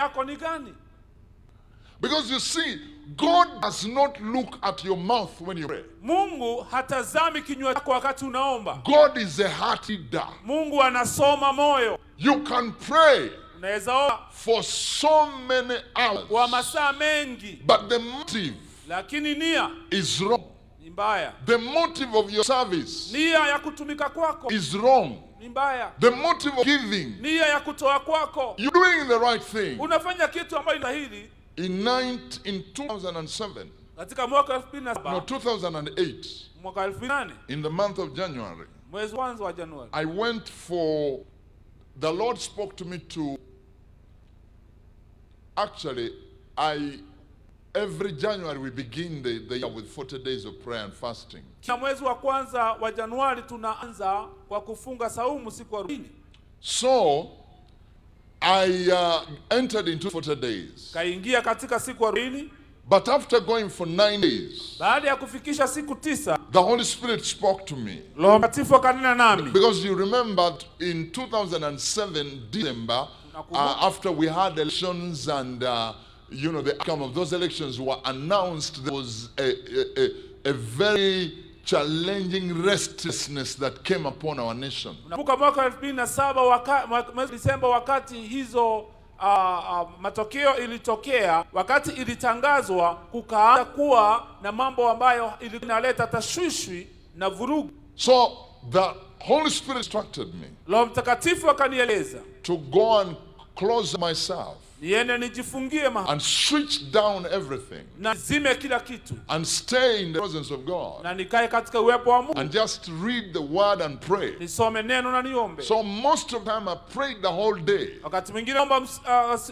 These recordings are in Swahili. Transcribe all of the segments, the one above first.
yako ni gani? Because you see, God does not look at your mouth when you pray. Mungu hatazami kinywa chako wakati unaomba. God is a heart reader. Mungu anasoma moyo. You can pray Unaweza omba for so many hours, kwa masaa mengi, but the motive lakini nia is wrong. ni mbaya. The motive of your service Nia ya kutumika kwako is wrong. ni mbaya. The motive of giving, Nia ya kutoa kwako, you're doing the right thing. unafanya kitu ambacho ni sahihi. In 2007, Katika mwaka 2007, no, 2008, mwaka 2008, in the month of January, mwezi mwanzo wa Januari, I went for, the Lord spoke to me to, actually, every January we begin the year with 40 days of prayer and fasting. Kila mwezi wa kwanza wa Januari tunaanza kwa kufunga saumu siku 40. So, I entered into 40 days. Kaingia katika siku 40. But after going for 9 days, baada ya kufikisha siku 9, the Holy Spirit spoke to me. Roho Mtakatifu akanena nami. Because you remember in 2007 December, after we had elections and you know, the outcome of those elections were announced, there was a very challenging restlessness that came upon our nation. Nakumbuka mwaka 2007 mwezi Disemba, wakati hizo matokeo ilitokea, wakati ilitangazwa, kukaanza kuwa na mambo ambayo ilinaleta tashwishwi na vurugu. So the Holy Spirit instructed me, Roho Mtakatifu akanieleza, to go and close myself niende nijifungie mahali and switch down everything na zime kila kitu and stay in the presence of God na nikae katika uwepo wa Mungu and just read the word and pray. nisome neno na niombe. So most of the time I prayed the whole day Wakati mwingine naomba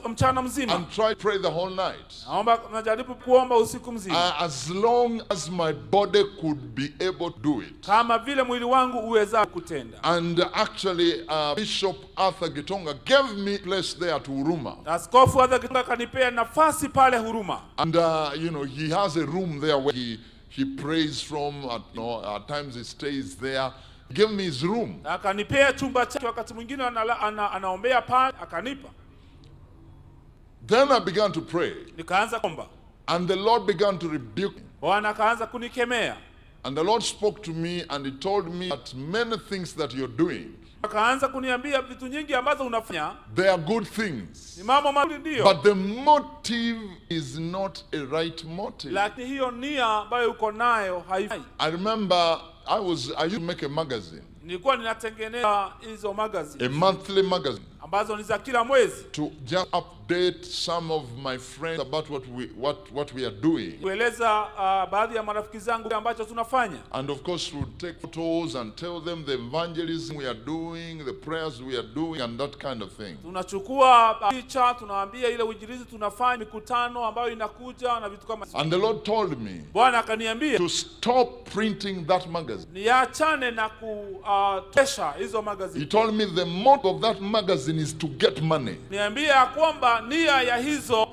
mchana mzima and try to pray the whole night. naomba, najaribu kuomba usiku mzima, As long as my body could be able to do it. kama vile mwili wangu uweza kutenda. And actually Bishop Arthur Gitonga gave me place there to Huruma. Askofu akanipea nafasi pale Huruma. And you know, he has a room there where he prays from, at times he stays there. He gave me his room. Akanipea chumba chake, wakati mwingine anaombea pale, akanipa. Then I began to pray. Nikaanza kuomba. And the Lord began to rebuke me. Bwana akaanza kunikemea. And the Lord spoke to me and he told me that many things that you're doing, Akaanza kuniambia vitu nyingi ambazo unafanya, they are good things. ni mambo mazuri ndio. But the motive is not a right motive. Lakini hiyo nia ambayo uko nayo haifai. I remember I used to make a magazine. Nilikuwa ninatengeneza hizo magazine. A monthly magazine. Ambazo ni za kila mwezi. To just update some of my friends about what we are doing. Kueleza baadhi ya marafiki zangu ambacho tunafanya. And of course we would take photos and tell them the evangelism we are doing, the prayers we are doing and that kind of thing. Tunachukua picha, tunawaambia ile uinjilizi tunafanya, mikutano ambayo inakuja na vitu kama. And the Lord told me, Bwana akaniambia, to stop printing that magazine. Niachane na kutesha hizo magazine. He told me the motto of that magazine is to get money. Niambia kwamba nia ya hizo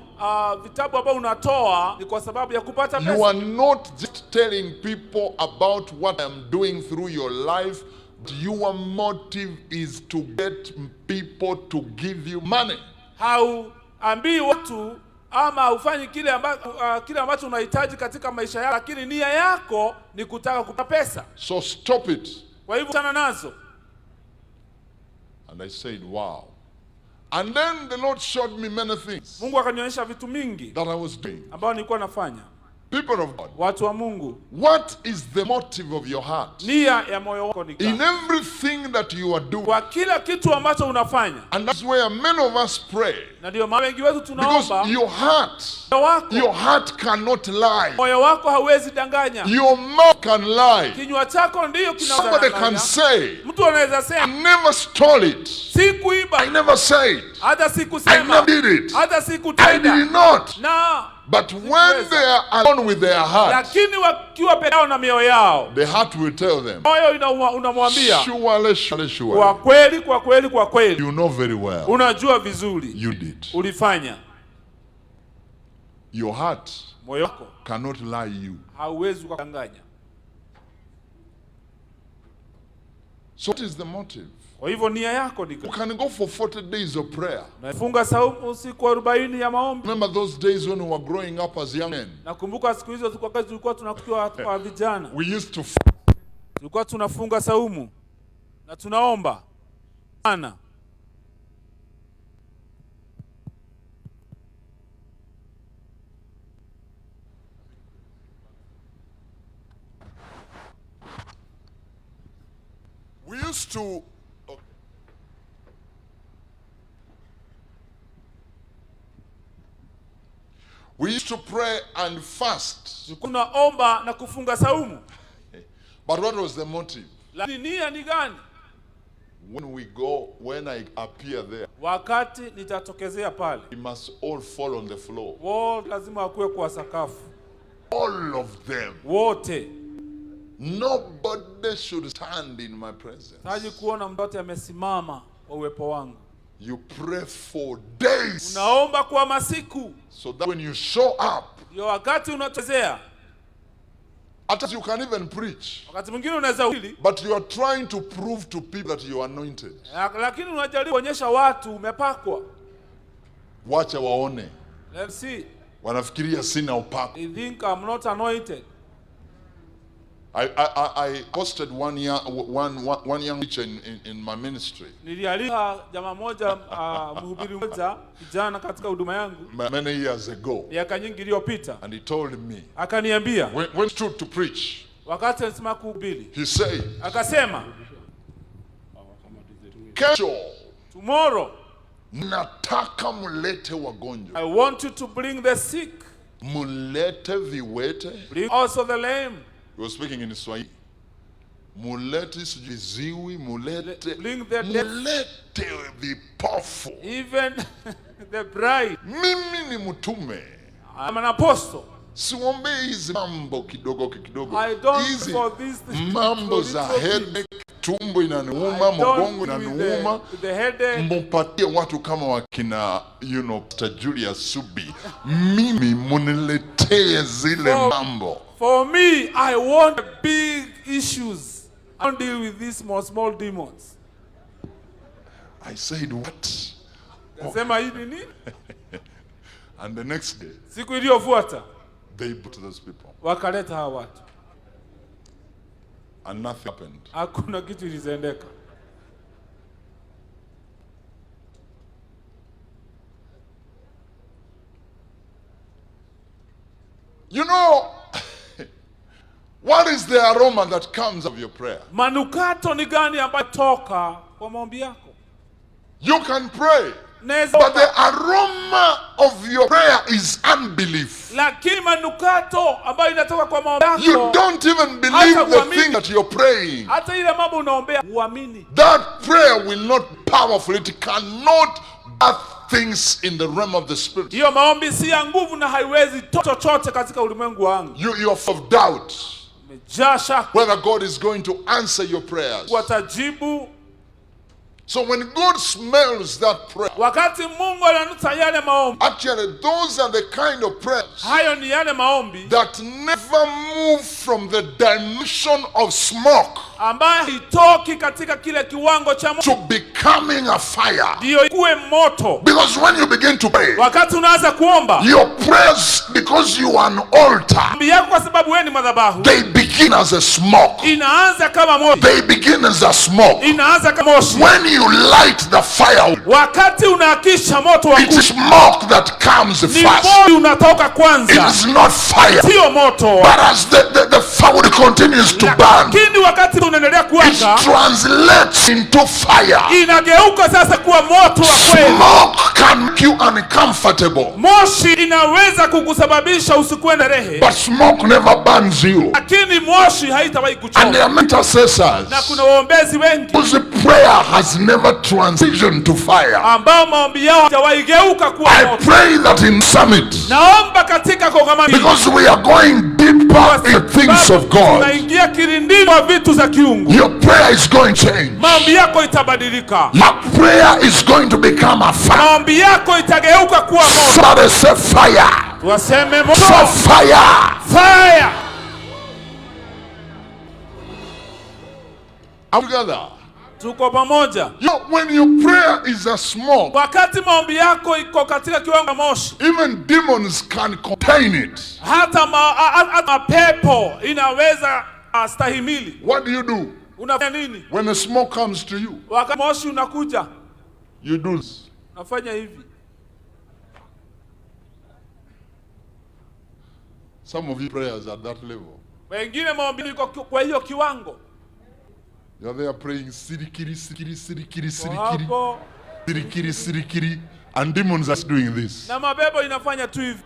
vitabu ambao unatoa ni kwa sababu ya kupata pesa. You are not just telling people about what I'm doing through your life. Your motive is to get people to give you money. Hauambii watu ama ufanyi kile ambacho unahitaji katika maisha yako, lakini nia yako ni kutaka kupata pesa. So stop it. Kwa hivyo sana nazo. And I said, wow. And then the Lord showed me many things. Mungu akanionyesha vitu mingi that I was doing. ambao nilikuwa nafanya. People of God, watu wa Mungu, what is the motive of your heart? Nia ya moyo wako ni gani? In everything that you are doing. Kwa kila kitu ambacho unafanya. And that's where many of us pray. Na ndio maana wengi wetu tunaomba. Because your heart cannot lie. Moyo wako hauwezi danganya. Your mouth can lie. Kinywa chako ndio kinaweza. Somebody can say, mtu anaweza sema, I never stole it. Sikuiba. I never said. Hata sikusema. I never did it. Hata sikutenda. I did not. Na but when they are alone with their heart, lakini wakiwa peke yao na mioyo yao, the heart will tell them, moyo unamwambia, surely. Kwa kweli. You know very well. Unajua vizuri. You did. Ulifanya. Your heart moyo wako cannot lie you. Hauwezi kudanganya. So what is the motive? Kwa hivyo nia yako ni You can go for 40 days of prayer. Nafunga saumu siku 40 ya maombi. Remember those days when we were growing up as young men? Nakumbuka siku hizo tulikuwa tunakuwa kwa vijana. We used to Tulikuwa tunafunga saumu na tunaomba sana. We used to pray and fast. Tunaomba na kufunga saumu. But what was the motive? Lakini nia ni gani? When I appear there, Wakati nitatokezea pale, we must all fall on the floor. wote lazima wakuwe kwa sakafu. All of them. Wote. Nobody should stand in my presence. Taji kuona mtu amesimama kwa uwepo wangu. You pray for days. Unaomba kwa masiku. So that when you show up, ndio wakati unatezea. at times you can even preach. Wakati mwingine unaweza hili. But you are trying to prove to people that you are anointed. Lakini unajaribu kuonyesha watu umepakwa. Wacha waone. Let's see. Wanafikiria sina upako. They think I'm not anointed. I hosted one young preacher in my ministry. Nilialika jamaa moja mhubiri mmoja kijana katika huduma yangu Many years ago. Miaka nyingi iliyopita. And he told me. Akaniambia. When stood to preach. Wakati alisema kuhubiri. He said. Akasema. Kesho. Tomorrow. Nataka mulete wagonjwa. I want you to bring the sick. Mulete viwete. Bring also the lame. He was speaking in Swahili. Mulete viziwi, mulete vipofu. Even the bride. Mimi ni mtume. I'm an apostle. Siombe hizi mambo kidogo kidogo. I don't for this mambo za headache, tumbo inaniuma, mgongo inaniuma. Mpatie watu kama wakina Pastor Julius Subi. Mimi muniletee zile mambo. For me, I want big issues. I don't deal with these small demons. I said, what? Nasema hii nini? And the next day, siku iliyofuata, they put those people. Wakaleta hawa watu. And nothing happened. Hakuna kitu ilitendeka. You know, what is the aroma that comes of your prayer? Manukato ni gani ambayo toka kwa maombi yako? You can pray, but the aroma of your prayer is unbelief. Lakini manukato ambayo inatoka kwa maombi yako, you don't even believe the thing that you're praying. Hata ile mambo unaombea uamini. That prayer will not be powerful. It cannot birth things in the realm of the spirit. Hiyo maombi si ya nguvu na haiwezi chochote katika ulimwengu wangu. You are full of doubt whether God is going to answer your prayers. Watajibu. So when God smells that prayer, wakati Mungu ananusa yale maombi, actually those are the kind of prayers hayo ni yale maombi that never move from the dimension of smoke ambayo hitoki katika kile kiwango cha to becoming a fire. Ndio ikuwe moto. Because when you begin to pray, wakati unaanza kuomba, your prayers, because you are an altar, maombi yako kwa sababu wewe ni madhabahu, they begin as a smoke. Inaanza kama moto. They begin as a smoke. Inaanza kama moshi. When you light the fire, wakati unaakisha moto wa it is smoke that comes first. Ni unatoka kwanza. It is not fire. Sio moto. But as the fire continues to burn, lakini wakati unaendelea kuwaka, it translates into fire. Inageuka sasa kuwa moto wa kweli. Smoke can make you uncomfortable. Moshi inaweza kukusababisha usikuwe na rehe. But smoke never burns you. Lakini moshi haitawahi kuchoma. And there are intercessors. Na kuna waombezi wengi. Whose prayer has never transitioned to fire. Ambao maombi yao hayawahi geuka kuwa moto. I pray that in summit. Naomba katika kongamano. Because we are going deeper in the things of God. Tunaingia kilindini wa vitu za kiungu. Your prayer is going to change. Maombi yako itabadilika. Your prayer is going to become a fire. Maombi yako itageuka kuwa moto. Somebody say fire. Tuwaseme moto. Say fire. Fire. Together. Tuko pamoja. When your prayer is a smoke, Wakati maombi yako iko katika kiwango moshi, even demons can contain it. hata mapepo inaweza stahimili. What do? Unafanya nini? When the smoke comes to you, Wakati moshi unakuja, you do this. nafanya hivi. Some of you prayers at that level. Wengine maombi iko kwa hiyo kiwango. You are there praying sirikiri, sirikiri, sirikiri, sirikiri, Hapo sirikiri, sirikiri, and demons are doing this. na mapepo inafanya tu hivi.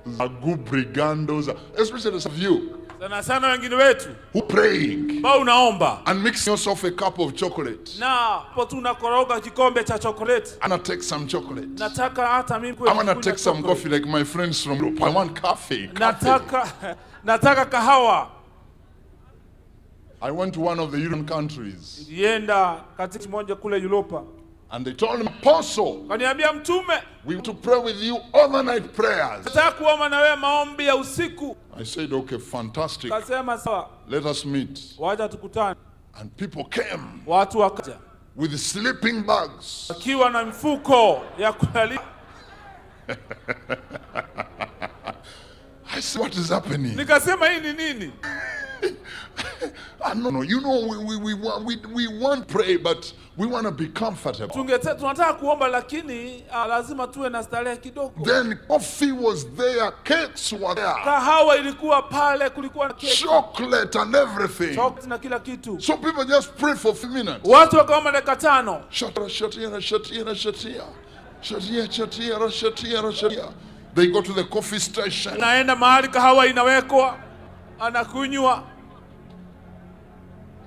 Brigandos, especially some of you Sana wengine wetu who praying ambao unaomba and mixing yourself a cup of chocolate. na hapo tunakoroga kikombe cha chocolate. I'm gonna take some chocolate. Nataka hata mimi I'm gonna take some coffee like my friends from Europe. I want coffee. Nataka kahawa. I went to one of the European countries Nilienda katika moja kule Europa. and they told me, Apostle, Kaniambia mtume, we want to pray with you overnight prayers. nataka kuomba na wewe maombi ya usiku. I said, okay, fantastic. Kasema sawa, Let us meet. wacha tukutane. And people came Watu wakaja with sleeping bags. wakiwa na mfuko ya kulalia. I said, what is happening? Nikasema hii ni nini? No, you know, we want pray, but we want to be comfortable. Tunataka kuomba lakini lazima tuwe na starehe kidogo. Then coffee was there, cakes were there, Kahawa ilikuwa pale, kulikuwa na keki, chocolate and everything. chocolate na kila kitu. So people just pray for a few minutes. Watu wakaomba dakika 5. They go to the coffee station. Naenda mahali kahawa inawekwa, anakunywa.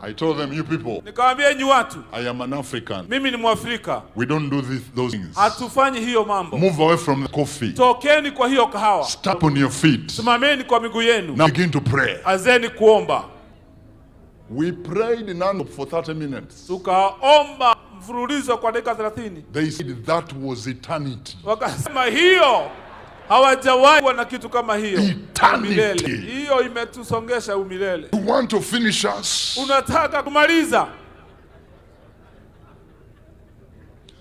I told them, you people, Nikamwambia nyi watu, I am an African. mimi ni Mwafrika. We don't do those things. Hatufanyi hiyo mambo. Move away from the coffee. Tokeni kwa hiyo kahawa. Step on your feet. Simameni kwa miguu yenu. Now begin to pray. Azeni kuomba. We prayed non-stop for 30 minutes. Tukaomba mfululizo kwa dakika 30. They said that was eternity. Wakasema hiyo hawajawahi kuwa na kitu kama hiyo. Eternity. Milele. Hiyo imetusongesha umilele. You want to finish us? Unataka kumaliza.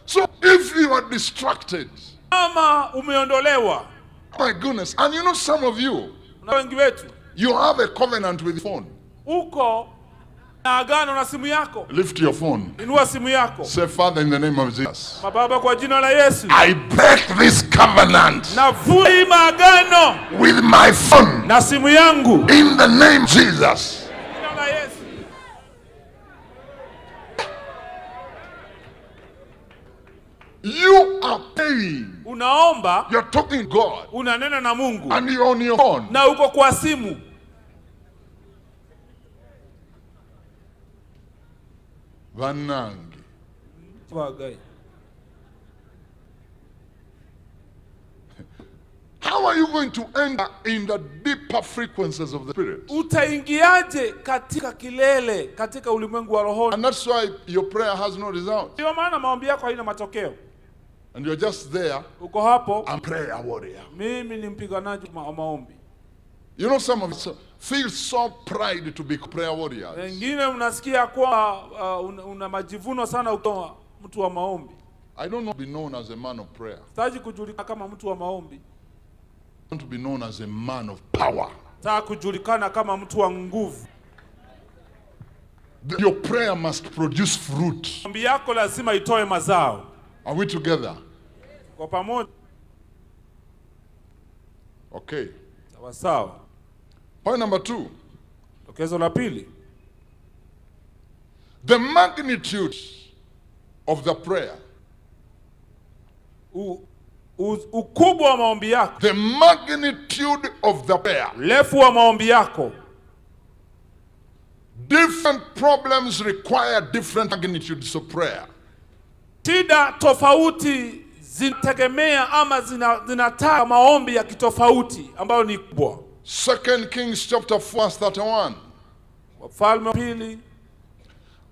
So if you are distracted, Kama umeondolewa. my goodness, and you know some of you, Na wengi wetu you have a covenant with phone. uko na agano na simu yako. Lift your phone. Inua simu yako. Say, Father, in the name of Jesus, Baba, kwa jina la Yesu, I break this covenant navunja hii maagano with my phone. na simu yangu. In the name of Jesus. Jina la Yesu. You are praying. Unaomba, You're talking to God. unanena na Mungu And you're on your phone. na uko kwa simu. Vanangi. How are you going to enter in the deeper frequencies of the Spirit? Utaingiaje katika kilele katika ulimwengu wa rohoni? And that's why your prayer has no result. Ndio maana maombi yako haina matokeo. And you're just there, Uko hapo, I'm prayer warrior. mimi ni mpiganaji wa maombi. You know, some of us feel so pride to be prayer warriors. Wengine mnasikia kwa una majivuno sana ukiwa mtu wa maombi. I don't want to be known as a man of prayer. Sitaji kujulikana kama mtu wa maombi. I want to be known as a man of power. Nataka kujulikana kama mtu wa nguvu. Your prayer must produce fruit. Maombi yako lazima itoe mazao. Are we together? Kwa pamoja. Okay. Sawa sawa. Point number 2. Tokezo la pili. The magnitude of the prayer. Ukubwa wa maombi yako. The magnitude of the prayer. Urefu wa maombi yako. Different problems require different magnitudes of prayer. Shida tofauti zinategemea ama zinataka maombi ya kitofauti ambayo ni kubwa. 2 Kings chapter 4 verse 31. Wafalme pili.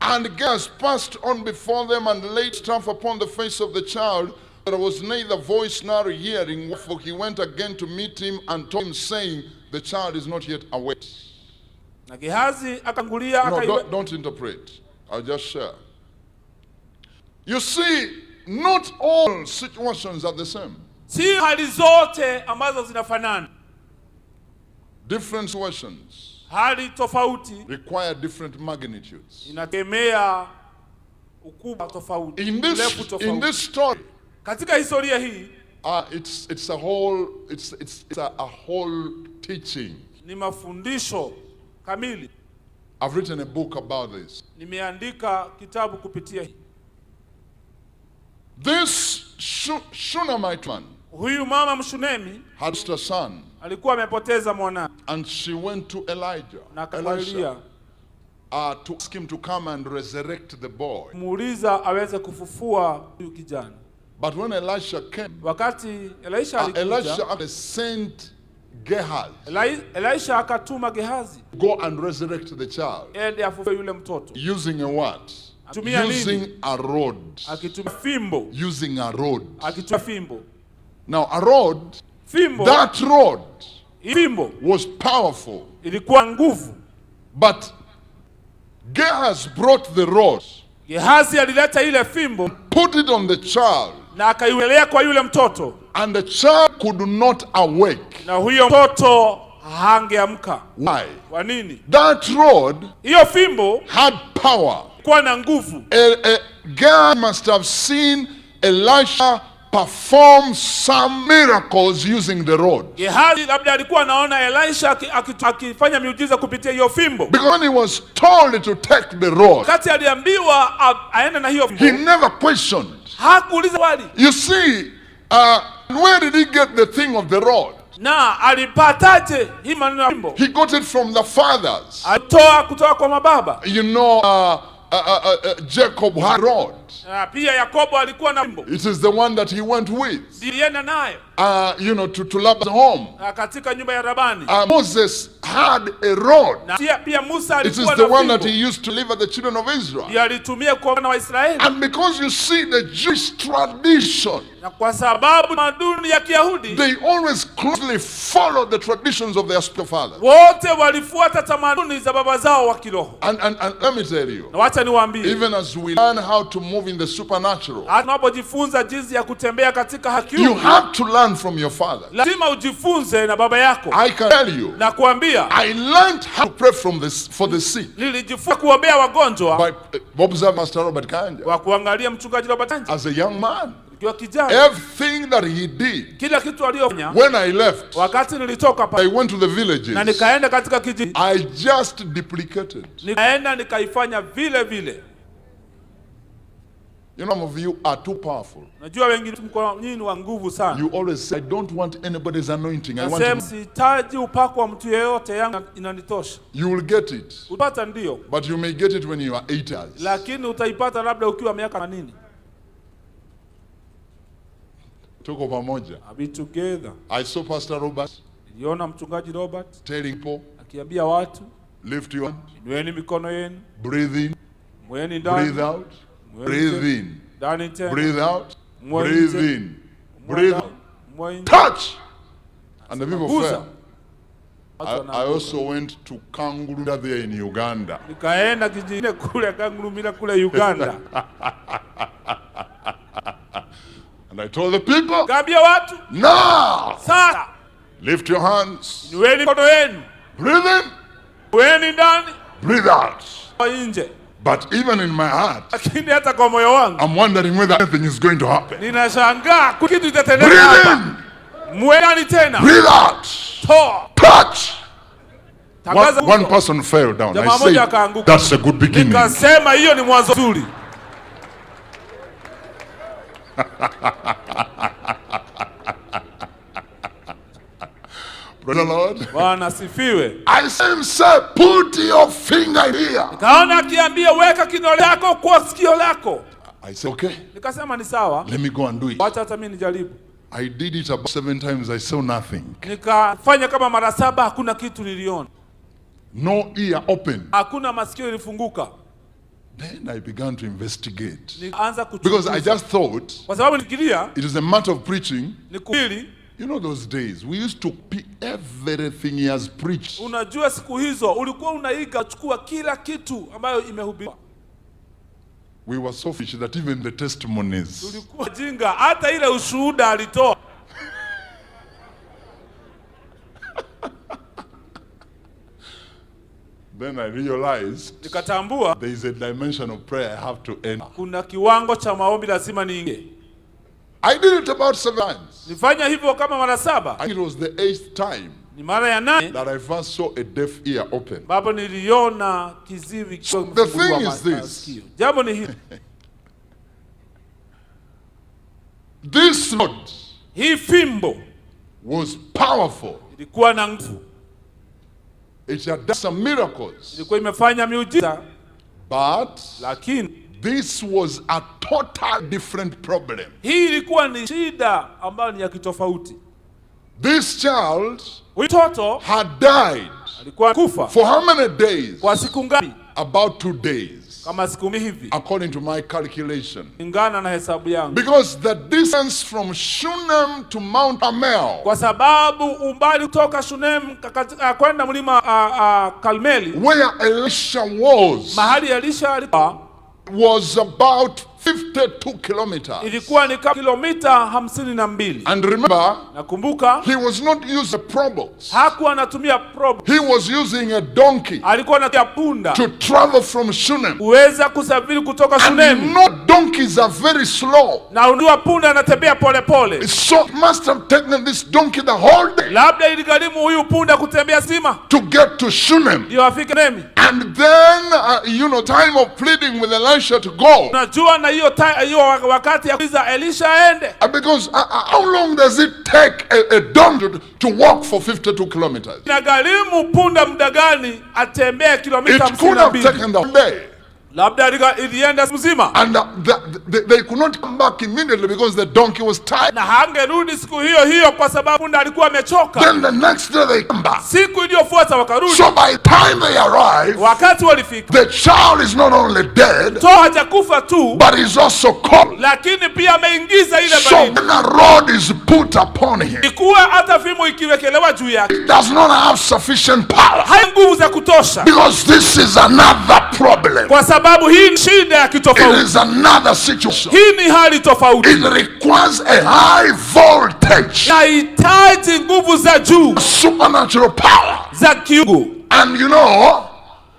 And Gaz passed on before them and laid staff upon the face of the child, There was neither voice nor hearing, for he went again to meet him and told him, saying, the child is not yet awake. Na Gehazi akangulia No, don't interpret. I'll just share. You see, not all situations are the same. Si hali zote ambazo zinafanana. Different situations Hali tofauti require different magnitudes. inategemea ukubwa tofauti. In this story, katika historia hii, it's a whole teaching. Ni mafundisho kamili. I've written a book about this. Nimeandika kitabu kupitia hii. This Shunammite man, huyu mama Mshunemi, had a son, alikuwa amepoteza mwana, and she went to Elisha to ask him to come and resurrect the boy. Muuliza aweze kufufua huyu kijana. But when Elisha came, wakati Elisha alikuja, Elisha sent Gehazi, Elisha akatuma Gehazi, go and resurrect the child. ende afufue yule mtoto. Using a what? Using a rod. Akitumia fimbo. Using a rod. Akitumia fimbo. Now a rod, fimbo, that rod fimbo was powerful. Ilikuwa nguvu. But Gehazi brought the rod. Gehazi alileta ile fimbo, put it on the child, na akaiwelea kwa yule mtoto, and the child could not awake. Na huyo mtoto hangeamka. Why? Kwa nini? That rod, hiyo fimbo, had power. Kwa na nguvu. God must have seen Elisha perform some miracles using the rod. Gehazi labda alikuwa anaona Elisha akifanya miujiza kupitia hiyo fimbo. Because when he was told to take the rod, wakati aliambiwa aende na hiyo fimbo, he never questioned. Hakuuliza wali. You see, where did he get the thing of the rod? Na alipataje hii maneno ya fimbo? He got it from the fathers. Alitoa kutoka kwa mababa. You know, Jacob had rod. Pia Yakobo alikuwa na fimbo. It is the one that he went with. Ndiye nayo. To Laban's home. Katika nyumba ya Labani. Moses had a rod. Pia Musa alikuwa na fimbo. It is the one that he used to deliver the children of Israel. Ndiye alitumia kwa wana wa Israeli. And because you see the Jewish tradition, na kwa sababu maduni ya Kiyahudi, they always closely follow the traditions of their spiritual fathers. Wote walifuata tamaduni za baba zao wa kiroho. And let me tell you, na wacha niwaambie, even as we learn how to move in the supernatural, tunapojifunza jinsi ya kutembea katika haki, you have to learn from your father. Lazima ujifunze na baba yako. I can tell you, na kuambia, I learned how to pray for the sick. Nilijifunza kuombea wagonjwa by observing Master Robert Kanja, wa kuangalia mchungaji Robert Kanja as a young man. Kijana. Everything that he did, kila kitu aliyofanya, when I left, wakati nilitoka I went to the villages, na nikaenda katika kijiji, I just duplicated. Nikaenda nikaifanya vile vile. You know, some of you are too powerful. Najua wengine mko nyinyi wa nguvu sana. You always say, I don't want anybody's anointing. I want sihitaji upako wa mtu yeyote, yangu inanitosha. You will get it. Utapata ndio. But you may get it when you are 8 years. Lakini utaipata labda ukiwa miaka 80. Tuko pamoja. Are we together? I saw Pastor Robert. Niliona mchungaji Robert telling people, akiambia watu, lift your hand. Inueni mikono yenu. Breathe in. Mweni ndani. Breathe out. Breathe in. Ndani tena. Breathe out. Breathe in. Breathe out. Touch. And the people fell. I also went to Kanguru there in Uganda. Nikaenda kijijini kule Kanguru mila kule Uganda. And I told the people, kaambia watu, now, sasa, lift your hands. Inueni mikono yenu. Breathe in. Mweni ndani. Breathe out. Nje. But even in my heart, lakini hata kwa moyo wangu, I'm wondering whether anything is going to happen. Ninashangaa kitu kitatendeka hapa. Breathe in. Mweni tena. Breathe out. Touch. One person fell down. I said, that's a good beginning. Nikasema hiyo ni mwanzo mzuri. Praise the Lord. Bwana sifiwe. I say, put your finger here. Nikaona akiambia weka kidole chako kwa sikio lako. I said, okay. Nikasema ni sawa. Let me go and do it. Wacha hata mimi nijaribu. I did it about 7 times. I saw nothing. Nikafanya kama mara 7, hakuna kitu niliona. No ear open. Hakuna masikio ilifunguka. Then I began to investigate. Nikaanza Because I just thought kwa sababu nikilia it is a matter of preaching. ni kuhubiri. You know those days, we used to pick everything he has preached. Unajua siku hizo ulikuwa unaiga chukua kila kitu ambayo imehubiriwa. We were so fish that even the testimonies. Tulikuwa jinga hata ile ushuhuda alitoa. Then I realized Nikatambua there is a dimension of prayer I have to enter. kuna kiwango cha maombi lazima niingie. I did it about 7 times. Nifanya hivyo kama mara 7. It was the 8th time Ni mara ya 8 that I first saw a deaf ear open. baba niliona kiziwi So the thing is this. Jambo ni hili. This Lord Hii fimbo was powerful. ilikuwa na nguvu. It had done some miracles. Ilikuwa imefanya miujiza, But lakini this was a total different problem. hii ilikuwa ni shida ambayo ni ya kitofauti. This child Huyu mtoto had died alikuwa kufa for how many days? kwa siku ngapi? About 2 days, Kama siku hivi, according to my calculation. ingana na hesabu yangu. Because the distance from Shunem to Mount Carmel Kwa sababu umbali kutoka Shunem kwenda mlima Karmeli, where Elisha was mahali Elisha alikuwa, was about 52 kilometers. ilikuwa ni kilomita 52. And remember, Nakumbuka he was not using a probox. hakuwa anatumia probe, He was using a donkey alikuwa anatumia punda to travel from Shunem. uweza kusafiri kutoka And you Shunem. know donkeys are very slow. Na unajua punda anatembea pole pole. So it must have taken this donkey the whole day Labda iligharimu huyu punda kutembea sima to get to Shunem. ndio afike Nemi. And then, time of pleading with Elisha to go. Unajua na hiyo wakati ya kuiza Elisha aende. Because how long does it take a donkey to walk for 52 kilometers? Inagharimu punda muda gani atembee kilomita It could have 52? taken the whole day. Labda ilienda mzima. And they could not come back immediately because the donkey was tired. Na hangerudi siku hiyo hiyo kwa sababu punda alikuwa amechoka. Then the next day they come back. Siku iliyofuata wakarudi. So by the time they arrive, Wakati walifika, the child is not only dead, to hajakufa tu, but he's also cold. lakini pia ameingiza ile So baridi. when a rod is put upon him, Ikuwa hata fimbo ikiwekelewa juu yake, it does not have sufficient power. hai nguvu za kutosha. Because this is another problem. Kwa sababu hii ni shida ya It kitofauti. is another situation. Hii ni hali tofauti. It requires a high voltage, Inahitaji nguvu za juu supernatural power. za kiungu. And you know,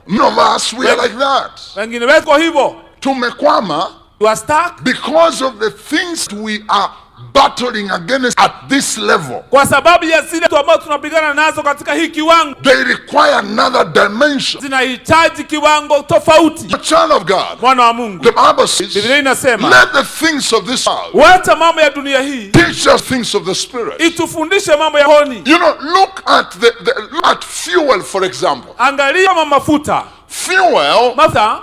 none of us, we are like that. Wengine wetu hivyo. Tumekwama You are stuck because of the things we are battling against at this level. kwa sababu ya zile tu ambazo tunapigana nazo katika hii kiwango. They require another dimension. Zinahitaji kiwango tofauti. The child of God, Mwana wa Mungu, the Bible says, Biblia inasema, let the things of this world wacha mambo ya dunia hii teach us things of the Spirit. itufundishe mambo ya honi. You know, look at fuel, for example. Angalia mafuta. Fuel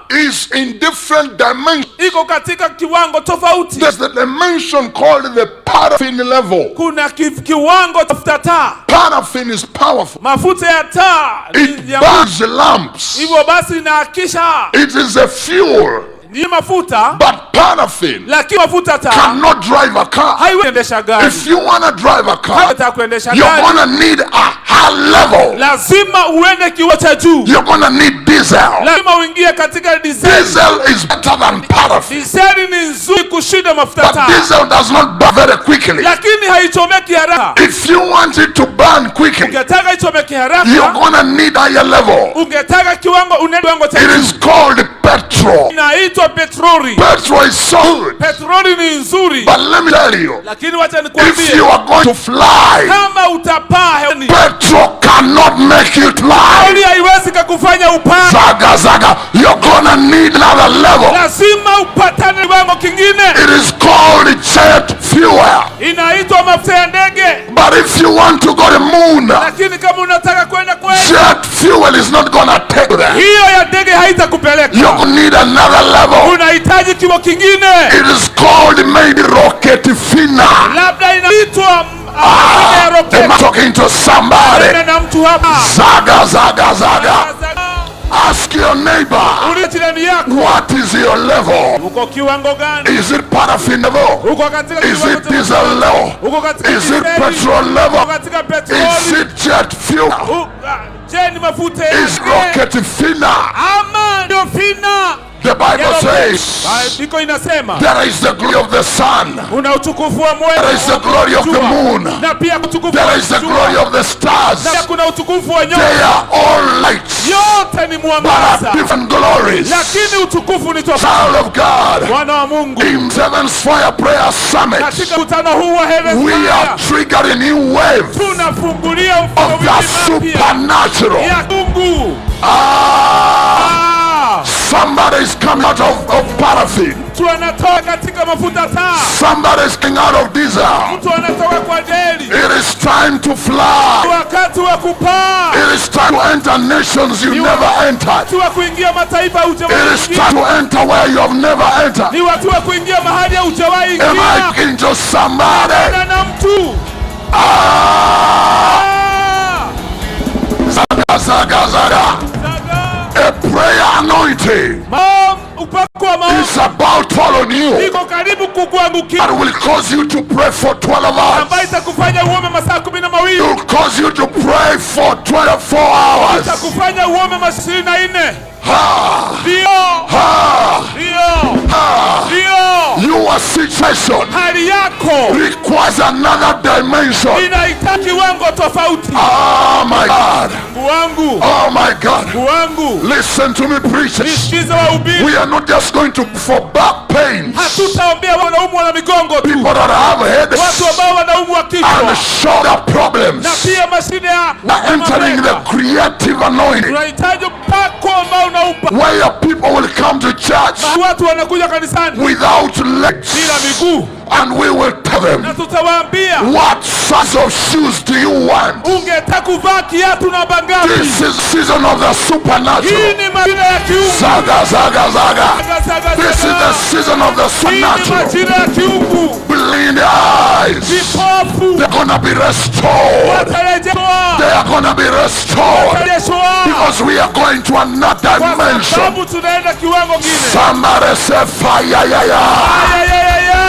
is in different dimensions. Iko katika kiwango tofauti. There's the dimension called the paraffin level. Kuna kiwango cha taa. Paraffin is powerful. Mafuta ya taa It burns lamps. hivyo basi inaakisha. It is a fuel. Ni mafuta, But paraffin lakini mafuta taa cannot drive a car. haiwezi kuendesha gari. If you want to drive a car, Hata kuendesha you're gari going to need a high level. lazima uende kiwango cha juu. You're going to need diesel. Lazima uingie katika diesel. Diesel is better than paraffin. Diesel ni nzuri kushinda mafuta But taa, diesel does not burn very quickly. lakini haichomeki haraka. If you want it to burn quickly, Ungetaka ichomeki you're haraka, going to need higher level. ungetaka kiwango cha It juu. is called petrol. Inaitwa petroli. Petrol is so good. Petroli ni nzuri, But let me tell you, lakini wacha if nikwambie, you are going to fly, kama utapaa hewani, petrol cannot make you fly. petroli haiwezi kukufanya upaa. Zaga, zaga, you're going to need another level. Lazima upatane kiwango kingine. It is called jet fuel. Inaitwa mafuta ya ndege. But if you want to go to the moon, Lakini kama unataka kwenda kwenye, jet fuel is not going to take you there. hiyo ya ndege haitakupeleka. You're going to need another level. Unahitaji kiwango kingine. It is called maybe rocket fina. Labda inaitwa Am I talking to somebody? na mtu hapa. Zaga, zaga, zaga. Ask your neighbor, Uliza jirani yako, what is your level? uko kiwango gani? Is it paraffin level? Uko katika Is kiwango it diesel level? Uko katika Is it diseli? petrol Uko level? katika Is petroli? it jet fuel? Je, ni mafuta Is rocket finer? ama ndio fina? The Bible says Biblia inasema there is the glory of the sun, una utukufu wa mwezi, there is the glory of the moon, na pia utukufu there wa is the jua, glory of the na stars. kuna utukufu wa They nyota. are all lights, Yote ni but mwangaza, are different glories. lakini utukufu ni tofauti. Child of God, Mwana wa Mungu, in Seven's Fire Prayer Summit, katika mkutano huu wa Heaven's we are Fire triggered a new wave tunafungulia of mfumo the mpya supernatural. ya Mungu. Somebody is coming out of paraffin. Mtu anatoka katika mafuta taa, Somebody is coming out of diesel. mtu anatoka kwa deli. It is time to fly. Wakati wa kupaa, It is time to enter nations you never entered. wakati wa kuingia mataifa hujawahi It is kuingia. time to enter where you have never entered. Ni watu wa kuingia mahali hujawahi Am I ingia. speaking to somebody? Na mtu Zaga, zaga, zaga. A prayer anointing upako wa maombi is about to fall on you. iko karibu kukuangukia, That will cause you to pray for 12 hours. ambayo itakufanya uombe masaa 12, It will cause you to pray for 24 hours. itakufanya uombe masaa 24. Ndio, Your situation hali yako requires another dimension. inahitaji kiwango tofauti. Oh my God. Wangu, Oh my God. wangu, Listen to me, preachers. nisikize wahubiri. We are not just going to for back pains. Hatutaombea wanaumwa na migongo tu, People that have headaches watu ambao wanaumwa kichwa and shoulder problems na pia mashine ya are entering the creative anointing, tunahitaji mpako ambao unaupa. where people will come to church Watu wanakuja kanisani without legs, bila miguu, and we will tell them, na tutawaambia, what size of shoes do you want? ungetaka kuvaa kiatu namba ngapi? This is season of the Hii supernatural. ni majira ya kiungu. Zaga, zaga, zaga. This is the season of the Hii ni supernatural. majira ya kiungu. Blind eyes, Vipofu they're gonna be restored. watarejeshwa, They are gonna be restored, watarejeshwa, because we are going to another kwa dimension. sababu tunaenda kiwango kingine. Somebody say fire, yeah, yeah. Ayayayaya.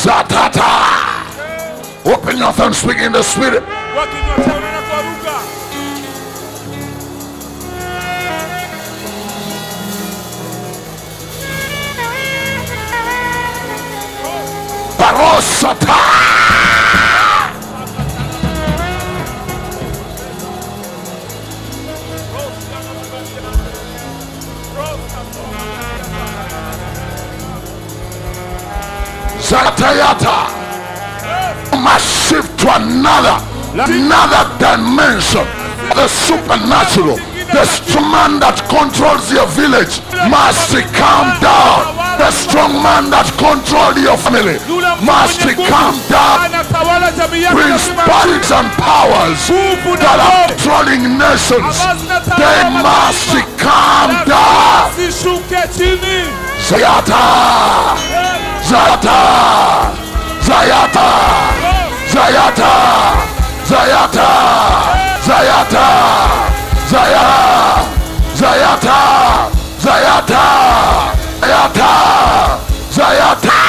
Zatata. Open your mouth and speak in the spirit. Wakinywa chao na kuruka. Barosata. Zatayata. Must shift to another dimension. The supernatural. The strong man that controls your village must come down. The strong man that controls your family must come down. Anatawala jamii yako Principalities and powers that are controlling nations, they must come down. Sishuke chini. Zayata, Zayata, Zayata, Zayata, Zayata, Zayata, Zayata, Zayata, Zayata, Zayata, Zayata.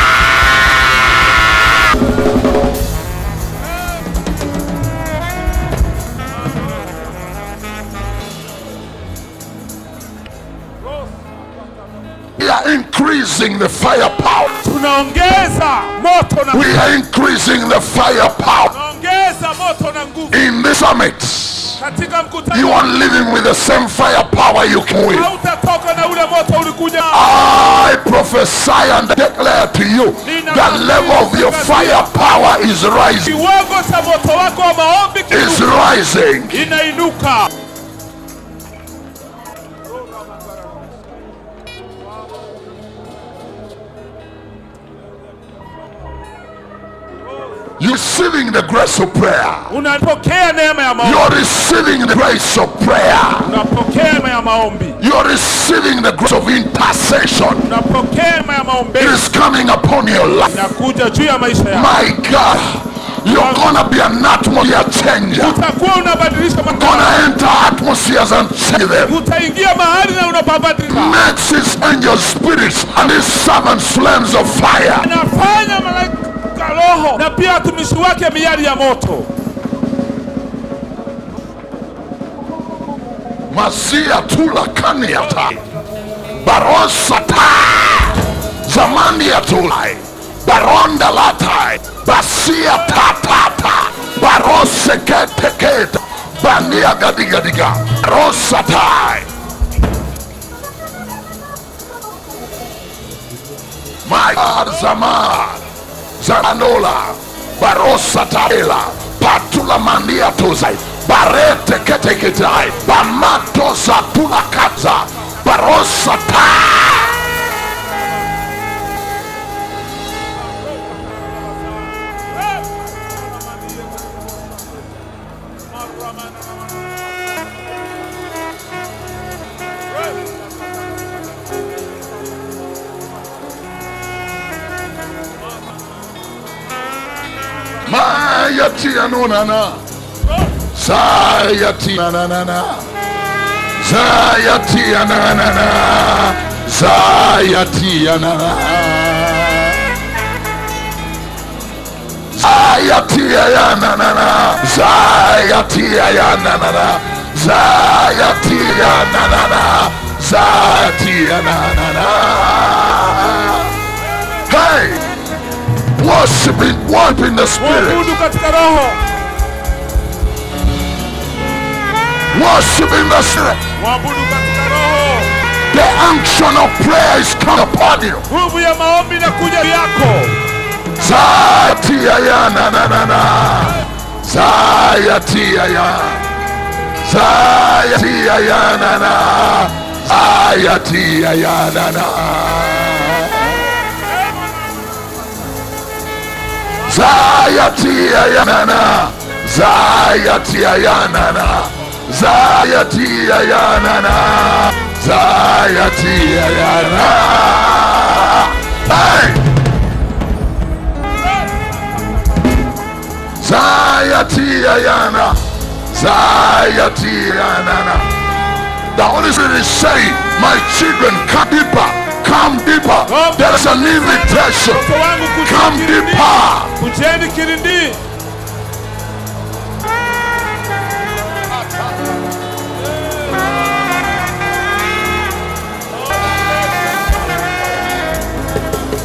We are increasing the firepower. Tunaongeza moto na We are increasing the firepower. tunaongeza moto na nguvu In this summit, katika you mkutano. are living with the same firepower you came with. Hautatoka na ule moto ulikuja. I prophesy and declare to you, the level of your firepower is rising. Kiwango cha moto wako wa maombi Is rising. inainuka. You're receiving the grace of prayer. Unapokea neema ya maombi. You're receiving the grace of prayer. Unapokea neema ya maombi. You're receiving the grace of intercession. Unapokea neema ya maombi. It is coming upon your life. Inakuja juu ya maisha yako. My God, You're gonna be an atmosphere changer. utakuwa unabadilisha Gonna enter atmospheres and change them. utaingia mahali na unapabadilika. Makes his angel spirits and his servants flames of fire. Anafanya malaika roho na pia watumishi wake miali ya moto. Masia tula kaniata barosata zamania tulai baronda latai basia tatata baroseketeketa bania gadigadiga rosatai my zaman zananola barosataela patula mania tuzai barete keteketai bamatoza tulakaza barosata. Mayatia nonana Zayati na na na na Zayati na na na Zayati na na Zayati ya na na na Zayati ya na na na Zayati ya na na na Zayati ya na na na. Hey, worship in the spirit. Worship in the spirit. The unction of prayer is come upon you. Zayatia ya na na na na. Zayatia ya. Zayatia ya na na. Zayatia ya na na. Zayatia ya na na. Zayatia ya na na. Zayatia ya na na. Zayatia ya na. Hey! Zayatia ya na. Zayatia ya na na. The Holy Spirit is saying, my children, come deeper. Come deeper. There is an invitation. Come deeper.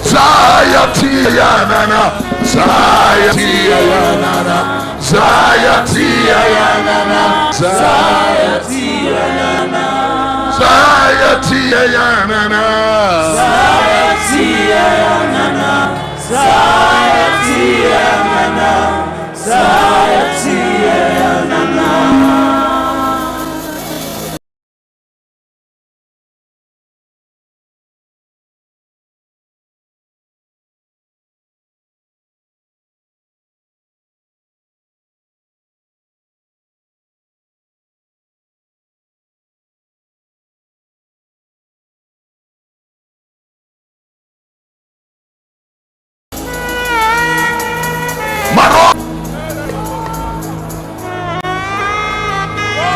Zayatia ya na na. Zayatia ya na na. Zayatia ya na na. Zayatia ya na. Zayatia ya na na. Zayatia ya na na. Zayatia ya na. Zayatia ya na na.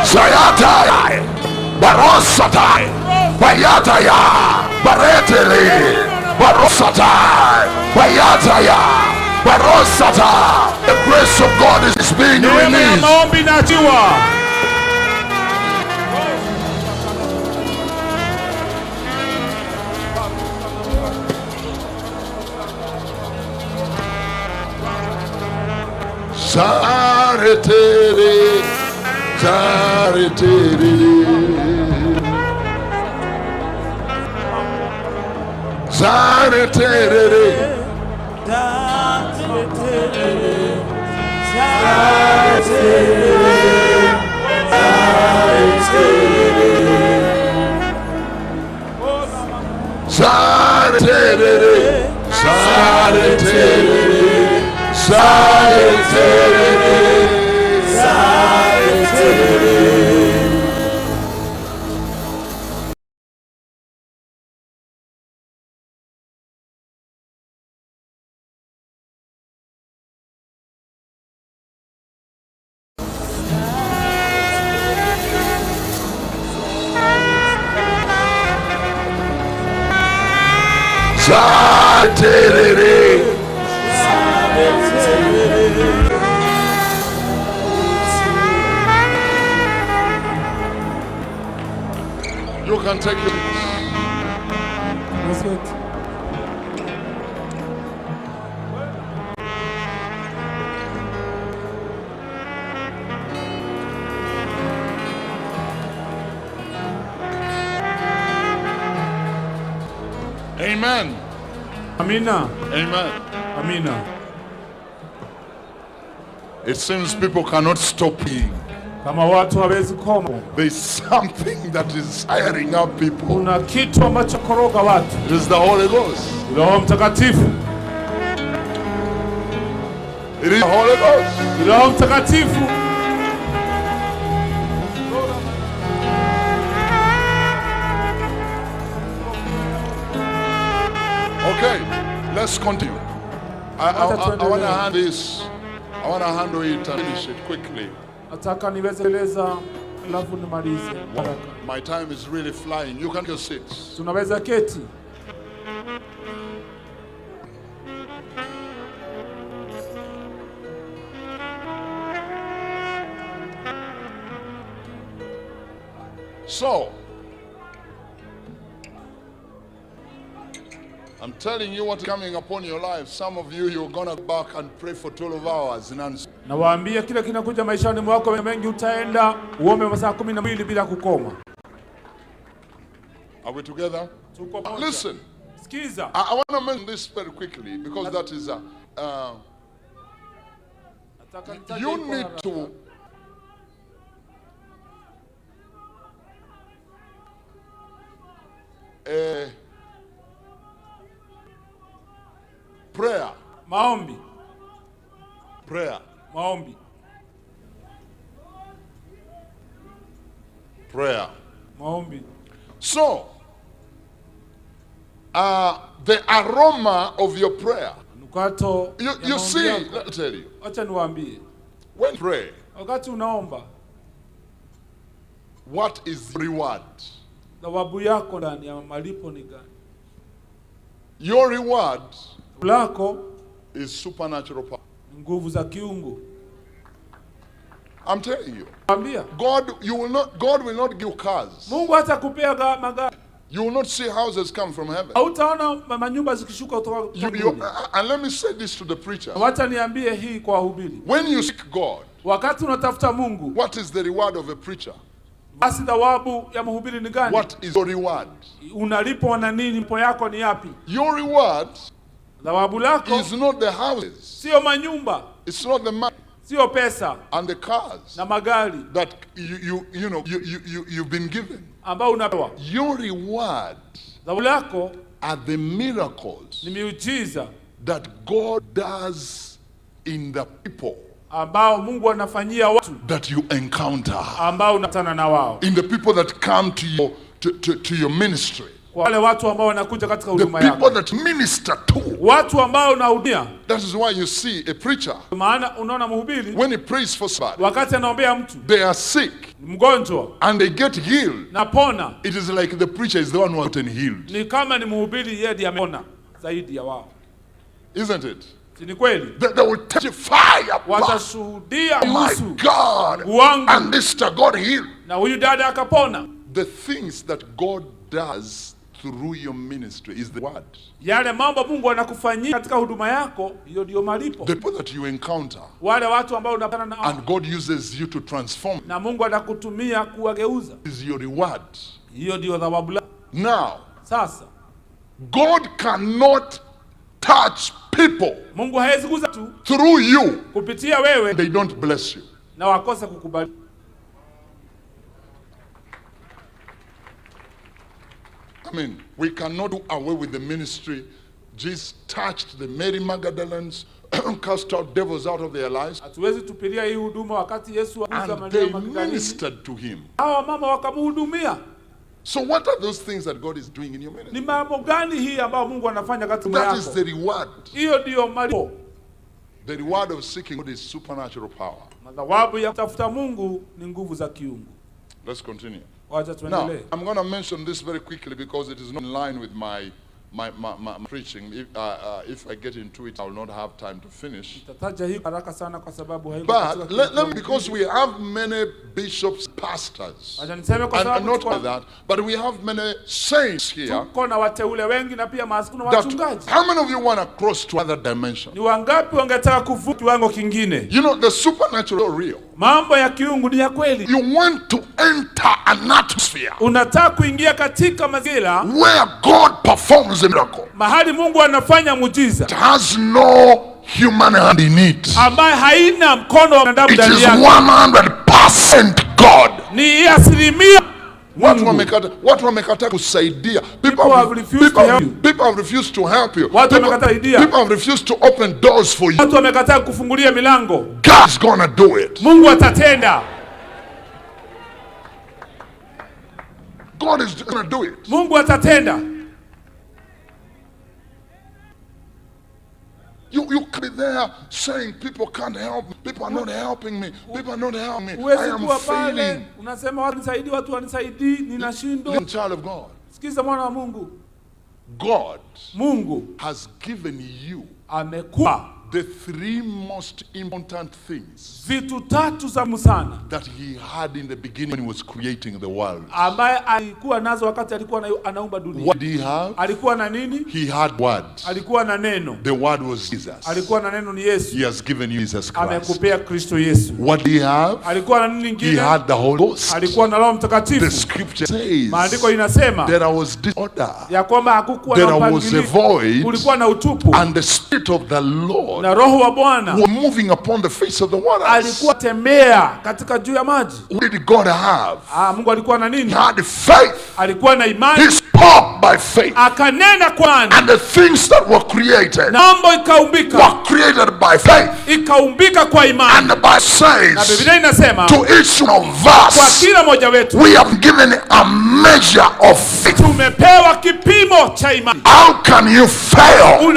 Zayatai, Barosatai, Bayataya, Bareteli, Barosatai, Bayataya, Barosata. The grace of God is being released. Zareteli, Zareteli, Zareteli, Zaterere. You can take your seats. That's it. Amen. Amina. Amen. Amina. It seems people cannot stop being. Kama watu hawezi koma. There's something that is firing up people. Kuna kitu ambacho koroga watu. It is the Holy Ghost. Roho Mtakatifu. It is the Holy Ghost. Roho Mtakatifu. Okay, let's continue. I want to hand this. I want to handle it and finish it quickly. Nataka niweze eleza alafu nimalize. My time is really flying. You can just sit. Tunaweza keti. So, I'm telling you what's coming upon your life. Some of you, you're going to go back and pray for 12 hours in answer. Nawaambia kile kinakuja maishani mwako mengi, utaenda uombe masaa 12 bila kukoma. Are we together? Tuko pamoja. Listen, Sikiza. I want to mention this very quickly because that is you need to prayer. Maombi. Prayer. Maombi. Prayer. Maombi. So, the aroma of your prayer. Nukato. You see, let me tell you. Acha niwaambie. When you pray, Wakati unaomba, what is the reward? thawabu yako ndani ya malipo ni gani? Your reward Lako is supernatural power. nguvu za kiungu. I'm telling you. Naambia, God will not give cars. Mungu hata kupea magari. You will not see houses come from heaven. Hautaona manyumba zikishuka kutoka mbinguni. And let me say this to the preacher. Wacha niambie hii kwa wahubiri. When you seek God, Wakati unatafuta Mungu, what is the reward of a preacher? basi thawabu ya mhubiri ni gani? What is your reward? Unalipwa na nini? Mpo yako ni yapi? Your reward Thawabu lako is not the houses. sio manyumba, It's not the money sio pesa and the cars na magari that you've been given. ambao unapewa. Your reward Thawabu lako are the miracles ni miujiza that God does in the people ambao Mungu anafanyia watu that you encounter, ambao unakutana na wao, in the people that come to your ministry, kwa wale watu ambao wanakuja katika the huduma people yako, that minister to. watu ambao unahudia. That is why you see a preacher, Maana unaona mhubiri when he prays for somebody, wakati anaombea mtu they are sick mgonjwa and they get healed. na pona, It is like the preacher is the one who has gotten healed. ni kama ni mhubiri yeye ndiye amepona zaidi ya wao. Isn't it? Si ni kweli? They will testify about, Watashuhudia oh my kuhusu God, wangu and this God healed. na huyu dada akapona. The things that God does through your ministry is the word. Yale mambo Mungu anakufanyia katika huduma yako, hiyo ndio malipo. The people that you encounter, Wale watu ambao unapatana nao and God uses you to transform, na Mungu anakutumia kuwageuza, is your reward. hiyo ndio thawabu lako. Now, Sasa God cannot touch people Mungu hawezi kuguza tu through you. kupitia wewe They don't bless you. na wakose kukubali. I mean, we cannot do away with the ministry. Jesus touched the Mary Magdalenes, cast out devils out of their lives, Hatuwezi tupilia hii huduma wakati Yesu aguza and Maria they Magdalene. ministered to him. Hawa mama wakamhudumia. So what are those things that God is doing in your ministry? Ni mambo gani hii ambayo Mungu anafanya katika huduma That is yako? the reward. Hiyo ndio malipo. The reward of seeking God is supernatural power. Na thawabu ya kutafuta Mungu ni nguvu za kiungu. Let's continue. Wacha Now, tuendelee. I'm going to mention this very quickly because it is not in line with my preaching. If I get into it, I will not have time to finish. But let me, because we have many bishops, pastors, and not only that, but we have many saints here. That, how many of you want to cross to other dimension? You know, the supernatural is real. You want to enter an atmosphere where God performs a miracle. It has no human hand in it. It is 100% God. Watu wamekataa kusaidia. People have refused to help you. People have refused to open doors for you. God's gonna do it. God is gonna do it. You can be there saying people can't help me. People are not helping me. People are not helping me. I am failing. Little child of God. God has given you the three most important things that he had in the beginning when he was creating the world. What did he have? He had word. The word was Jesus. He has given you Jesus Christ. What did he have? He had the Holy Ghost. The scripture says there was disorder, there was a void, and the Spirit of the Lord were moving upon the face of the waters. What did God have? He had faith. He spoke by faith. And the things that were created were created by faith. And the Bible says to each one of us, we have given a measure of faith. How can you fail with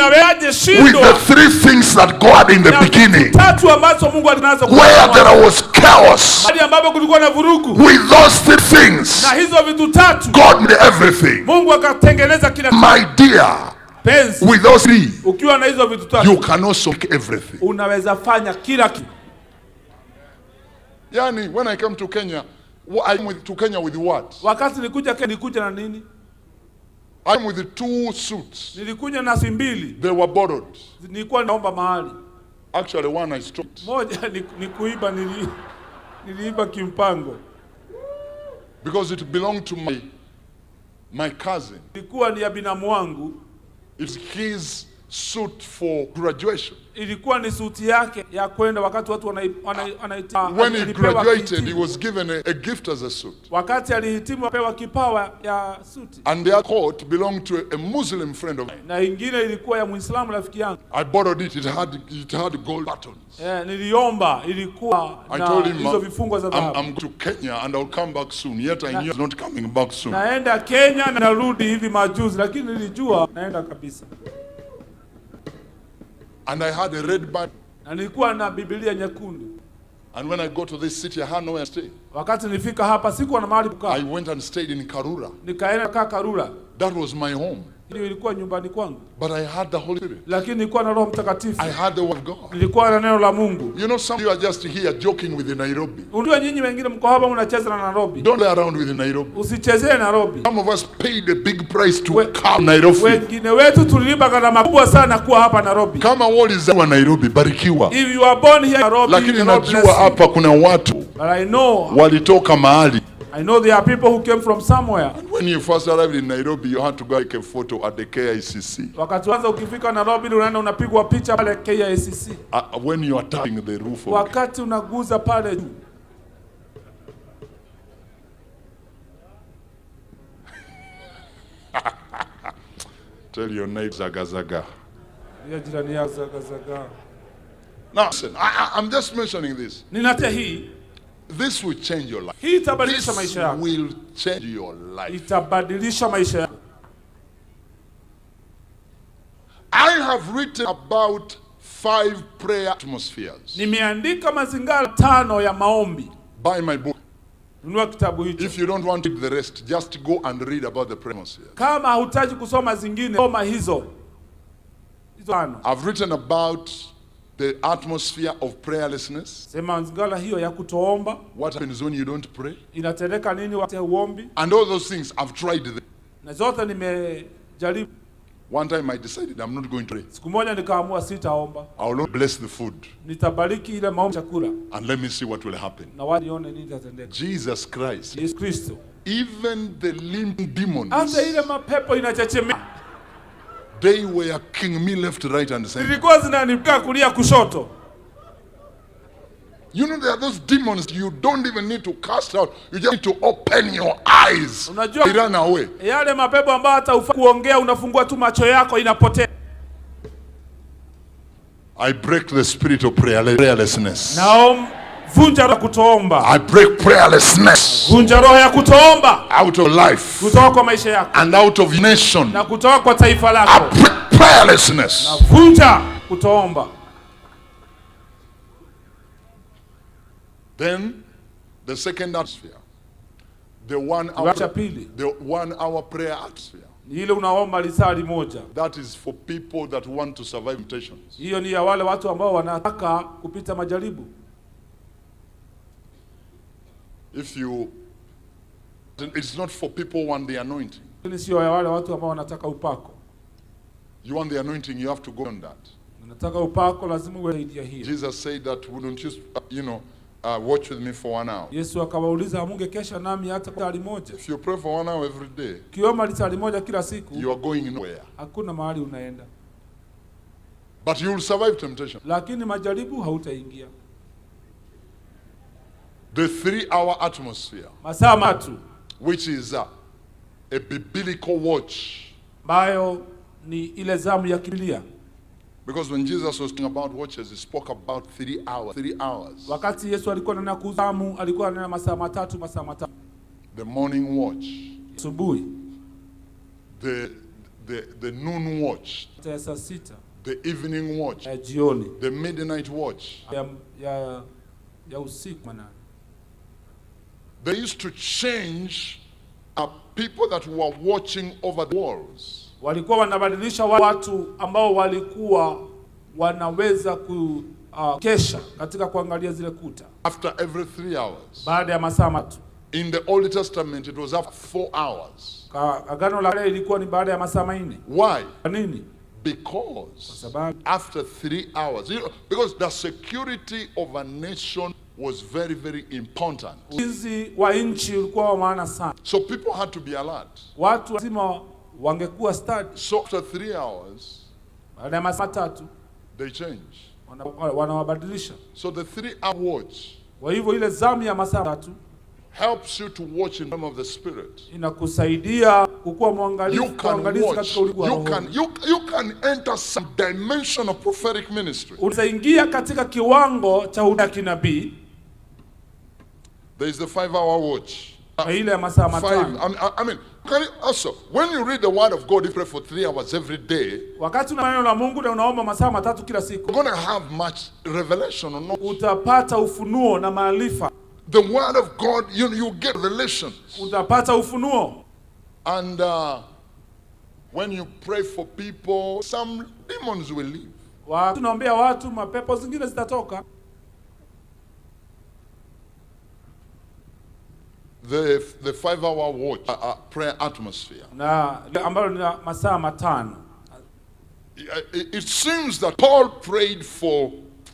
the three things that God in the beginning, where there was chaos? With those three things, God made everything. My dear, with those three, you can also make everything. Yani, when I come to Kenya, I come to Kenya with what? I'm with the two suits. They were borrowed. Actually, one I stole. Because it belonged to my cousin. It's his suit for graduation. When he graduated, he was given a gift as a suit. And their coat belonged to a Muslim friend of mine. I borrowed it. It had gold buttons. I told him, I'm going to Kenya and I'll come back soon. Yet I knew I was not coming back soon. And I had a red Bible. And when I go to this city, I had nowhere to stay. I went and stayed in Karura. That was my home. But I had the Holy Spirit. I had the Word of God. You know, some of you are just here joking with the Nairobi. Don't play around with the Nairobi. Some of us paid a big price to come Nairobi. Kama wali za Nairobi, barikiwa. If you are born here in Nairobi, lakini najua hapa kuna watu walitoka mahali. I know there are people who came from somewhere. And when you first arrived in Nairobi, you had to go take a photo at the KICC. When you are touching the roof of Tell your neighbor zaga zaga. Now listen, I'm just mentioning this. This will change your life. This will change your life. I have written about 5 prayer atmospheres. Nimeandika mazingara 5 ya maombi. Buy my book. Nunua kitabu hicho. If you don't want to read the rest, just go and read about the atmosphere. Kama hutaji kusoma zingine, soma hizo. I've written about the atmosphere of prayerlessness. Sema ngala hiyo ya kutoomba. What happens when you don't pray? Inatendeka nini wakati huombi? And all those things I've tried them. Na zote nimejaribu. One time I decided I'm not going to pray. Siku moja nikaamua sitaomba. I will not bless the food. Nitabariki ile maombi chakula. And let me see what will happen. Na wanione nini kitatendeka. Jesus Christ. Yesu Kristo. Even the limping demons. Hata ile mapepo inachechemea. They were king me left, right and center. Zilikuwa zinanipiga kulia kushoto. You know there are those demons you don't even need to cast out. You just need to open your eyes. They run away. Yale mapepo ambayo hata kuongea unafungua tu macho yako inapotea. I break the spirit of prayerlessness. Now vunja roho ya kutoomba. I break prayerlessness. Vunja roho ya kutoomba out of life. Kutoka kwa maisha yako. And out of nation. Na kutoka kwa taifa lako. I break prayerlessness. Na vunja kutoomba. Then the second atmosphere, the 1 hour prayer atmosphere. Ile unaomba lisali moja. That is for people that want to survive temptations. Hiyo ni ya wale watu ambao wanataka kupita majaribu. It's not for people who want the anointing. Sio ya wale watu ambao wanataka upako. You want the anointing, you have to go on that. Unataka upako lazima uwe zaidi ya hiyo. Jesus said that wouldn't you watch with me for 1 hour. Yesu akawauliza amunge kesha nami hata kwa lisali moja. If you pray for 1 hour every day, kiomba lisali moja kila siku, you are going nowhere. Hakuna mahali unaenda. But you will survive temptation. Lakini majaribu hautaingia. The 3-hour atmosphere, masaa matatu, which is a biblical watch. Bayo ni ile zamu ya Biblia. Because when Jesus was talking about watches, he spoke about 3 hours. 3 hours. Wakati Yesu alikuwa ananena kuhusu zamu, alikuwa ananena masaa matatu. The morning watch. Asubuhi. The noon watch. Saa sita. The evening watch. Jioni. The midnight watch. Ya usiku manane. They used to change people that were watching over the walls. Walikuwa wanabadilisha watu ambao walikuwa wanaweza kesha katika kuangalia zile kuta. After every 3 hours. Baada ya masaa matatu. In the Old Testament it was after 4 hours. Agano la Kale ilikuwa ni baada ya masaa 4. Why? Kwa nini? Because after 3 hours, because the security of a nation was very, very important. Ulinzi wa nchi ulikuwa wa maana sana. So people had to be alert. Watu lazima wangekuwa study. So after 3 hours, baada ya masaa matatu, they change. Wanawabadilisha. So the 3-hour watch, kwa hivyo ile zamu ya masaa matatu, helps you to watch in the realm of the spirit. Inakusaidia kukuwa mwangalifu katika ulimwengu wa roho. You can enter some dimension of prophetic ministry. Unaingia katika kiwango cha huduma ya kinabii. There is the 5-hour watch. Ile ya masaa matano. I mean, also, when you read the word of God, you pray for 3 hours every day. Wakati una neno la Mungu na unaomba masaa matatu kila siku, you're going to have much revelation or not. Utapata ufunuo na maarifa. The word of God, you get revelations. Utapata ufunuo. And when you pray for people, some demons will leave. Tunaombea watu, mapepo zingine zitatoka. The 5-hour watch, prayer atmosphere. Na ambalo ni masaa matano. It seems that Paul prayed for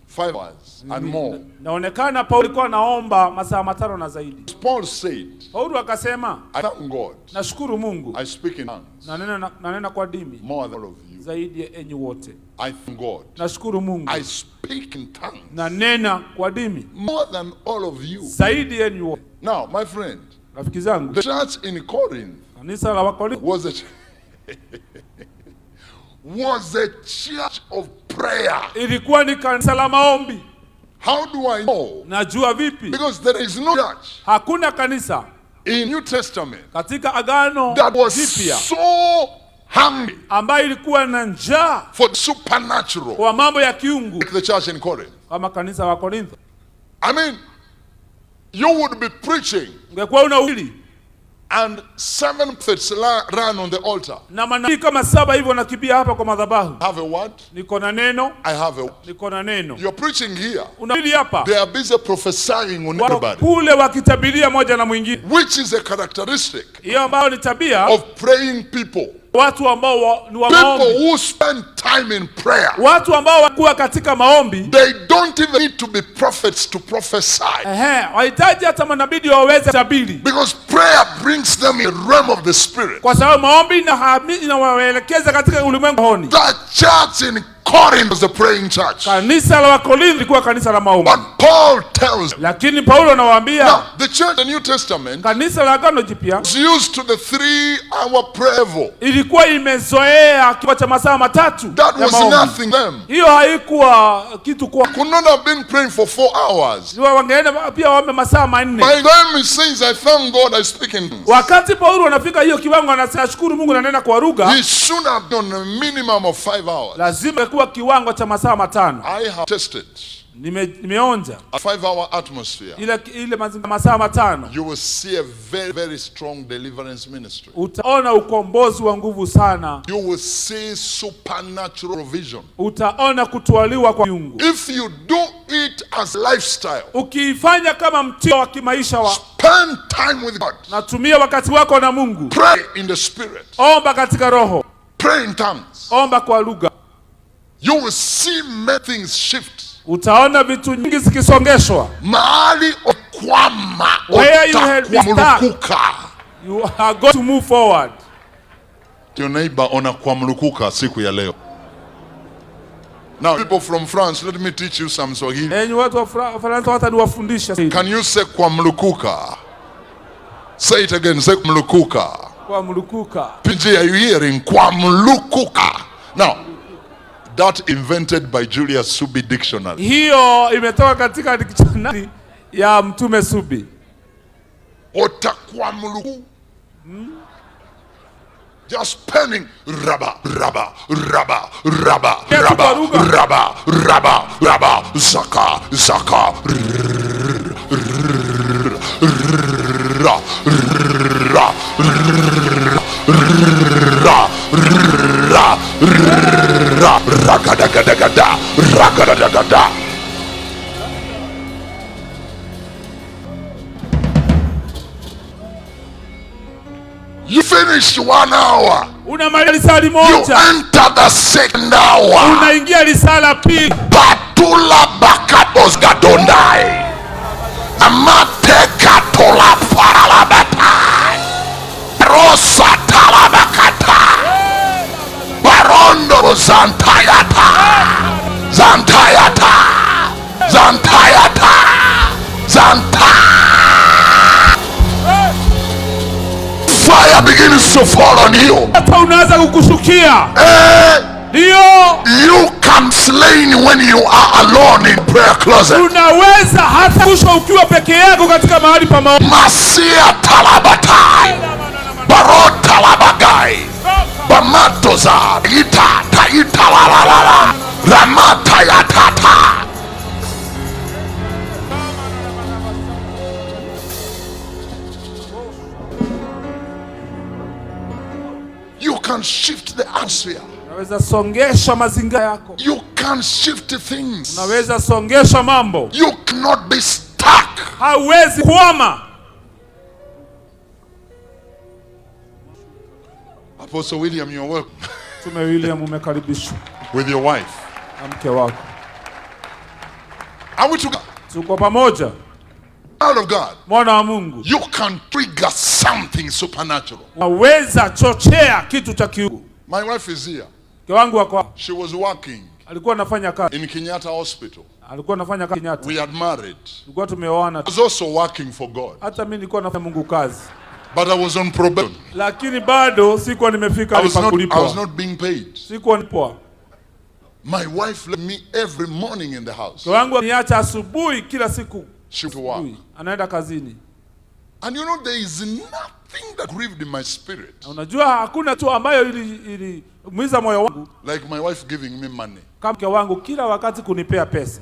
5 hours and more. Naonekana Paulo alikuwa anaomba masaa matano na zaidi. Paul said, Paulo akasema, I thank God. Nashukuru Mungu. I speak in tongues. Nanena kwa dimi. More than all of you. Zaidi ya enyi wote. I thank God. Nashukuru Mungu. I speak in tongues. Nanena kwa dimi. More than all of you. Zaidi ya enyi wote. Now, my friend, rafiki zangu, the church in Corinth kanisa la Wakorintho was a church of prayer. Ilikuwa ni kanisa la maombi. How do I know? Najua vipi? Because there is no church. Hakuna kanisa in New Testament katika agano that was jipya so hungry ambayo ilikuwa na njaa for supernatural kwa mambo ya kiungu like the church in Corinth. Kama kanisa wa Korintho. I mean, You would be preaching. Ungekuwa unahubiri. And 7 prophets run on the altar. Na manabii kama 7 hivyo nakimbia hapa kwa madhabahu. I have a word. Niko na neno. I have a word. Niko na neno. You're preaching here. Unahubiri hapa. They are busy prophesying on everybody. Kule wakitabiria moja na mwingine. Which is a characteristic. Hiyo ambayo ni tabia of praying people. Watu ambao ni wa maombi. People who spend time in prayer. Watu ambao wakuwa katika maombi. They don't even need to be prophets to prophesy. Wahitaji hata manabii waweze tabiri. Because prayer brings them in the realm of the spirit. Kwa sababu maombi inawaelekeza katika ulimwengu honi. The church in Corinth was a praying church. Kanisa la Wakorintho lilikuwa kanisa la maombi. But Paul tells. Lakini Paulo anawaambia. Now, the church in the New Testament. Kanisa la Agano Jipya. Was used to the 3-hour prayer level. Ilikuwa imezoea kiwango cha masaa 3. That was nothing them. Hiyo haikuwa kitu kwa. Could not have been praying for 4 hours. Wangeenda pia waombe masaa 4. By them he says, I thank God I speak in tongues. Wakati Paulo anafika hiyo kiwango anashukuru Mungu na nena kwa lugha. He should have done a minimum of 5 hours. Lazima kuwa kiwango cha masaa 5. I have tested. Nimeonja. A 5-hour atmosphere. Ile masaa 5. You will see a very, very strong deliverance ministry. Utaona ukombozi wa nguvu sana. You will see supernatural provision. Utaona kutwaliwa kwa Mungu. If you do it as lifestyle. Ukiifanya kama mtindo wa kimaisha wa. Spend time with God. Natumia wakati wako na Mungu. Pray in the spirit. Omba katika roho. Pray in tongues. Omba kwa lugha. You will see many things shift. Utaona vitu nyingi zikisongeshwa. Mahali okwama utakwamulukuka. You are going to move forward. Your neighbor onakwamulukuka siku ya leo. Now people from France, let me teach you some Swahili. Enyi watu wa Faransa wataniwafundisha. Can you say kwamulukuka? Say it again, say kwamulukuka. Kwamulukuka. Pinji, are you hearing? Kwamulukuka. Now, that invented by Julius Subi dictionary. Hiyo imetoka katika dictionary ya Mtume Subi. Otakwamuluku. Just penning raba raba raba raba raba raba raba raba zaka zaka ra ra ra ra ragadagada ragadagada. You finished 1 hour. Unamaliza lisali You moja. enter the 2nd hour. Unaingia lisala pili. Batula bakatos gadondai. Amate katola paralabata. Rosa talabakata. Barondo zantayata. Zantayata. Zantayata. Zantayata. Fire begins to fall on you. Hata unaanza kukushukia. Ndio. You can slain when you are alone in prayer closet. Unaweza hata kusha ukiwa peke yako katika mahali pa maombi. Masia talabatai. Barot talabagai. Bamatoza. Ita taita la la la la. Ramata ya tata. You can shift the atmosphere. Unaweza songesha mazingira yako. You can shift things. Unaweza songesha mambo. You cannot be stuck. Hauwezi kuama. Apostle William, you're welcome. Tume William umekaribishwa. With your wife. Na mke wako. Are we together? Tuko pamoja. Child of God. Mwana wa Mungu. You can trigger something supernatural. Unaweza chochea kitu cha kiungu. My wife is here. Mke wangu wako. She was working Alikuwa anafanya kazi. in Kenyatta Hospital. Alikuwa anafanya kazi Kenyatta. We had married. Tulikuwa tumeoana. I was also working for God. Hata mimi nilikuwa nafanya Mungu kazi. But I was on probation. Lakini bado sikuwa nimefika I was kulipwa. not being paid. Sikuwa nilipwa. My wife left me every morning in the house. Mke wangu niacha asubuhi kila siku. She would work. Anaenda kazini. And you know there is nothing that grieved in my spirit. Unajua hakuna tu ambayo ili muiza moyo wangu. Like my wife giving me money. Kama mke wangu kila wakati kunipea pesa.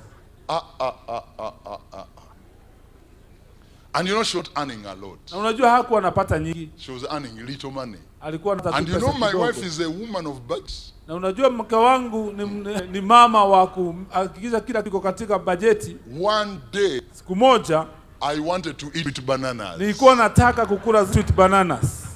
And you know she was earning a lot. Na unajua hakuwa anapata nyingi. She was earning little money. Alikuwa anapata And you pesa know my kidogo. wife is a woman of budgets. Na unajua mke wangu ni mama wa kuhakikisha kila kiko katika bajeti. One day Siku moja I wanted to eat with bananas. nilikuwa nataka kukula sweet bananas.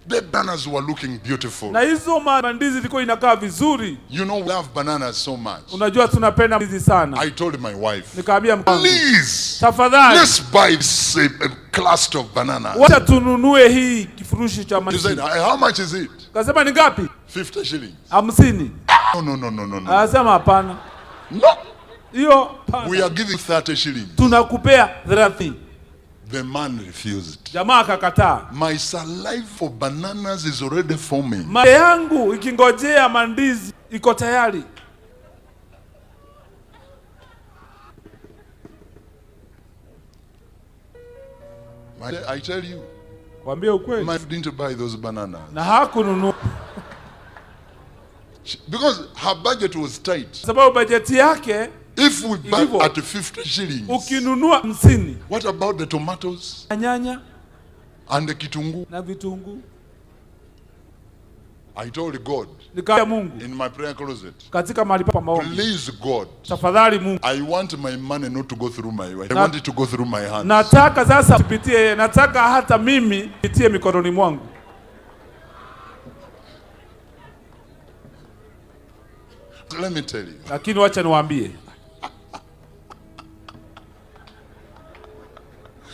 The bananas were looking beautiful. Na hizo mandizi zilikuwa inakaa vizuri. You know we love bananas so much. Unajua tunapenda ndizi sana. I told my wife, Nikamwambia mke wangu, please, tafadhali, let's buy this a cluster of bananas. wacha tununue hii kifurushi cha She mandizi. said, how much is it? Kasema ni ngapi? 50 shillings. 50. No. Anasema hapana. No. Hiyo pana. We are giving 30 shillings. Tunakupea 30. The man refused. Jamaa akakataa. My saliva for bananas is already forming. Mate yangu ikingojea mandizi iko tayari. I tell you, Kwambia ukweli. my wife didn't buy those bananas. Na hakununua. Because her budget was tight. Sababu bajeti yake If we buy Ilivyo. at 50 shillings, ukinunua 50. what about the tomatoes Na nyanya and the kitungu? na vitunguu. I told God Nikamwambia Mungu in my prayer closet, katika mahali pa maombi. please God, Tafadhali Mungu. I want my money not to go through my wife. I want it to go through my hands. Nataka sasa tupitie, nataka hata mimi pitie mikononi mwangu. Let me tell you. Lakini wacha niwaambie.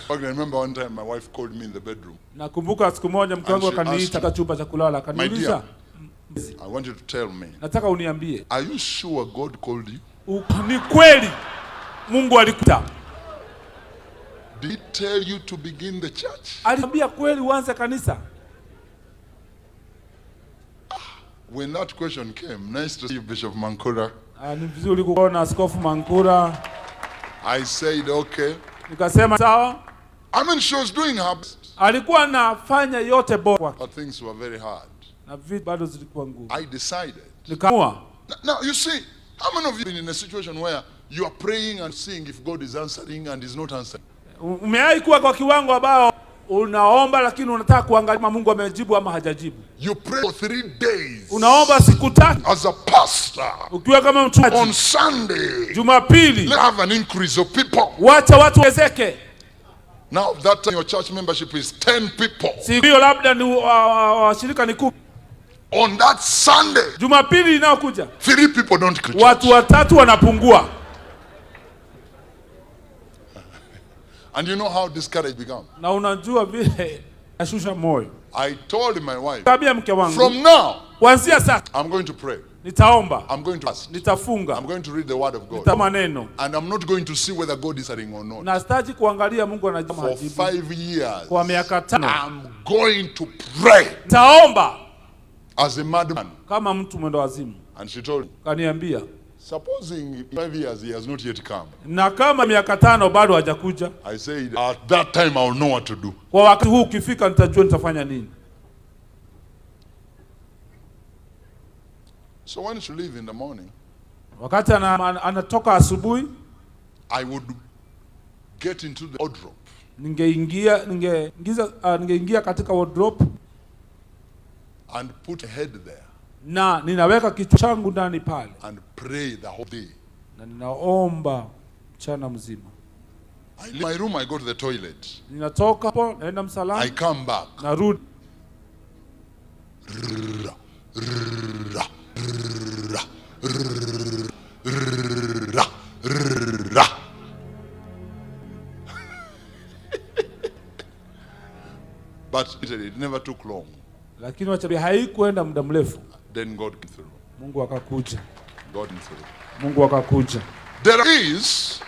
Okay, I remember one time my wife called me in the bedroom. Nakumbuka siku moja mke wangu And she akaniita asked katika chumba cha kulala My akaniuliza, dear, I want you to tell me, nataka uniambie, are you sure God called you? ni kweli Mungu alikuita? Did he tell you to begin the church? Aliambia kweli uanze kanisa? When that question came, nice to see you, Bishop Mankura. Ni vizuri kuona Askofu Mankura. I said, okay. Nikasema sawa. I mean, she was doing her best, Alikuwa anafanya yote bora, but things were very hard. na vitu bado zilikuwa ngumu. I decided. Nikaamua. Now, you see, how many of you been in a situation where you are praying and seeing if God is answering and is not answering? Umewahi kuwa kwa kiwango ambao unaomba lakini unataka kuangalia kama Mungu amejibu ama hajajibu? You pray for 3 days Unaomba siku 3 as a pastor. ukiwa kama mchungaji. On Sunday, Jumapili let's have an increase of people. wacha watu wezeke. Now, that time your church membership is 10 people. Siku hiyo labda ni washirika ni 10. On that Sunday, Jumapili inayokuja 3 people don't preach. watu 3 wanapungua. And you know how discouraged become. Na unajua vile nashusha moyo. I told my wife, Kabia mke wangu, from now, kuanzia sasa I'm going to pray. nitaomba, I'm going to fast. nitafunga, I'm going to read the word of God. nitasoma neno. And I'm not going to see whether God is answering or not. Na sitaji kuangalia Mungu anajibu For hajibu. 5 years, Kwa miaka 5 I'm going to pray nitaomba as a madman. kama mtu mwendo wazimu. And she told me, Kaniambia, supposing 5 years he has not yet come. na kama miaka 5 bado hajakuja, I said, at that time I'll know what to do. kwa wakati huu ukifika nitajua nitafanya nini. So when she leave in the morning, Wakati anatoka asubuhi, I would get into the wardrobe ningeingia katika wardrobe and put a head there na ninaweka kichwa changu ndani pale and pray the whole day. na ninaomba mchana mzima. I leave my room, I go to the toilet. Ninatoka hapo naenda I msalani, come back. narudi But it never took long. lakini wacha haikuenda muda mrefu, Then God came through. Mungu akakuja. God came through. Mungu akakuja. There is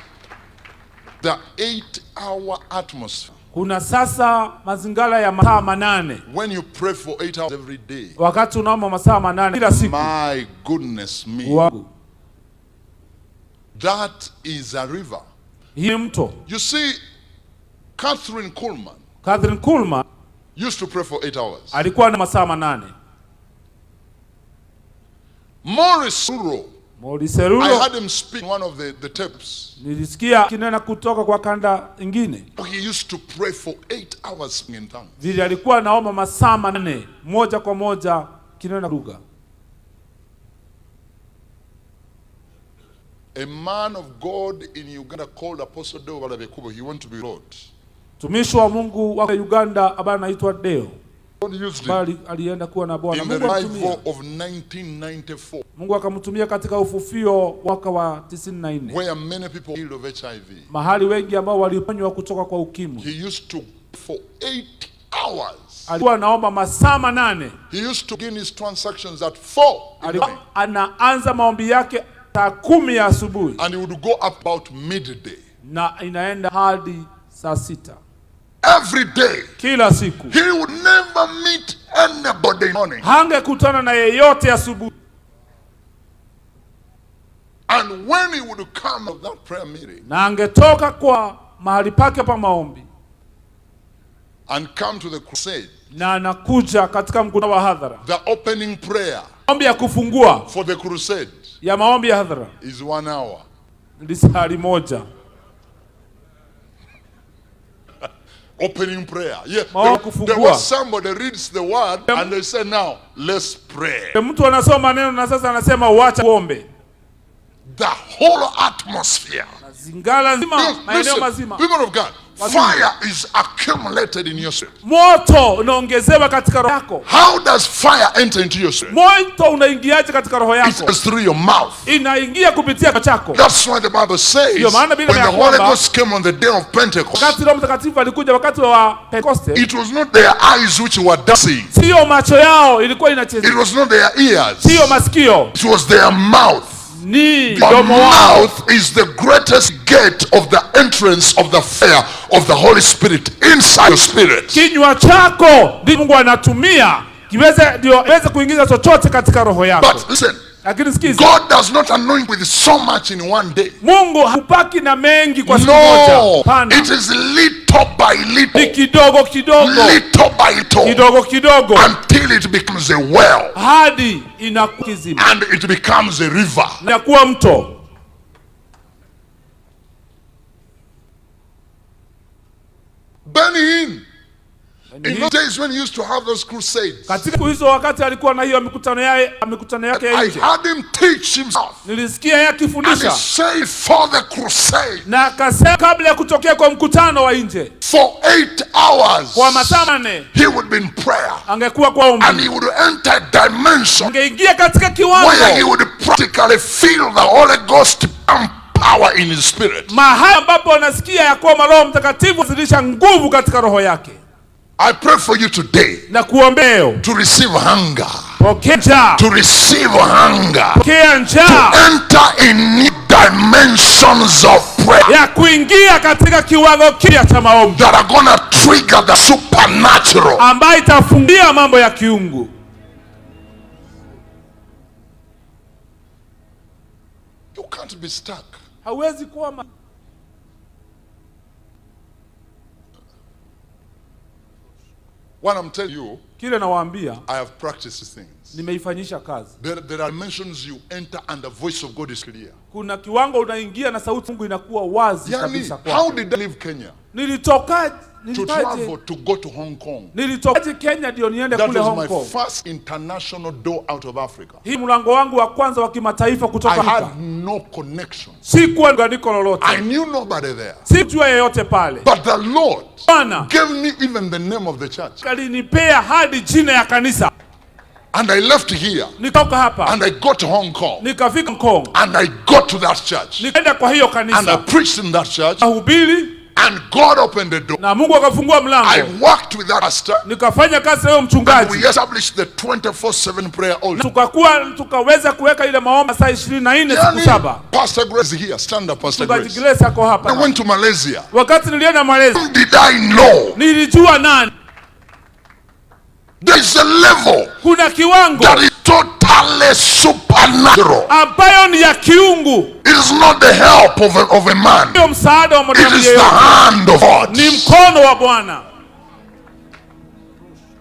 the 8-hour atmosphere. Kuna sasa mazingara ya masaa 8. When you pray for 8 hours every day, Wakati unaomba masaa 8 kila siku, my goodness me, wangu, that is a river. hii mto. You see, Catherine Kuhlman used to pray for 8 hours. alikuwa na masaa 8. Morris Suro I heard him speak one of the tapes. Nilisikia kinena kutoka kwa kanda ingine. He used to pray for 8 hours in tongues. Vile alikuwa naomba masaa 4 moja kwa moja kinena lugha. A man of God in Uganda called Apostle Deo Balabekubo, he went to be Lord. Tumishi wa Mungu wa Uganda ambaye anaitwa Deo. God used him. Bali alienda kuwa na Bwana. In the revival of 1994. Mungu akamtumia katika ufufio mwaka wa 94. Where many people healed of HIV. Mahali wengi ambao waliponywa kutoka kwa ukimwi. He used to for 8 hours. Alikuwa anaomba masaa 8. He used to begin his transactions at 4. Alikuwa anaanza maombi yake saa 10 ya asubuhi. And he would go up about midday. Na inaenda hadi saa 6. Every day. Kila siku. He would never meet anybody in the morning. Hangekutana na yeyote asubuhi. And when he would come of that prayer meeting. Na angetoka kwa mahali pake pa maombi. And come to the crusade. Na anakuja katika mkutano wa hadhara. The opening prayer. Maombi ya kufungua. For the crusade. Ya maombi ya hadhara. Is 1 hour. Lisali moja. Opening prayer. Yeah. There was somebody reads the word and they say, now let's pray. Mtu anasoma neno na sasa anasema wacha uombe. The whole atmosphere. Zingala nzima, maeneo mazima. People of God, fire is accumulated in your spirit. Moto unaongezewa katika roho yako. How does fire enter into your spirit? Moto unaingiaje katika roho yako? It is through your mouth. Inaingia kupitia kinywa chako. That's why the Bible says when the Holy Ghost came on the day of Pentecost, wakati Roho Mtakatifu alikuja wakati wa Pentecoste, it was not their eyes which were dancing. Sio macho yao ilikuwa inacheza. It was not their ears. Sio masikio. It was their mouth. Your mouth is the greatest gate of the entrance of the fire of the Holy Spirit inside your spirit. Kinywa chako ndicho Mungu anatumia kiweze kuingiza chochote katika roho yako. But listen, lakini sikiza, God does not anoint with so much in one day. Mungu hupaki na mengi kwa siku moja. Pana. It is little by little. Ni kidogo kidogo. Little by little. Kidogo kidogo. Until it becomes a well. Hadi inakuwa kizima. And it becomes a river. Inakuwa mto. Burning. In those days when he used to have those crusades, katika hizo wakati alikuwa na hiyo mikutano yake I had him teach himself. Nilisikia yeye akifundisha. And he said for the crusade. Na akasema kabla ya kutokea kwa mkutano wa nje. For 8 hours. Kwa masaa 8. He would be in prayer. Angekuwa kwa ombi. And he would enter dimension. Angeingia katika kiwango. Where he would practically feel the Holy Ghost power in his spirit. Mahali ambapo anasikia ya kwamba Roho Mtakatifu azidisha nguvu katika roho yake. I pray for you today. Na kuombea to receive hunger. Pokea. To receive hunger. Pokea njaa. To enter in new dimensions of prayer. Ya kuingia katika kiwango kipya cha maombi. That are gonna trigger the supernatural. Ambayo itafungia mambo ya kiungu. You can't be stuck. Hauwezi kuwa What I'm telling you, kile nawaambia, I have practiced these things. Nimeifanyisha kazi. There are dimensions you enter and the voice of God is clear. Kuna kiwango unaingia na sauti Mungu inakuwa wazi kabisa kwako. How did I leave Kenya? To travel to go to Hong Kong. Nilitokaje Kenya ndio niende kule Hong Kong. That was my first international door out of Africa. Hii mlango wangu wa kwanza wa kimataifa kutoka Afrika. I hapa. had no connection. Sikuwa nganiko lolote. I knew nobody there. Sikujua yeyote pale. But the Lord Bwana gave me even the name of the church. Alinipea hadi jina ya kanisa. And I left here. Nitoka hapa. And I got to Hong Kong. Nikafika Hong Kong. And I got to that church. Nikaenda kwa hiyo kanisa. And I preached in that church. Nahubiri. And God opened the door. Na Mungu akafungua mlango. I worked with that pastor. Nikafanya kazi na huyo mchungaji. And we established the 24/7 prayer altar. Tukaweza kuweka ile maombi saa 24 siku 7. Pastor Grace here. Stand up, Pastor Grace. Mchungaji Grace ako hapa. I went to Malaysia. Wakati nilienda Malaysia. Who did I know? Nilijua nani? There is a level. Kuna kiwango. That is totally supernatural. Ambayo ni ya kiungu. It is not the help of a man. Sio msaada wa mwanadamu. It is the hand of God. Ni mkono wa Bwana.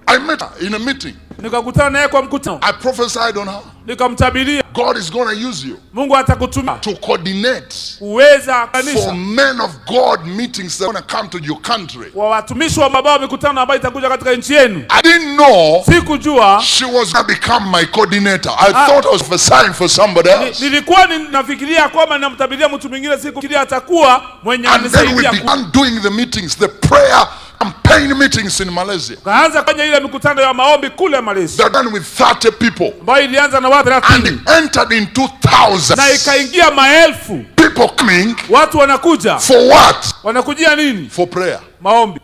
I met her in a meeting. Nikakutana naye kwa mkutano. I prophesied on her. Nikamtabiria. God is going to use you. Mungu atakutumia To coordinate. Uweza kanisa. For men of God meetings that are going to come to your country. Wa watumishi wa mabao mikutano ambayo itakuja katika nchi yenu. I didn't know. Sikujua. She was going to become my coordinator. I thought I was prophesying for somebody else. Nilikuwa nafikiria kwamba ninamtabiria mtu mwingine, sikufikiria atakuwa mwenye anisaidia. And then we began doing the meetings, the prayer campaign meetings in Malaysia. Kaanza kwenye ile mikutano ya maombi kule Malaysia. They're done with 30 people. Ambayo ilianza na watu 30. And it entered in 2,000. Na ikaingia maelfu. People coming. Watu wanakuja. For what? Wanakujia nini? For prayer. Maombi.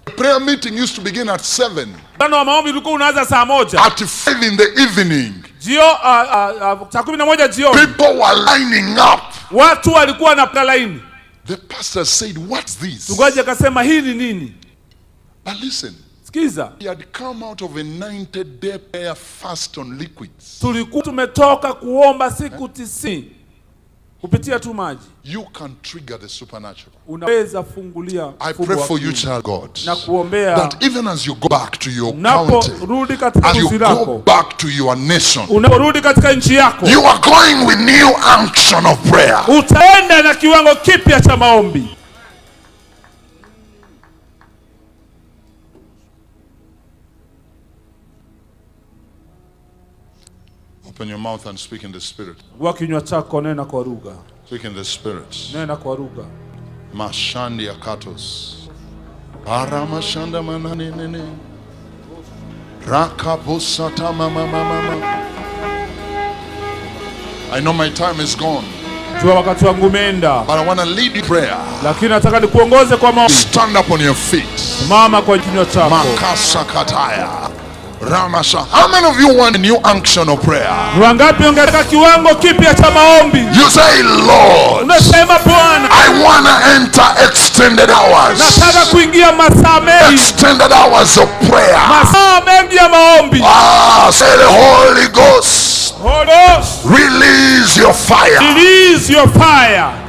The prayer meeting used to begin at 7. Mkutano wa maombi ulikuwa unaanza saa 1. At 5 in the evening. Saa 11 jioni. People were lining up. Watu walikuwa wanapanga laini. The pastor said, "What's this?" Mchungaji akasema hii ni nini? But listen. Sikiza. He had come out of a 90-day prayer fast on liquids. Tulikuwa tumetoka kuomba siku 90 kupitia tu maji. You can trigger the supernatural. Unaweza fungulia. I pray for you, child God, na kuombea that even as you go back to your county, as you go back to your nation, unaporudi katika nchi yako, you are going with new unction of prayer. Utaenda na kiwango kipya cha maombi. Open your mouth and speak in the spirit. Kinywa chako, nena kwa lugha. Speak in the spirit. Nena kwa lugha. Mashandi akatos. Paramashanda manane nene. Rakabosata mama mama. I know my time is gone. Wakati wangu umeenda. But I want to lead you prayer. Lakini nataka nikuongoze kwa maombi. Stand up on your feet. Mama kwa kinywa chako. Makasa kataya. Ramasha. How many of you want a new unction of prayer? Wangapi ungetaka kiwango kipya cha maombi? You say, Lord, unasema Bwana, I want to enter extended hours. Nataka kuingia masaa mengi. Extended hours of prayer. Masaa mengi ya maombi. Say the Holy Ghost. Holy Ghost. Release your fire. Release your fire.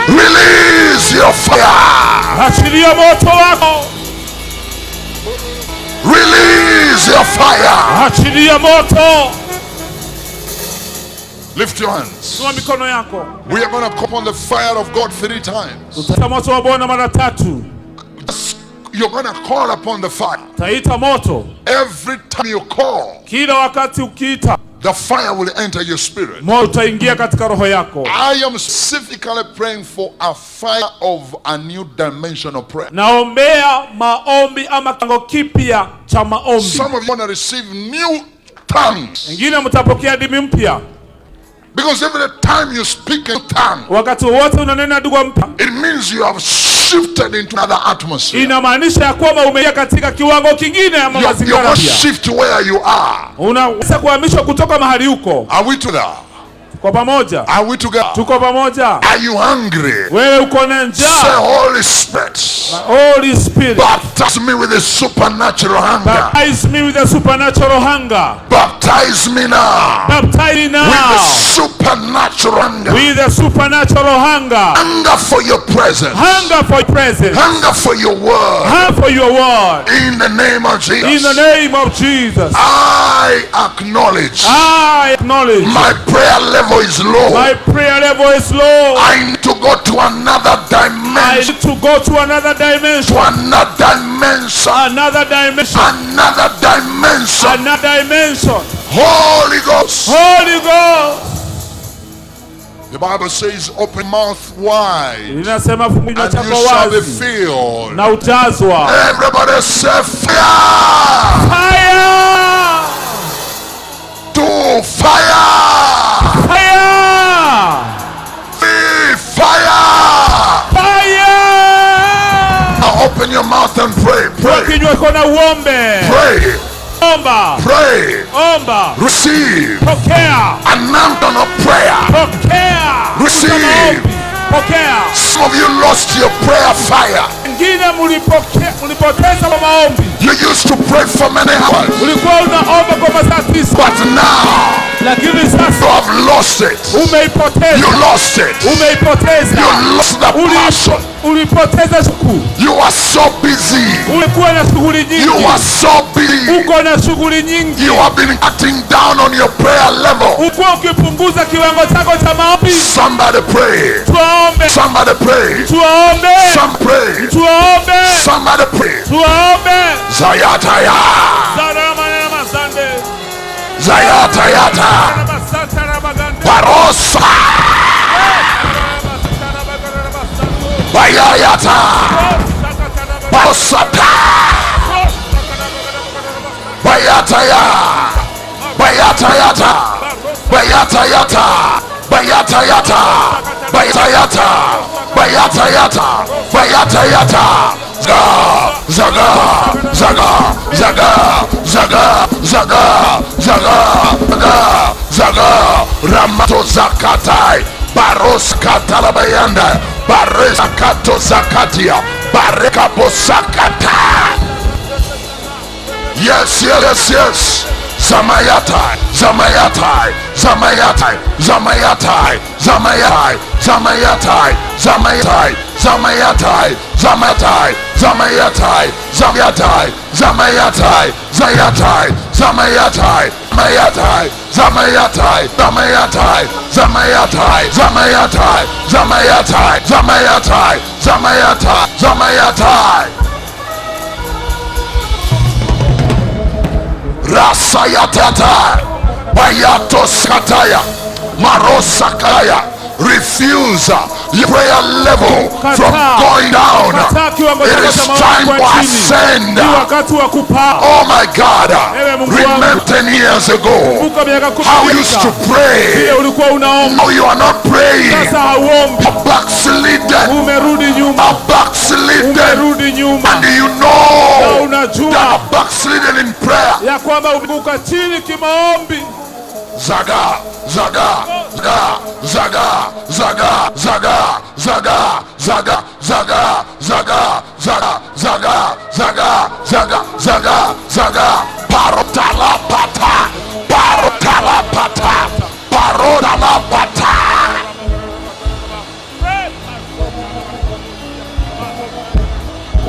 Release your fire. Achilia moto wako. Release your fire. Achilia moto. Lift your hands. Inua mikono yako. We are going to call on the fire of God 3 times. Utaita moto wa Bwana mara 3. You're going to call upon the fire. Taita moto. Every time you call, kila wakati ukiita, the fire will enter your spirit. Moto utaingia katika roho yako. I am specifically praying for a fire of a new dimension of prayer. Naombea maombi ama kiwango kipya cha maombi. Some of you want to receive new tongues. Wengine mtapokea dimi mpya. Because every time you speak in tongue, wakati wote unanena lugha mpya, it means you have shifted into another atmosphere. Inamaanisha ya kwamba umeingia katika kiwango kingine ya mazingira. You must shift where you are. Unaweza kuhamishwa kutoka mahali huko. Are we together? Kwa pamoja. Are we together? Tuko pamoja. Are you hungry? Wewe uko na njaa. Say, Holy Spirit. Holy Spirit. Baptize me with a supernatural hunger. Baptize me with a supernatural hunger. Baptize me now. Baptize me now. With a supernatural hunger. With a supernatural hunger. Hunger for your presence. Hunger for your presence. Hunger for your word. Hunger for your word. In the name of Jesus. In the name of Jesus. I acknowledge. My prayer level is low. My prayer level is low. I need to go to another dimension. I need to go to another dimension. To another dimension. Another dimension. Another dimension. Another dimension. Holy Ghost. Holy Ghost. The Bible says, open mouth wide, and you shall be filled. Na utazwa. Everybody say fire. Fire. To fire. Fire. Fire. Fire. Now open your mouth and pray. Pray. Pray. Omba. Pray. Omba. Receive. Pokea. Anointing of prayer. Pokea. Receive. Pokea. Some of you lost your prayer fire. wengine mlipoteza kwa maombi. You used to pray for many hours. Ulikuwa unaomba kwa masaa 9. But now, lakini you sasa have lost it. umeipoteza. You lost it. Umeipoteza. You lost the passion. Ulipoteza shughuli. You are so busy. Ulikuwa na shughuli nyingi. You are so busy. Uko na shughuli nyingi. You have been cutting down on your prayer level. Uko ukipunguza kiwango chako cha maombi. Somebody pray. Tuombe. Somebody pray. Tuombe. Some pray. Tuombe. Somebody pray. Tuombe. Zayataya. Zayatayata. Parosa. Bayayata. Parosata. Bayataya. Bayatayata. Bayatayata. Bayatayata. Bayatayata. Bayatayata. Bayatayata. Zaga. Zaga. Zaga. Zaga. Zaga. Zaga. Zaga. Zaga. Ramato zakatai. Baros katalabayanda. Bares kato zakatia. Bareka posakata. Yes, yes, yes, yes. Zamayatai, Zamayatai, Zamayatai, Zamayatai, Zamayatai, Zamayatai, Zamayatai, Zamayatai, Zamayatai, Zamayatai, Zamayatai, Zamayatai, Zayatai, Zamayatai, Zamayatai, Zamayatai, Zamayatai, Zamayatai, Zamayatai, Zamayatai, Zamayatai, Zamayatai, Zamayatai. Rasayatata, Bayatoskataya, Marosakaya. Refuse your prayer level from going down. It is time to ascend. Oh my God, remember 10 years ago how you used to pray. Now you are not praying. A backslidden. A backslidden. And you know that a backslidden in prayer. Zaga, Zaga, Zaga, Zaga, Zaga, Zaga, Zaga, Zaga, Zaga, Zaga, Zaga, Zaga, Zaga, Zaga, Zaga, Zaga, Parotalapata, Parotalapata, Parotalapata.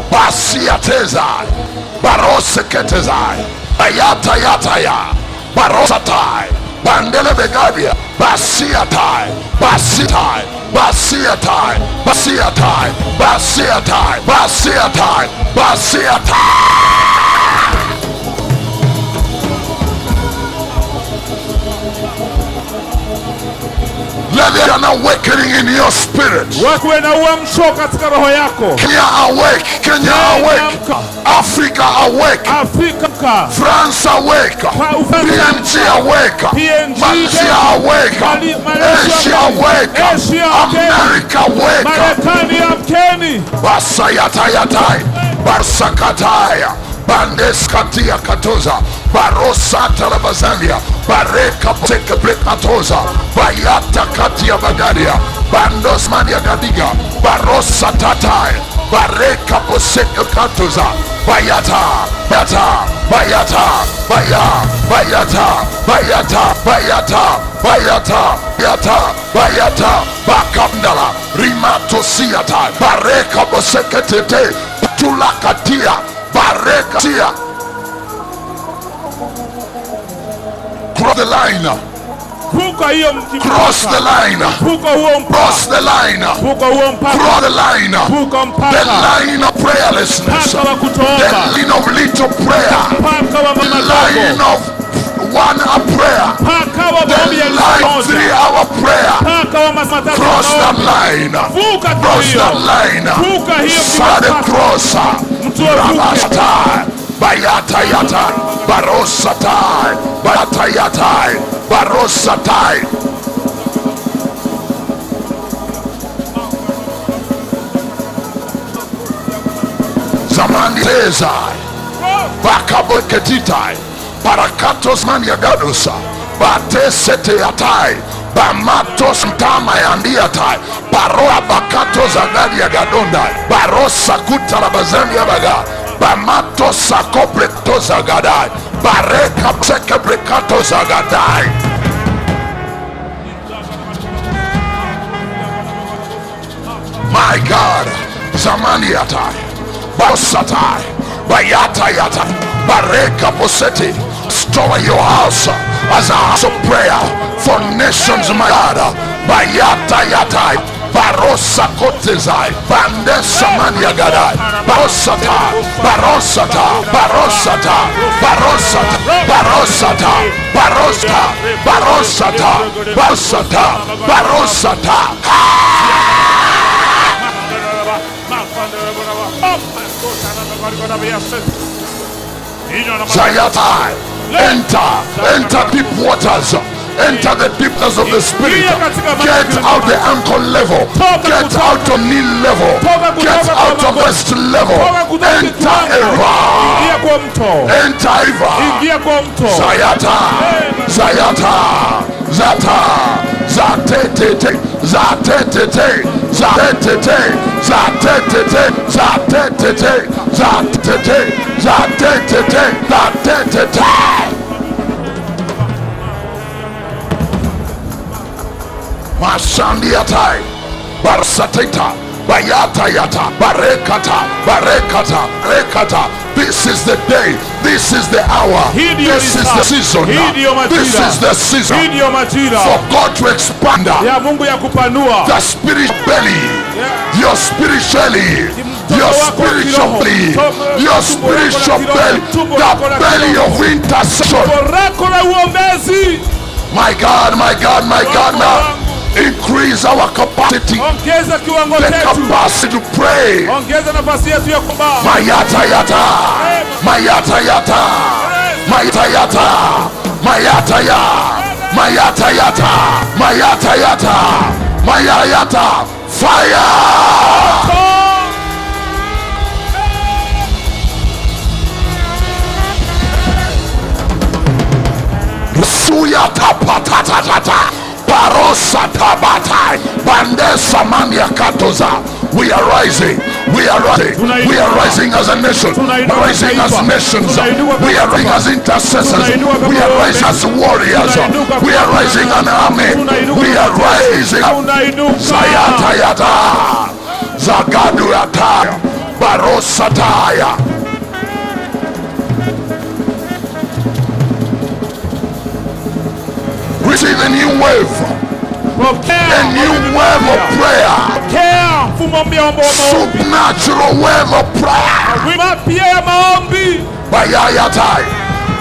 Basiatezai, Baroseketezai, Ayatayataya, Barosatai. Bandele begadia, basiatai, basiatai, basiatai, basiatai, basiatai, basiatai, basiatai. Let there be an awakening in your spirit. Kenya awake, Kenya awake, Africa awake, France awake, PNG awake, Malaysia awake, Asia awake, America awake. Basayatayatai, Barsakataya, Bandes katia katoza, Barosa talabazandia, Bareka teke brekatoza, Bayata katia bagadia, Bandos mania gadiga, Barosa tatai, Bareka poseke katoza, Bayata, Bayata, Bayata, Bayata, Bayata, Bayata, Bayata, Bayata, Bayata, Bakamdala, Rimato siata, Bareka poseke tete, Tulakatia, Bareka tia. Cross the line. Cross the line. Cross the line. Cross the line. The line of prayerlessness. The line of little prayer. The line of 1 hour prayer. The line of 3 hour prayer. Cross that line. Cross that line. Father crosser. Rabashtai. Bayatayatai, Barosatai, Bayatayatai, Barosatai. Zamani Tezai, Bakaboketitai, Parakatos Maniagadusa, Bateseteatai, Bamatos Tamayandiatai, Baroa bakato zagadi ya gadonda. Barosa kuta la bazani ya baga. Bamato sakobre to zagadai. Bareka pseke brekato zagadai. My God, Zamani yatai, Basatai, Bayata yata, Bareka poseti. Store your house as a house of prayer for nations, my God. Bayata yatai, Barosa kotezai, Bandesa maniagadai, Barosata, Barosata, Barosata, Barosata, Barosata, Barosata, Barosata, Barosata, Barosata. Zayatai, enter deep waters, enter the deepness of the spirit. Get out the ankle level, get out to knee level, get out of west level. Enter Eva, enter Eva. Zayata, Zayata, Zata, Zatete, Zatete, Zatete, Zatete, Zatete, Zatete, Zatete, Zatete. Masandiatai, Barsateta, Bayata yata, Barekata, Barekata, Rekata. This is the day, this is the hour, this is the season, this is the season for God to expand the spirit belly, your spiritually, your spiritually, your spiritual belly, the belly of intercession. My God, my God, my God, now increase our capacity, the capacity to pray. Mayata yata, Mayata yata, Mayata yata, Mayata ya, Mayata yata, Mayata yata, Mayata yata, fire. Suya tapata. Barosa tabatai, Bandesa mania katoza. We are rising, we are rising, we are rising as a nation, we are rising as nations, we are rising as intercessors, we are rising as warriors, we are rising an army, we are rising. Zayata yata, Zagadu yata, Barosa taya. Receive a new wave, a new wave of prayer, supernatural wave of prayer. Bayayatai,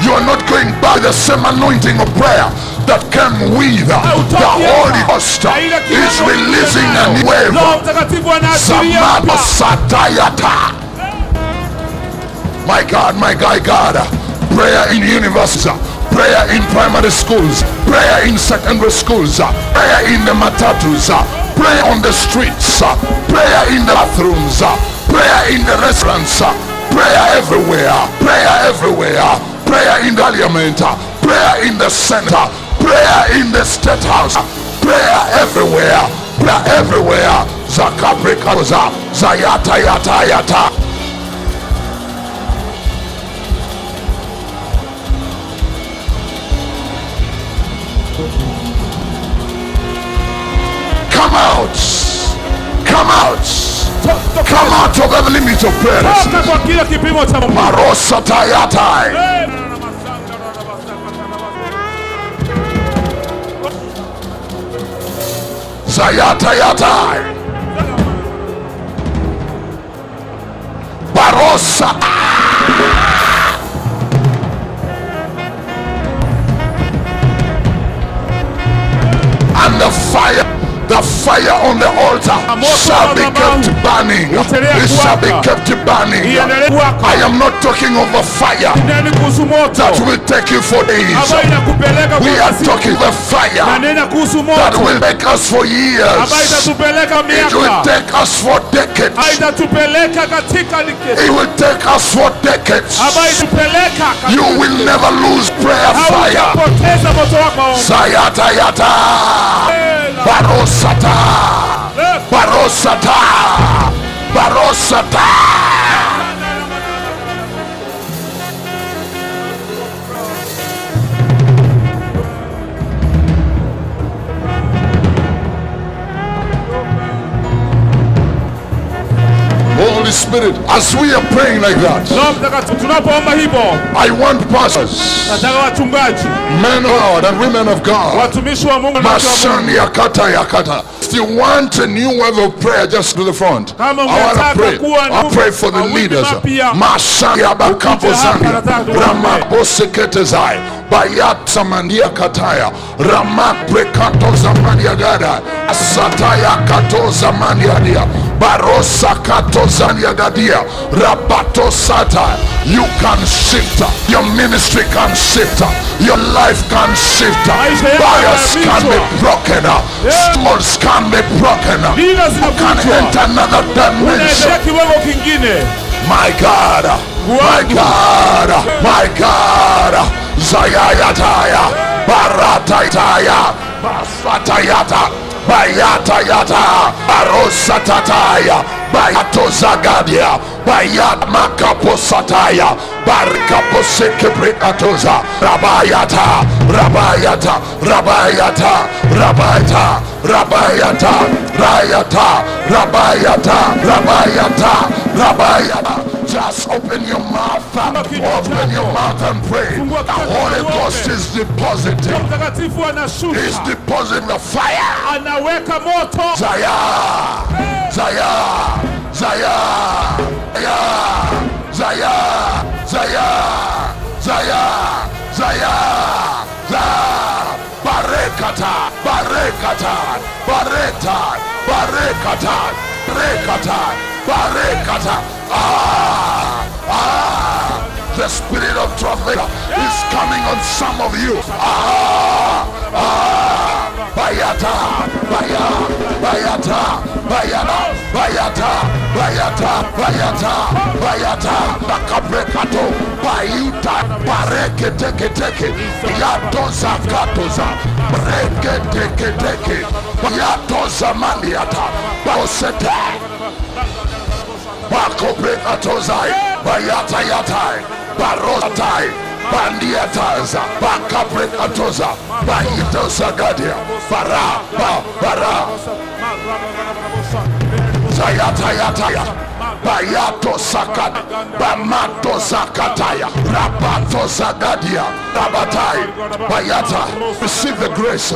you are not going back the same anointing of prayer that came with the Holy Ghost. Is releasing a new wave. Samado satayata. My God, my God, prayer in universities, prayer in primary schools, prayer in secondary schools, prayer in the matatus, prayer on the streets, prayer in the bathrooms, prayer in the restaurants, prayer everywhere, prayer in the parliament, prayer in the center, prayer in the state house, prayer everywhere, Zakabrikaza, Zayata yata yata. Come out of the limit of prayer. Marosa tayatai. Zayata yatai. Barosa. And the fire on the altar shall be kept burning. It shall be kept burning. I am not talking of a fire that will take you for days. We are talking of a fire that will make us for years. It will take us for decades. It will take us for decades. You will never lose prayer fire. Sayata yata. Barosata, Barosata. Barosata. Holy Spirit, as we are praying like that, tunapoomba hivyo, I want pastors, nataka wachungaji, men of God and women of God, watumishi wa Mungu na watu wa Mungu, Masani yakata yakata. Still want a new wave of prayer, just to the front. I want to pray. I pray for the leaders. Masani abakapo zania, Ramabosekete zai, Bayat samandia kataya, Ramak prekato zamania gada, Sataya kato zamania dia, Barosa kato zania gadia, Rabato sata. You can shift. Your ministry can shift. Your life can shift. Barriers can be broken. Swords can be broken. You can enter another dimension. My God, my God, my God. Zayayataya, Baratayataya, Basatayata, Bayatayata, Barosatataya, Bayato Zagadia, Bayat Makaposataya, Barikaposekebrikatoza, Rabayata, Rabayata, Rabayata, Rabayata, Rabayata, Rayata, Rabayata, Rabayata, Rabayata. Just open your mouth, open your mouth and pray. The Holy Ghost is depositing. He's depositing the fire. Zaya, Zaya, Zaya, Zaya, Zaya, Zaya, Zaya, Zaya, Barekata, Barekata, Bareta, Barekata, Barekata, Barekata. The spirit of trumpet is coming on some of you. Bayata, Bayata, Bayata, Bayata, Bayata, Bayata, Bayata, Bayata, Bakabrekato, Bayuta, Bareke teke teke, Yato Zakatoza, Breke teke teke, Yato Zamaniata, Baosete. Bakobrekatozai, Bayatayatai, Barotai, Bandiataza, Bakabrekatoza, Bayitosagadia, Bara, Bara, Zayatayataya, Bayato Sakat, Bamato Zakataya, Rabato Zagadia, Rabatai, Bayata. Receive the grace,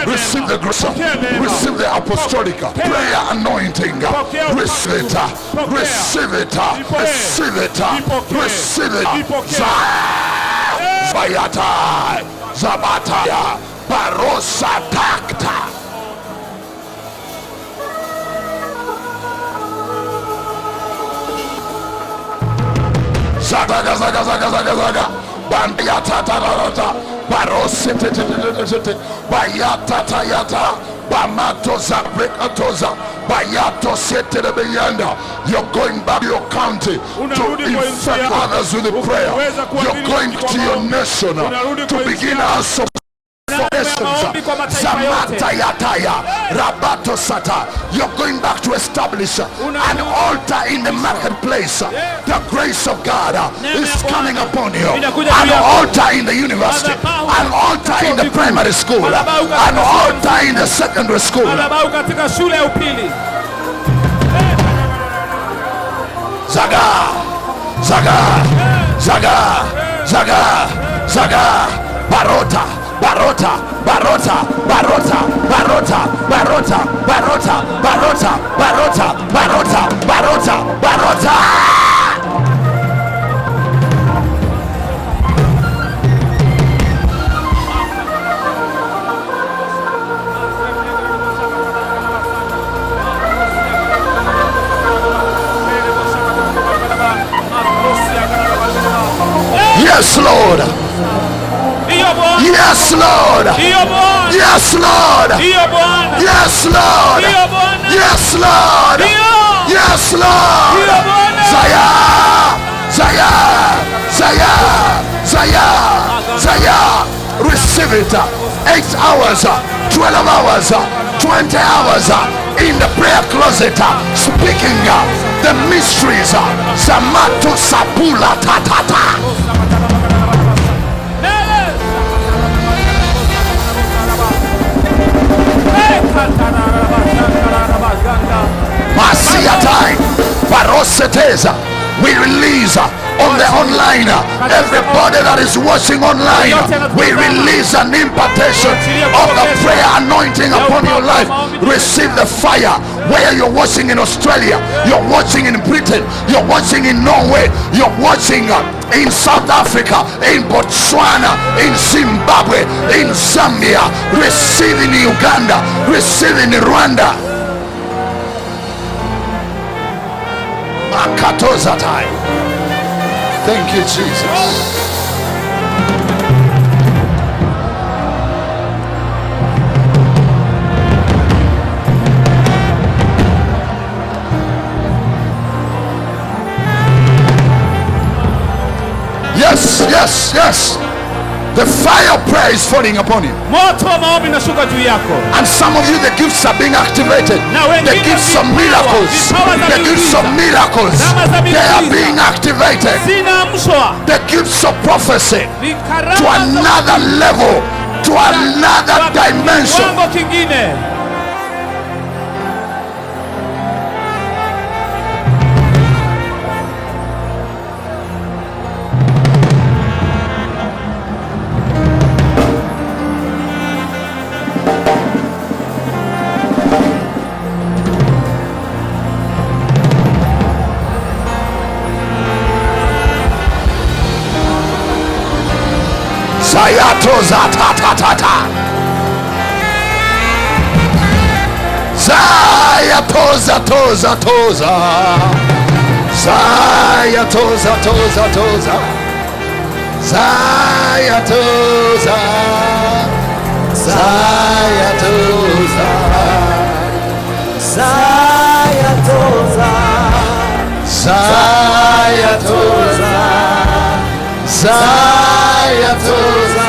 receive the grace, receive the apostolic prayer anointing, receive it, receive it, receive it, receive it. Bayata, Zabataya, Barosa Takta. Zaga zaga zaga zaga zaga, Bandiata tarata, Barosete, Bayata tayata, Bamatoza brekatoza, Bayato sete de beyanda. You're going back to your county to infect others with the prayer. You're going to your nation to begin a Zamatayataya, Rabato Sata. You're going back to establish an altar in the marketplace. The grace of God is coming upon you. An altar in the university, an altar in the primary school, an altar in the secondary school. Zaga, Zaga, Zaga, Zaga, Zaga, Barota. Barota, Barota, Barota, Barota, Barota, Barota, Barota, Barota, Barota, Barota, Barota. Yes, Lord. Yes, Lord. Yes, Lord. Yes, Lord. Yes, Lord. Yes, Lord. Zaya, Zaya, Zaya, Zaya, Zaya. Receive it. 8 hours, 12 hours, 20 hours in the prayer closet, speaking the mysteries. Samato sapula tatata. Masiatai, Paroseteza. We release on the online, everybody that is watching online, we release an impartation of the prayer anointing upon your life. Receive the fire. Where you're watching in Australia, you're watching in Britain, you're watching in Norway, you're watching in South Africa, in Botswana, in Zimbabwe, in Zambia, receive in Uganda, receive in Rwanda. Makatoza time. Thank you, Jesus. Yes, yes, yes. The fire of prayer is falling upon you. And some of you, the gifts are being activated. The gifts of miracles. The gifts of miracles. They are being activated. The gifts of prophecy to another level, to another dimension. Zayatoza ta ta ta ta. Zayatoza toza toza. Zayatoza toza toza. Zayatoza. Zayatoza. Zayatoza. Zayatoza. Zayatoza, Zayatoza,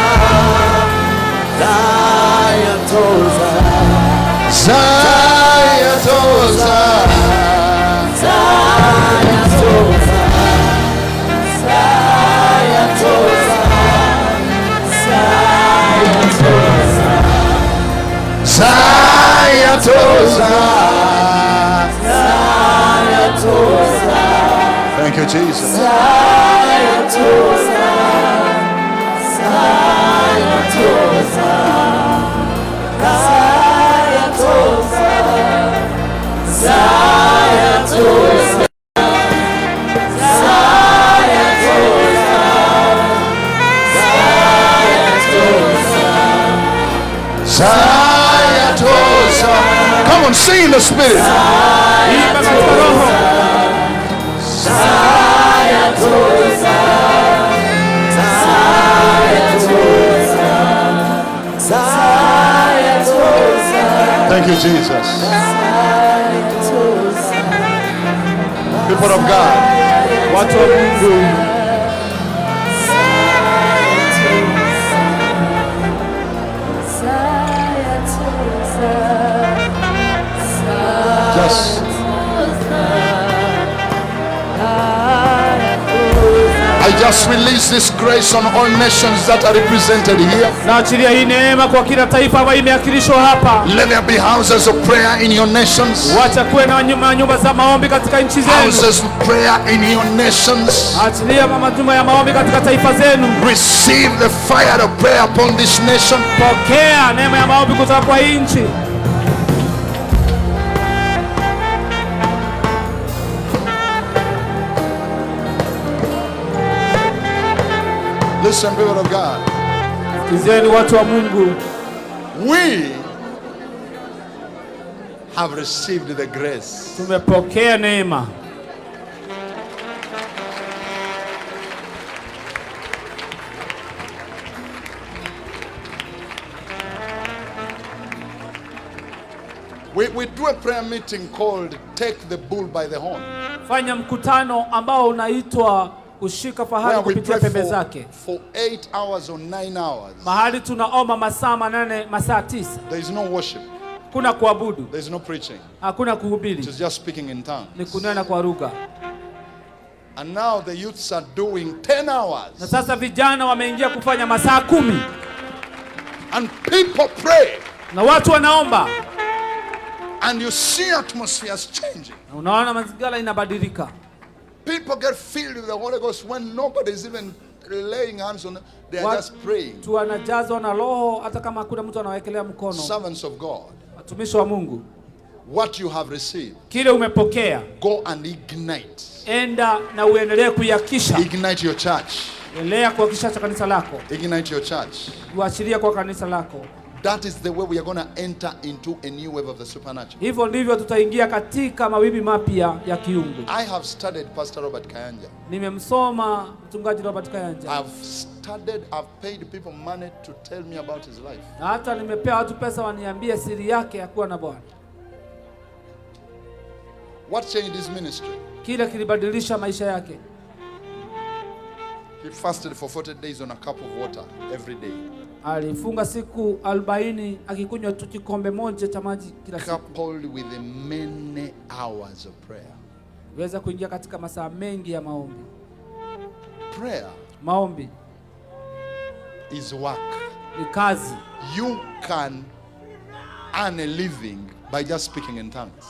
Zayatoza, Zayatoza, Zayatoza, Zayatoza, Zayatoza. Thank you, Jesus. Zayatoza. Zayatoza, Zayatoza, Zayatoza, Zayatoza, Zayatoza. Come on, sing in the spirit. Zayatoza, Zayatoza. Thank you, Jesus. People of God, watu wa Mungu, just I just release this grace on all nations that are represented here. Let there be houses of prayer in your nations. Houses of prayer in your nations. Receive the fire of prayer upon this nation. Listen, people of God. We have received the grace. We do a prayer meeting called Take the Bull by the Horn. Fanya mkutano ambao unaitwa kushika fahali kupitia pembe zake. For 8 hours or 9 hours. Mahali tunaomba masaa 8 masaa 9. There is no worship. kuna kuabudu. There is no preaching. Hakuna kuhubiri. It is just speaking in tongues. Ni kunena kwa lugha. And now the youths are doing 10 hours. Na sasa vijana wameingia kufanya masaa 10. And people pray. Na watu wanaomba. And you see atmospheres changing. Na unaona mazingira inabadilika. People get filled with the Holy Ghost when nobody is even laying hands on them. They are just praying. Tu wanajazwa na Roho hata kama hakuna mtu anawekelea mkono. Servants of God. Watumishi wa Mungu. What you have received. Kile umepokea. Go and ignite. Enda na uendelee kuyakisha. Ignite your church. Endelea kuhakisha kanisa lako. Ignite your church. Uachilie kwa kanisa lako. That is the way we are going to enter into a new wave of the supernatural. Hivyo ndivyo tutaingia katika mawimbi mapya ya kiungu. I have studied Pastor Robert Kayanja. Nimemsoma mchungaji Robert Kayanja. I've paid people money to tell me about his life. Na hata nimepea watu pesa waniambie siri yake ya kuwa na Bwana. What changed his ministry? Kile kilibadilisha maisha yake. He fasted for 40 days on a cup of water every day. Alifunga siku 40 akikunywa tu kikombe moja cha maji kila siku. Coupled with the many hours of prayer. Weza kuingia katika masaa mengi ya maombi. Prayer. Maombi is work. Ni kazi. You can earn a living by just speaking in tongues.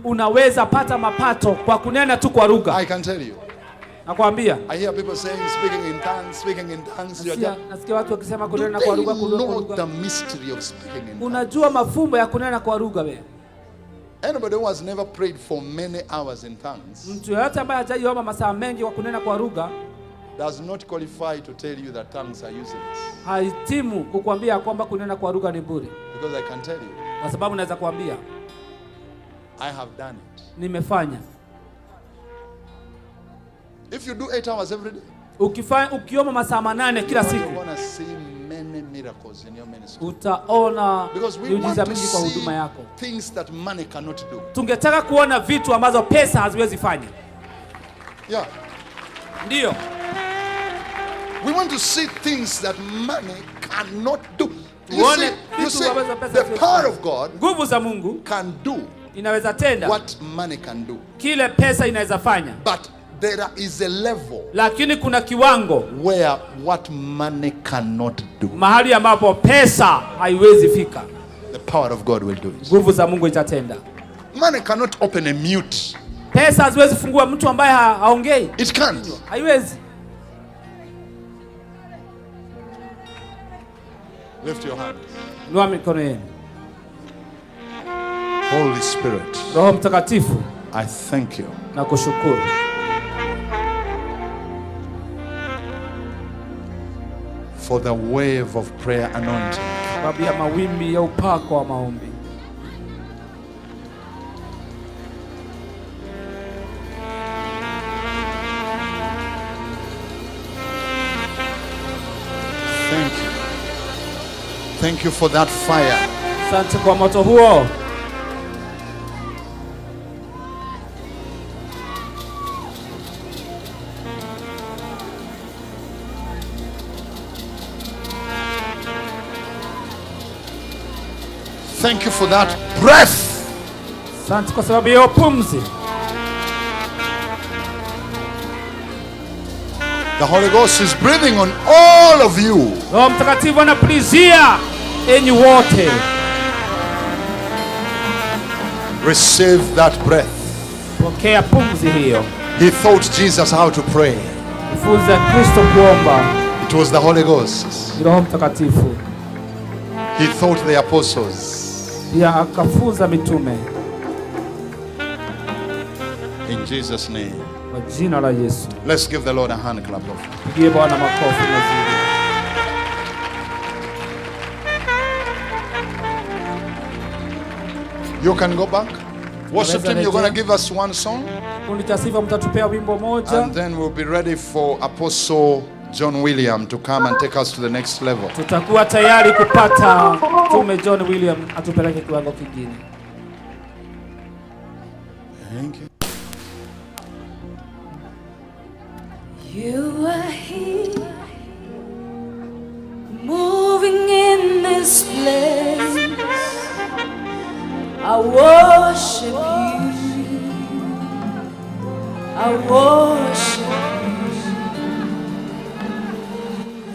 Unaweza pata mapato kwa kunena tu kwa lugha. I can tell you. Nakwambia. I hear people saying speaking in tongues, speaking in tongues. Nasikia watu wakisema kunena kwa lugha, know the mystery of speaking in tongues. Unajua mafumbo ya kunena kwa lugha wewe? Anybody who has never prayed for many hours in tongues, mtu yote ambaye hajaomba masaa mengi kwa kunena kwa lugha, does not qualify to tell you that tongues are useless. haitimu kukuambia kwamba kunena kwa lugha ni bure. Because I can tell you. Kwa sababu naweza kuambia. I have done it. Nimefanya. If you do 8 hours every day, ukiomba masaa 8 kila siku, you're going to see many miracles in your ministry. Utaona miujiza mingi kwa huduma yako. Things that money cannot do. Tungetaka kuona vitu ambazo pesa haziwezi fanya. Yeah. Ndio. We want to see things that money cannot do. You see, the power of God nguvu za Mungu can do inaweza tenda what money can do. Kile pesa inaweza fanya. But there is a level, lakini kuna kiwango where what money cannot do. Mahali ambapo pesa haiwezi fika. The power of God will do it. Nguvu za Mungu itatenda. Money cannot open a mute. Pesa haziwezi fungua mtu ambaye haongei. It can't. Haiwezi. Lift your hands. Inua mikono yenu. Holy Spirit, Roho Mtakatifu, I thank you. Nakushukuru. For the wave of prayer anointing. Sababu ya mawimbi ya upako wa maombi. Thank you. Thank you for that fire. Asante kwa moto huo. Thank you for that breath. Asante kwa sababu ya pumzi. The Holy Ghost is breathing on all of you. Roho Mtakatifu anapulizia enyi wote. Receive that breath. Pokea pumzi hiyo. He taught Jesus how to pray. Mfunza Kristo kuomba. It was the Holy Ghost. Roho Mtakatifu. He taught the apostles. Pia akafunza mitume. In Jesus' name. Kwa jina la Yesu. Let's give the Lord a hand clap of. Pigie Bwana makofi mazuri. You can go back. Worship team, you're going to give us one song. Kundi cha sifa mtatupea wimbo moja. And then we'll be ready for Apostle John William to come and take us to the next level. Tutakuwa tayari kupata Mtume John William atupeleke kiwango kingine. Thank you. You are here, moving in this place. worship you. I worship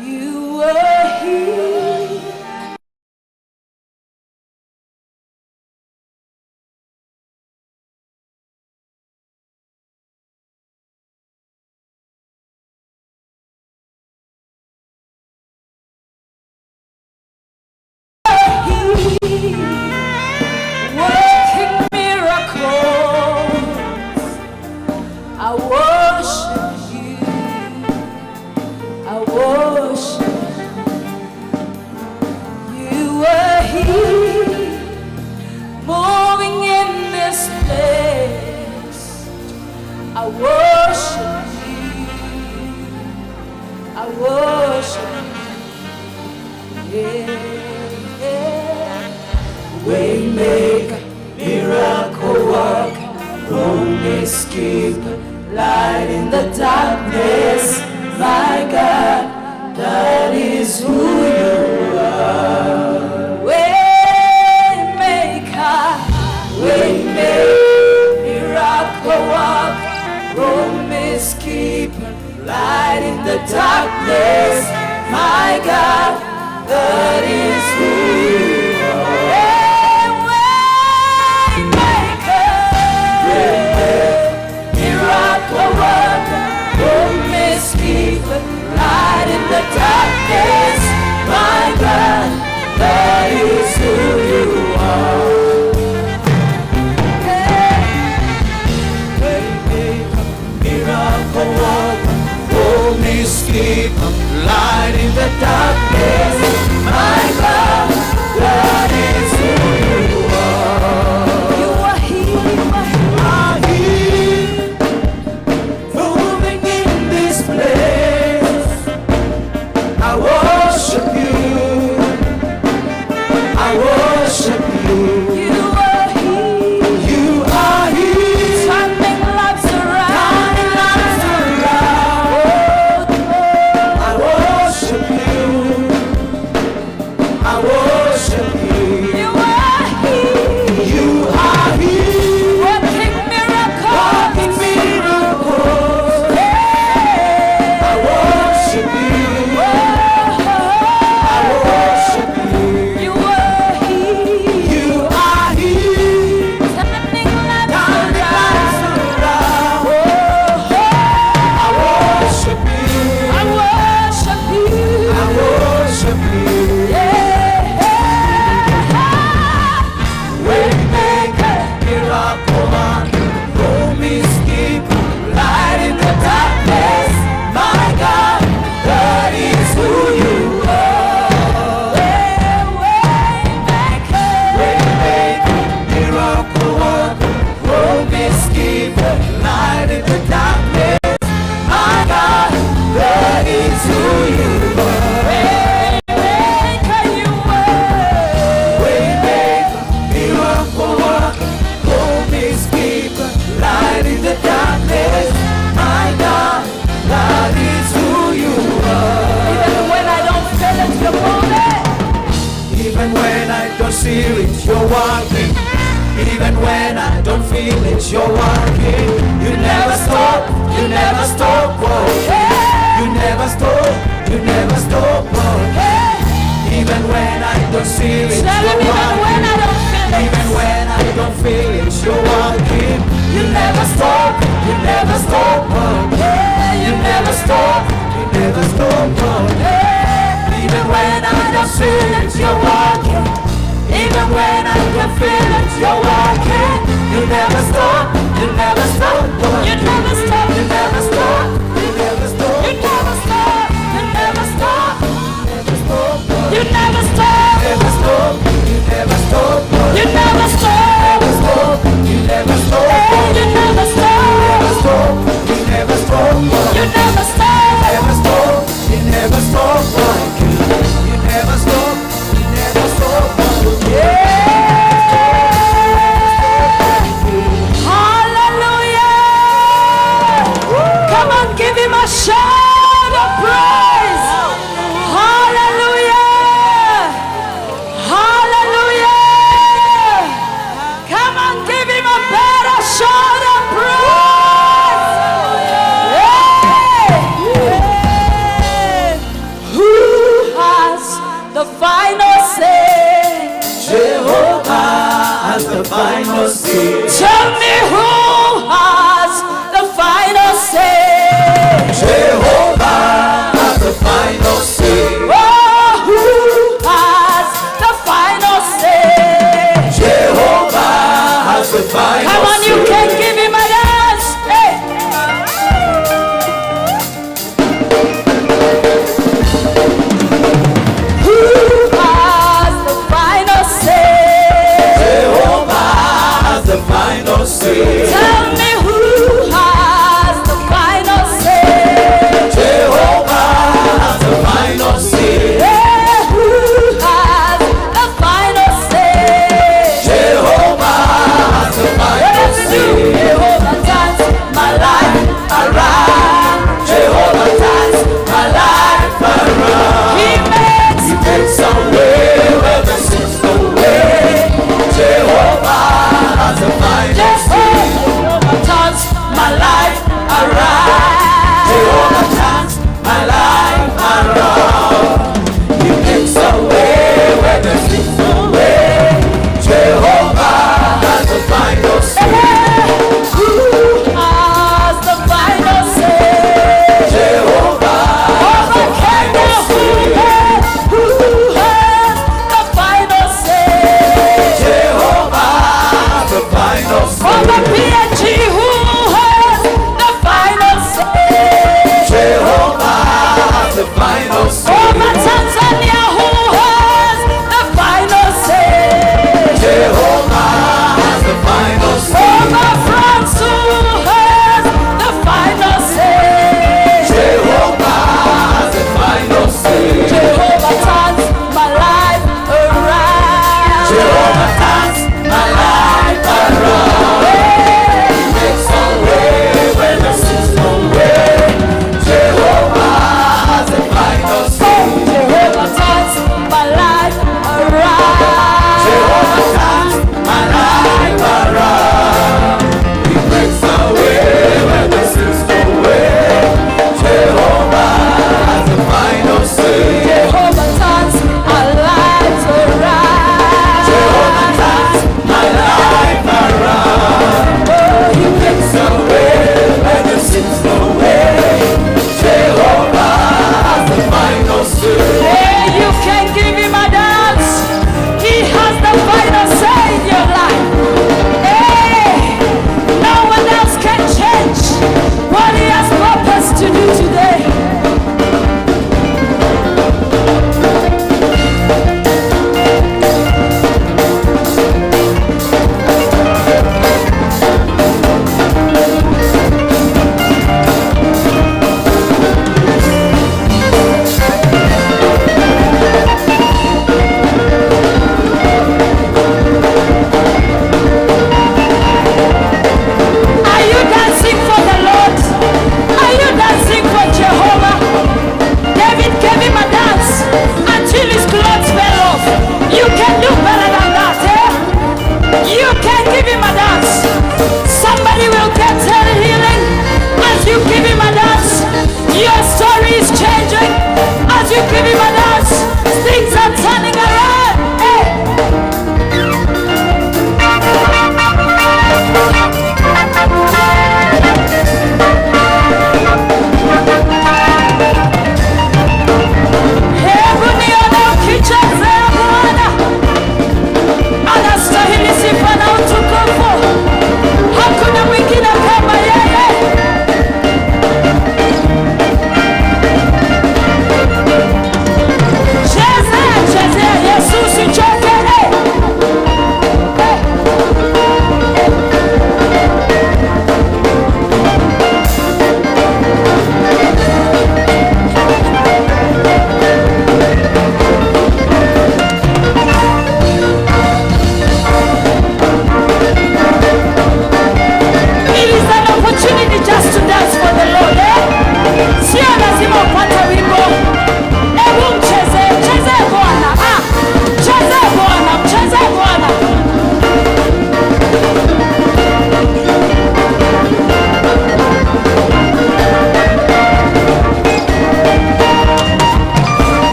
you. You were here. Working miracles, I worship you. I worship you. You were here, moving in this place. I worship you. I worship you. Yeah. Waymaker, miracle worker, promise keeper, light in the darkness. My God, that is who you are. Waymaker, miracle worker, promise keeper, light in the darkness. My God, that is who you are. Light in the darkness, my God, that is who you are. Miracle worker, promise keeper, light in the darkness, my God, that is who you are. You are here, you are here, moving in this place. I worship you. I worship you. You are here. You are here. Turning lives around. Turning lives around. I worship you. I worship you. You are here. You are here. Working miracles. Working miracles. Yeah. I worship you. You're working, even when I don't feel it, you're working. You never stop, you never stop, oh. You never stop, you never stop, oh. Even when I don't see it, you're working. Even when I don't feel it, you're working. You never stop, you never stop, oh. You never stop, you never stop, oh. Even when I don't see it, you're working. Even when I can feel it, you're working. You never stop, you never stop, you never stop, you never stop, you never stop, you never stop, you never stop, you never stop, never stop, you never stop, you never stop, you never stop, you never stop, you never stop, you never stop, you never stop, you never stop, you never stop, you never stop. Yeah. Hallelujah.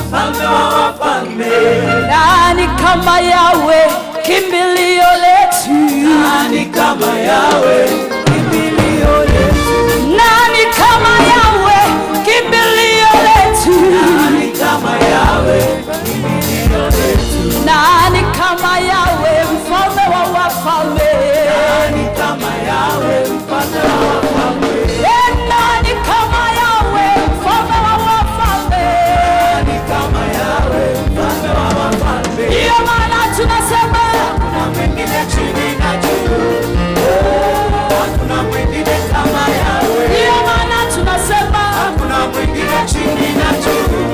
mfalme wa wafalme. Nani kama Yahweh, kimbilio letu? Nani kama Yahweh, kimbilio letu? Nani kama Yahweh, kimbilio letu? Nani kama Yahweh, kimbilio letu? Nani kama Yahweh, mfalme wa wafalme? Nani kama Yahweh, mfalme wa wafalme? Nani kama Yahweh, mfalme wa wafalme? Nani kama Yahweh, mfalme wa wafalme? Ndiyo maana tunasema hakuna mwingine chini na juu. Hakuna mwingine kama Yahweh. Ndiyo maana tunasema hakuna mwingine chini na juu.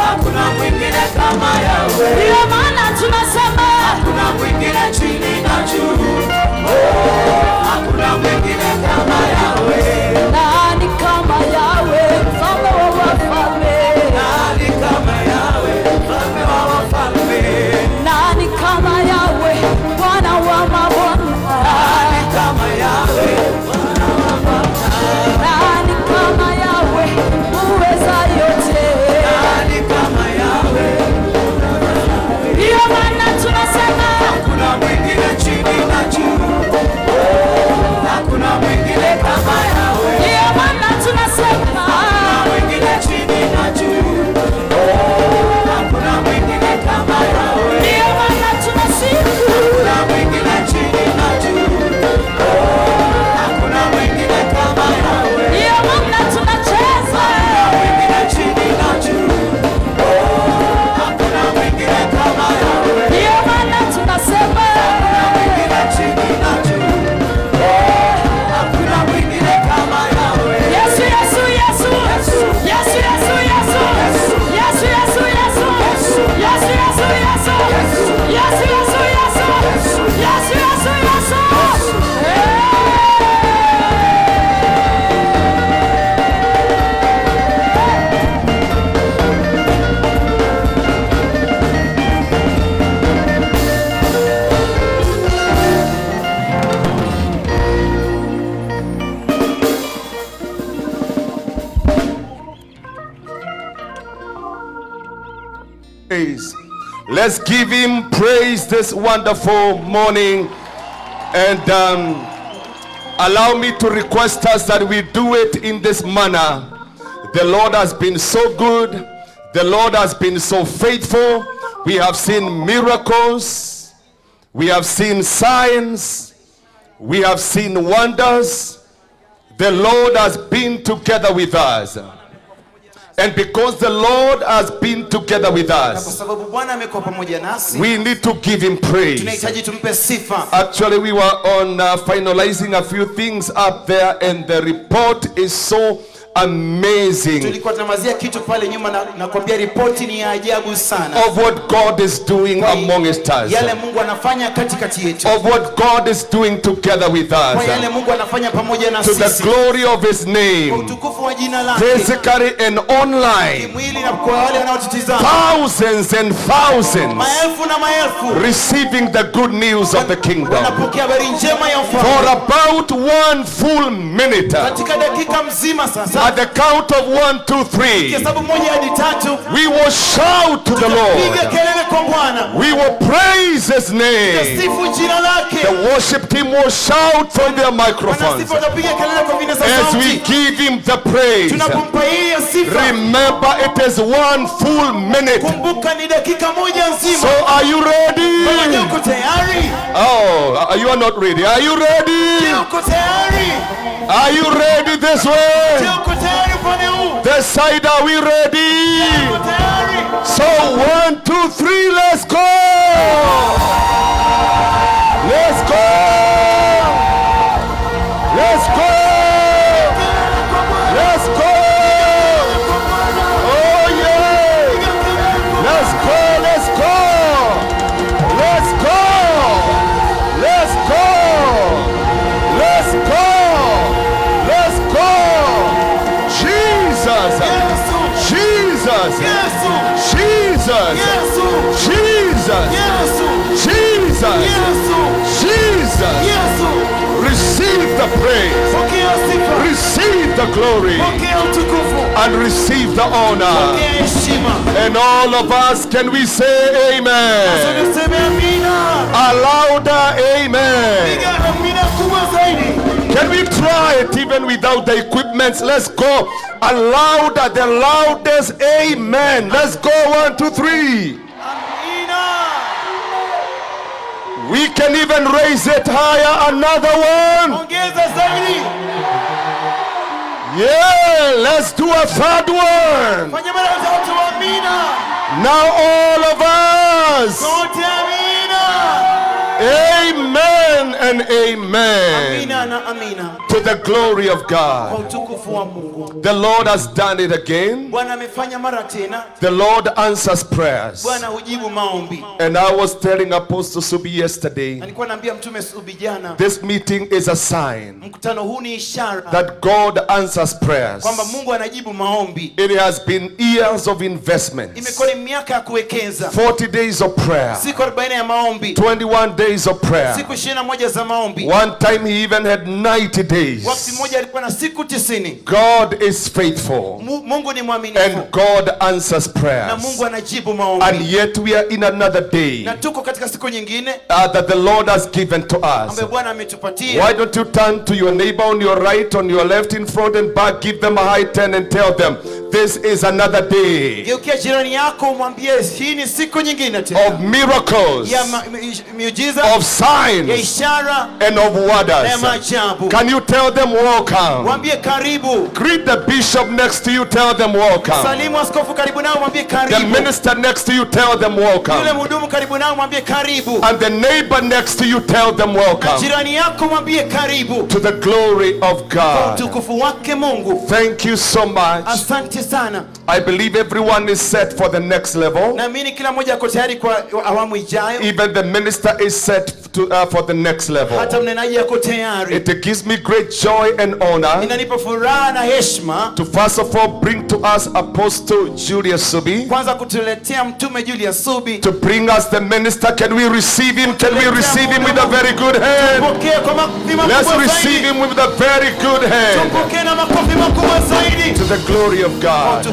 Hakuna mwingine kama Yahweh. Ndiyo maana tunasema hakuna mwingine chini na juu. Hakuna mwingine kama Yahweh. nani kama Yahweh, mfalme wa wafalme? Nani kama Yahweh, mfalme wa wafalme? Nani kama Yahweh, Bwana wa mabwana? Nani kama Yahweh, Bwana wa mabwana? Nani kama Yahweh, uweza yote? Nani kama Yahweh? Ndiyo maana tunasema hakuna mwingine chini na juu. Hakuna mwingine kama Yahweh. ndiyo maana tunasema hakuna mwingine chini na juu. Hakuna mwingine kama Yahweh. ndiyo maana tunasifu hakuna mwingine chini na juu. Hakuna mwingine kama Yahweh. ndiyo maana tunacheza hakuna mwingine chini na juu. Hakuna mwingine kama Yahweh. ndiyo maana tunasema hakuna mwingine chini na juu. Hakuna mwingine kama Yahweh. Yesu Yesu Yesu Yesu Yesu Yesu Yesu Yesu Yesu Yesu Yesu Yesu Yesu Yesu Yesu Praise. Let's give him praise this wonderful morning, and allow me to request us that we do it in this manner. The Lord has been so good. The Lord has been so faithful. We have seen miracles. We have seen signs. We have seen wonders. The Lord has been together with us. And because the Lord has been together with Kwa us, sababu Bwana amekuwa pamoja nasi, we need to give him praise. tunahitaji tumpe sifa. Actually, we were on finalizing a few things up there, and the report is so amazing Tulikuwa tunamazia kitu pale nyuma na kuambia ripoti ni ya ajabu sana. of what God is doing amongst us, Yale Mungu anafanya katikati yetu. of what God is doing together with Kwa yale us, Mungu anafanya pamoja na to the sisi. glory of his Kwa name, utukufu wa jina lake. physically and online. Kimwili na kwa wale wanaotutizama. Thousands and thousands Maelfu na maelfu receiving the good news of the kingdom. wanapokea habari njema ya For ufalme. about 1 full minute, Katika dakika mzima sasa. at the count of 1, 2, 3, Hesabu moja hadi tatu. we will shout to the Piga Lord. kelele kwa Bwana. We will praise his name. Sifu jina lake. The worship team will shout from their microphones Wanasifu watapiga kelele kwa vinasa as we sauti. give him the praise. Tunapompa yeye sifa. Remember, it is 1 full minute. Kumbuka ni dakika moja nzima. So are you ready? Wewe uko tayari? Oh, you are not ready. Are you Je, ready? uko tayari? Are you ready this Je, way? uko tayari upande huu? This side, are we ready? Uko tayari? So 1, 2, 3, let's go! Let's go! Let's go! Let's go! Oh yeah! Let's go! Let's go! Let's go! Let's go! Let's go! Let's go! Jesus! Jesus! Yesu! Jesus! Yesu! Jesus! Yesu! Jesus! Yesu! Jesus! Yesu! Receive the praise, Pokea sifa. receive the glory, Pokea utukufu. and receive the honor. Pokea heshima. And all of us, can we say amen? A louder amen. Can we try it even without the equipment? Let's go. A louder, the loudest amen. Let's go. 1, 2, 3. We can even raise it higher. Another one. Yeah, let's do a third one. Now all of us. Amen and amen. To the glory of God. The Lord has done it again. The Lord answers prayers. And I was telling Apostle Subi yesterday, this meeting is a sign that God answers prayers. It has been years of investments, 40 days of prayer, 21 days of prayer. One time he even had 90 days. God is faithful and God answers prayers. And yet we are in another day that the Lord has given to us. Why don't you turn to your neighbor on your right, on your left, in front and back, give them a high 10 and tell them, this is another day of miracles, of signs and of wonders. Can you tell them welcome? Greet the bishop next to you, tell them welcome. The minister next to you, tell them welcome. And the neighbor next to you, tell them welcome. To the glory of God. Thank you so much. I believe everyone is set for the next level. Even the minister is set for the next level. It gives me great joy and honor to first of all bring to us Apostle Julius Subi, to bring us the minister. Can we receive him? Can we receive him with a very good hand? Let's receive him with a very good hand. To the glory of God.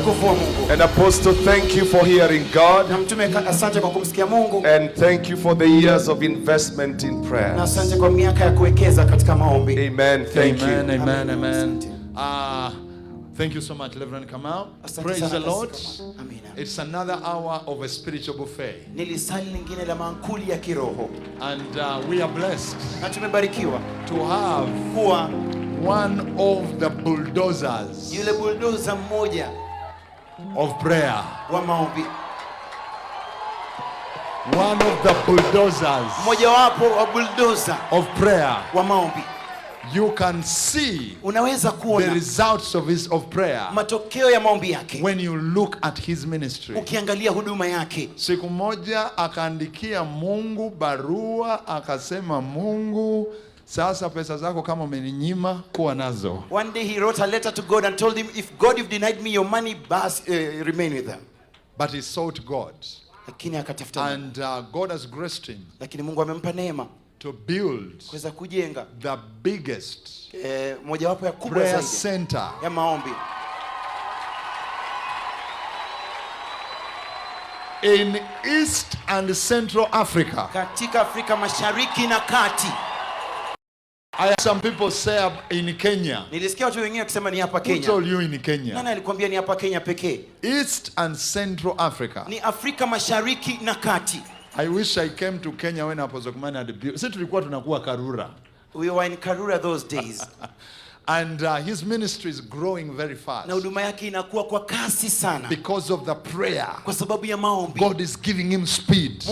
And Apostle, thank you for hearing God. And thank you for the years of investment in prayer. Amen. Thank you. Amen. Amen. Thank you so much, Reverend Kamau. Praise the Lord. It's another hour of a spiritual buffet. And we are blessed to have one of the bulldozers of prayer. One of the bulldozers of prayer. You can see the results of prayer when you look at his ministry. Siku moja akaandikia Mungu barua akasema, Mungu, sasa pesa zako kama umeninyima kuwa nazo. One day he wrote a letter to God and told him, if God, you've denied me your money, remain with them. But he sought God. And God has graced him to build the biggest prayer center in East and Central Africa. I have some people say in Kenya. Who told you in Kenya? East and Central Africa. I wish I came to Kenya when Apostle Kumani had built. We were in Karura those days. And his ministry is growing very fast. Because of the prayer. God is giving him speed.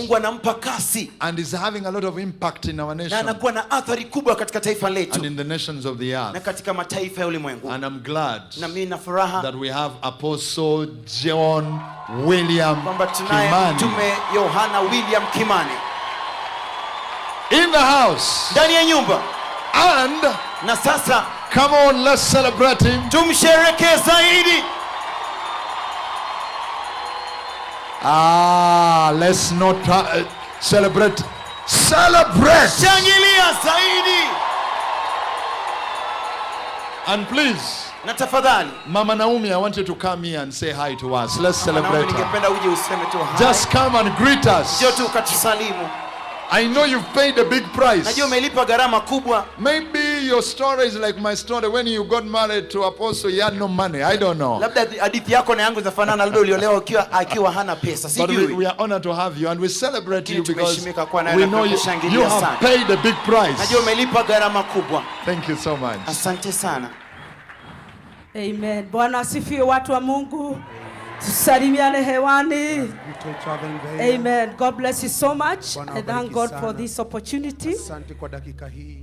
And is having a lot of impact in our nation. And in the nations of the earth. And I'm glad that we have Apostle John William Kimani in the house. And come on, let's celebrate him. Let's not celebrate. Celebrate. And please, Na tafadhali Mama Naomi, I want you to come here and say hi to us. Let's celebrate her. ningependa uje useme tu hi. Just come and greet us. Njoo tu ukatusalimu. I know you've paid a big price. Najua umelipa gharama kubwa. Maybe your story is like my story. When you got married to Apostle, you had no money. I don't know. Labda hadithi yako na yangu zafanana, labda uliolewa akiwa hana pesa. But Sijui. we are honored to have you and we celebrate you because Tumeheshimika kwa nawe we na know you kukushangilia have sana. paid a big price. Najua umelipa gharama kubwa. Thank you so much. Asante sana. Amen. Bwana asifiwe watu wa Mungu. Tusalimiane hewani. Amen. God bless you so much. I thank God for this opportunity. Asante kwa dakika hii.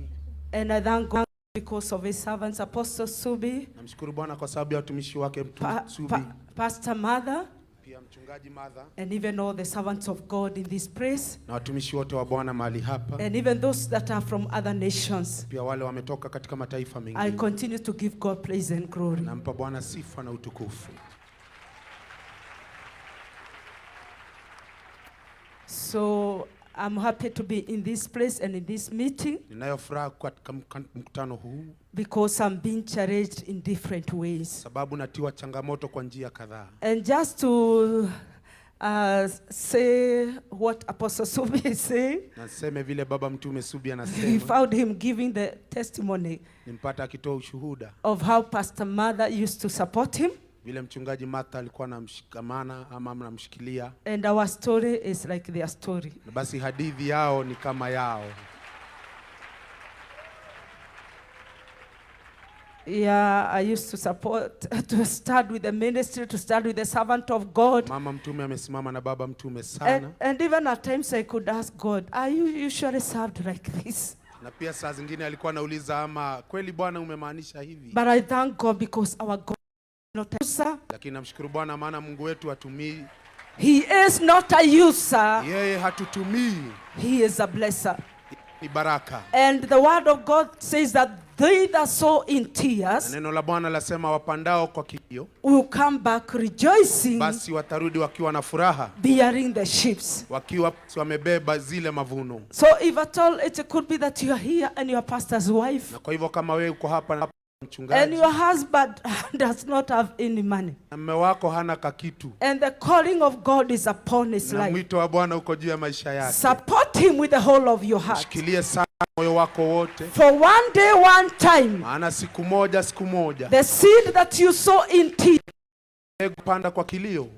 And I thank God because of his servants Apostle Subi. Namshukuru Bwana kwa sababu ya watumishi wake Subi. Pastor Mother. Pia mchungaji Mother. And even all the servants of God in this place. Na watumishi wote wa Bwana mahali hapa. And even those that are from other nations. Pia wale wametoka katika mataifa mengine. I continue to give God praise and glory. Nampa Bwana sifa na utukufu. So I'm happy to be in this place and in this meeting. Ninayo furaha katika mkutano huu. Because I'm being challenged in different ways. Sababu natiwa changamoto kwa njia kadhaa. And just to say what Apostle Subi is saying. Naseme vile baba mtume Subi anasema. We found him giving the testimony. Nimpata akitoa ushuhuda. Of how Pastor Mother used to support him. Vile mchungaji Martha alikuwa anamshikamana ama anamshikilia. And our story is like their story. Basi hadithi yao ni kama yao. Yeah, I used to start with the ministry, to start with the servant of God. Mama mtume amesimama na baba mtume sana. And even at times I could ask God, are you usually served like this? Na pia saa zingine alikuwa anauliza ama kweli Bwana umemaanisha hivi. But I thank God because our God is not a user. Lakini namshukuru Bwana maana Mungu wetu hatumii. He is not a user. Yeye hatutumii. He is a blesser. Ni baraka. And the word of God says that they that sow in tears, neno la Bwana lasema wapandao kwa kilio will come back rejoicing, basi watarudi wakiwa na furaha, bearing the sheaves, wakiwa wamebeba zile mavuno. So if at all it could be that you are here and your pastor's wife, na kwa hivyo kama wewe uko hapa na mchungaji, and your husband does not have any money, mume wako hana kakitu, and the calling of God is upon his na life, mwito wa Bwana uko juu ya maisha yake, support him with the whole of your heart. Shikilie sana moyo wako wote. For one day, one time, maana siku moja, the seed that you sow in tears, panda kwa kilio,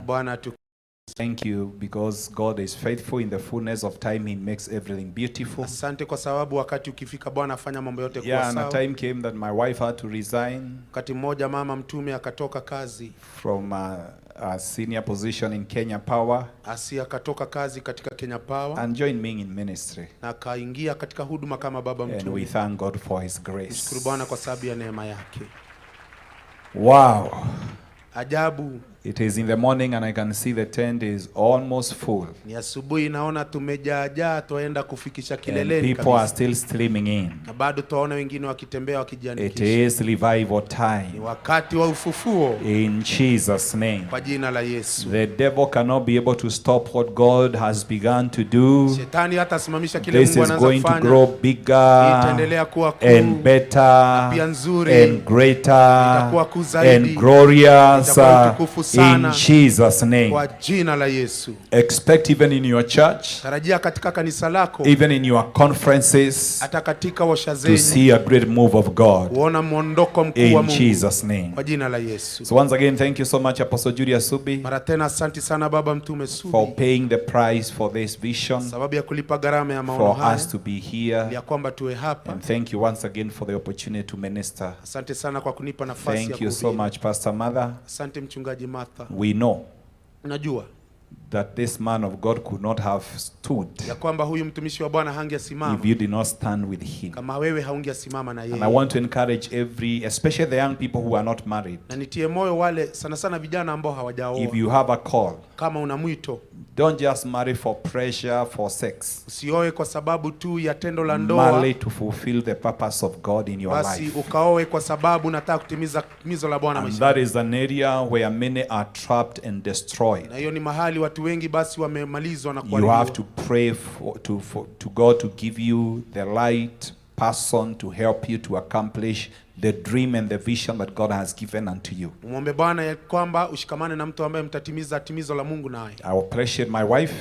Bwana tu. Thank you because God is faithful. In the fullness of time He makes everything beautiful. Asante kwa sababu wakati ukifika Bwana afanya mambo yote kwa sawa. And a time came that my wife had to resign. Wakati mmoja mama mtume akatoka kazi from a senior position in Kenya Power. Akatoka kazi katika Kenya Power. And joined me in ministry. Na akaingia katika huduma kama baba mtume. And we thank God for His grace. Shukuru Bwana kwa sababu ya neema yake. Wow. Ajabu. It is in the morning and I can see the tent is almost full. Ni asubuhi naona tumejaa tuenda kufikisha And kileleni people are kabisa. still streaming in. Na bado tuwaona wengine wakitembea It wakijiandikisha. is revival Ni time. wakati wa ufufuo In Jesus' name. kwa jina la Yesu. The devil cannot be able to stop what God has begun to do. Shetani hata simamisha kile This Mungu is anaanza going to kufanya. grow bigger Itaendelea kuwa kuu and better pia nzuri. and greater Itakuwa kuu zaidi. and glorious Itakuwa utukufu in sana. Jesus' name. Kwa jina la Yesu. Expect even in your church, Tarajia katika kanisa lako, even in your conferences, hata katika washa to zenu, see a great move of God kuona mwondoko mkuu wa in Mungu Jesus' name. kwa jina la Yesu. So once again, thank you so much, Apostle Julius Subi, Mara tena asante sana Baba Mtume for Subi paying the price for this vision, sababu ya kulipa gharama ya maono for haya, us to be here. ya kwamba tuwe hapa. And thank you once again for the opportunity to minister. Asante sana kwa kunipa nafasi ya Thank you so kuhubiri. much, Pastor Mother. Asante mchungaji Martha. We know Najua that this man of God could not have stood ya kwamba huyu mtumishi wa Bwana hangesimama if you did not stand with him. kama wewe haungesimama na And I yeye. want to encourage especially the young people who are not married. Na nitie moyo wale sana sana vijana ambao hawajaoa. If you have a call, Kama una mwito, don't just marry for pressure, for sex. usioe kwa sababu tu ya tendo la ndoa. Marry to fulfill the purpose of God in your Basi life. ukaoe kwa sababu unataka kutimiza timizo la Bwana And maisha. that is an area where many are trapped and destroyed. Na hiyo ni mahali watu wengi basi wamemalizwa na You kuharibiwa. have to pray to God to give you the right person to help you to accomplish the dream and the vision that God has given unto you. Muombe Bwana ya kwamba ushikamane na mtu ambaye mtatimiza timizo la Mungu naye. I appreciate my wife.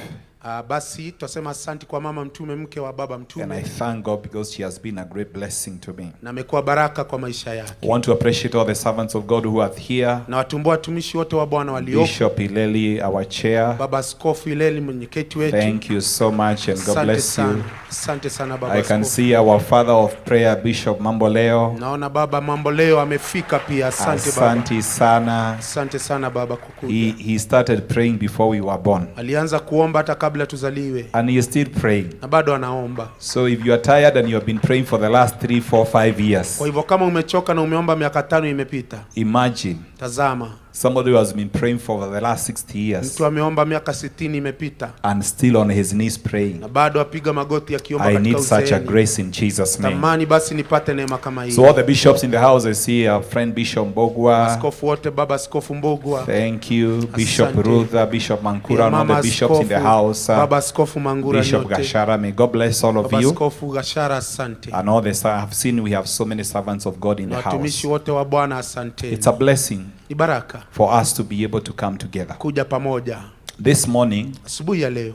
Basi tutasema asante kwa mama mtume, mke wa baba And I mtume, thank God because she has been a great blessing to me. na amekuwa baraka kwa maisha yake. I want to appreciate all the servants of God who are here. Na watumbua watumishi wote wa Bwana waliopo. Bishop Ileli, our chair. Baba Askofu Ileli mwenyekiti wetu. Thank you so much and God bless you. Asante sana Baba I can Askofu. see our father of prayer, Bishop Mamboleo. Naona Baba Mambo leo amefika pia. Asante Baba. Asante sana. Asante sana Baba kukuja. He started praying before we were born. Alianza kuomba hata kabla tuzaliwe. And he is still praying. Na bado anaomba. So if you are tired and you have been praying for the last 3, 4, 5 years, Kwa hivyo kama umechoka na umeomba miaka 5 imepita, imagine tazama somebody who has been praying for the last 60 years mtu ameomba miaka 60 imepita and still on his knees praying. na bado apiga magoti akiomba I katika need such a uzeeni. grace in Jesus' name. Tamani basi nipate neema kama hii. So all the bishops in the house, I see our friend Bishop Mbogwa. Askofu wote, Baba Askofu Mbogwa. Thank you. Bishop Asante. Rutha, Bishop Mankura, and all Mama the bishops in the Askofu, house. Baba Askofu Mangura Bishop nyote. Gashara, may God bless all of Baba you. Askofu Gashara, asante. And all the I've seen we have so many servants of God in Na the house. watumishi wote wa Bwana, asante. It's a blessing Ni baraka for us to be able to come together. kuja pamoja. This morning, Asubuhi ya leo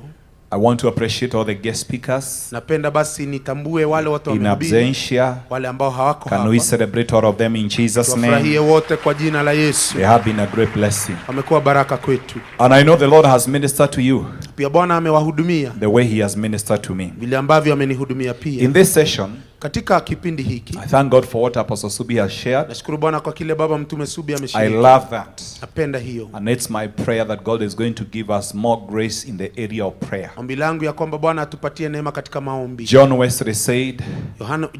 I want to appreciate all the guest speakers napenda basi nitambue wale watu in wamehubiri, absentia. wale ambao hawako Can we hapa. celebrate all of them in Jesus' Tuwafurahie name? wote kwa jina la Yesu. They have been a great blessing. Wamekuwa baraka kwetu. And I know the Lord has ministered to you Pia Bwana amewahudumia the way He has ministered to me. vile ambavyo amenihudumia pia. In this session, Katika kipindi hiki I thank God for what Apostle Subi has shared. nashukuru Bwana kwa kile Baba Mtume Subi I ameshiriki. love that. Napenda hiyo. And it's my prayer that God is going to give us more grace in the area of prayer. Ombi langu ya kwamba Bwana atupatie neema katika maombi. John Wesley said,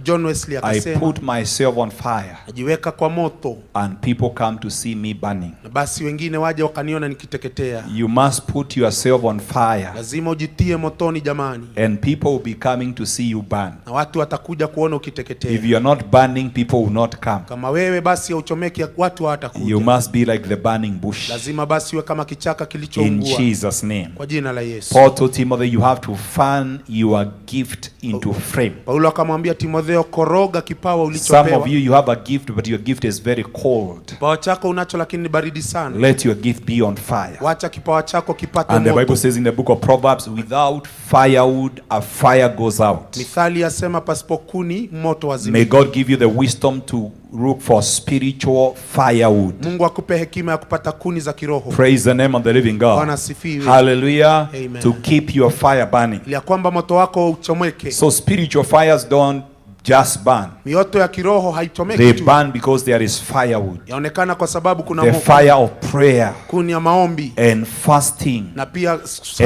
John Wesley I akasema, put myself on fire najiweka kwa moto and people come to see me burning. na basi wengine waje wakaniona nikiteketea. You must put yourself on fire Lazima ujitie motoni jamani, and people will be coming to see you burn. na watu watakuja kuona ukiteketea. If you are not burning, people will not come. Kama wewe basi hauchomeki, watu You hawatakuja. must be like the burning bush. Lazima basi uwe kama kichaka In kilichoungua Jesus' name. kwa jina la Yesu. Paul told Timothy, you have to fan your gift into frame. Paulo akamwambia Timotheo, koroga kipawa Some ulichopewa. of you have a gift, but your gift is very cold. Kipawa chako unacho lakini ni baridi sana. Let your gift be on fire. Wacha kipawa chako kipate And the Bible moto. says in the book of Proverbs, without firewood, a fire goes out. Mithali yasema pasipo kuni moto May wazimika. God give you the wisdom to look for spiritual firewood. Mungu akupe hekima ya kupata kuni za kiroho. Praise the name of the living God. Bwana asifiwe. Hallelujah. Amen. To keep your fire burning. Ili ya kwamba moto wako uchomeke. So spiritual fires don't just burn. Mioto ya kiroho haichomeki They tu. burn because there is firewood. Yaonekana kwa sababu kuna The fire of prayer kuni ya maombi and fasting na pia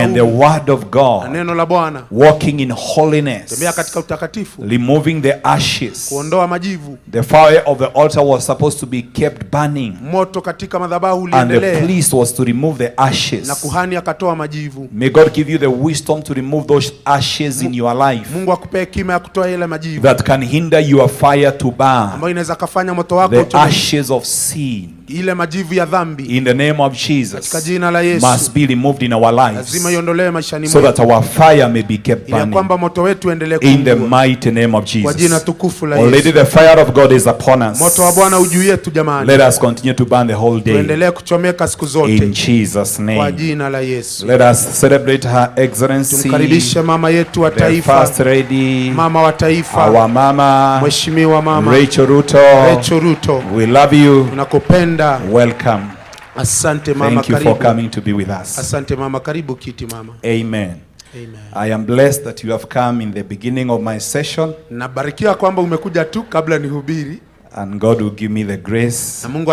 and the word of na God, neno la Bwana. walking in holiness, Tembea katika utakatifu, removing the ashes. kuondoa majivu. The fire of the altar was supposed to be kept burning, Moto katika madhabahu and the uliendelea priest was to remove the na ashes. kuhani akatoa majivu. May God give you the wisdom to remove those ashes in your life Mungu akupe hekima ya kutoa ile majivu that can hinder your fire to burn, ambayo inaweza kufanya moto wako the uchomeke. ashes of sin. Ile majivu ya dhambi In the name of katika Jesus jina la Yesu must be removed in our lives, lazima iondolewe maishani so mwetu that our fire may be kept ili ya burning. kwamba moto wetu uendelee In the kuungua mighty name of kwa jina Jesus. tukufu la Already Yesu. the fire of God is upon us. Moto wa Bwana ujuu yetu jamani. Let us continue to burn the whole day. Tuendelee kuchomeka siku In zote Jesus' kwa name. jina la Yesu. Let us celebrate Her Excellency, Tumkaribishe mama yetu wa the taifa, First Lady, mama wa taifa, our mama, Mheshimiwa mama Rachel Ruto. Rachel Ruto. We love you. Tunakupenda. Welcome. Asante mama, Thank you for karibu. coming to be with us. Asante mama, karibu kiti mama. Amen. Amen. I am blessed that you have come in the beginning of my session, Nabarikiwa kwamba umekuja tu kabla nihubiri, and God will give me the grace na Mungu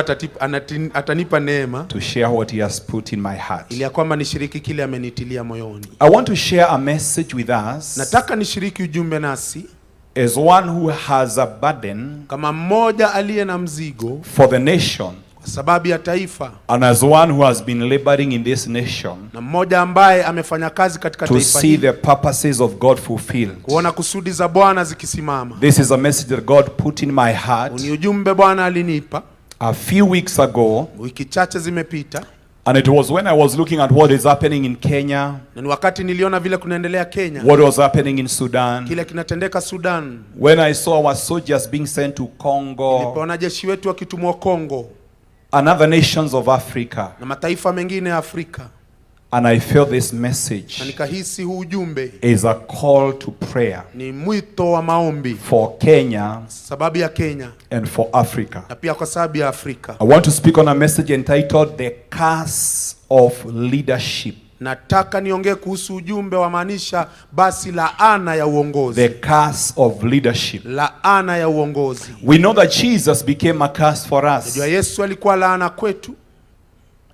atanipa neema to share what He has put in my heart. ili ya kwamba nishiriki kile amenitilia moyoni. I want to share a message with us Nataka nishiriki ujumbe nasi as one who has a burden kama mmoja aliye na mzigo for the nation, kwa sababu ya taifa, and as one who has been laboring in this nation na mmoja ambaye amefanya kazi katika to taifa see hili the purposes of God fulfilled. kuona kusudi za Bwana zikisimama. This is a message that God put in my heart Ni ujumbe Bwana alinipa a few weeks ago, wiki chache zimepita, and it was when I was looking at what is happening in Kenya, na ni wakati niliona vile kunaendelea Kenya, what was happening in Sudan, kile kinatendeka Sudan, when I saw our soldiers being sent to Congo, nilipoona jeshi wetu wakitumwa Kongo and other nations of Africa, na mataifa mengine ya Afrika, and I felt this na message nikahisi huu ujumbe is a call to prayer ni mwito wa maombi for Kenya sababu ya Kenya and for Africa. na pia kwa sababu ya Afrika. I want to speak on a message entitled The Curse of Leadership. Nataka niongee kuhusu ujumbe wa maanisha basi laana ya uongozi. The curse of leadership. Laana ya uongozi. We know that Jesus became a curse for us. Najua Yesu alikuwa laana kwetu.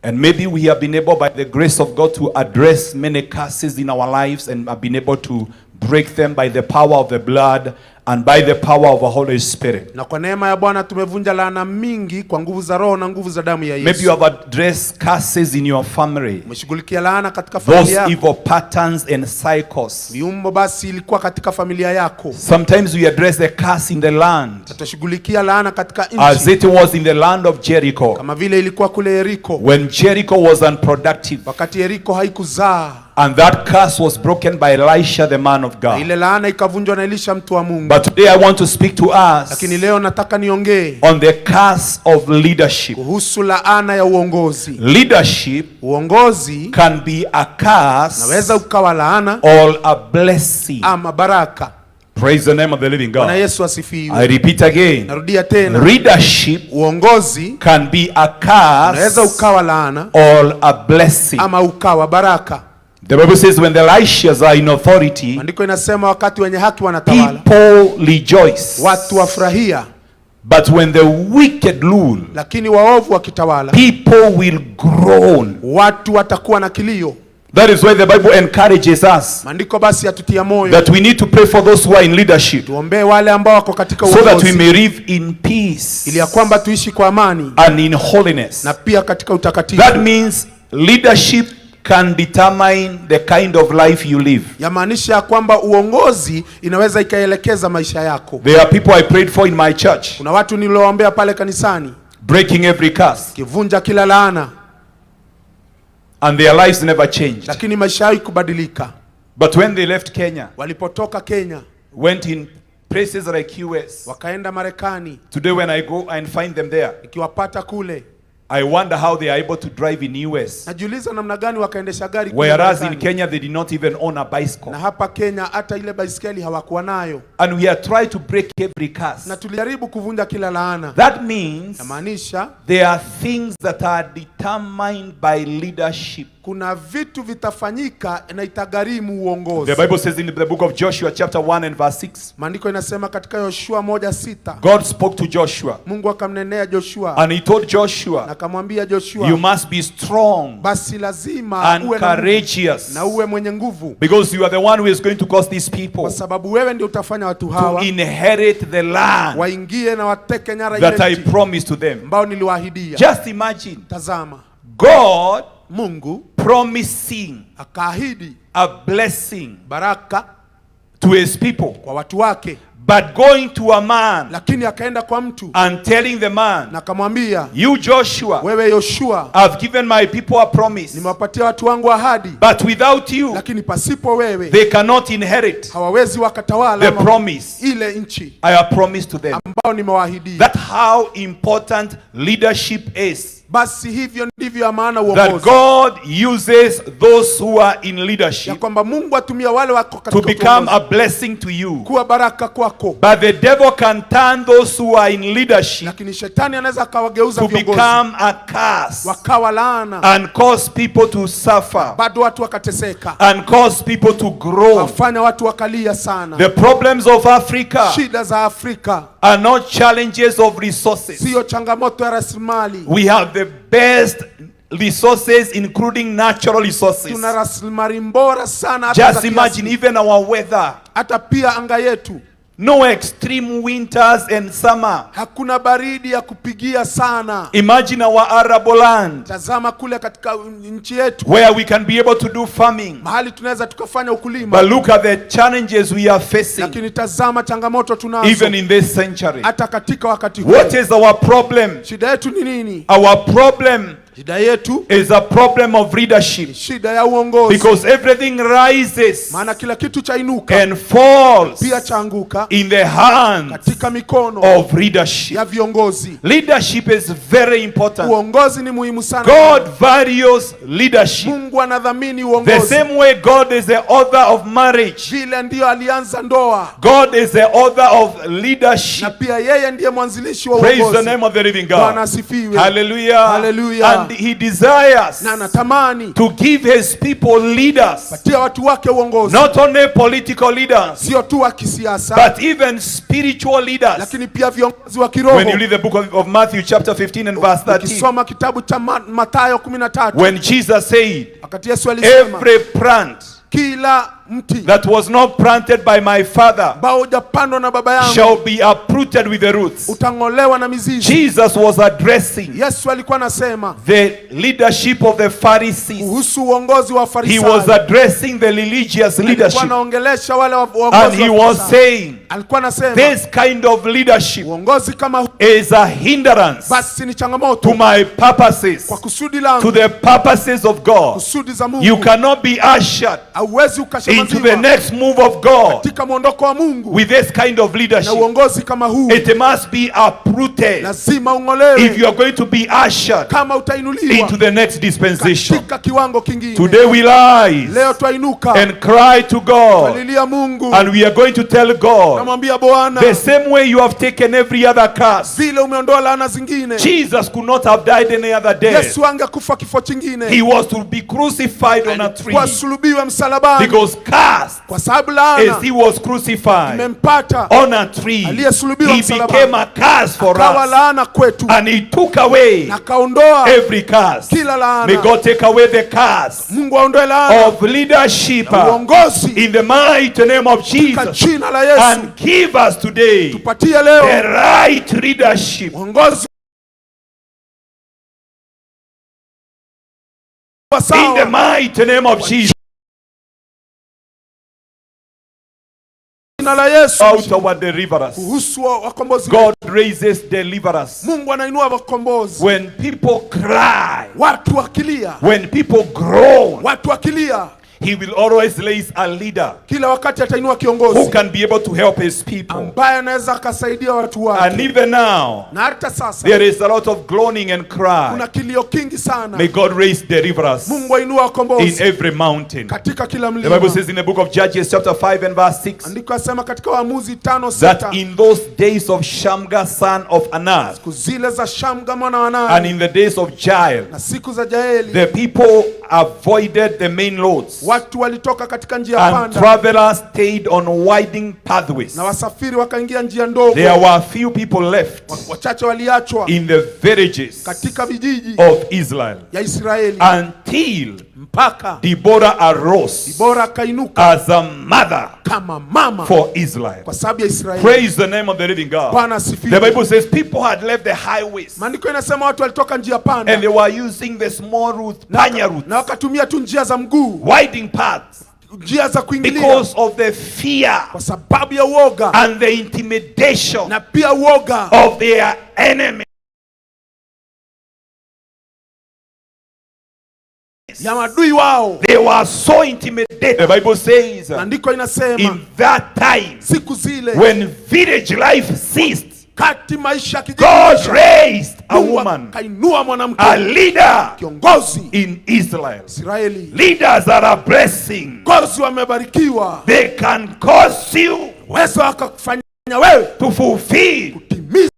And maybe we have been able by the grace of God to address many curses in our lives and have been able to break them by the power of the blood and by the power of the Holy Spirit. Na kwa neema ya Bwana tumevunja laana mingi kwa nguvu za Roho na nguvu za damu ya Yesu. Maybe you have addressed curses in your family. Umeshughulikia laana katika familia Those yako. evil patterns and cycles. Miumbo basi ilikuwa katika familia yako. Sometimes we address the curse in the land, Tutashughulikia laana katika as nchi. it was in the land of Jericho. Kama vile ilikuwa kule Yeriko. When Jericho was unproductive, Wakati Yeriko haikuzaa. and that curse was broken by Elisha, the man of God. Ile laana ikavunjwa na Elisha mtu wa Mungu. But today I want to speak to us Lakini leo nataka niongee on the curse of leadership. kuhusu laana ya uongozi. Leadership Uongozi can be a curse naweza ukawa laana or a blessing. ama baraka. Praise the name of the living Bwana God. Yesu asifiwe. I repeat again. Narudia tena. Leadership Uongozi can be a naweza curse ukawa laana or a blessing. ama ukawa baraka. The Bible says when the righteous are in authority, Maandiko inasema wakati wenye haki wanatawala, people rejoice. watu wafurahia. But when the wicked rule, Lakini waovu wakitawala, people will groan. watu watakuwa na kilio. That is why the Bible encourages us Maandiko basi yatutia moyo that we need to pray for those who are in leadership, tuombee wale ambao wako katika so that we uongozi may live in peace ili ya kwamba tuishi kwa amani and in holiness. na pia katika utakatifu. That means leadership can determine the kind of life you live. Yamaanisha ya kwamba uongozi inaweza ikaelekeza maisha yako. There are people I prayed for in my church, Kuna watu niliowaombea pale kanisani, breaking every curse, kivunja kila laana, and their lives never changed. lakini maisha yao ikubadilika. But when they left Kenya, Walipotoka Kenya, went in places like US, wakaenda Marekani, today when I go and find them there, ikiwapata kule I wonder how they are able to drive in US. Najiuliza namna gani wakaendesha gari. Whereas in Kenya they did not even own a bicycle. Na hapa Kenya hata ile baiskeli hawakuwa nayo. And we are trying to break every curse. Na tulijaribu kuvunja kila laana. That means there are things that are determined by leadership. Kuna vitu vitafanyika na itagharimu uongozi. The Bible says in the book of Joshua chapter 1 and verse 6. Maandiko inasema katika Yoshua 1:6. God spoke to Joshua. Mungu akamnenea Joshua. And he told Joshua, na akamwambia Joshua, you must be strong. Basi lazima and uwe courageous. Na uwe mwenye nguvu. Because you are the one who is going to cause these people. Kwa sababu wewe ndio utafanya watu hawa to inherit the land. Waingie na wateke nyara ile that I promised to them. Ambao niliwaahidia. Just imagine. Tazama. God Mungu promising akaahidi a blessing baraka to his people kwa watu wake, but going to a man lakini akaenda kwa mtu and telling the man, na akamwambia, you Joshua, wewe Yoshua, I've given my people a promise, nimewapatia watu wangu ahadi, but without you, lakini pasipo wewe, they cannot inherit hawawezi wakatawala the promise ile nchi I have promised to them. Ambao nimewaahidia. That's how important leadership is. Basi hivyo ndivyo ya maana uongozi. That God uses those who are in leadership ya kwamba Mungu atumia wale wako katika to become a blessing to you. Kuwa baraka kwako. But the devil can turn those who are in leadership lakini shetani anaweza akawageuza viongozi to become a curse. Wakawa laana. And cause people to suffer. Bado watu wakateseka. And cause people to grow. Wafanya watu wakalia sana. The problems of Africa shida za Afrika are not challenges of resources. Sio changamoto ya rasilimali. We have the best resources, including natural resources. Tuna rasilimali bora sana. Just imagine even our weather. Hata pia anga yetu. No extreme winters and summer. Hakuna baridi ya kupigia sana. Imagine our arable land. Tazama kule katika nchi yetu. Where we can be able to do farming. Mahali tunaweza tukafanya ukulima. But look at the challenges we are facing. Lakini tazama changamoto tunazo. Even in this century. Hata katika wakati huu. What is our problem? Shida yetu ni nini? Our problem shida yetu is a problem of leadership. Shida ya uongozi. Because everything rises. Maana kila kitu chainuka. And falls. Pia changuka. In the hands katika mikono of leadership. Ya viongozi. Leadership is very important. Uongozi ni muhimu sana. God values leadership. Mungu anadhamini uongozi. The same way God is the author of marriage. Vile ndio alianza ndoa. God is the author of leadership. Na pia yeye ndiye mwanzilishi wa uongozi. Praise the name of the living God. Bwana asifiwe. Hallelujah. Hallelujah. And he desires na anatamani to give his people leaders. Patia watu wake uongozi. Not only political leaders. Sio tu wa kisiasa. But even spiritual leaders. Lakini pia viongozi wa kiroho. When you read the book of Matthew chapter 15 and verse 13. Ukisoma kitabu cha Mathayo 13. When Jesus said, wakati Yesu alisema, every plant kila mti that was not planted by my father na baba yangu shall be uprooted with the roots. Utangolewa na mizizi. Jesus was addressing Yesu alikuwa anasema the leadership of the Pharisees. Kuhusu uongozi wa Farisayo. He was addressing the religious leadership. Alikuwa anaongelesha wale waongozi. And he was saying, alikuwa anasema, this kind of leadership uongozi kama is a hindrance basi ni changamoto to my purposes, kwa kusudi langu, to the purposes of God. Kusudi za Mungu. You cannot be ushered into the next move of God katika mwondoko wa Mungu with this kind of leadership. Na uongozi kama huu. It must be uprooted. Lazima ungolewe. If you are going to be ushered kama utainuliwa into the next dispensation. Katika kiwango kingine. Today we rise. Leo twainuka and cry to God. Tulilia Mungu. And we are going to tell God, namwambia Bwana, the same way you have taken every other curse. Vile umeondoa laana zingine. Jesus could not have died any other day. Yesu angekufa kifo kingine. He was to be crucified on a tree. Wasulubiwe msalabani. Because cast, kwa sababu laana, as he was crucified imempata on a tree, he became a curse for us. Laana kwetu. And he took away every curse. Kila laana. May God take away the curse Mungu aondoe laana of leadership uongozi in the mighty name of Jesus. Jina la Yesu. And give us today tupatie leo the right leadership. Uongozi in the mighty name of Jesus. Out our deliverers. God raises deliverers. Mungu anainua wakombozi. When people cry, watu wakilia, when people groan, watu wakilia, He will always raise a leader kila wakati atainua kiongozi who can be able to help his people. ambaye anaweza akasaidia watu wake. And even now, Na hata sasa there is a lot of groaning and kuna cry. kilio kingi sana. May God raise deliverers Mungu ainua in wakombozi every mountain. katika kila The mlima. Bible says in the book of Judges chapter 5 and verse 6 Andiko asema katika Waamuzi 5:6 that in those days of Shamgar son of Anas siku zile za Shamga mwana wa and Anani in the days of Jael, na siku za Jaeli, the people avoided the main roads watu walitoka katika njia and panda travelers stayed on winding pathways. na wasafiri wakaingia njia ndogo. There were few people left Wachache waliachwa in the villages katika vijiji of Israel ya Israeli until mpaka Deborah arose Dibora akainuka as a mother kama mama for Israel. kwa sababu ya Israeli. Praise the name of the living God. Bwana asifiwe. The Bible says people had left the highways Maandiko inasema watu walitoka njia panda and they were using the small route, panya route, na wakatumia tu njia za mguu, winding paths, njia za kuingilia because of the fear kwa sababu ya uoga and the intimidation na pia uoga of their enemy. ya madui wao. They were so intimidated. The Bible says Maandiko inasema in that time siku zile when village life ceased, kati maisha ya God kijiji raised a woman, kainua mwanamke a leader kiongozi in Israel. Israeli. Leaders are a blessing. Kiongozi wamebarikiwa, They can cause you uwezo wakakufanya wewe to fulfill kutimiza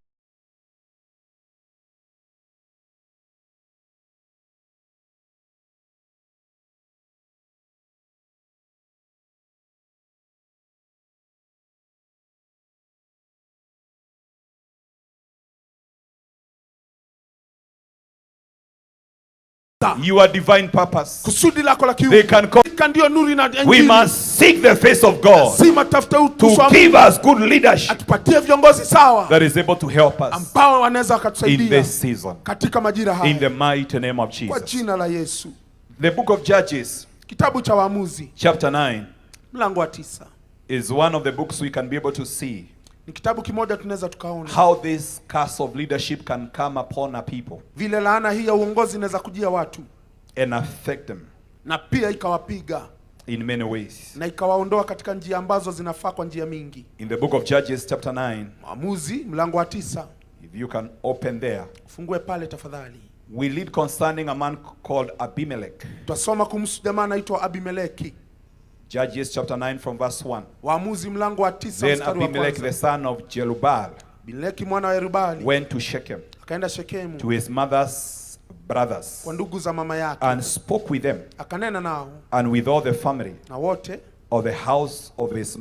your divine purpose. kusudi lako la They kiungu. can call. Ndio nuru na We injili. must seek the face of God Lazima tafute uso to wa give Mungu, us good leadership atupatie viongozi sawa that is able to help us ambao wanaweza in wakatusaidia this season. katika majira In the haya mighty name of kwa Jesus. jina la Yesu. The book of Judges, Kitabu cha Waamuzi chapter 9, mlango wa 9 is one of the books we can be able to see ni kitabu kimoja tunaweza tukaona how this curse of leadership can come upon a people vile laana hii ya uongozi inaweza kujia watu and affect them na pia ikawapiga in many ways. na ikawaondoa katika njia ambazo zinafaa kwa njia mingi. In the book of Judges chapter 9, Waamuzi mlango wa 9, if you can open there, fungue pale tafadhali. we read concerning a man called Abimelech. Tutasoma kumhusu jamaa anaitwa Abimeleki. Judges chapter 9 from verse 1. Waamuzi mlango wa 9 Then mstari wa Abimelech the kwanza. son of Jerubbaal Abimeleki mwana wa Yerubali went to Shechem akaenda Shekemu to his mother's brothers kwa ndugu za mama yake, and spoke with them akanena nao and with all the family na wote of the house of his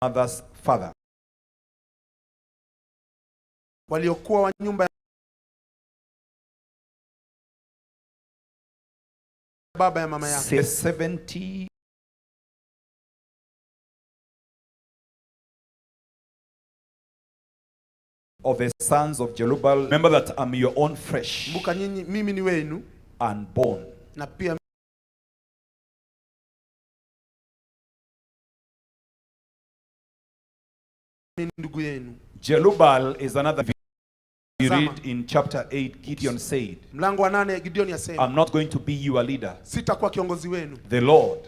mother's father, waliokuwa wa nyumba ya baba ya mama yake. 70 of the sons of Jerubbaal. Remember that I'm your own flesh Kumbuka nyinyi mimi ni wenu and bone. na pia mimi ni ndugu yenu. Jerubbaal is another. You read in chapter 8, Gideon said, Mlango wa 8 Gideoni asema, I'm not going to be your leader. sitakuwa kiongozi wenu. The Lord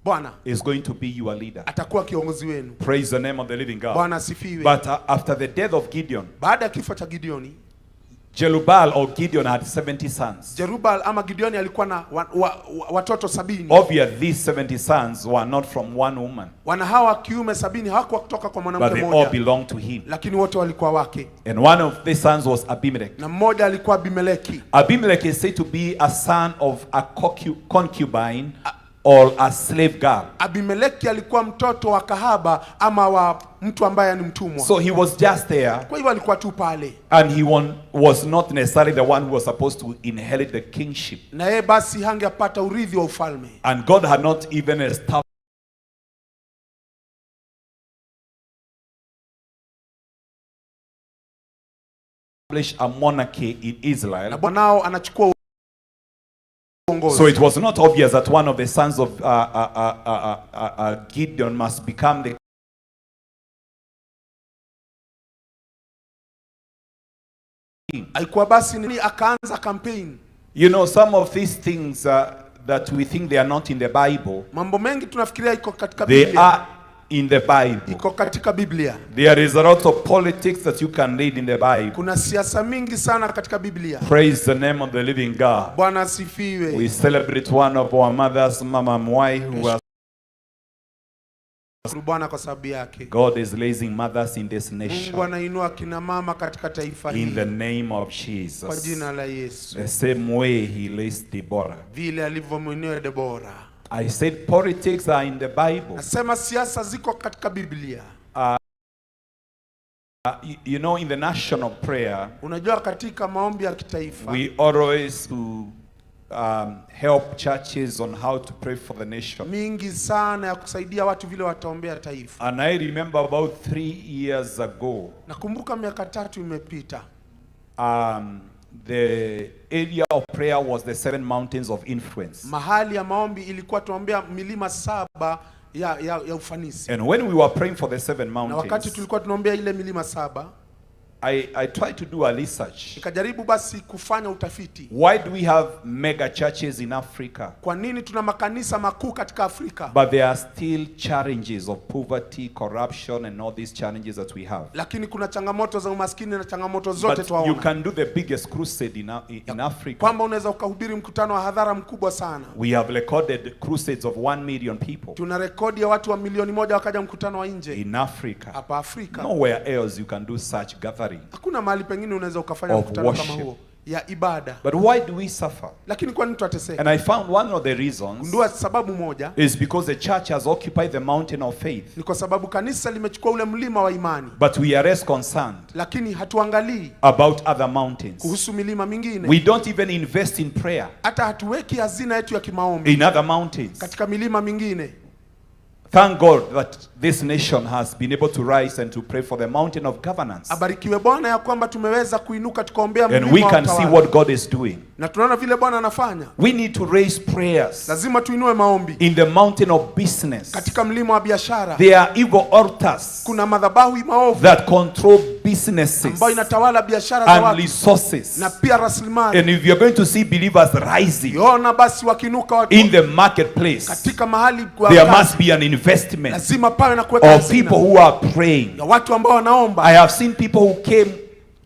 Bwana is going to be your leader. atakuwa kiongozi wenu. Praise the name of the living God. Bwana asifiwe. But after the death of Gideon, Baada ya kifo cha Gideoni, Jerubbaal or Gideon had 70 sons. Jerubbaal ama Gideoni alikuwa na watoto 70. Obviously, these 70 sons were not from one woman, Wana hawa kiume 70 hawakuwa kutoka kwa but mwanamke they all mmoja, belonged to him. lakini wote walikuwa wake. And one of these sons was Abimelech. Na mmoja alikuwa Abimeleki. Abimelech is said to be a son of a concubine or a slave girl. Abimeleki alikuwa mtoto wa kahaba ama wa mtu ambaye ni mtumwa. So he was just there, Kwa hivyo alikuwa tu pale. and he was not necessarily the one who was supposed to inherit the kingship. Na yeye basi hangepata urithi wa ufalme. And God had not even established a monarchy in Israel. Na Bwanao anachukua uongozi. So it was not obvious that one of the sons of Gideon must become the king. Haikuwa basi nini akaanza campaign. You know, some of these things that we think they are not in the Bible, mambo mengi tunafikiria iko katika they Biblia. are in the Bible. Iko katika Biblia. There is a lot of politics that you can read in the Bible. Kuna siasa mingi sana katika Biblia. Praise the name of the living God. Bwana asifiwe. We celebrate one of our mothers, Mama Mwai, who was Bwana kwa sababu yake. God is raising mothers in this nation. Mungu anainua kina mama katika taifa hili. In the name of Jesus. Kwa jina la Yesu. The same way he raised Deborah. Vile alivyomwinua Deborah. I said politics are in the Bible. Nasema siasa ziko katika Biblia. You know, in the national prayer, unajua katika maombi ya kitaifa, we always help churches on how to pray for the nation. Mingi sana ya kusaidia watu vile wataombea taifa. And I remember about 3 years ago. Nakumbuka miaka 3 imepita. The area of prayer was the 7 mountains of influence. Mahali ya maombi ilikuwa tuombea milima 7 ya ufanisi. And when we were praying for the 7 mountains, na wakati tulikuwa tunaombea ile milima 7, I tried to do a research. Nikajaribu basi kufanya utafiti. Why do we have mega churches in Africa? Kwa nini tuna makanisa makuu katika Afrika? But there are still challenges of poverty, corruption and all these challenges that we have. Lakini kuna changamoto za umaskini na changamoto zote tunaona. You can do the biggest crusade in Africa. Kwamba unaweza ukahubiri mkutano wa hadhara mkubwa sana. We have recorded crusades of 1 million people. Tuna rekodi ya watu wa milioni 1 wakaja mkutano wa nje. In Africa. Hapa Afrika. Nowhere else you can do such gathering. Hakuna mahali pengine unaweza ukafanya mkutano kama huo ya ibada. But why do we suffer? Lakini kwa nini tunateseka? And I found one of the reasons ndio sababu moja is because the church has occupied the mountain of faith. Ni kwa sababu kanisa limechukua ule mlima wa imani. But we are less concerned. Lakini hatuangalii about other mountains. Kuhusu milima mingine. We don't even invest in prayer. Hata hatuweki hazina yetu ya kimaombi. In other mountains. Katika milima mingine. Thank God that this nation has been able to rise and to pray for the mountain of governance. Abarikiwe Bwana ya kwamba tumeweza kuinuka tukaombea mlima wa utawala. And we can see what God is doing. Na tunaona vile Bwana anafanya. We need to raise prayers. Lazima tuinue maombi. In the mountain of business. Katika mlima wa biashara. There are evil altars. Kuna madhabahu maovu. That control businesses. Ambayo inatawala biashara za watu. And resources. Na pia rasilimali. And if you are going to see believers rising. Yona basi wakinuka watu. In the marketplace. Katika mahali kwa there must be an investment. Lazima pawe na kuweka of people who are praying. Ya watu ambao wanaomba. I have seen people who came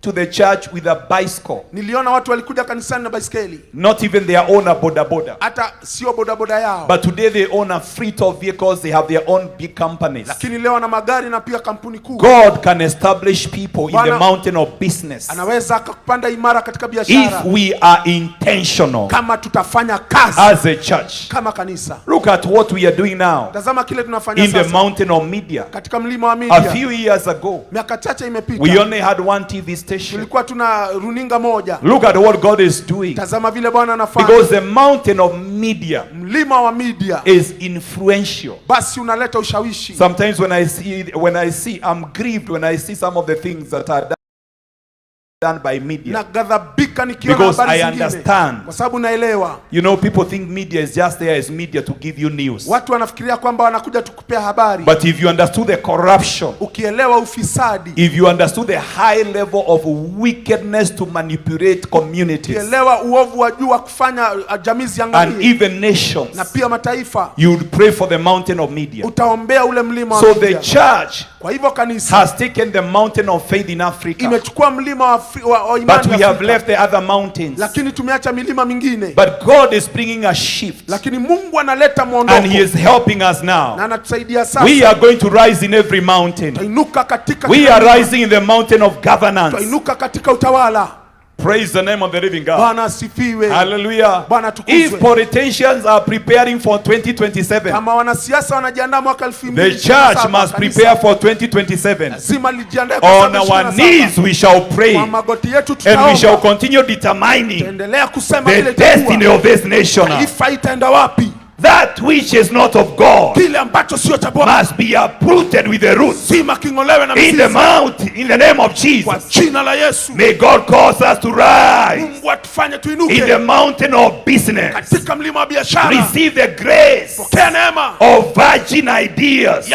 to the church with a bicycle. Niliona watu walikuja kanisani na baiskeli. Not even their own boda boda. Hata sio boda boda yao. But today they own a fleet of vehicles, they have their own big companies. Lakini leo wana magari na pia kampuni kuu. God can establish people in the mountain of business. Anaweza akapanda imara katika biashara. If we are intentional. Kama tutafanya kazi. As a church. Kama kanisa. Look at what we are doing now. Tazama kile tunafanya sasa. In the mountain of media. Katika mlima wa media. A few years ago. Miaka chache imepita. We only had one TV station. Tulikuwa tuna runinga moja. Look at what God is doing. Tazama vile Bwana anafanya. Because the mountain of media. Mlima wa media. Is influential. Basi unaleta ushawishi. Sometimes when I see I'm grieved when I see some of the things that are done by media. Because I understand. Kwa sababu naelewa. You know, people think media is just there as media to give you news. Watu wanafikiria kwamba wanakuja tukupea habari. But if you understood the corruption, ukielewa ufisadi, if you understood the high level of wickedness to manipulate communities, ukielewa uovu wa juu wa kufanya jamii ziangalie, and even nations, na pia mataifa, you would pray for the mountain of media. Utaombea ule mlima wa media. So the church kwa hivyo kanisa has taken the mountain of faith in Africa. Imechukua mlima wa imani. But we have left the other mountains. Lakini tumeacha milima mingine. But God is bringing a shift. Lakini Mungu analeta muondoko. And he is helping us now. Na anatusaidia sasa. We are going to rise in every mountain. Tutainuka katika we are rising in the mountain of governance. Tutainuka katika utawala. Praise the name of the living God. Bwana asifiwe. Hallelujah. Bwana tukuzwe. If politicians are preparing for 2027, kama wanasiasa wanajiandaa mwaka 2027, the church must prepare for 2027. Lazima lijiandae kwa on our knees we shall pray. Kwa magoti yetu tutaomba. And we shall continue determining the destiny of this nation. Taifa itaenda wapi? That which is not of God must be uprooted with the roots in the mouth, in the name of Jesus. May God cause us to rise in the mountain of business. Receive the grace of virgin ideas.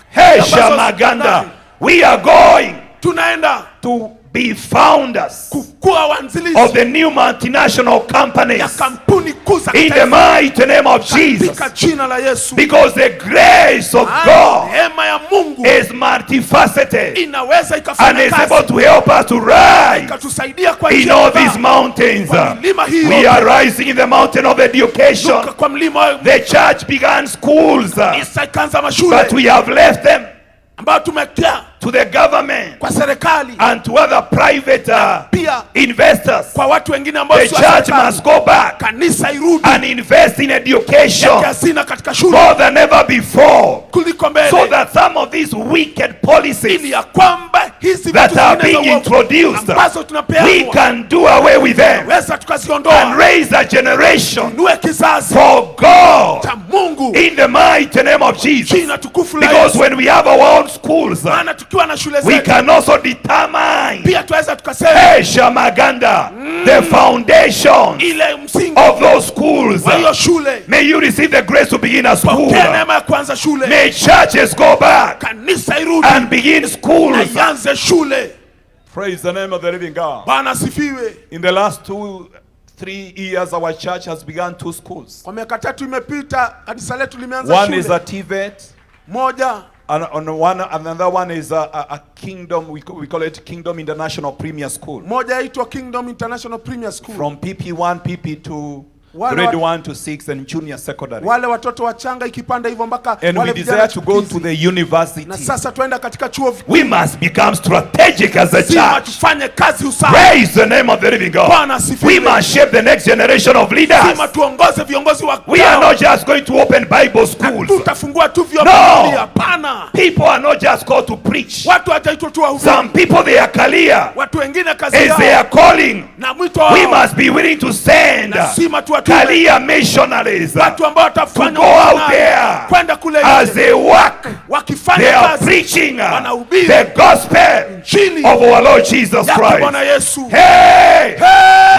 Hey, Shamaganda, we are going to be founders kuwa wanzilishi of the new multinational companies ya kampuni kuu za in the mighty name of Jesus. katika jina la Yesu. Because the grace of God neema ya Mungu is multifaceted inaweza and ikafanya is kazi able to help us to rise ikatusaidia kwa in all these mountains. We are rising in the mountain of education. kwa mlima The church began schools, ikaanza mashule but we have left them ambao tumekia to the government kwa serikali and to other private pia investors. kwa watu wengine ambao The church must go back kanisa irudi and invest in education hazina katika shule more than ever before, kuliko mbele, so that some of these wicked policies ili ya kwamba hizi that are being introduced, ambazo tunapeana we can do away with them weza tukaziondoa and raise a generation nuwe kizazi for God cha Mungu in the mighty name of Jesus. jina tukufu la Because Yesu. when we have our own schools, maana tukiwa na shule we zetu can also determine pia tuweza tukasema Shamaganda, the foundation ile msingi of those schools. wa hiyo shule. May you receive the grace to begin a school. Pokea neema ya kuanza shule. May churches go back kanisa irudi and begin schools. na ianze shule. Praise the name of the living God. Bwana asifiwe. In the last 2-3 years, our church has begun 2 schools. Kwa miaka 3 imepita kanisa letu limeanza One shule. is a TVET. Moja. And another one is a Kingdom, we call it Kingdom International Premier School. Moja yaitwa Kingdom International Premier School. From PP1, PP2, grade 1 to 6 and junior secondary. Wale watoto wachanga ikipanda hivyo mpaka and wale we desire to go to the university. Na sasa tuenda katika chuo vikuu. We must become strategic as a church. Tufanye kazi usawa. Praise the name of the living God. Bwana asifiwe. We must shape the next generation of leaders. Sima tuongoze viongozi wa We are not just going to open Bible schools. Tutafungua tu vyuo No. hapana. People are not just called to preach. Watu hataitwa tu wahubiri. Some people, they are career. Watu wengine kazi yao is their calling. Na mwito wao. We must be willing to send career missionaries watu ambao watafanya to go out there kwenda kule as they work. Wakifanya they are kazi, preaching wanahubiri the gospel of our Lord Jesus Christ. Bwana Yesu. Hey!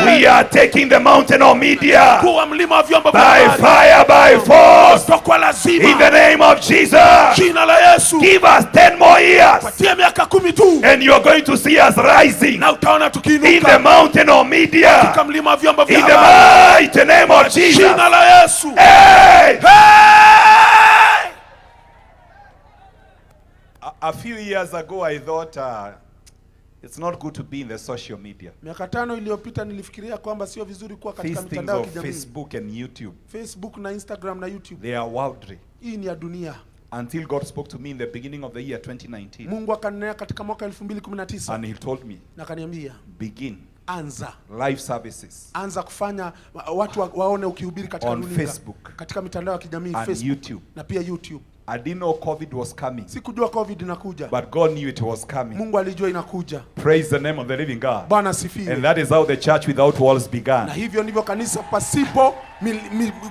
We are taking the mountain of media kuwa mlima wa vyombo by fire, by force, kwa lazima. In the name of Jesus. Jina la Yesu. Give us 10 more years patia miaka 10 tu, and you are going to see us rising na utaona tukiinuka in the mountain of media, katika mlima wa vyombo vya in the mighty name of Jesus. Jina la Yesu. Hey! Hey! A few years ago I thought it's not good to be in the social media. Miaka 5 iliyopita nilifikiria kwamba sio vizuri kuwa katika These mitandao ya things of kijamii. Facebook and YouTube. Facebook na Instagram na YouTube. They are worldly. Hii ni ya dunia. Until God spoke to me in the beginning of the year 2019. Mungu akanena katika mwaka 2019. And he told me, na kaniambia, begin. Anza Live services. Anza kufanya watu waone ukihubiri katika on runinga, Facebook, katika mitandao ya kijamii, Facebook, YouTube. Na pia YouTube. I didn't know COVID was coming. Sikujua COVID inakuja. But God knew it was coming. Mungu alijua inakuja. Praise the name of the living God. Bwana asifiwe. And that is how the church without walls began. Na hivyo ndivyo kanisa pasipo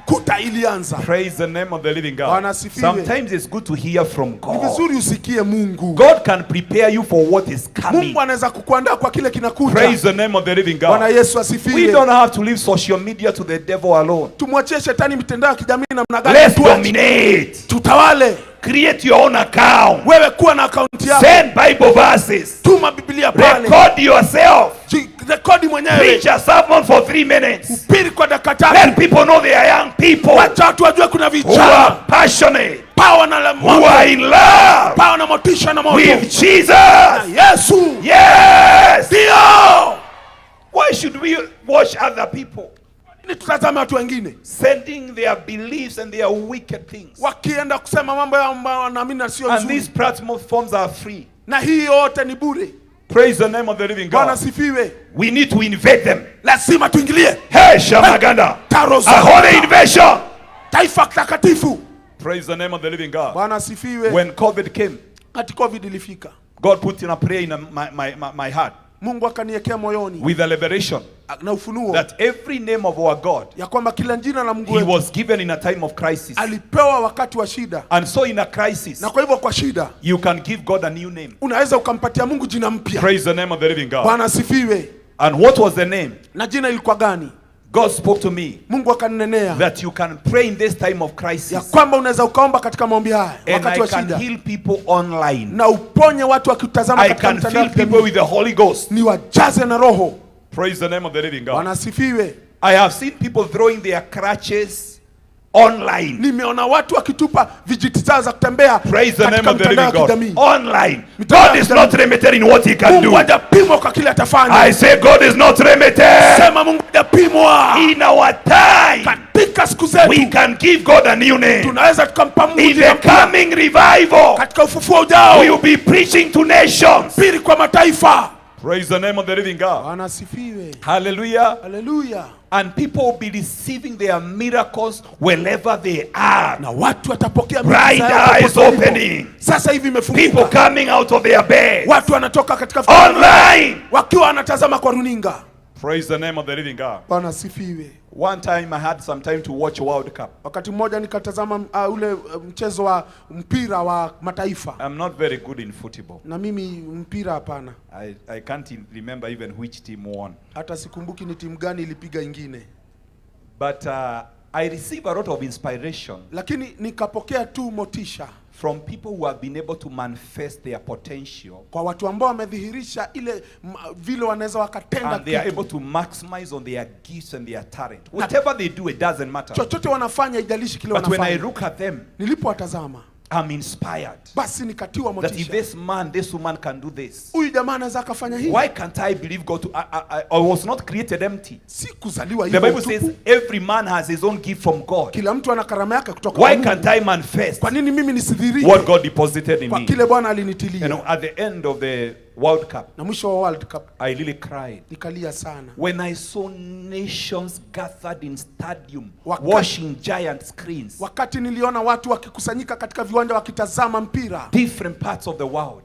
kuta ilianza. Praise the name of the living God. Bwana asifiwe. Sometimes it's good to hear from God. Ni vizuri usikie Mungu. God can prepare you for what is coming. Mungu anaweza kukuandaa kwa kile kinakuja. Praise the name of the living God. Bwana Yesu asifiwe. We don't have to leave social media to the devil alone. Tumwachie shetani mitandao ya kijamii namna gani? Let's dominate. Tutawale. Create your own account. Wewe kuwa na account yako. Send Bible verses. Tuma Biblia pale. Record yourself. Rekodi mwenyewe. Preach a sermon for 3 minutes. Upiri kwa dakika 3. Let people know they are young people. Wacha watu wajue kuna vijana who are passionate. Power na who are in love. Power na motisha na moto. With Jesus. Na Yesu. Yes. Ndio. Why should we watch other people? Tutazame watu wengine sending their beliefs and their wicked things. Wakienda kusema mambo yao ambayo wanaamini sio nzuri. And these platforms are free. Na hii yote ni bure. Praise the name of the living God. Bwana sifiwe. We need to invade them. Lazima tuingilie. Hey, Shamaganda. A holy invasion. Taifa takatifu. Praise the name of the living God. Bwana sifiwe. When COVID came, ati COVID ilifika, God put in a prayer in my heart. Mungu akaniwekea moyoni with a liberation na ufunuo that every name of our God, ya kwamba kila jina la Mungu he was given in a time of crisis. Alipewa wakati wa shida. And so in a crisis, na kwa hivyo kwa shida, you can give God a new name. Unaweza ukampatia Mungu jina mpya. Praise the name of the living God. Bwana sifiwe. And what was the name? Na jina ilikuwa gani? God spoke to me Mungu akanenea that you can pray in this time of crisis. Ya kwamba unaweza ukaomba katika maombi haya wakati wa shida. And I can heal people online. Na uponye watu wakitazama katika mtandao. I can fill people with the Holy Ghost. Ni wajaze na roho. Praise the name of the living God. Bwana asifiwe. I have seen people throwing their crutches online. Nimeona watu wakitupa vijiti zao za kutembea. Praise the name of the living God. Online. God is not limited in what he can do. Mungu hajapimwa kwa kile atafanya. I say God is not limited. Sema Mungu hajapimwa. In our time, katika siku zetu, we can give God a new name. Tunaweza tukampa Mungu in the coming revival, katika ufufuo ujao, we will be preaching to nations. Pili kwa mataifa. Praise the name of the living God. Bwana asifiwe. Hallelujah. Hallelujah. And people will be receiving their miracles wherever they are. Na watu watapokea bright eyes opening. Sasa hivi imefunguka. People coming out of their beds. Watu wanatoka katika online wakiwa wanatazama kwa runinga. Praise the name of the living God. Bwana asifiwe. One time I had some time to watch World Cup. Wakati mmoja nikatazama ule mchezo wa mpira wa mataifa. I'm not very good in football. Na mimi mpira hapana. I can't remember even which team won. Hata sikumbuki ni timu gani ilipiga ingine. But I receive a lot of inspiration. Lakini nikapokea tu motisha from people who have been able to manifest their potential. Kwa watu ambao wamedhihirisha ile vile wanaweza wakatenda and they are able to maximize on their gifts and their talent. Whatever they do, it doesn't matter. Chochote wanafanya haijalishi kile wanafanya. But when I look at them, nilipowatazama, I'm inspired. Basi nikatiwa motisha. That if this man, this woman can do this, huyu jamaa anaweza akafanya hivi. Why can't I believe God? I was not created empty. Si kuzaliwa hivyo. The Bible says every man has his own gift from God. Kila mtu ana karama yake kutoka kwa Mungu. Why can't I manifest? Kwa nini mimi nisidhihirishe what God deposited in me? Kwa kile Bwana alinitilia. You know, at the end of the World Cup, na mwisho wa World Cup, I really cried. Nikalia sana. When I saw nations gathered in stadium watching giant screens. Wakati niliona watu wakikusanyika katika viwanja wakitazama mpira. Different parts of the world.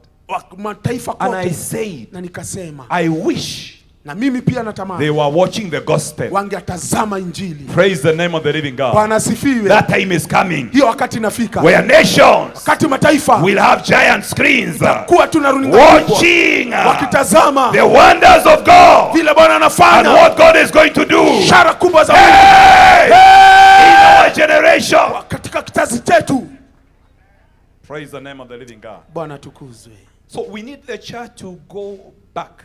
Mataifa kote. And I said, na nikasema, I wish na mimi pia natamani they were watching the gospel. Wangetazama injili. Praise the name of the living God. Bwana asifiwe. That time is coming. Hiyo wakati inafika. Where nations wakati mataifa will have giant screens. Kuwa tuna runinga watching wakitazama the wonders of God. Vile Bwana anafanya. And what God is going to do. Ishara kubwa za Mungu. In our generation. Katika kizazi chetu. Praise the name of the living God. Bwana tukuzwe. So we need the church to go back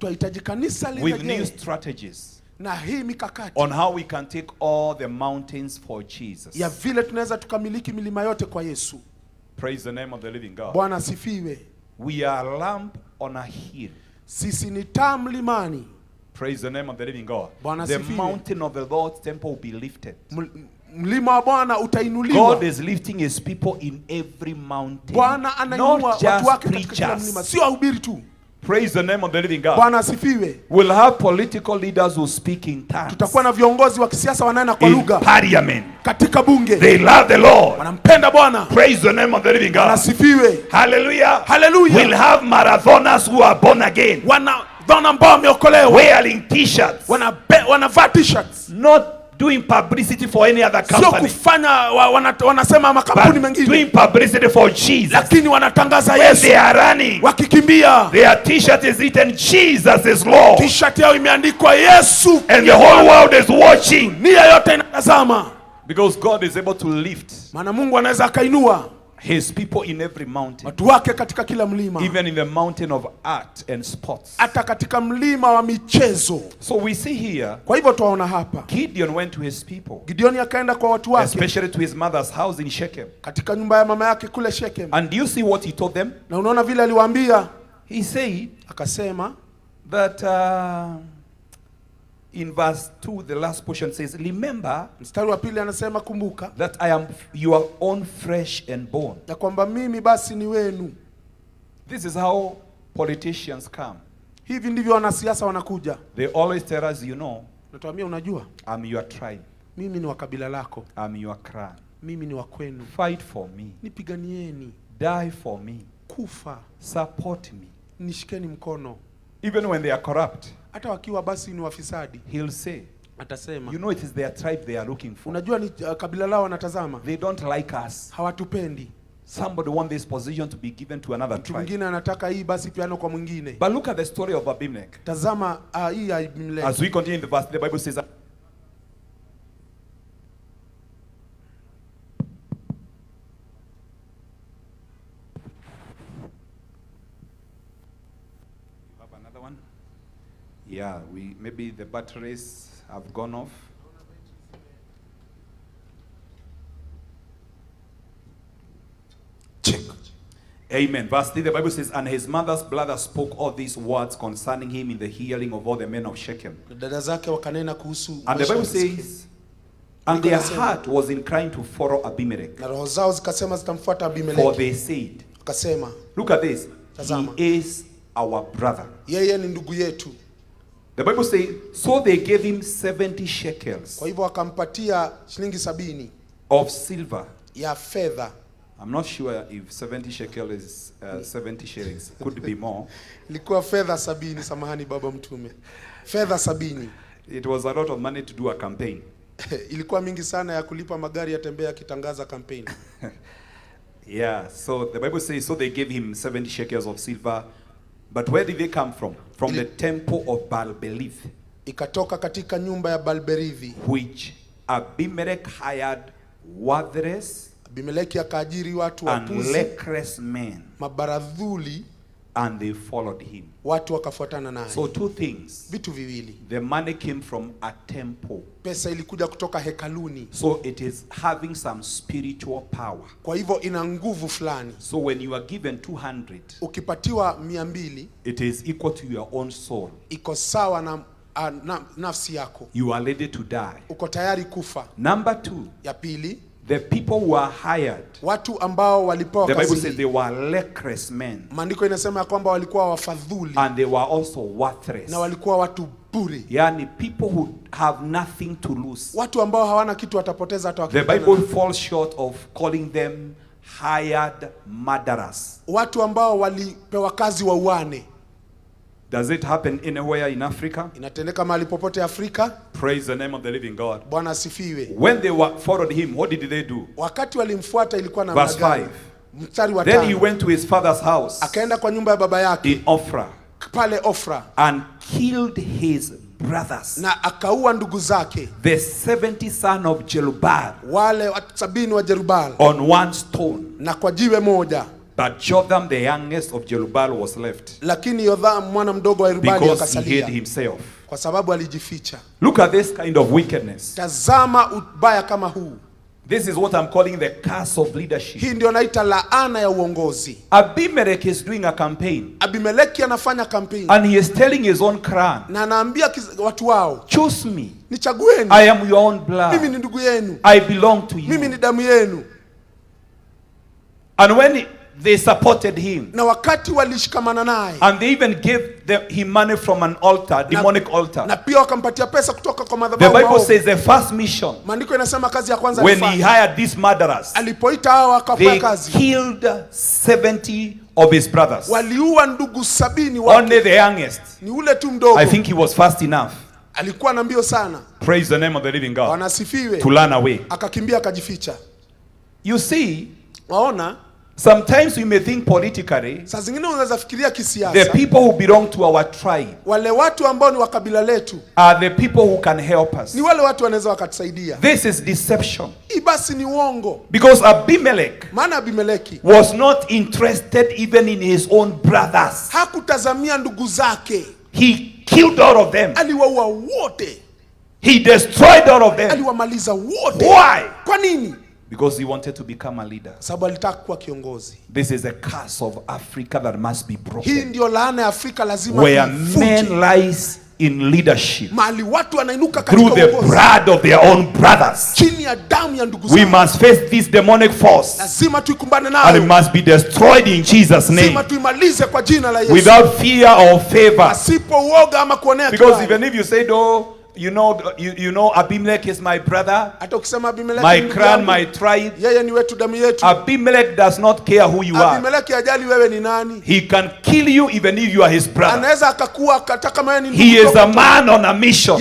with new strategies na hii mikakati on how we can take all the mountains for Jesus. Ya vile tunaweza tukamiliki milima yote kwa Yesu. Praise the name of the living God. Bwana asifiwe. We are a lamp on a hill. Sisi ni taa mlimani. Praise the name of the living God. Bwana the asifiwe. mountain of the Lord's temple will be lifted. Mlima wa Bwana utainuliwa. God is lifting his people in every mountain. Bwana anainua watu wake katika kila mlima, sio wahubiri tu. Praise the name of the living God. Bwana asifiwe. We'll have political leaders who speak in tongues. Tutakuwa na viongozi wa kisiasa wanena kwa lugha. In parliament. Katika bunge. They love the Lord. Wanampenda Bwana. Praise the name of the living God. Asifiwe. Hallelujah. Hallelujah. We'll have marathoners who are born again. Wana ambao wameokolewa. Wearing t-shirts. Wanavaa t-shirts. Not doing publicity for any other company. Sio kufanya wanasema makampuni mengine. Doing publicity for Jesus. Lakini wanatangaza Yesu. They are running. Wakikimbia. Their t-shirt is written Jesus is Lord. T-shirt yao imeandikwa Yesu. And the whole world is watching. Nia yote inatazama. Because God is able to lift. Maana Mungu anaweza akainua his people in every mountain. Watu wake katika kila mlima. Even in the mountain of art and sports. Hata katika mlima wa michezo. So we see here. Kwa hivyo tuwaona hapa. Gideon went to his people. Gideon akaenda kwa watu wake. Especially to his mother's house in Shechem. Katika nyumba ya mama yake kule Shechem. And do you see what he told them? Na unaona vile aliwaambia? He said, akasema that in verse 2 the last portion says, remember, mstari wa pili anasema kumbuka, that I am your own flesh and bone. Ya kwamba mimi basi ni wenu. This is how politicians come. Hivi ndivyo wanasiasa wanakuja. They always tell us, you know, natuambia unajua, I'm your tribe. Mimi ni wa kabila lako. I'm your clan. Mimi ni wa kwenu. Fight for me. Nipiganieni. Die for me. Kufa. Support me. Nishikeni mkono. Even when they are corrupt. Hata wakiwa basi ni wafisadi. He'll say, atasema, you know it is their tribe they are looking for. Unajua ni kabila lao wanatazama. They don't like us. Hawatupendi. Somebody want this position to be given to another tribe. Mwingine anataka hii basi piano kwa mwingine. But look at the story of Abimelech. Tazama hii ya Abimelech. As we continue in the verse, the Bible says, Yeah, maybe the batteries have gone off. Check. Amen. Verse 3, the Bible says, and his mother's brother spoke all these words concerning him in the hearing of all the men of Shechem. And the Bible says, and their heart was inclined to follow Abimelech. For they said, look at this, he is our brother. The Bible says, so they gave him 70 shekels of silver. I'm not sure if 70 shekel is 70 shillings. Could be more. It was a lot of money to do a campaign. Yeah, so the Bible says, so they gave him 70 shekels of silver. But where did they come from? From the temple of Baal-Belith, which Abimelech hired worthless and lecherous men, and they followed him. So two things. The money came from a temple. So it is having some spiritual power. So when you are given 200, it is equal to your own soul. You are ready to die. Number two, the people who are hired, the Bible says they were lecherous men. And they were also worthless. Yani people who have nothing to lose. The Bible falls short of calling them hired murderers. Does it happen anywhere in Africa? Praise the name of the living God. When they followed him, what did they do? Verse 5. Then he went to his father's house in Ophrah and killed his brothers, the 70 sons of Jerubbaal, on one stone. But Jotham, the youngest of Jerubbaal, was left because he hid himself. Look at this kind of wickedness. This is what I'm calling the curse of leadership. Abimelech is doing a campaign. And he is telling his own clan, choose me. I am your own blood. I belong to you. And when they supported him, and they even gave him money from an altar, demonic altar. The Bible says the first mission, when he hired these murderers, they killed 70 of his brothers. Only the youngest, I think he was fast enough, praise the name of the living God, to run away. You see, sometimes we may think politically, the people who belong to our tribe are the people who can help us. This is deception. Because Abimelech was not interested even in his own brothers. He killed all of them. He destroyed all of them. Why? Because he wanted to become a leader. This is a curse of Africa that must be broken. Where men rise in leadership through the blood of their own brothers. We must face this demonic force, and it must be destroyed in Jesus' name, without fear or favor. Because even if you say, oh, you know Abimelech is my brother, my clan, my tribe. Abimelech does not care who you are. He can kill you even if you are his brother. He is a man on a mission.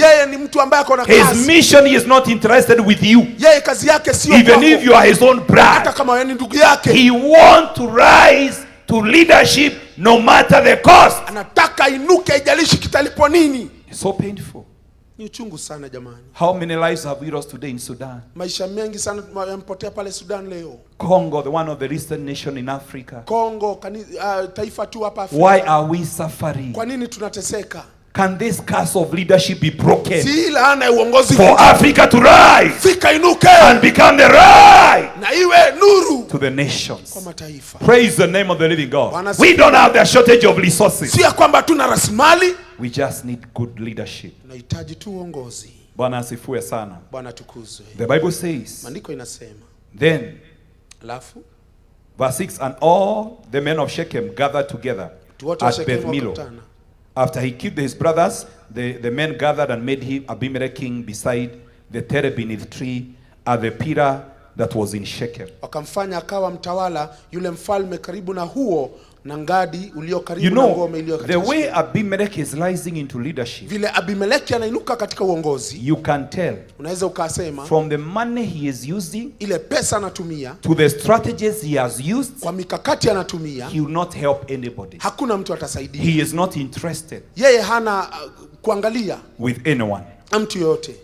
His mission, he is not interested with you. Even if you are his own brother, he wants to rise to leadership no matter the cost. It's so painful. How many lives have we lost today in Sudan? Congo, the one of the least nation in Africa. Why are we suffering? can this curse of leadership be broken? Si laana ya uongozi For Africa to rise fika inuke and become the light na iwe nuru to the nations. kwa mataifa. Praise the name of the living God. Bwana We don't have the shortage of resources. Si ya kwamba tuna rasilimali, We just need good leadership. tunahitaji tu uongozi. Bwana asifiwe sana. Bwana tukuzwe. The Bible says, Maandiko inasema, then, alafu verse 6, and all the men of Shechem gathered together watu wa at Shekemu Beth Milo. wakakutana. After he killed his brothers, the men gathered and made him Abimelech king beside the terebinth tree at the pillar that was in Shechem. Wakamfanya akawa mtawala yule mfalme karibu na huo na ngadi ulio karibu You na know, ngome iliyo the katika. way Abimelech is rising into leadership, Vile Abimeleki anainuka katika uongozi, you can tell unaweza ukasema from the money he is using ile pesa anatumia to the strategies he has used, kwa mikakati anatumia, he will not help anybody. hakuna mtu atasaidia. He is not interested Yeye hana kuangalia with anyone. mtu yote.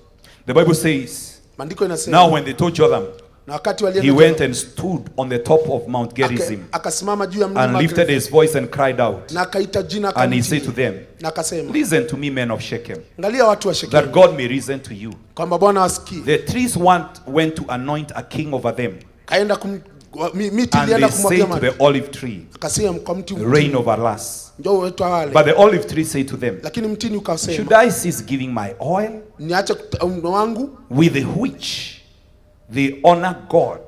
The Bible says, Maandiko inasema, now when they told Jotham, na wakati he walienda went and stood on the top of Mount Gerizim akasimama juu ya and mlima lifted his voice and cried out. na akaita jina And he akamtii. said to them, Na akasema, listen to me, men of Shechem, angalia watu wa that Shekemu, God may reason to you. kwamba Bwana wasikie. The trees went to anoint a king over them. Kaenda miti And ilienda they kumwagia said to maji. the olive tree, Akasema kwa mti reign over us. njoo utawale. But the olive tree said to them, Lakini mtini should ukasema, I cease giving my oil, niache mno wangu with which they honor God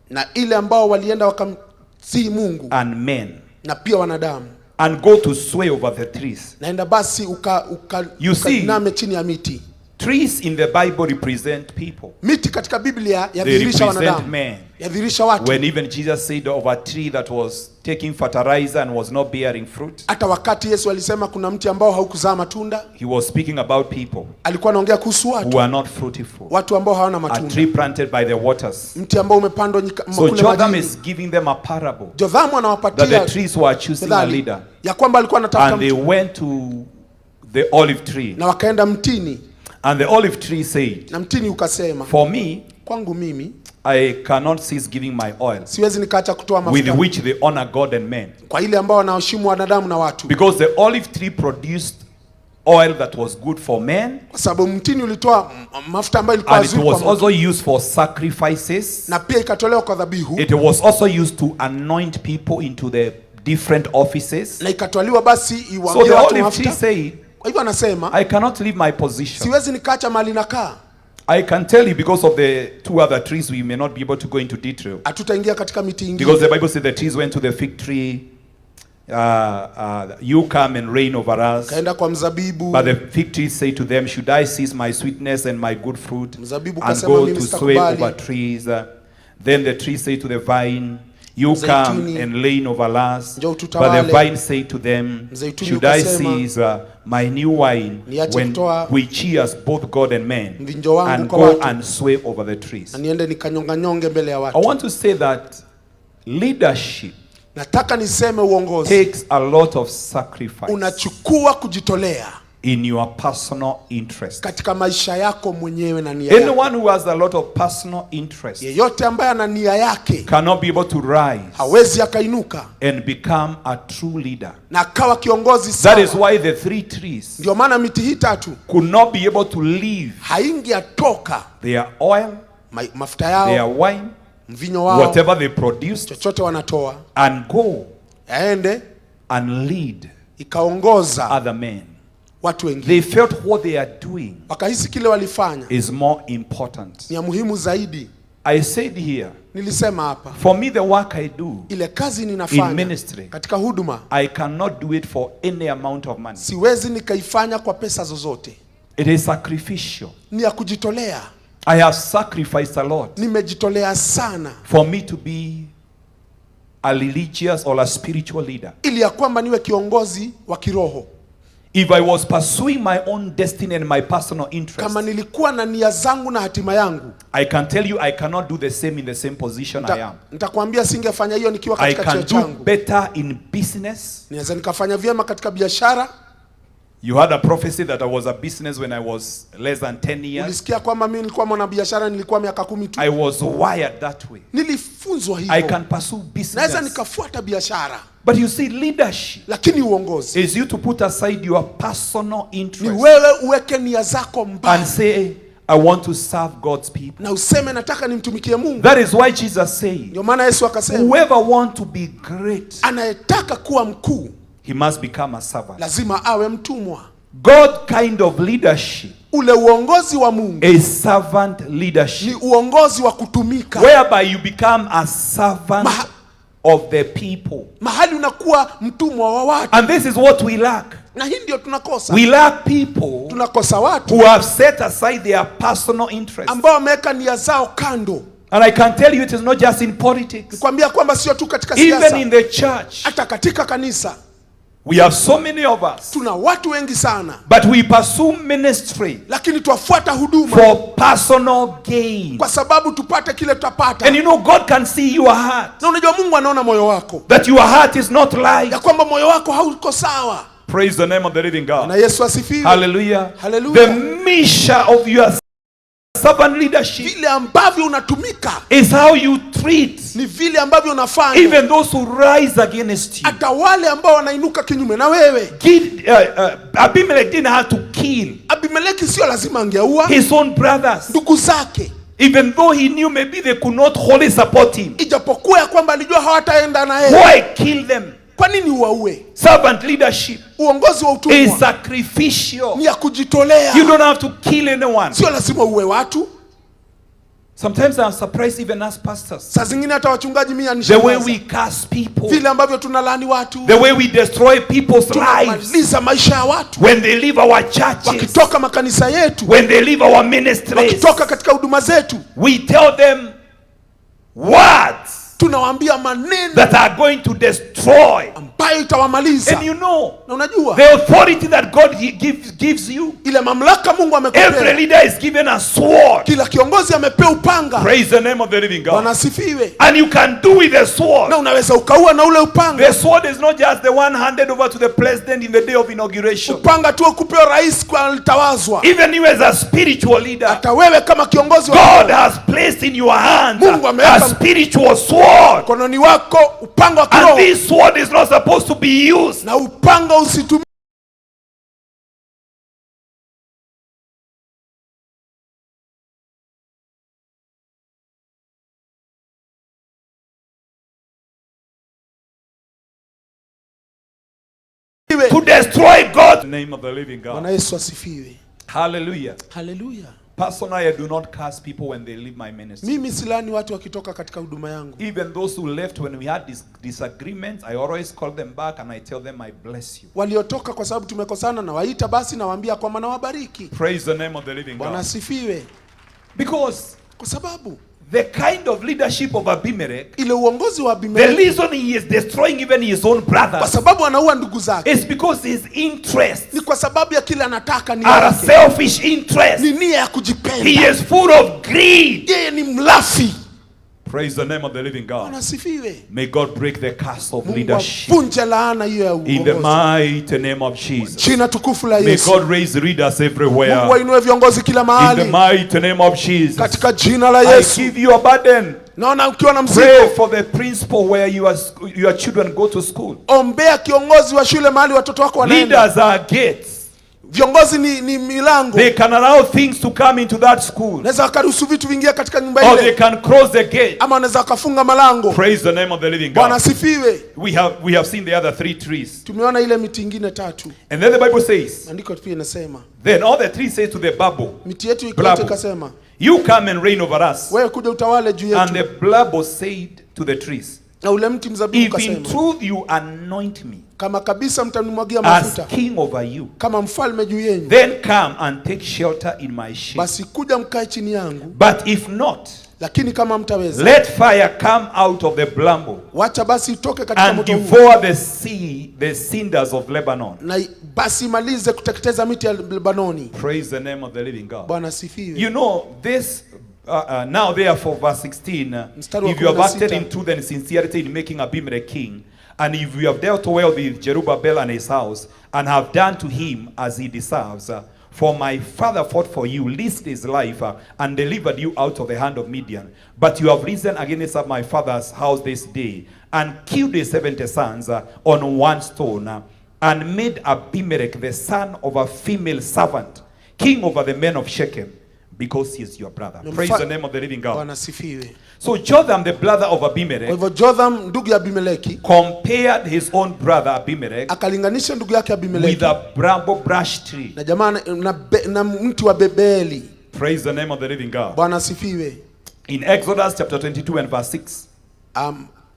na ile ambao walienda wakamtii Mungu and men, na pia wanadamu, and go to sway over the trees? naenda basi You see, ukainame chini ya miti. trees in the Bible represent people. Miti katika Biblia They yadhihirisha represent wanadamu, men. yadhihirisha watu. When even Jesus said of a tree that was taking fertilizer and was not bearing fruit, Hata wakati Yesu alisema kuna mti ambao haukuzaa matunda, he was speaking about people alikuwa anaongea kuhusu who watu, are not fruitful. watu ambao hawana A matunda. tree planted by the waters. Mti ambao umepandwa So kule Jotham majini. is giving them a parable Jothamu that the anawapatia trees were choosing a methali leader, ya kwamba alikuwa anataka and they mtu, went to the olive tree, na wakaenda mtini, and the olive tree said, na mtini ukasema, for me, kwangu mimi I cannot cease giving my oil, siwezi nikaacha kutoa with mafuta which they honor God and men, kwa ile ambao wanaheshimu wanadamu na watu, because the olive tree produced oil that was good for men, kwa sababu mtini ulitoa mafuta ambayo ilikuwa and it nzuri was kwa Mungu, also used for sacrifices. na pia ikatolewa kwa dhabihu, It was also used to anoint people into the different offices. na ikatwaliwa basi So iwaambie the watu olive tree mafuta. said, Kwa hivyo anasema I cannot leave my position. siwezi nikaacha mali nakaa. I can tell you, because of the two other trees, we may not be able to go into detail. Hatutaingia katika miti ingine, Because the Bible says the trees went to the fig tree, you come and reign over us. kaenda kwa mzabibu, But the fig tree said to them, should I cease my sweetness and my good fruit Mzabibu and kasema, go mimi to sway sitakubali. over trees? Then the tree said to the vine, you come Mzeituni, and reign over us. njoo But the tutawale. vine said to them, Mzeituni should I ukasema, cease my new wine niache when kutoa we cheers both God and men, mvinjo wangu and kwa go watu, and sway over the trees? na niende nikanyonganyonge mbele ya I watu. want to say that leadership Nataka niseme uongozi takes a lot of sacrifice unachukua kujitolea in your personal interest. katika maisha yako mwenyewe na nia yako. Anyone who has a lot of personal interest Yeyote ambaye ana nia yake cannot be able to rise hawezi akainuka and become a true leader. na akawa kiongozi That is sawa. why the three trees Ndio maana miti hii tatu could not be able to leave haingeatoka their oil, mafuta their yao, wine, mvinyo wao, whatever they produced, chochote wanatoa, and go yaende and lead ikaongoza other men. watu wengine. They felt what they are doing Wakahisi kile walifanya is more important. ni ya muhimu zaidi. I said here, Nilisema hapa, for me the work I do ile kazi in ninafanya ministry, katika huduma I cannot do it for any amount of money. siwezi nikaifanya kwa pesa zozote, It is sacrificial. ni ya kujitolea. I have sacrificed a lot Nimejitolea sana for me to be a religious or a spiritual leader. ili ya kwamba niwe kiongozi wa kiroho. If I was pursuing my own destiny and my personal interest, Kama nilikuwa na nia zangu na hatima yangu, I can tell you I cannot do the same in the same position I am. nitakwambia singefanya hiyo nikiwa I katika cheo can do changu. better in business. Niweza nikafanya vyema katika biashara. You had a prophecy that I was a business when I was less than 10 years. Ulisikia kwamba mimi nilikuwa mwanabiashara nilikuwa miaka 10 tu. I was wired that way. Nilifunzwa I hivyo. can pursue Naweza business nikafuata biashara But you see, leadership lakini uongozi is you to put aside your personal ni interest wewe uweke nia zako mbali and say, I want to serve God's people. na useme nataka nimtumikie Mungu. That is why Jesus said, Ndio maana Yesu akasema, whoever want to be great, anayetaka kuwa mkuu he must become a servant. lazima awe mtumwa. God kind of leadership Ule uongozi wa Mungu is servant leadership, ni uongozi wa kutumika, whereby you become a servant of the people. mahali unakuwa mtumwa wa watu. And this is what we lack. Na hii ndio tunakosa. We lack people Tunakosa watu who have set aside their personal interests. ambao wameweka nia zao kando. And I can tell you it is not just in politics. Nikwambia kwamba sio tu katika Even siasa, in the church, hata katika kanisa we have so many of us, tuna watu wengi sana, but we pursue ministry lakini twafuata huduma for personal gain. kwa sababu tupate kile tutapata. And you know, God can see your heart, Na unajua Mungu anaona moyo wako, that your heart is not right. ya kwamba moyo wako hauko sawa. Praise the name of the living God. Na Yesu asifiwe. Hallelujah. Hallelujah. The measure of your servant leadership Vile ambavyo unatumika is how you treat ni vile ambavyo unafanya even those who rise against you. hata wale ambao wanainuka kinyume na wewe. Abimelech didn't have to kill Abimeleki sio lazima angeua his own brothers, ndugu zake, even though he knew maybe they could not wholly support him. ijapokuwa ya kwamba alijua hawataenda na yeye. Why kill them? Kwa nini uwaue? Servant leadership Uongozi wa is utumwa sacrificial. ni ya kujitolea. You don't have to kill anyone. Sio lazima uwe watu. Sometimes I'm surprised even as pastors, Saa zingine hata wachungaji mimi the anishangaza. way we curse people, Vile ambavyo tunalaani watu. the way we destroy people's lives Tunamaliza maisha ya watu. when they leave our churches, Wakitoka makanisa yetu, when they leave our ministries. wakitoka katika huduma zetu, We tell them words tunawaambia maneno that are going to destroy. ambayo itawamaliza. And you know, Na unajua the authority that God gives you, ile mamlaka Mungu every amekupea. leader is given a sword. Kila kiongozi amepewa upanga. Praise the name of the living God. Bwana asifiwe. And you can do with the sword. Na unaweza ukaua na ule upanga. The sword is not just the one handed over to the president in the day of inauguration. Upanga tu kupewa rais kwa alitawazwa. Even you as a spiritual leader, Hata wewe kama kiongozi wa God has placed in your hands Mungu ameweka a spiritual sword. mkononi wako upanga wa And kiroho. this sword is not supposed to be used Na upanga usitumike to destroy God. In the name of the living God. Bwana Yesu asifiwe. Hallelujah. Hallelujah. Personally, I do not curse people when they leave my ministry. Mimi silani watu wakitoka katika huduma yangu. Even those who left when we had disagreements, I always call them back and I tell them, I bless you. Waliotoka kwa sababu tumekosana na waita basi nawaambia kwa maana wabariki. Praise the name of the living Bwana God. asifiwe. Because Kwa sababu the kind of leadership of Abimelech, ile uongozi wa the Abimeleki, reason he is destroying even his own kwa brothers, sababu anaua ndugu zake, is because his interests ni kwa sababu ya kile anataka ni are a yake. selfish interest. Ni nia ya He kujipenda. is full of greed. Yeye ni mlafi. Praise the name of the living God. Bwana asifiwe. May God break the curse of Mungu leadership avunje laana hiyo ya in the uongozi. mighty name of Jesus. Jina tukufu la May Yesu. God raise leaders everywhere Mungu ainue viongozi kila in the mahali mighty name of Jesus. katika jina la I Yesu. give you a burden. Naona ukiwa na Pray mzigo, for the principal where your children go to school. ombea kiongozi wa shule mahali watoto wako wanaenda. Leaders are gates. Viongozi ni milango. They can allow things to come into that school, Naweza wakaruhusu vitu vingia katika nyumba or they ile, can close the gate. ama wanaweza wakafunga malango. Praise the name of the living Bwana God. asifiwe. We have seen the other 3 trees. Tumeona ile miti ingine 3. And then the Bible says, Andiko pia inasema, then all the trees say to the bubble, miti yetu ikote Blabu. ikasema, you come and reign over us. wewe kuja utawale juu And the yetu. bubble said to the trees, Na ule mti mzabibu if in ukasema, truth you anoint me kama kabisa mtanimwagia as mafuta king over you, kama mfalme juu yenu, then come and take shelter in my shade. basi kuja mkae chini yangu. But if not, Lakini kama mtaweza, let fire come out of the bramble wacha basi itoke katika and moto huu, devour the cinders of Lebanon. na basi malize kuteketeza miti ya Lebanoni. Praise the name of the living God. Bwana sifiwe. You know this. Now therefore, verse 16, if you have acted in truth and sincerity in making Abimelech king, and if you have dealt well with Jerubbaal and his house, and have done to him as he deserves, For my father fought for you, risked his life, and delivered you out of the hand of Midian. But you have risen against my father's house this day, and killed his 70 sons on one stone, and made Abimelech, the son of a female servant, king over the men of Shechem, because he is your brother. Praise the name of the living God. So Jotham, the brother of Abimelech, compared his own brother Abimelech with a bramble brush tree. Praise the name of the living God. In Exodus chapter 22 and verse 6,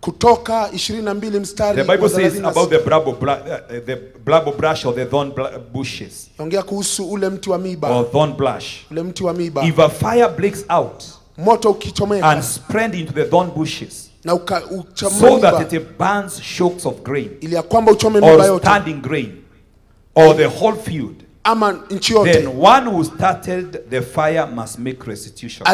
the Bible says about the bramble brush or the thorn bushes, or thorn brush. If a fire breaks out and spread into the thorn bushes, so that it burns shocks of grain, or standing grain, or the whole field, then one who started the fire must make restitution. So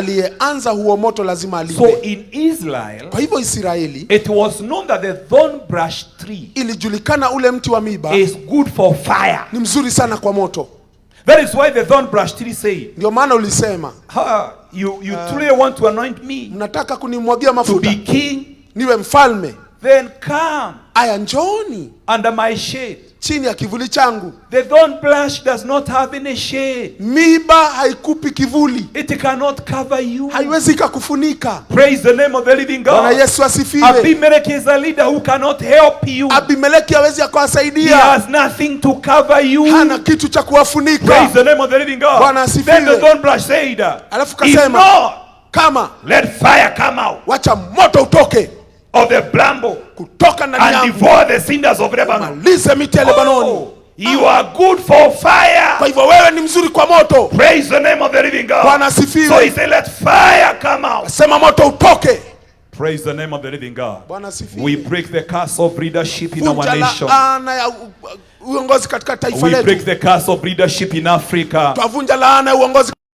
in Israel, it was known that the thorn brush tree is good for fire. That is why the thorn brush tree said, you truly want to anoint me to be king, then come under my shade. The thorn brush does not have any shade. It cannot cover you. Praise the name of the living God. Abimelech is a leader who cannot help you. He has nothing to cover you. Praise the name of the living God. Then the thorn brush said, if not, let fire come out of the bramble and devour the cinders of Lebanon. Oh, you are good for fire. Praise the name of the living God. So he said, let fire come out. Praise the name of the living God. We break the curse of leadership in our nation. We break the curse of leadership in Africa.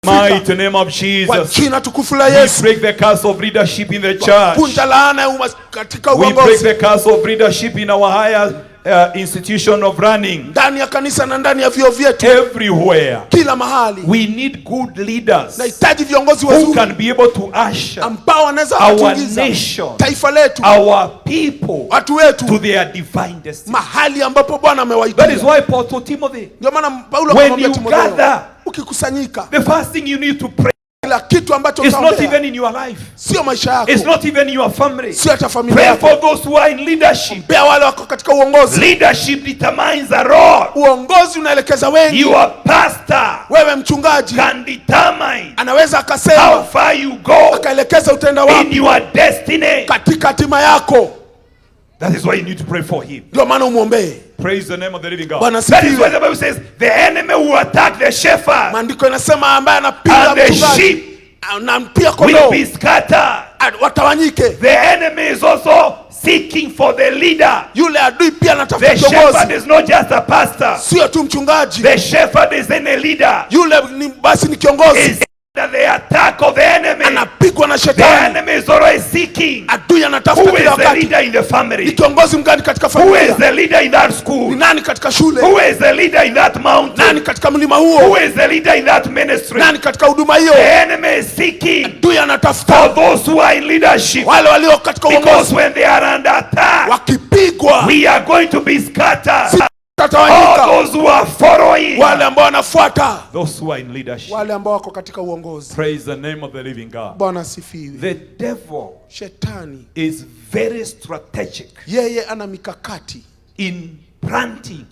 Mighty name of Jesus. We break the curse of leadership in the church. We break the curse of leadership in our higher institution of running. Everywhere. We need good leaders who can be able to usher our nation, our people to their divine destiny. That is why Paul told Timothy, when you gather, the first thing you need to pray. It's not even in your life. It's not even in your family. Pray for those who are in leadership. Leadership determines the road. Your pastor can determine how far you go in your destiny. That is why you need to pray for him. Praise the name of the living God. That is why the Bible says the enemy will attack the shepherd, and the sheep will be scattered. The enemy is also seeking for the leader. The shepherd is not just a pastor. The shepherd is in a leader. Is the attack of the enemy. The enemy is always seeking who is the leader in the family, who is the leader in that school, who is the leader in that mountain, who is the leader in that ministry. The enemy is seeking for those who are in leadership, because when they are under attack, we are going to be scattered. All those who are following, those who are in leadership. Praise the name of the living God. The devil is very strategic in planting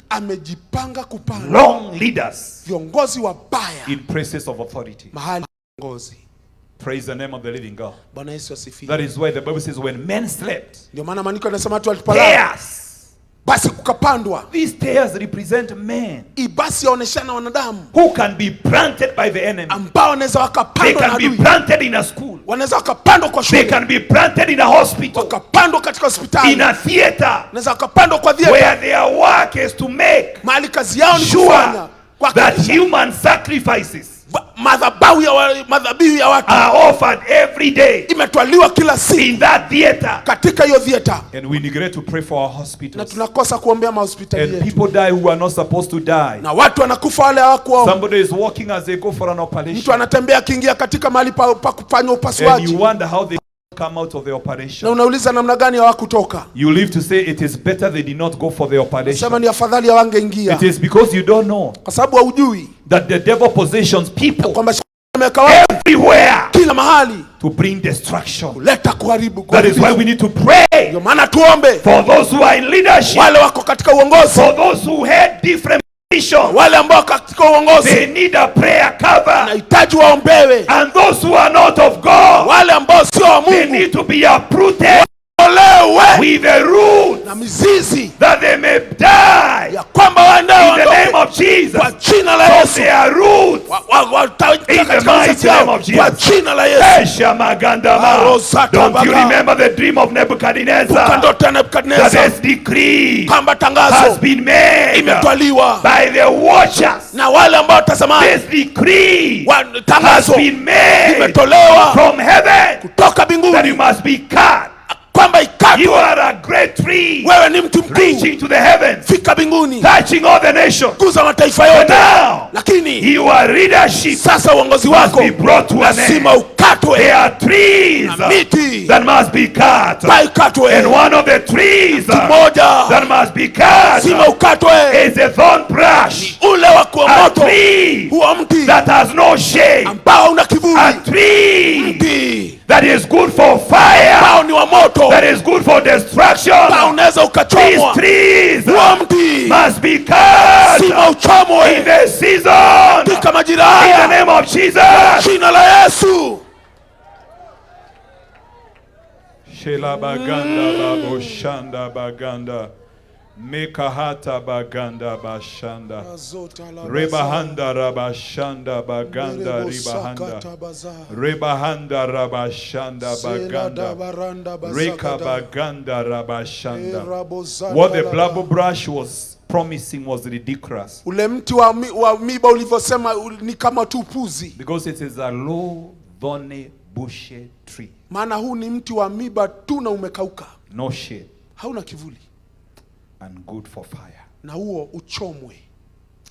wrong leaders in places of authority. Praise the name of the living God. That is why the Bible says when men slept, tares. These tares represent men who can be planted by the enemy. They can be planted in a school. They can be planted in a hospital, in a theater, where their work is to make sure that human sacrifices madhabihu ya watu are offered every day imetwaliwa kila siku in that theater. katika hiyo theater. And we neglect to pray for our Na hospitals. tunakosa kuombea mahospitali And yetu. people die who are not supposed to die. Na watu wanakufa wale hawakuomba. Somebody is walking as they go for an Mtu operation. anatembea akiingia katika mahali pa kufanya And upasuaji. you wonder how they come out of the Na operation. unauliza namna gani hawakutoka. You live to say it is better they did not go for the Sema operation. ni afadhali hawangeingia. It is because you don't know Kwa sababu haujui that the devil possessions people kwamba ameweka watu everywhere kila mahali to bring destruction. kuleta kuharibu. That is why we need to pray Ndio maana tuombe for those who are in leadership, wale wako katika uongozi, for those who had different positions. wale ambao katika uongozi They need a prayer cover. wanahitaji waombewe, And those who are not of God, wale ambao sio wa they Mungu need to be uprooted olewe with the roots, na mizizi that they may die ya kwamba waende in the name waondoke of Jesus. kwa jina la From Yesu. their roots in the mighty name of Kwa Jesus. jina la Yesu. Esha magandama. Arosaka Don't you baga. remember the dream of Nebuchadnezzar? Ndoto ya That Nebukadneza this decree kwamba has tangazo been made imetwaliwa by the watchers. na wale ambao watazamaji. This decree has Tangazo been made imetolewa from heaven kutoka that you mbinguni must be cut. kwamba You ikatwe. are a great tree Wewe ni mti mkuu, reaching to the heavens, fika mbinguni, touching all the nations. guza mataifa But yote. now, Lakini your leadership sasa uongozi must wako be brought to an lazima end. ukatwe. There are trees Na miti that must be cut. ikatwe. And one of the trees Moja that must be lazima cut ukatwe, is a thorn brush. ule wa A kuomoto, tree huo mti that has no shade. ambao una A kivuli, tree mti that is good for fire. ambao ni wa moto, That is good for ambao destruction. unaweza These ukachomwa. trees Huo mti must be lazima cut uchomwe in the season. katika majira In the haya, name of Jesus. jina la Yesu. Shela baganda babo shanda baganda. Mekahata baganda bashanda. Rebahanda rabashanda baganda ribahanda. Rebahanda rabashanda baganda. Reka baganda rabashanda. What the blabber brush was promising was ridiculous. Ule mti wa miba ulivyosema ni kama tu puzi, Because it is a low thorny bushy tree. maana huu ni mti wa miba tu na umekauka, No shade hauna kivuli, and good for fire. na huo uchomwe.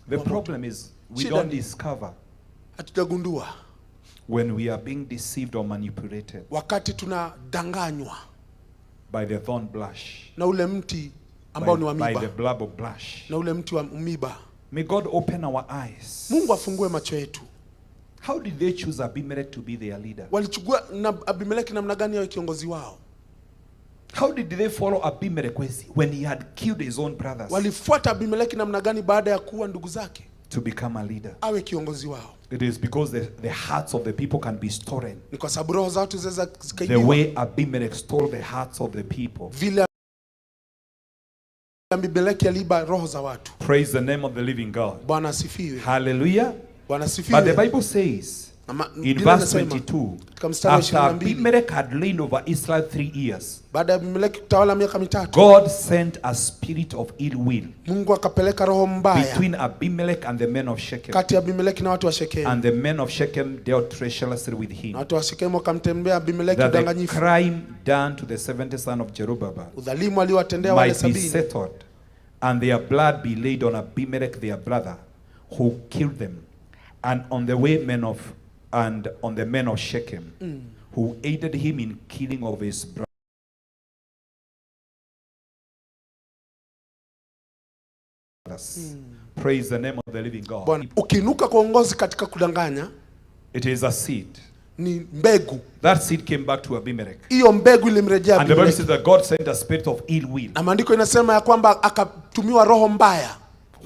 The problem is we Shida don't ni- discover Hatujagundua when we are being deceived or manipulated wakati tunadanganywa by the thorn blush, na ule mti ambao ni wa by miba, the blabber blush. na ule mti wa miba. May God open our eyes. Mungu afungue macho yetu. How did they choose Abimelech to be their leader? Walichukua na Abimeleki namna gani awe kiongozi wao? How did they follow Abimelech when he had killed his own brothers Walifuata Abimeleki namna gani baada ya kuua ndugu zake to become a leader? awe kiongozi wao? It is because the hearts of the people can be stolen. Ni kwa sababu roho za watu zinaweza The zikaibiwa. way Abimelech stole the hearts of the people. Vile Abimeleki aliiba roho za watu. Praise the name of the living God. Bwana asifiwe. Hallelujah. Bwana But the asifiwe. Bible says in Biblia verse inasema, 22, katika mstari wa after 22, Abimelech had reigned over Israel 3 years, baada ya Abimeleki kutawala miaka mitatu, God sent a spirit of ill will Mungu akapeleka roho mbaya between Abimelech and the men of Shechem. kati ya Abimeleki na watu wa Shekemu. And the men of Shechem dealt treacherously with Na him. watu wa Shekemu wakamtembea Abimeleki That the udanganyifu. crime done to the 70th son of Jerubbaal Udhalimu aliowatendea wale might be 70 settled, and their blood be laid on Abimelech their brother, who killed them, and on the men of Shechem, who aided him in killing of his brothers. Praise the name of the living God. Bwana, ukiinuka kwa uongozi katika kudanganya It is a seed. ni mbegu. That seed came back to Abimelech. Hiyo mbegu ilimrejea And the Bible Abimeleki. says that God sent a spirit of ill will. Na maandiko inasema ya kwamba akatumiwa roho mbaya.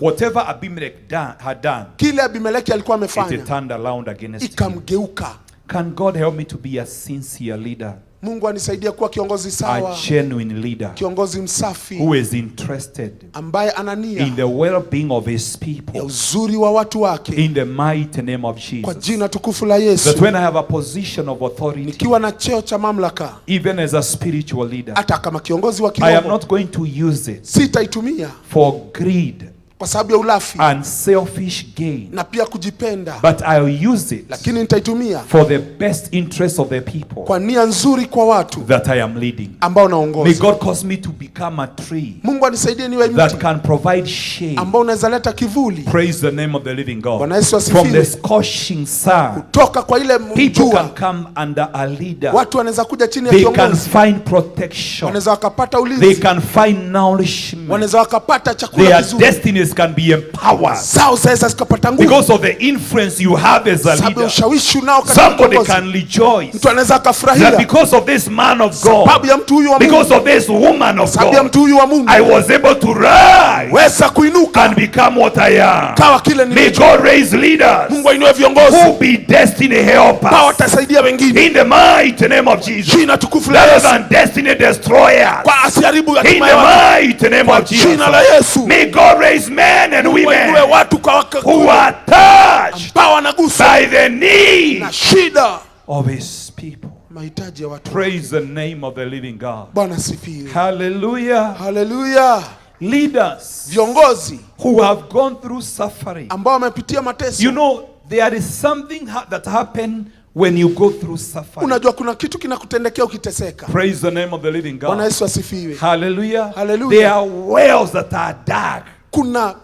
Whatever Abimelech had done, Kile Abimeleki alikuwa it amefanya turned around against him. ikamgeuka. Can God help me to be a sincere leader? Mungu anisaidie kuwa kiongozi sawa, A genuine leader kiongozi msafi who is interested ambaye ana in nia the well-being of his ya people, uzuri wa watu wake, in the mighty name of kwa Jesus. jina tukufu la That Yesu. when I have a position of authority, Nikiwa na cheo cha mamlaka, even as a spiritual leader, hata kama kiongozi wa I am kiroho, not going to use it sitaitumia for greed kwa sababu ya ulafi and selfish gain, na pia kujipenda, but I'll use it lakini nitaitumia for the best interest of the people kwa nia nzuri kwa watu that I am leading. ambao naongoza. May God cause me to become a tree Mungu anisaidie niwe mti that can provide shade. ambao unaweza leta kivuli. Praise the name of the living God. Bwana Yesu asifiwe. From the scorching sun, kutoka kwa ile people jua, can come under a leader. watu wanaweza kuja chini ya They can kiongozi, find protection. wanaweza wakapata They ulinzi, can find nourishment. wanaweza wakapata chakula Their kizuri, destinies can be empowered zao sasa zikapata nguvu because of the influence you have as a sababu leader. ushawishi unao katika Somebody kiongozi. can rejoice Mtu anaweza that akafurahia because of this man of sababu God, ya mtu huyu wa Mungu, because of this woman of sababu ya God, mtu huyu wa Mungu, I was able to rise weza kuinuka and become what I am. kawa kile May nilicho. God raise leaders Mungu ainue viongozi who be destiny ambao helpers watasaidia wengine in the mighty name of Jesus, jina tukufu la rather Yesu, than destiny destroyers kwa asiharibu in hatima the ya watu mighty name kwa of Jesus. jina la Yesu. May God raise men and Mungu ainue women watu kwa who are touched ambao wanaguswa by the need na shida of his people. mahitaji ya watu. Praise the name of the living God. Bwana sifiwe. Hallelujah. Hallelujah. Leaders Viongozi who have gone through suffering. ambao wamepitia mateso. You know, there is something that happened when you go through suffering. Unajua kuna kitu kinakutendekea ukiteseka. Praise the name of the living God. Bwana Yesu asifiwe. Hallelujah. Hallelujah. There are wells that are dark kuna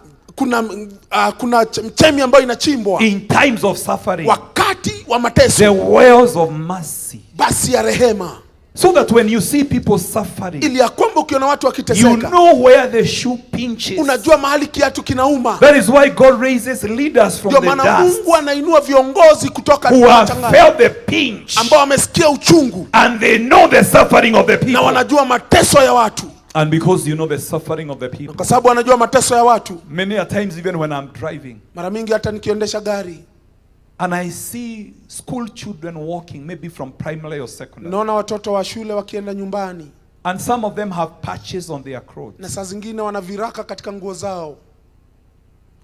chemi ambayo inachimbwa in times of suffering. wakati wa mateso, The wells of mercy. basi ya rehema, So that when you see people suffering, ili ya kwamba ukiona watu you wakiteseka know where the shoe pinches. unajua mahali kiatu kinauma. That is why God raises leaders from Ndio the maana dust Mungu anainua viongozi kutoka who have mchangani, felt the pinch ambao wamesikia uchungu and they know the suffering of the na people. wanajua mateso ya watu. And because you know the suffering of the people, Kwa sababu wanajua mateso ya watu, many a times even when I'm driving mara mingi hata nikiendesha gari and I see school children walking, maybe from primary or secondary, naona watoto wa shule wakienda nyumbani, and some of them have patches on their clothes. na saa zingine wana viraka katika nguo zao,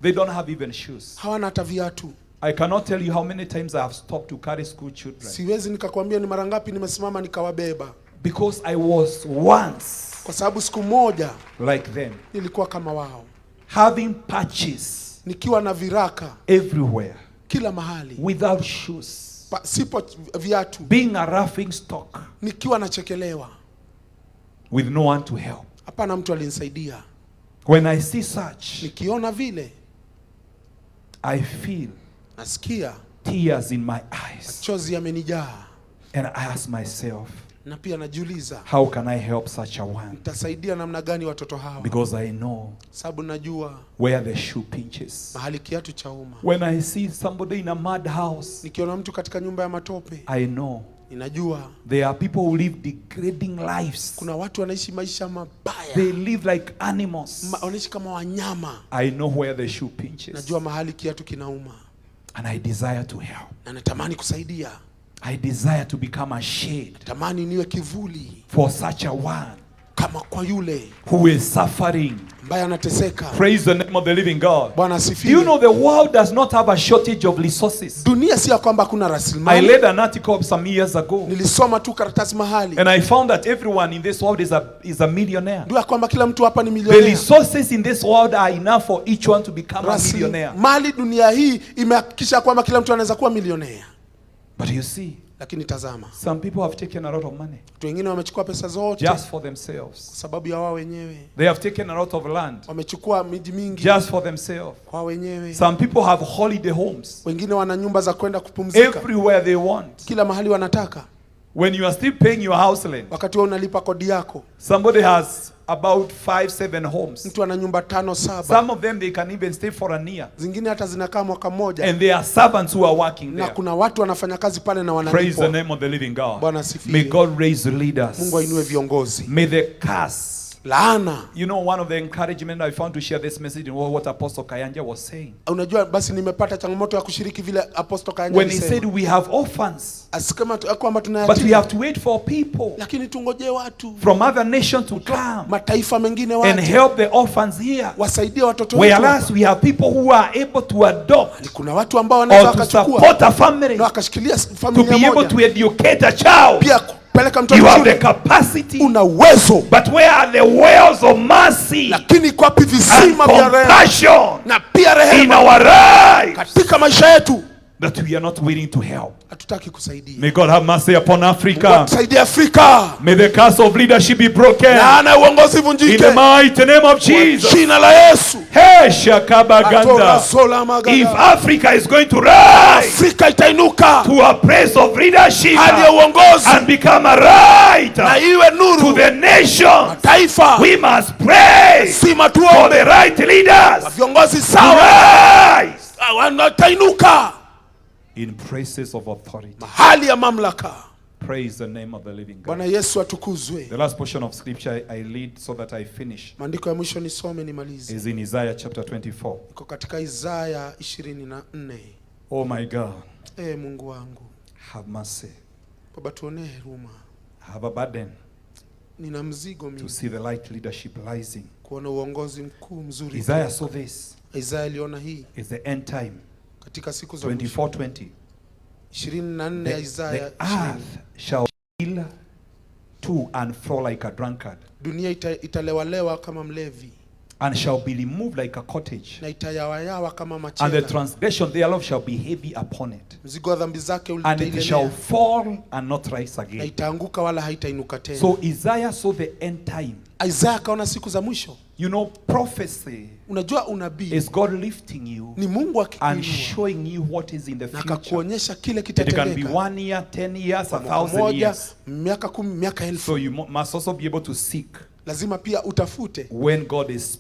They don't have even shoes. hawana hata viatu. I cannot tell you how many times I have stopped to carry school children Siwezi nikakwambia ni mara ngapi nimesimama nikawabeba, because I was once kwa sababu siku moja like them, nilikuwa kama wao, having patches nikiwa na viraka everywhere, kila mahali, without shoes, sipo viatu, being a laughing stock, nikiwa nachekelewa, with no one to help. hapana mtu alinisaidia. When I see such, Nikiona vile I feel nasikia tears in my eyes, machozi yamenijaa, and I ask myself, na pia najiuliza how can I help such a one? nitasaidia namna gani watoto hawa, Because I know sababu najua where the shoe pinches. mahali kiatu cha uma. When I see somebody in a mud house, Nikiona mtu katika nyumba ya matope, I know ninajua there are people who live degrading lives. kuna watu wanaishi maisha mabaya, They live like animals. wanaishi kama wanyama. I know where the shoe pinches, Najua mahali kiatu kinauma, and I desire to help. na natamani kusaidia. I desire to become a shade Natamani niwe kivuli for such a one kama kwa yule who is suffering. ambaye anateseka. Praise the name of the living God. Bwana Do asifiwe. you know the world does not have a shortage of resources? Dunia si ya kwamba kuna I rasilimali. read an article some years ago, Nilisoma tu karatasi mahali, and I found that everyone in this world is a millionaire. ndio ya kwamba kila mtu hapa ni The milionea. resources in this world are enough for each one to become a millionaire. Rasilimali dunia hii imehakikisha kwamba kila mtu anaweza kuwa milionea. But you see, Lakini tazama, some people have taken a lot of money watu wengine wamechukua pesa zote just for themselves. kwa sababu ya wao wenyewe. They have taken a lot of land Wamechukua miji mingi just for themselves. kwa wenyewe. Some people have holiday homes Wengine wana nyumba za kwenda kupumzika everywhere they want. kila mahali wanataka, When you are still paying your house rent, wakati wewe unalipa kodi yako. somebody has about 5-7 homes. Mtu ana nyumba 5-7, Some of them they can even stay for a year, zingine hata zinakaa mwaka mmoja, and there are servants who are working na there. kuna watu wanafanya kazi pale na Praise the wanalipwa. name of the living God. Bwana May asifiwe. God raise leaders. Mungu ainue viongozi. May the curse. Laana, You know, one of the encouragement I found to share this message in what Apostle Kayanja was saying. unajua basi nimepata changamoto ya kushiriki vile Apostle Kayanja When he said alisema. we have orphans, Asikama kwamba tuna but we yatima, have to wait for people lakini tungoje watu from other nations to come mataifa mengine and waje help the orphans here. wasaidie watoto wetu. Whereas we have people who are able to adopt Kuna watu ambao wanaweza or to wakachukua support a family, na wakashikilia to familia be able to moja, educate a child pia kupeleka mtoto You have shule. the capacity. Una uwezo. But where are the wells of mercy Lakini kwa wapi and visima vya rehema compassion na pia in rehema our lives katika maisha yetu? that we are not willing to help? Hatutaki kusaidia. May God have mercy upon Africa. Tusaidie Afrika. May the curse of leadership be broken. Laana uongozi In vunjike. the mighty name of Jesus. Jina la Yesu. Hey, Shakabaganda. If Africa is going to rise Afrika itainuka to a place of leadership hadi ya uongozi and become a light na iwe to nuru the nation, taifa, we must pray sima for tuombe the right leaders viongozi to sawa rise wanatainuka in places of authority. mahali ya mamlaka. Praise the name of the living God. Bwana Yesu atukuzwe. The last portion of scripture I read so that I finish Maandiko ya mwisho nisome nimalize. is in Isaiah chapter 24. Iko katika Isaya 24. Oh my God, Mungu wangu, have mercy. Baba tuonee huruma. I have a burden Nina mzigo to mimi see the light leadership rising. kuona uongozi mkuu mzuri. Isaiah saw this. Isaya aliona hii Is the end time. katika siku za 24:20. 24 ya The Isaya 20. earth shall reel to and fro like a drunkard, Dunia italewalewa kama mlevi and shall be removed like a cottage, na itayawayawa kama and the machela. transgression thereof shall be heavy upon it, Mzigo wa dhambi zake and it shall ulitailemea fall and not rise na again. itaanguka wala haitainuka tena. So Isaiah saw the end time. Isaya akaona siku za mwisho. You know, prophecy Unajua unabii is God lifting you ni Mungu and akikuinua showing you what is in the na future. akakuonyesha kile It can be kitatendeka. 1 year, 10 years, Kwa mwaka 1,000 moja, years. miaka 10, miaka 1000. So you must also be able to seek Lazima pia utafute when God is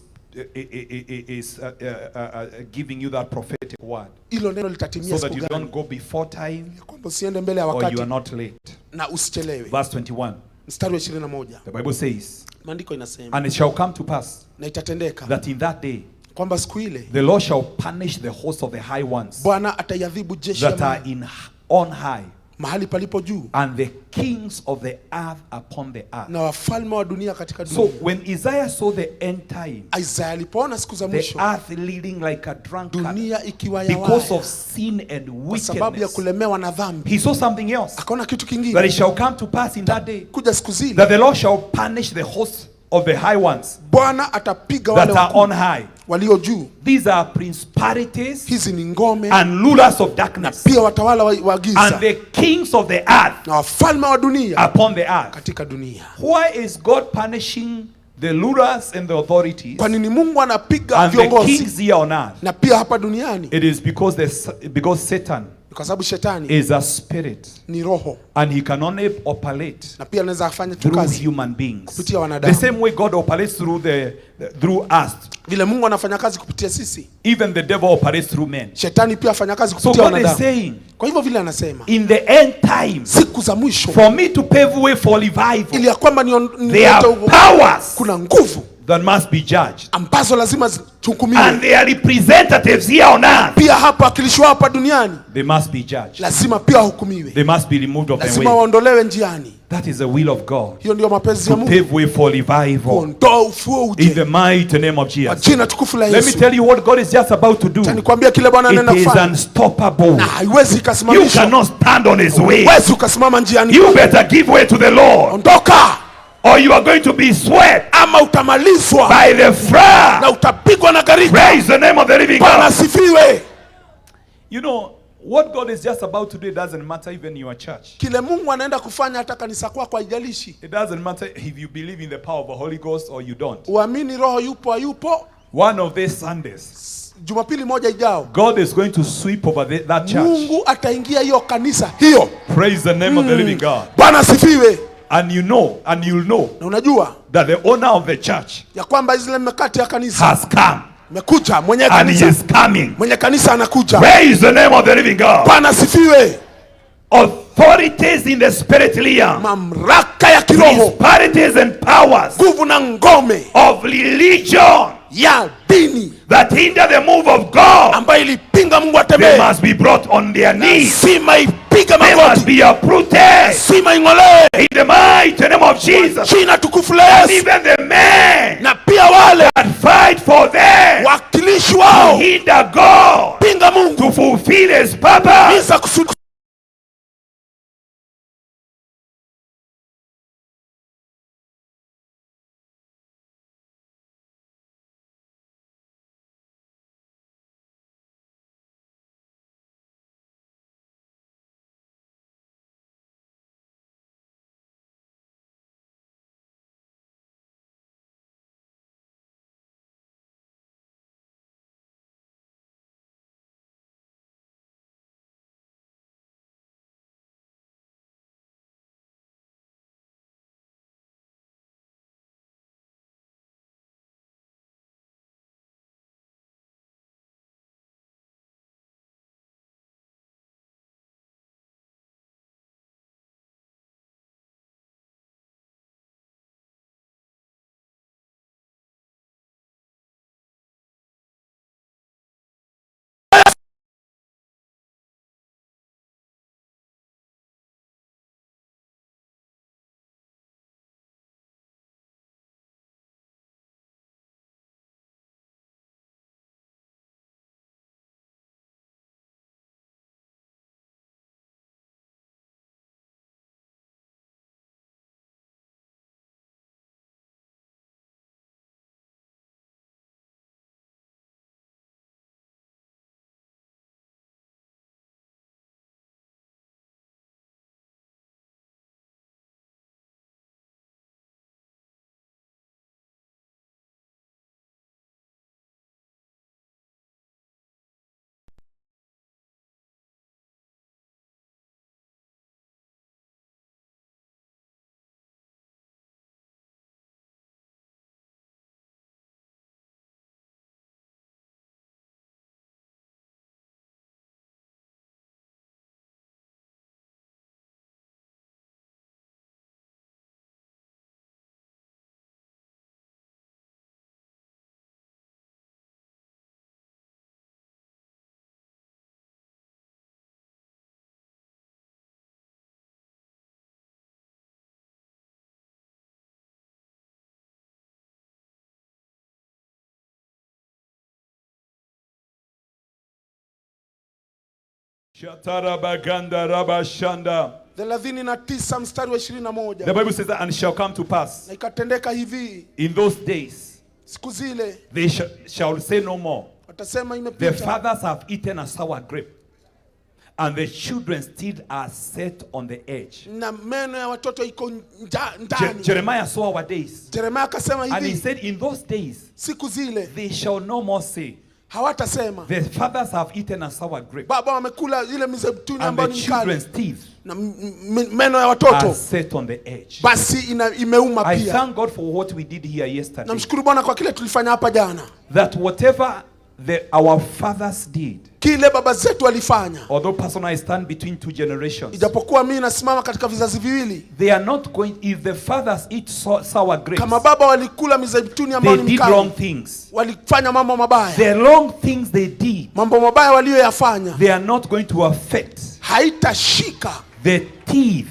giving you that prophetic word, hilo neno so litatimia that siku you gani, don't go before time kwamba usiende mbele ya or you wakati are not late. na usichelewe. Verse 21, Mstari wa 21 the Bible says, maandiko inasema, and it shall come to pass na itatendeka that in that day kwamba siku ile the Lord shall punish the host of the high ones Bwana atayadhibu jeshi that la are in on high, mahali palipo juu and the kings of the earth upon the earth. na wafalme wa dunia katika So dunia. when Isaiah saw the end time, Isaya alipoona siku za the mwisho earth leading like a drunkard dunia ikiwa because yawaya of sin and kwa sababu ya wickedness, kulemewa na dhambi, he saw something else, akaona kitu that it kingine shall come to pass in that day kuja siku zile that the Lord shall punish the host of the high ones Bwana atapiga wale that are on wakuu high. walio juu. These are principalities Hizi ni ngome and rulers of darkness pia watawala wa giza and the kings of the earth na wafalme wa dunia upon the earth. katika dunia. Why is God punishing the rulers and the authorities Kwa nini Mungu anapiga and the viongozi kings here on earth? na pia hapa duniani? It is because Satan Kwa sababu shetani is a spirit ni roho and he can only operate na pia anaweza afanya tu through kazi human beings. kupitia The wanadamu. same way God operates through us, Vile Mungu anafanya kazi kupitia sisi, even the devil operates through men. shetani pia afanya kazi So kupitia God is wanadamu. saying, Kwa hivyo vile anasema in the end times, siku za mwisho, for me to pave way for revival, ili ya kwamba there are powers kuna nguvu that must be judged, ambazo lazima and zihukumiwe. there are representatives here on earth. Pia hapa wakilishi wao hapa duniani They must be judged. lazima pia wahukumiwe, They must be removed of the lazima way. waondolewe njiani. That is the will of God, Hiyo ndio mapenzi ya to Mungu, pave way for revival kuondoa ufuo in uje the mighty name of kwa Jesus. jina tukufu la Let me Yesu. tell you what God is just about to do. Nikwambia kile Bwana anaenda It is kufanya unstoppable. na haiwezi You ikasimamishwa. cannot stand on his way. Huwezi ukasimama njiani. You better give way to the Lord, Ondoka or you are going to be swept ama utamalizwa by the fire. na utapigwa na gharika. Praise the name of the living Bwana God. asifiwe. You know, what God is just about to do, it doesn't matter even your church. Kile Mungu anaenda kufanya hata kanisa kwako haijalishi. It doesn't matter if you believe in the power of the Holy Ghost or you don't. Uamini roho yupo hayupo. One of these Sundays, Jumapili moja ijao God is going to sweep over that church. Mungu ataingia hiyo kanisa hiyo. Praise the name of the living God. Bwana asifiwe. And you know, and you'll know Na unajua that the owner of the church ya kwamba zile mikate ya kanisa has come, imekuja, mwenye and he kanisa is coming. mwenye kanisa anakuja. Praise the name of the living God. Bwana asifiwe. Authorities in the spirit realm, Mamlaka ya kiroho, principalities and powers nguvu na ngome of religion ya dini that hinder the move of God, ambayo ilipinga Mungu they atembee, must be brought on their knees. lazima ipige They must magoti, be uprooted lazima ing'olewe in the mighty name of Jesus. jina tukufu la And Yesu. even the men Na pia wale that fight for them wakilishi to wao hinder God pinga Mungu to fulfill his purpose, bisa kusudi Shatarabaganda rabashanda. 39 mstari wa 21. The Bible says that, and it shall come to pass Na ikatendeka hivi, in those days, siku zile they shall say no more, watasema the imepita, fathers have eaten a sour grape, and the children's teeth are set on the edge. na meno ya watoto iko ndani. Jeremiah saw our days, Jeremiah akasema and he hivi, said, in those days, siku zile they shall no more say, hawatasema the fathers have eaten a sour grape, baba wamekula ile mizeituni and ambayo the ni children's kali, teeth na meno ya are watoto set on the edge. basi imeuma I pia. thank God for what we did here yesterday, Namshukuru Bwana kwa kile tulifanya hapa jana, that whatever our fathers did, kile baba zetu walifanya, although personally I stand between two generations, ijapokuwa mimi nasimama katika vizazi viwili, they are not going, if the fathers eat sour grapes, kama baba walikula mizeituni they ambayo ni did wrong mikali, things. walifanya mambo mabaya. The wrong things they did, Mambo mabaya walioyafanya they are not going to affect haitashika the teeth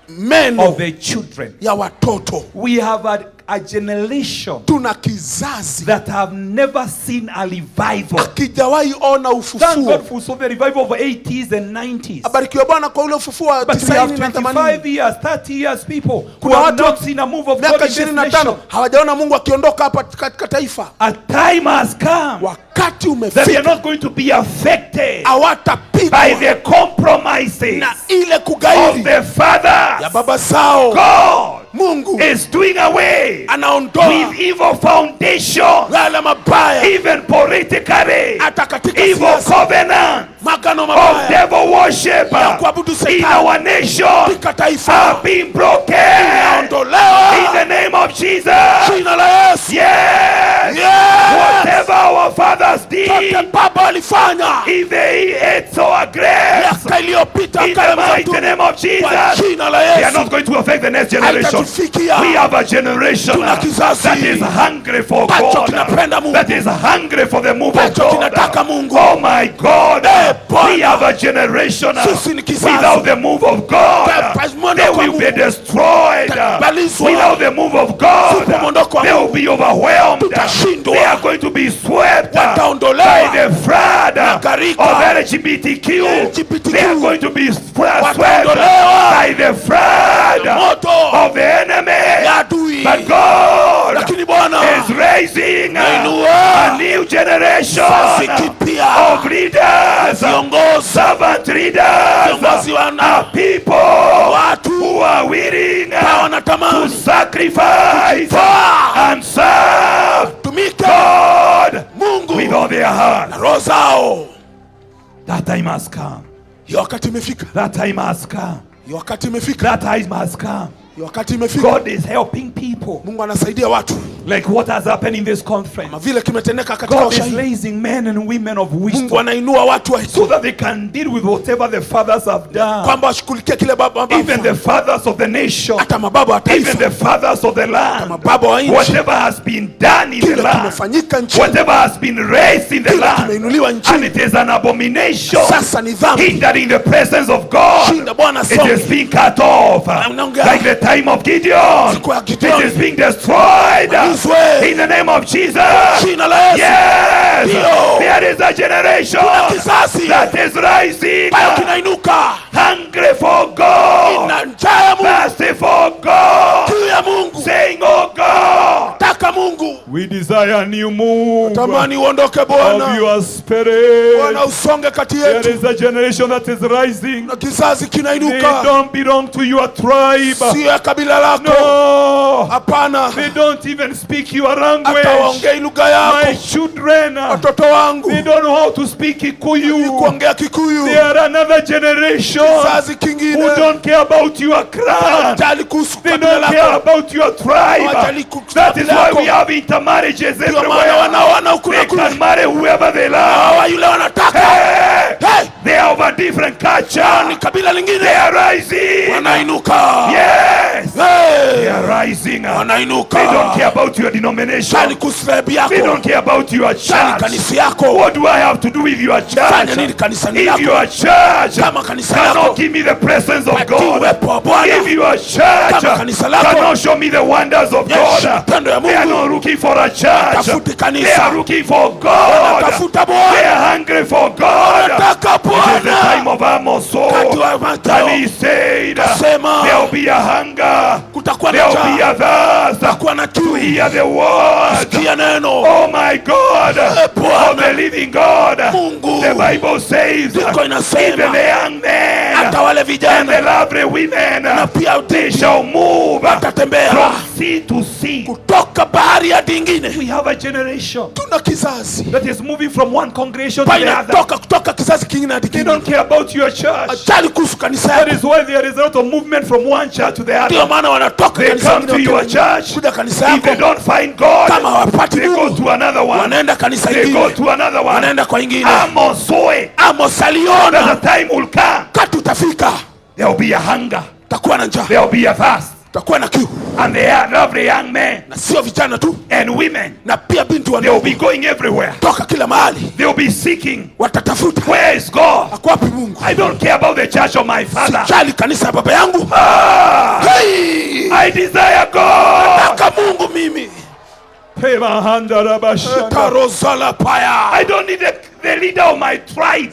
meno of the children. ya watoto. We have a generation Tuna kizazi that have never seen a revival. akijawahi ona Thank God ufufuo. for so the revival of 80s and 90s. Abarikiwe Bwana kwa ule ufufuo wa But we have 90 na 25 80. years, 30 years people who Kuna have watu not seen a move of God miaka in this 25 nation. hawajaona Mungu akiondoka hapa katika taifa. A time has come Wakati that they are umefika, not going to be affected by hawatapigwa the compromises na ile of kugairi the fathers. ya baba zao. God Mungu is doing away anaondoa with evil foundation, yale mabaya, even politically, hata katika evil siasa, covenant magano of mabaya devil worship ya kuabudu in shetani our nation katika taifa have been broken inaondolewa in the name of Jesus. jina la Yesu. Yes. Whatever our fathers did, Tote baba walifanya if they ate sour grapes miaka iliyopita in the mighty name of Jesus, kwa jina la they are Yesu not going to affect the next generation. haitatufikia. We have a generation Tuna kizazi that is hungry for ambacho God, kinapenda Mungu, that is hungry for the move of ambacho kinataka God. Mungu. Oh my God, Bwana. we have a generation Sisi ni kizazi. without the move of God. Mwendo They kwa will be Mungu. destroyed. Tabalizwa. Without the move of God, mwendo kwa they will be overwhelmed. Tutashindwa. They are going to be swept Wataondolewa. by the flood Gharika. of LGBTQ. They are going to be swept Wataondolewa. by the flood moto of the enemy. ya adui. But God Lakini Bwana is raising Ainua. a new generation Kizazi kipya. of leaders, Viongozi. servant leaders, Viongozi wana. people Watu. who are willing wanatamani. to sacrifice Kujitoa. and serve Tumike God Mungu with all their heart. roho zao. That time has come. Hiyo wakati imefika. That time has come. Hiyo wakati imefika. That time has come. Hiyo wakati imefika. God is helping people. Mungu anasaidia watu. Like what has happened in this conference. Kama vile kimetendeka katika God is ushahidi. raising men and women of Mungu wisdom anainua watu wa so that they can deal with whatever the fathers have done. kwamba washughulikie kile baba Even the fathers of the nation, hata mababa wa even taifa, the fathers of the land, mababa wa nchi, whatever has been done in the kile land, kimefanyika nchini, whatever has been raised in the kile land, kimeinuliwa and nchini, it is an abomination, sasa ni dhambi. hindering the presence of God. Shinda Bwana It songe. is being cut off, like the time of Gideon. Siku ya It Gideoni. is being destroyed Malizwe. in the name of Jesus. Jina la Yesu. Yes, Ndio. there is a generation Kuna kizazi that is rising, ambayo kinainuka hungry for God, na njaa ya Mungu, thirsty for God, kiu ya Mungu, saying, oh God, taka Mungu. we desire a new move Tamani uondoke of Bwana. your spirit. Bwana usonge kati There yetu. is a generation that is rising. Na kizazi They kinainuka. don't belong to your tribe. Sio ya kabila lako. No, Hapana. they don't even speak your Hata language. waongei lugha My yako. children, Watoto wangu they don't know how to speak Kikuyu. kuongea Kikuyu. They are another generation Kizazi who kingine don't care about your clan. hawajali kuhusu They kabila don't care lako. about your tribe. Hawajali kuhusu That is kabila why lako. we have intermarriages Ndio maana everywhere. wanaoana huku na They kule. can marry whoever they love. Hawa yule wanataka. Hey! Hey! They are of a different Ni culture. kabila They lingine. are rising. Wanainuka. Yes. Hey! They are rising. Wanainuka. They don't care about your denomination. Sani kusirebu They yako. don't care about your Sani church. kanisa yako. What do I have to do with your Fanya church? nini kanisani If lako? your church Kama kanisa cannot lako give me the presence of Pati God, uwepo wa Bwana. if your church Kama kanisa lako cannot show me the wonders of Yes, God, upendo ya they are Mungu. not looking for a church. Tafuti kanisa. They are looking for God. Wanatafuta They Bwana. are hungry for God. Wanataka It is the time Bwana. hear the word. Oh my God, of the living God. The Bible says, even the young men and the lovely women, they shall move from sea to sea. We have a generation that is moving from one congregation to the other. They don't care about your church. That is why there is a lot of movement from one church to the other. They come to your church. If they don't find God, they go to another one. They go to another one. Amos aliona the time will come. There will be a hunger. There will be a thirst. And they are lovely young men and women. They will be going everywhere. They will be seeking. Where is God? I don't care about the church of my father. I desire God. I don't need the leader of my tribe.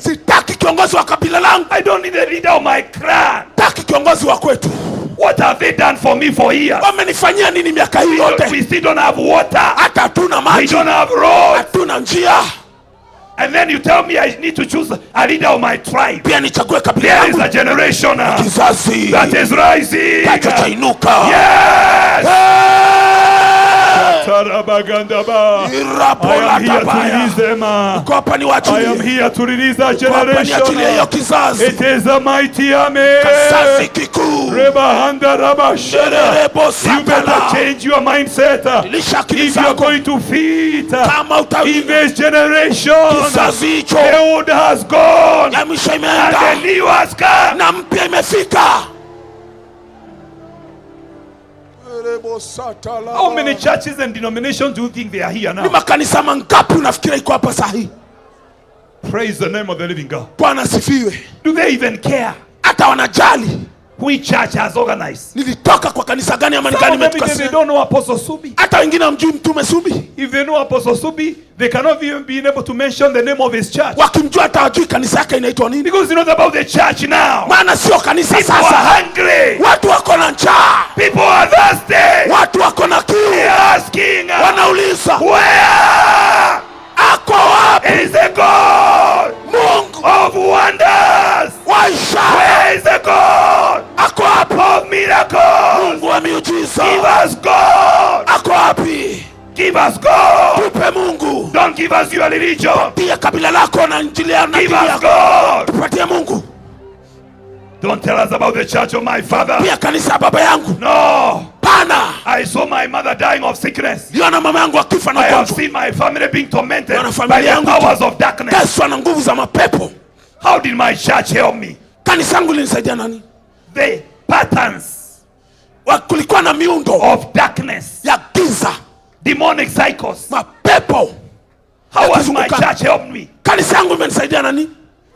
I don't need the leader of my clan. What have they done for me for years? We still don't have water. We don't have roads. And then you tell me I need to choose a leader of my tribe. There is a generation that is rising. Yes. I am here to release them. I am here to release that generation. It is a mighty army. You better change your mindset. If you are going to feed in this generation, the old has gone and the new has come. How many churches and denominations do you think they are here now? Praise the name of the living God. Do they even care which church has organized? Some of them, they don't know Apostle Subi. If they know Apostle Subi, they cannot even be able to mention the name of his church. Because you know about the church now. People are hungry. People are thirsty. They are asking, where is the God of wonders? Where is the God of miracles? Give us God. Give us God. Don't give us your religion. Give us God. Don't tell us about the church of my father. No. I saw my mother dying of sickness. I have seen my family being tormented by the powers of darkness. How did my church help me? The patterns of darkness, demonic cycles. How has my church helped me?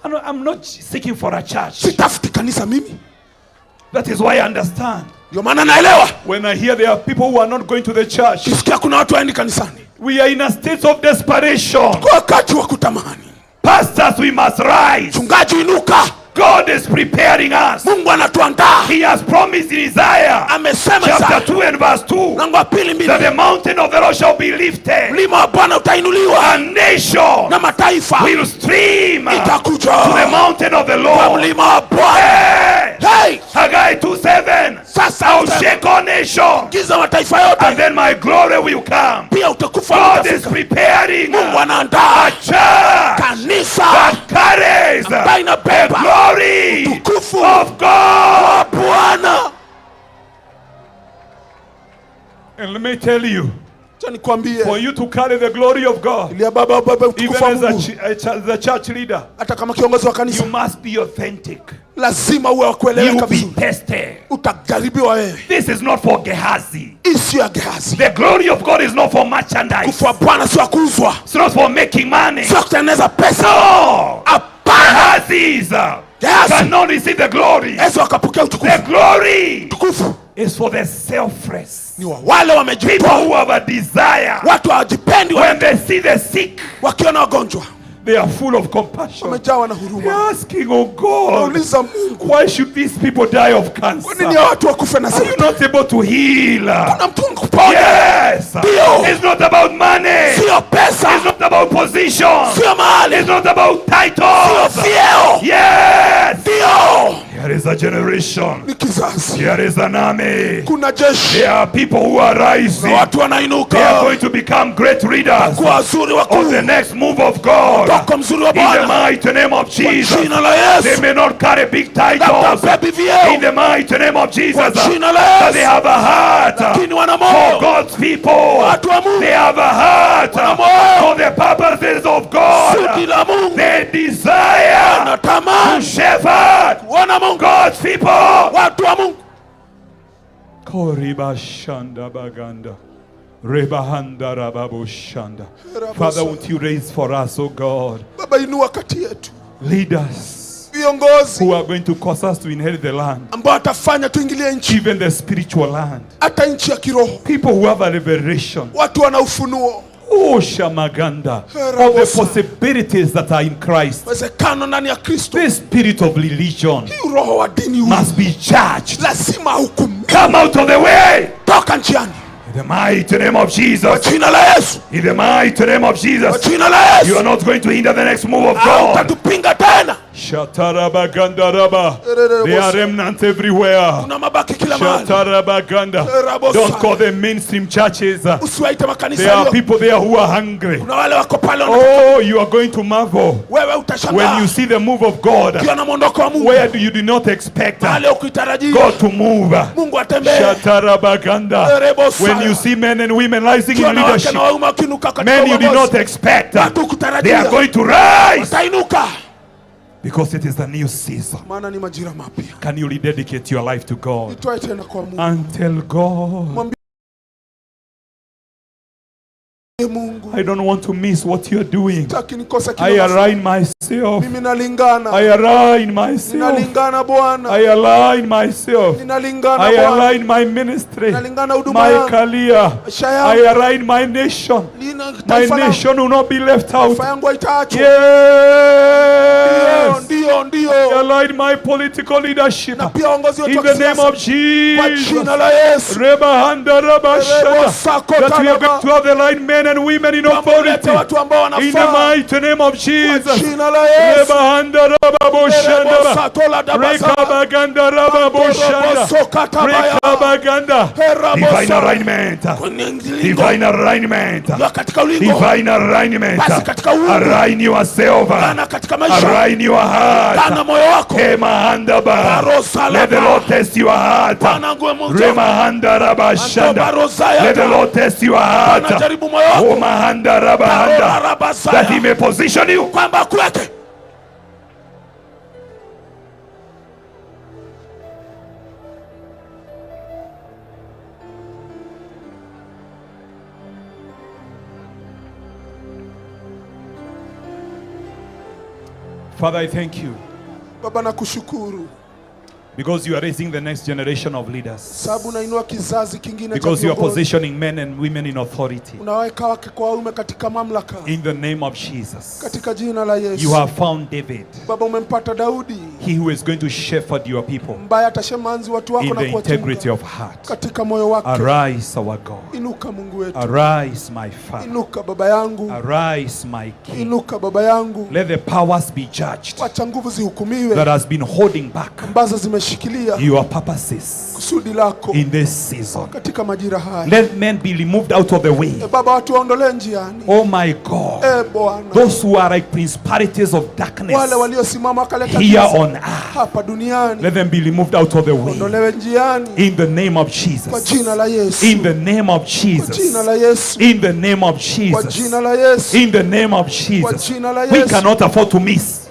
I'm not seeking for a church. That is why I understand. When I hear there are people who are not going to the church, we are in a state of desperation. Pastors, we must rise. God is preparing us. He has promised in Isaiah chapter 2 and verse 2 that the mountain of the Lord shall be lifted. A nation will stream to the mountain of the Lord. Hey! Haggai 2:7. I'll shake all nations and then my glory will come. God is preparing a church that carries the glory of God. And let me tell you, for you to carry the glory of God, even as a church leader, you must be authentic. You will be tested. This is not for Gehazi. The glory of God is not for merchandise. It's not for making money. No. Gehazis cannot receive the glory. The glory is for the selfless. People who have a desire. When they see the sick, They are full of compassion. wamejawa na They huruma. are asking, oh God, Wauliza Mungu, why should these people die of cancer? kwa nini hao watu wakufe na Are you sida? not able to heal? Kuna mtu kuponya. Yes. Ndio. It's not about money. Sio pesa. It's not about position. Sio mali. It's not about titles. Sio vyeo. Yes. Ndio. There is a generation. Ni kizazi. There is an army. Kuna jeshi. There are people who are rising. Na watu wanainuka. They are going to become great readers kwa wazuri wakuu of the next move of God. Toka mzuri wa In the Bwana. mighty name of Jesus. Kwa jina la Yesu. They may not carry big titles. In the mighty name of Jesus. Kwa jina la Yesu. But they have a heart Lakini wana for moyo. God's people. Watu wa Mungu. They have a heart Wana moyo. for the purposes of God. Kusudi la Mungu. They desire to Wanatamani shepherd wana Mungu. God's people. Watu wa Mungu. Koriba shanda baganda. Rebahanda rababu shanda. Father, won't you raise for us, oh God, Baba, inua kati yetu leaders viongozi who are going to cause us to inherit the land, ambao atafanya tuingilie nchi, even the spiritual land. hata nchi ya kiroho. People who have a revelation, Watu wana ufunuo, oh Shamaganda, of the possibilities that are in Christ. uwezekano ndani ya Kristo. This spirit of religion Hii roho wa dini huu must be judged. lazima hukumiwe. Come out of the way. Toka njiani. In the mighty name of Kwa Jesus. jina la Yesu. In the mighty name of Kwa Jesus. jina la Yesu. You are not going to hinder the next move of God. Utatupinga tena. Shatarabaganda. There are remnants everywhere. Kuna mabaki kila mahali. Shatarabaganda. Don't call them mainstream churches. Usiwaite makanisa There are leo. people there who are hungry. Kuna wale wako pale Oh, you are going to marvel wewe when utashangaa. you see the move of God Ukiona mwondoko wa Mungu. where you do not expect Pale ukuitarajia. God to move. Mungu atembee. Shatarabaganda. When you see men and women rising in Ukiona wake leadership, na waume wakiinuka katika men you did uongozi. not expect, Watu kutarajia. they are going to rise Watainuka. because it is a new season. Maana ni majira mapya. Can you rededicate your life to God Itoe tena kwa Mungu. and tell God, Mwambie Mungu. I don't want to miss what you are doing. Sitaki nikose kile I unafanya. align myself. Mimi nalingana. I align myself. Ninalingana Bwana. I align myself. Ninalingana I Bwana. align my ministry, Ninalingana huduma my yangu. career. Maisha yangu. I align my nation. Nina My taifa langu. nation will not be left out. Taifa yangu haitaachwa. Yes. Ndio. I align my political leadership Na pia uongozi wetu in wa the name kisiasa. of Kwa Jesus. jina la Yesu. Rebahanda Rabashada. That we are going to have the right men and women in authority. Watu ambao In the wanafaa. mighty name of Jesus. Kwa jina la Yesu. Rebahanda Rababoshanda. Rekabaganda Rababoshanda. Rekabaganda. Divine alignment. Divine alignment. Katika ulingo. Divine alignment. Basi katika ulingo. Align yourself. Kana katika maisha. Align your heart. Kana moyo wako. Kemahanda. Let the Lord test your heart. Remahanda Rabashanda. Let the Lord test your heart. Anajaribu moyo wako. Omahanda Rabahanda. That he may position you. Kwamba kuweke. Father, I thank you Baba nakushukuru. because you are raising the next generation of leaders. Sababu unainua kizazi kingine cha Because you are viongozi. positioning men and women in authority. Unaweka wake kwa waume katika mamlaka. In the name of Jesus. Katika jina la Yesu. You have found David. Baba umempata Daudi. He who is going to shepherd your people. Ambaye atashemanzi watu wako In na the integrity kuwachunga. of heart. Katika moyo wake. Arise, our God. Inuka Mungu wetu. Arise, my Father. Inuka baba yangu. Arise, my King. Inuka baba yangu. Let the powers be judged Wacha nguvu zihukumiwe. that has been holding back Ambazo zimeshikilia your purposes kusudi lako in this season. katika majira haya. Let men be removed out of the way. Baba watu waondolee njiani. Oh my God. Bwana. Those who are like principalities of darkness Wale waliosimama wakaleta here giza on earth, hapa duniani. let them be removed out of the way. Ondolewe njiani. In the name of Kwa Jesus. jina la Yesu. In the name of Kwa Jesus. jina la Yesu. In the name of Kwa Jesus. jina la Yesu. In the name of Kwa Jesus. jina la We Yesu. cannot afford to miss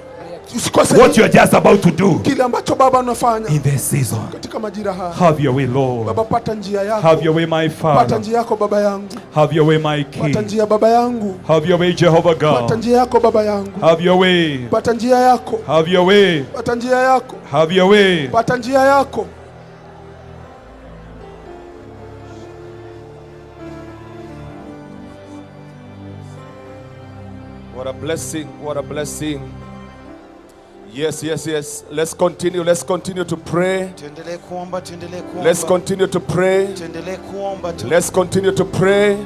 Usikose what you are just about to do kile ambacho Baba unafanya in this season. katika majira haya. Have your way, Lord. Baba pata njia yako. Have your way, my Pata Father. njia yako baba yangu. Have your way, my Pata King. njia baba yangu. Have your way, Jehovah Pata God. njia yako baba yangu. Have your way. Pata njia yako. Have your way. Pata njia yako. Have your way. Pata njia yako. What a blessing. What a blessing. Yes, yes, yes. Let's continue. Let's continue to pray. Let's continue to pray. Let's continue to pray.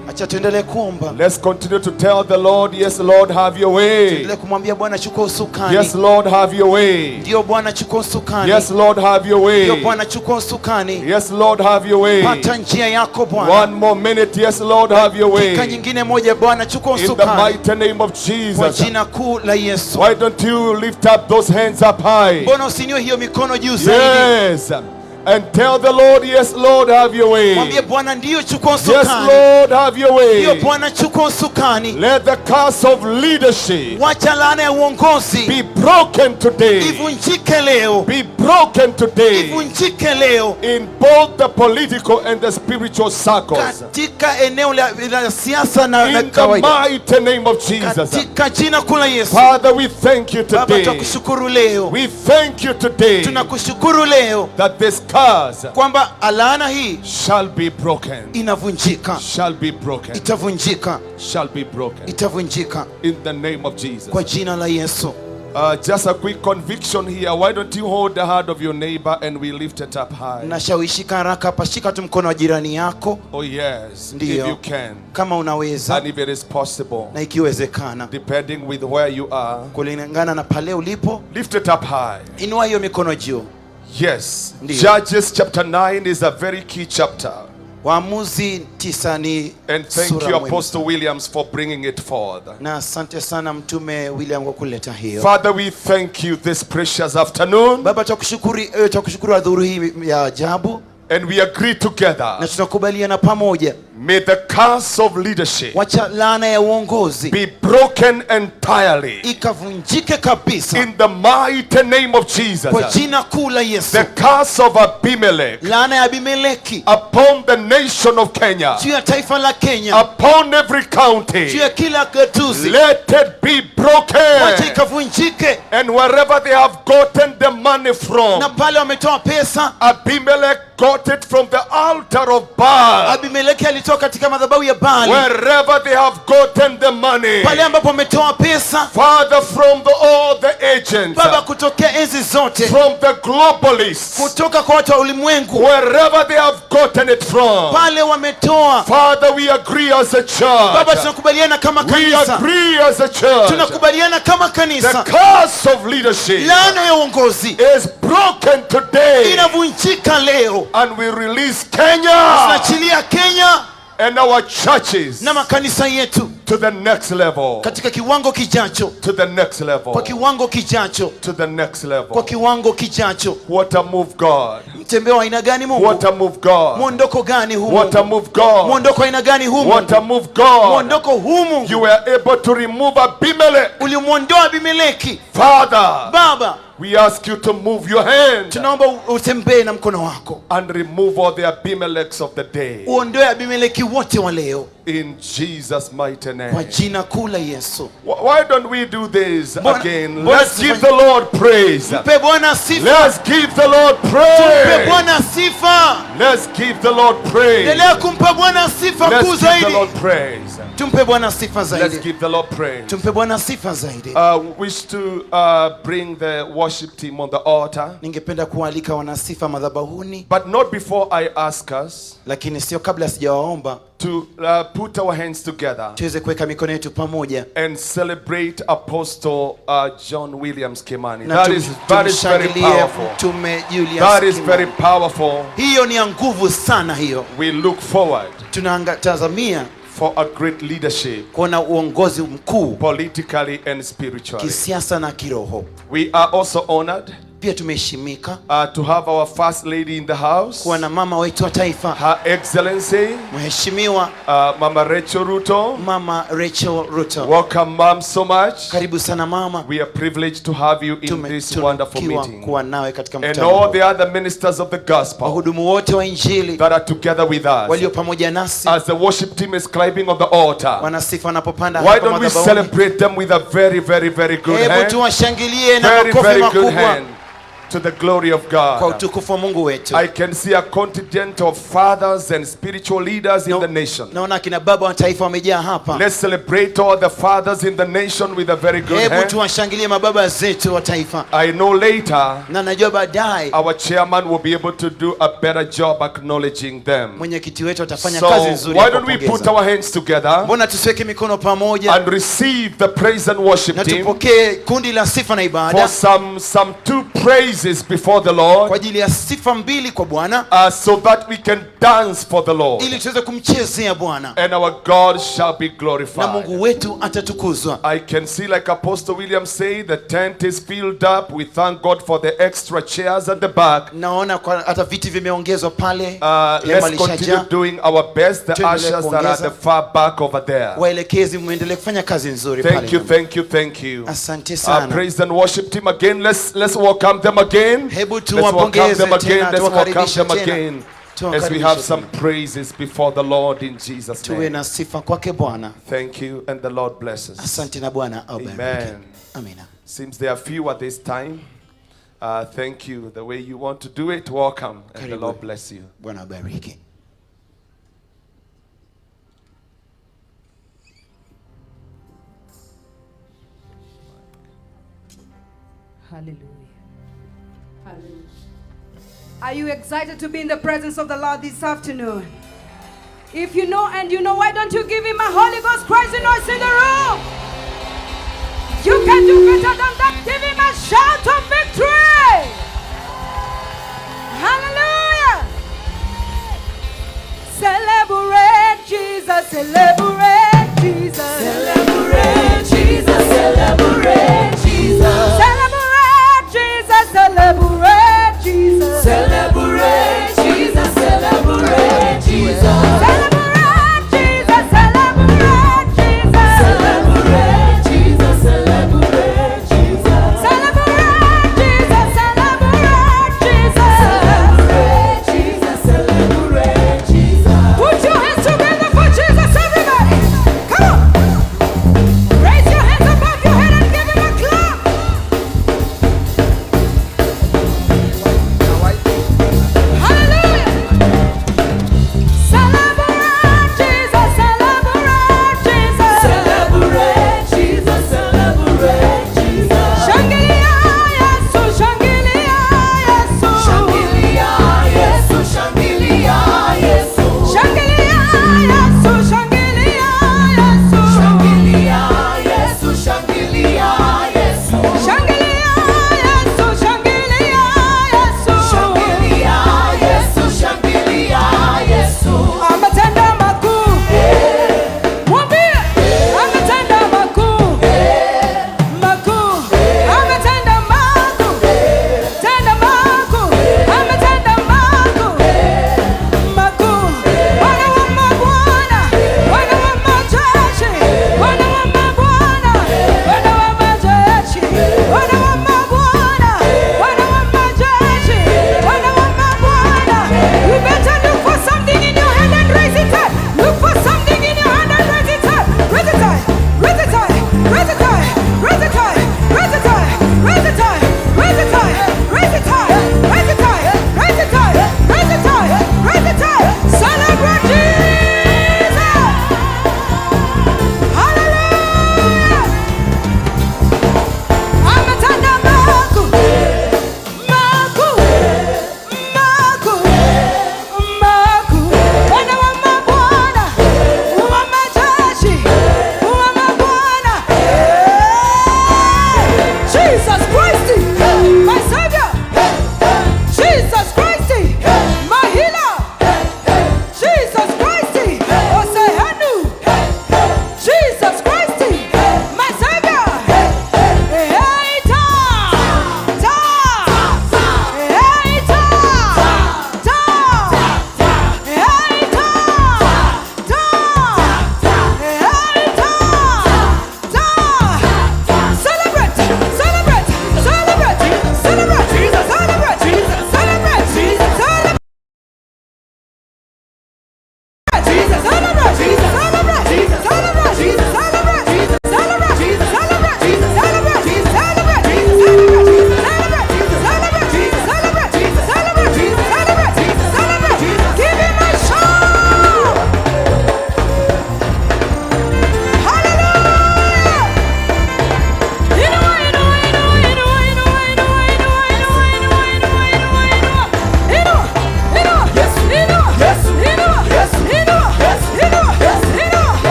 Let's continue to tell the Lord, yes, Lord, have your way. Yes, Lord, have your way. Yes, Lord, have your way. Yes, Lord, have your way. One more minute. Yes, Lord, have your way. In the mighty name of Jesus. Why don't you lift up those hands up high? Yes. And tell the Lord, yes, Lord, have your way. Yes, Lord, have your way. Let the curse of leadership be broken today. Be broken today in both the political and the spiritual circles. In the mighty name of Jesus. Father, we thank you today. We thank you today that this curse shall be broken. Shall be broken. Shall be broken. In the name of Jesus. Just a quick conviction here. Why don't you hold the hand of your neighbor and we lift it up high? Oh yes, if you can. And if it is possible, depending with where you are, lift it up high. Yes. Judges chapter 9 is a very key chapter. And thank you, Apostle Williams, for bringing it forth. Father, we thank you this precious afternoon. And we agree together. May the curse of leadership be broken entirely. In the mighty name of Jesus. The curse of Abimelech upon the nation of Kenya, upon every county, let it be broken. And wherever they have gotten the money from, Abimelech got it from the altar of Baal. Wherever they have gotten the money, Father, from all the agents, from the globalists, wherever they have gotten it from, Father, we agree as a church. We agree as a church. The curse of leadership is broken today. And we release Kenya and our churches to the next level. To the next level. To the next level. What a move, God. What a move, God. What a move, God. What a move, God. You were able to remove Abimelech. Father, we ask you to move your hand and remove all the Abimelechs of the day. In Jesus' mighty name. Why don't we do this again? Let's give the Lord praise. Let's give the Lord praise. Let's give the Lord praise. Let's give the Lord praise. Let's give the Lord praise. Wish to bring the worship team on the altar. But not before I ask us to put our hands together and celebrate Apostle John Williams Kimani. That is very powerful. That is very powerful. We look forward for a great leadership, politically and spiritually. We are also honored to have our first lady in the house, Her Excellency Mama Rachel Ruto. Welcome, Mom, so much. We are privileged to have you in this wonderful meeting. And all the other ministers of the gospel that are together with us as the worship team is climbing on the altar. Why don't we celebrate them with a very, very, very good hand? Very, very good hand. to the glory of kwa God. utukufu wa Mungu wetu. I can see a contingent of fathers and spiritual leaders in the nation. Naona kina baba wa taifa wamejaa hapa. Let's celebrate all the fathers in the nation with a very good Hebu hand. tuwashangilie mababa zetu wa taifa. I know later na najua baadaye our chairman will be able to do a better job acknowledging them. Mwenyekiti wetu atafanya kazi nzuri. So why don't we put our hands together? Mbona tusiweke mikono pamoja and receive the praise and worship na team tupokee kundi la sifa na ibada for some two praises before the Lord, kwa ajili ya sifa mbili kwa Bwana, so that we can dance for the Lord, ili tuweze kumchezea Bwana, and our God shall be glorified. Na Mungu wetu atatukuzwa. I can see, like Apostle William say, the tent is filled up. We thank God for the extra chairs at the back. Naona hata viti vimeongezwa pale. Let's continue doing our best. The ushers that are at the far back over there. Waelekezi muendelee kufanya kazi nzuri pale. Thank you. Asante sana. Praise and worship team again. Let's welcome them again. Hebu tuwapongeze tena, tuwakaribishe again. As we have some praises before the Lord in Jesus' name. Tuwe na sifa kwake Bwana. Thank you, and the Lord bless us. Asante na Bwana awabariki. Amen. Amina. Seems there are few at this time. Thank you. The way you want to do it, welcome, and the Lord bless you. Bwana awabariki. Hallelujah. Hallelujah. Are you excited to be in the presence of the Lord this afternoon? If you know and you know, why don't you give him a Holy Ghost crazy noise in the room? You can do better than that. Give him a shout of victory. Hallelujah. Celebrate Jesus, celebrate Jesus. Celebrate Jesus, celebrate Jesus. Celebrate Jesus, celebrate Jesus. Celebrate Jesus, celebrate Jesus. Celebrate Jesus, celebrate Jesus. Celebrate Jesus, celebrate Jesus. Celebrate Jesus,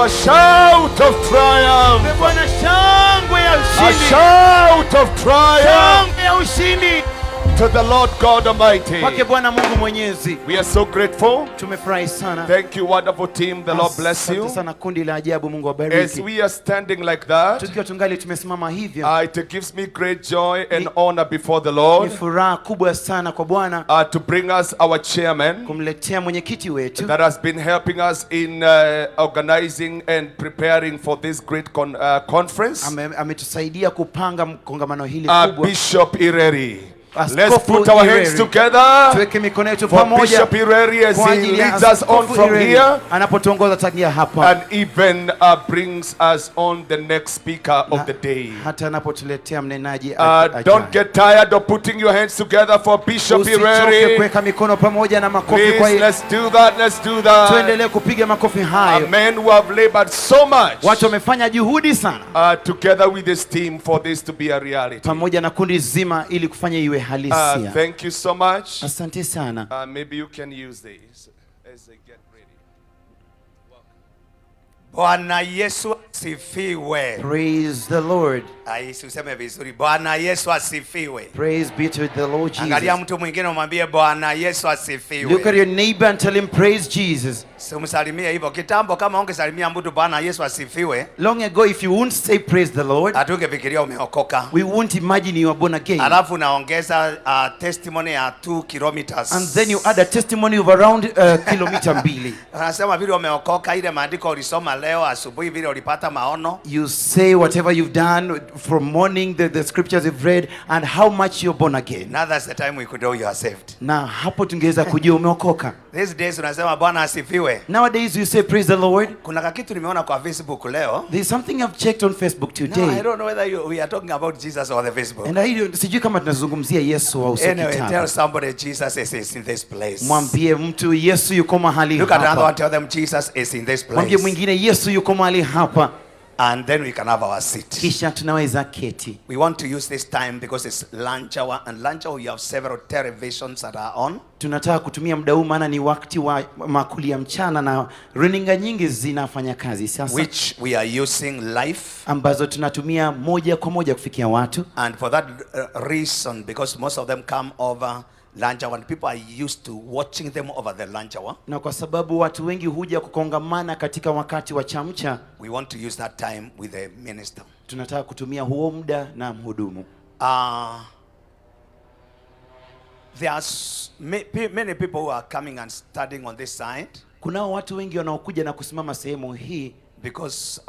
a shout of triumph. A shout of triumph to the Lord God Almighty. We are so grateful. Thank you, wonderful team. The Lord bless you. As we are standing like that, it gives me great joy and honor before the Lord to bring us our chairman that has been helping us in organizing and preparing for this great conference, Bishop Ireri. Let's put our hands together for Bishop Ireri as he leads us on from here and even brings us on the next speaker of the day. Don't get tired of putting your hands together for Bishop Ireri. Please, let's do that. Let's do that. A man who have labored so much together with this team for this to be a reality. Thank you so much. Maybe you can use these as they get ready. Bwana Yesu asifiwe. Praise the Lord. Useme vizuri. Bwana Yesu asifiwe. Praise be to the Lord Jesus. Angalia mtu mwingine umwambie Bwana Yesu asifiwe. Look at your neighbor and tell him praise Jesus. Simsalimie hivyo. Kitambo kama ungesalimia mtu Bwana Yesu asifiwe. Long ago if you won't say praise the Lord, hatungefikiria umeokoka. We won't imagine you are born again. Alafu naongeza testimony ya 2 kilometers. And then you add a testimony of around kilometer 2. Anasema vile umeokoka ile maandiko ulisoma leo asubuhi vile ulipata maono. You say whatever you've done from morning, the scriptures you've read, and how much you're born again. Now that's the time we could know you are saved. Na hapo tungeweza kujua umeokoka. These days unasema Bwana asifiwe. Nowadays you say praise the Lord. Kuna kitu nimeona kwa Facebook leo. There's something I've checked on Facebook today. No, I don't know whether we are talking about Jesus or the Facebook. And sijui kama tunazungumzia Yesu au kitabu. Anyway, tell somebody Jesus is in this place. Mwambie mtu Yesu yuko mahali hapa. Look at another one, tell them Jesus is in this place. Mwambie mwingine Yesu yuko mahali hapa. And then we can have our seat. Kisha tunaweza keti. We want to use this time because it's lunch hour, and lunch hour we have several televisions that are on. Tunataka kutumia muda huu maana ni wakati wa makuli ya mchana na runinga nyingi zinafanya kazi sasa. Which we are using live. Ambazo tunatumia moja kwa moja kufikia watu. And for that reason, because most of them come over lunch hour and people are used to watching them over the lunch hour. Na kwa sababu watu wengi huja kukongamana katika wakati wa chamcha, we want to use that time with the minister. Tunataka kutumia huo muda na mhudumu. There are many people who are coming and studying on this side. Kuna watu wengi wanaokuja na kusimama sehemu hii because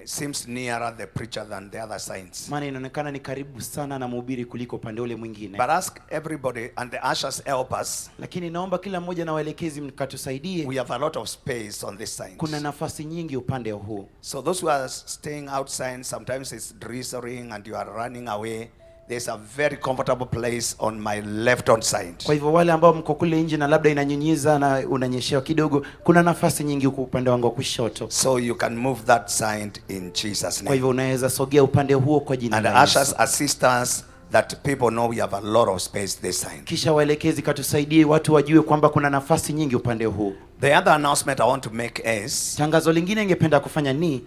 it seems nearer the preacher than the other sides. Maana inaonekana ni karibu sana na mhubiri kuliko pande ule mwingine. But ask everybody and the ushers help us. Lakini naomba kila mmoja na waelekezi mkatusaidie. We have a lot of space on this side. Kuna nafasi nyingi upande huu. So those who are staying outside, sometimes it's drizzling and you are running away. There's a very comfortable place on my left hand side. Kwa hivyo wale ambao mko kule nje na labda inanyunyiza na unanyeshewa kidogo, kuna nafasi nyingi huko upande wangu wa kushoto. So you can move that side in Jesus name. Kwa hivyo unaweza sogea upande huo kwa jina la Yesu. And ushers assist us that people know we have a lot of space this side. Kisha waelekezi katusaidie watu wajue kwamba kuna nafasi nyingi upande huu. The other announcement I want to make is, tangazo lingine ningependa kufanya ni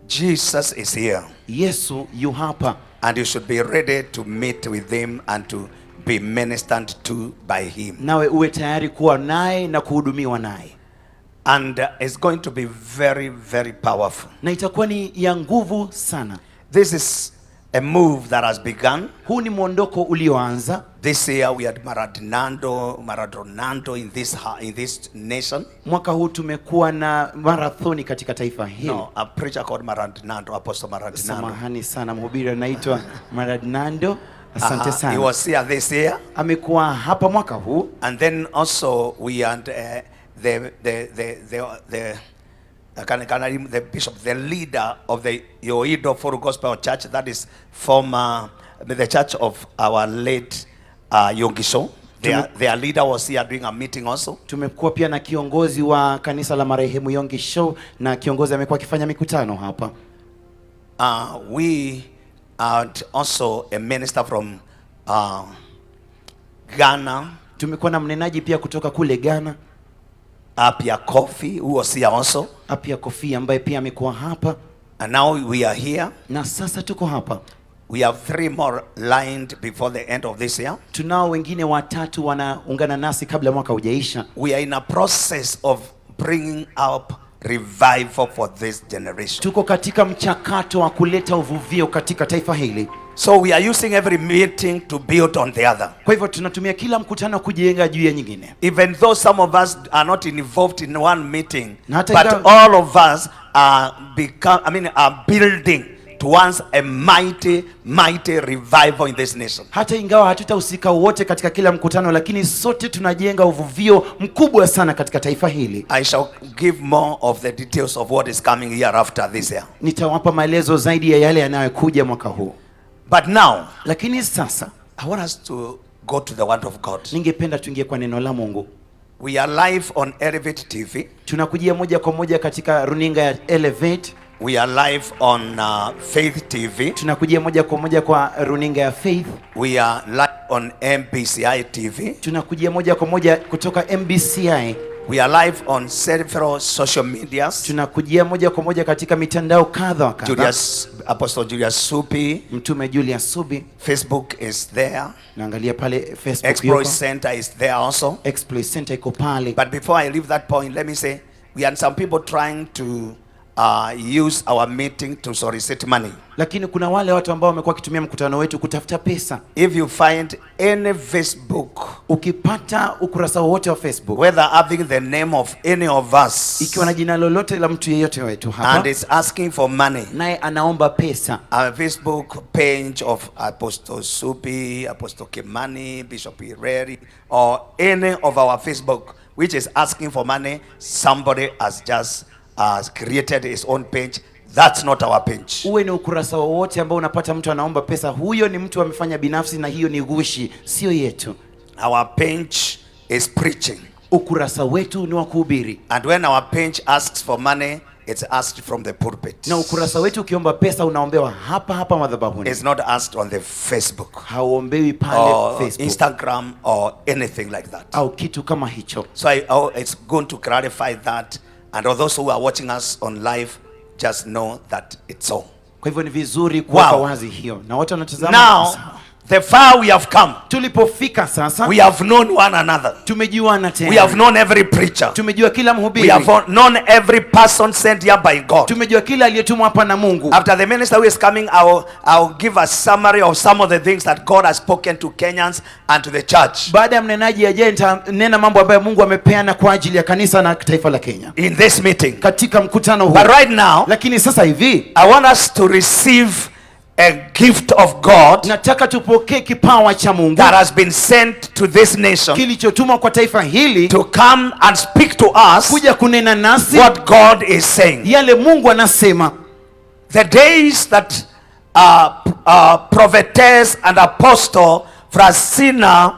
Jesus is here. Yesu yu hapa. And you should be ready to meet with him and to be ministered to by him. Nawe uwe tayari kuwa naye na kuhudumiwa naye. And it's going to be very, very powerful. Na itakuwa ni ya nguvu sana. This is a move that has begun. Huu ni mwondoko ulioanza. This year we had Maradonando in this nation. Mwaka huu tumekuwa na marathoni katika taifa hili. No, a preacher called Maradonando, Apostle Maradonando. Samahani sana, mhubiri anaitwa Maradonando. Asante sana. He was here this year. Amekuwa hapa mwaka huu. And then also we had the bishop, the leader of the Yoido Full Gospel Church, that is former the church of our late Yongisho. Their leader was here doing a meeting also. Tumekuwa pia na kiongozi wa kanisa la marehemu Yongisho na kiongozi amekuwa akifanya mikutano hapa. We had also a minister from Ghana. Tumekuwa na mnenaji pia kutoka kule Ghana. Apia Kofi, who was here also. Apia Kofi ambaye pia amekuwa hapa. And now we are here. Na sasa tuko hapa. We have 3 more lined before the end of this year. Tunao wengine 3 wanaungana nasi kabla mwaka hujaisha. We are in a process of bringing up revival for this generation. Tuko katika mchakato wa kuleta uvuvio katika taifa hili. So we are using every meeting to build on the other. Kwa hivyo tunatumia kila mkutano kujenga juu ya nyingine. Even though some of us are not involved in one meeting, but all of us are building towards a mighty revival in this nation. Hata ingawa hatutahusika wote katika kila mkutano, lakini sote tunajenga uvuvio mkubwa sana katika taifa hili. I shall give more of the details of what is coming here after this year. Nitawapa maelezo zaidi ya yale yanayokuja mwaka huu. But now, lakini sasa, I want us to go to the word of God. Ningependa tuingie kwa neno la Mungu. We are live on Elevate TV. Tunakujia moja kwa moja katika runinga ya Elevate. We are live on Faith TV. Tunakujia moja kwa moja kwa runinga ya Faith. We are live on MBCI TV. Tunakujia moja kwa moja kutoka MBCI. We are live on several social medias. Tunakujia moja kwa moja katika mitandao kadha wa kadha. Apostle Julius Subi. Mtume Julius Subi. Facebook is there. Naangalia pale Facebook. Exploit Center is there also. Exploit Center iko pale. But before I leave that point, let me say we had some people trying to use our meeting to solicit money. Lakini kuna wale watu ambao wamekuwa wakitumia mkutano wetu kutafuta pesa. If you find any Facebook, ukipata ukurasa wote wa Facebook, whether having the name of any of us, ikiwa na jina lolote la mtu yeyote wetu hapa, and is asking for money, naye anaomba pesa, our Facebook page of Apostle Supi, Apostle Kimani, Bishop Ireri, or any of our Facebook which is asking for money, somebody has just created his own page. That's not our page. Uwe ni ukurasa wowote ambao unapata mtu anaomba pesa, huyo ni mtu amefanya binafsi na hiyo ni gushi, sio yetu. Our page is preaching. Ukurasa wetu ni wa kuhubiri. And when our page asks for money, it's asked from the pulpit. Na ukurasa wetu ukiomba pesa unaombewa hapa madhabahuni. It's not asked on the Facebook. Hauombewi pale Facebook, Instagram or anything like that. Au kitu kama hicho. So it's going to clarify that. And all those who are watching us on live, just know that it's so. Kwa hivyo ni vizuri kuweka wazi hiyo. Na watu wanatazama. Now, the far we have come. Tulipofika sasa, we have known one another. Tumejuana tena. We have known every preacher. Tumejua kila mhubiri. We have known every person sent here by God. Tumejua kila aliyetumwa hapa na Mungu. After the minister who is coming, I'll give a summary of some of the things that God has spoken to Kenyans and to the church. Baada ya mnenaji aje nitanena mambo ambayo Mungu amepeana kwa ajili ya kanisa na taifa la Kenya. In this meeting. Katika mkutano huu. But right now, lakini sasa hivi, I want us to receive a gift of God. Nataka tupokee kipawa cha Mungu that has been sent to this nation. Kilichotumwa kwa taifa hili to come and speak to us. Kuja kunena nasi what God is saying. Yale Mungu anasema. The days that prophetess and apostle Francina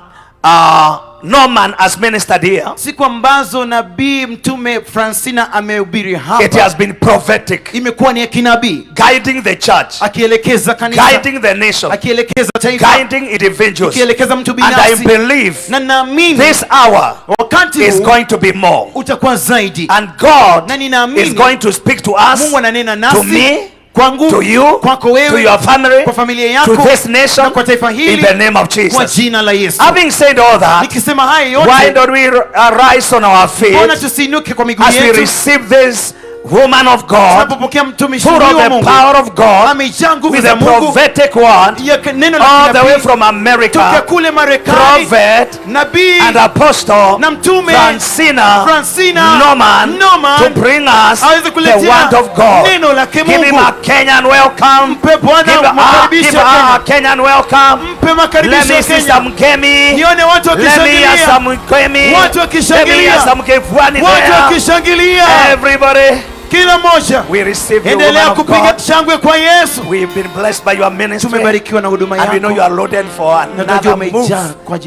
Norman has ministered here. Siku ambazo nabii mtume Francina amehubiri hapa. It has been prophetic. Imekuwa ni kinabii. Guiding the church. Akielekeza kanisa. Guiding the nation. Akielekeza taifa. Guiding individuals. Akielekeza mtu binafsi. And I believe na naamini this hour wakati is going to be more. Utakuwa zaidi. And God na ninaamini is going to speak to us. Mungu ananena nasi. To me. Kwangu, to you, kwako wewe, to your family, kwa familia yako, to this nation, na kwa taifa hili, in the name of Jesus. Kwa jina la Yesu. Having said all that, nikisema haya yote, why don't we rise on our feet mbona tusiinuke kwa miguu as yetu, we receive this woman of God, tunapopokea mtumishi full of wa the Mungu, power of God, amejaa nguvu with za a Mungu, prophetic word, neno la all the kinabii, way from America, toka kule Marekani, prophet, nabii, and apostle, na mtume, Francina Norman, to bring us the word of God. Neno la Give him a Kenyan welcome. Mpe Bwana Give a Kenyan welcome. Mpe makaribisho Let me see some Kemi. Nione watu Let me hear wakishangilia. some Kemi. Watu Let me hear some Kefwani watu there. wakishangilia. Everybody. Kila moja. We receive endelea kupiga shangwe kwa Yesu. We've been blessed by your ministry. Tumebarikiwa na huduma yako. And we know you are loaded for another move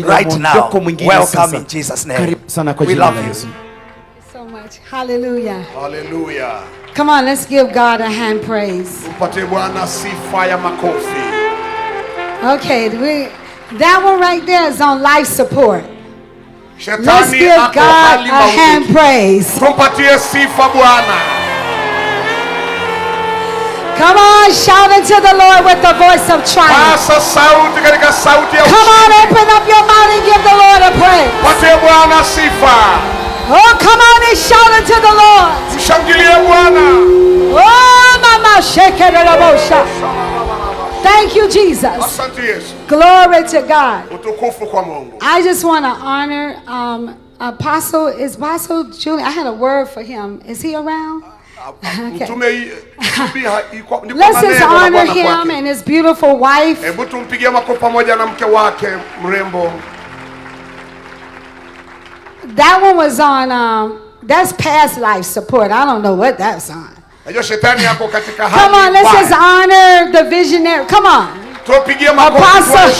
right now. Welcome in Jesus' name. Karibu sana kwa we jina love la you. Yesu. So much. Hallelujah. Hallelujah. Come on, let's give God a hand praise. Upate Bwana sifa ya makofi. Okay, that one right there is on life support. Let's give God a hand praise. Tumpatie sifa Bwana. Come on, shout unto the Lord with the voice of triumph. Pasa sauti katika sauti ya Come on, open up your mouth and give the Lord a praise. Patie Bwana sifa. Oh, come on and shout unto the Lord. Mshangilie Bwana. Oh, mama, shake it a Thank you, Jesus. Asante Yesu. Glory to God. Utukufu kwa Mungu. I just want to honor Apostle Julian. I had a word for him. Is he around? Okay. Let's just honor him and his beautiful wife. Hebu tumpigie makofi pamoja na mke wake mrembo. That one was on that's past life support. I don't know what that's on. Come on, let's just honor the visionary. Come on. Apostle.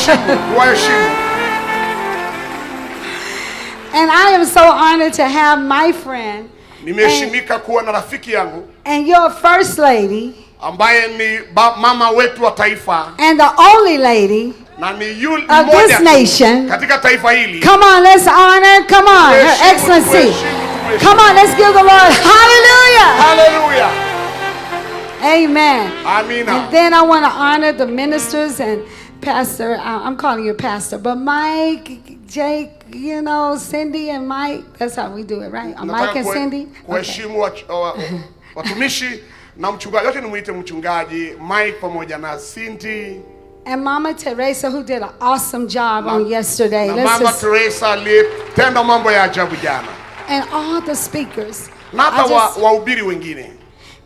And I am so honored to have my friend nimeshimika kuwa na rafiki yangu and your first lady ambaye ni mama wetu wa taifa and the only lady na ni yule of this nation katika taifa hili. Come on, let's honor. Come on, Her Excellency. Come on, let's give the Lord hallelujah. Hallelujah. Amen. Amina. And then I want to honor the ministers and Pastor. I'm calling you Pastor, but Mike, Jake, you know, Cindy and Mike. That's how we do it, right? Mike and Cindy. Kuheshimu watumishi na mchungaji. Yote nimuite mchungaji Mike pamoja na Cindy. And Mama Teresa, who did an awesome job on yesterday. Mama Teresa alitenda mambo ya ajabu jana. And all the speakers. Na hata wahubiri wengine.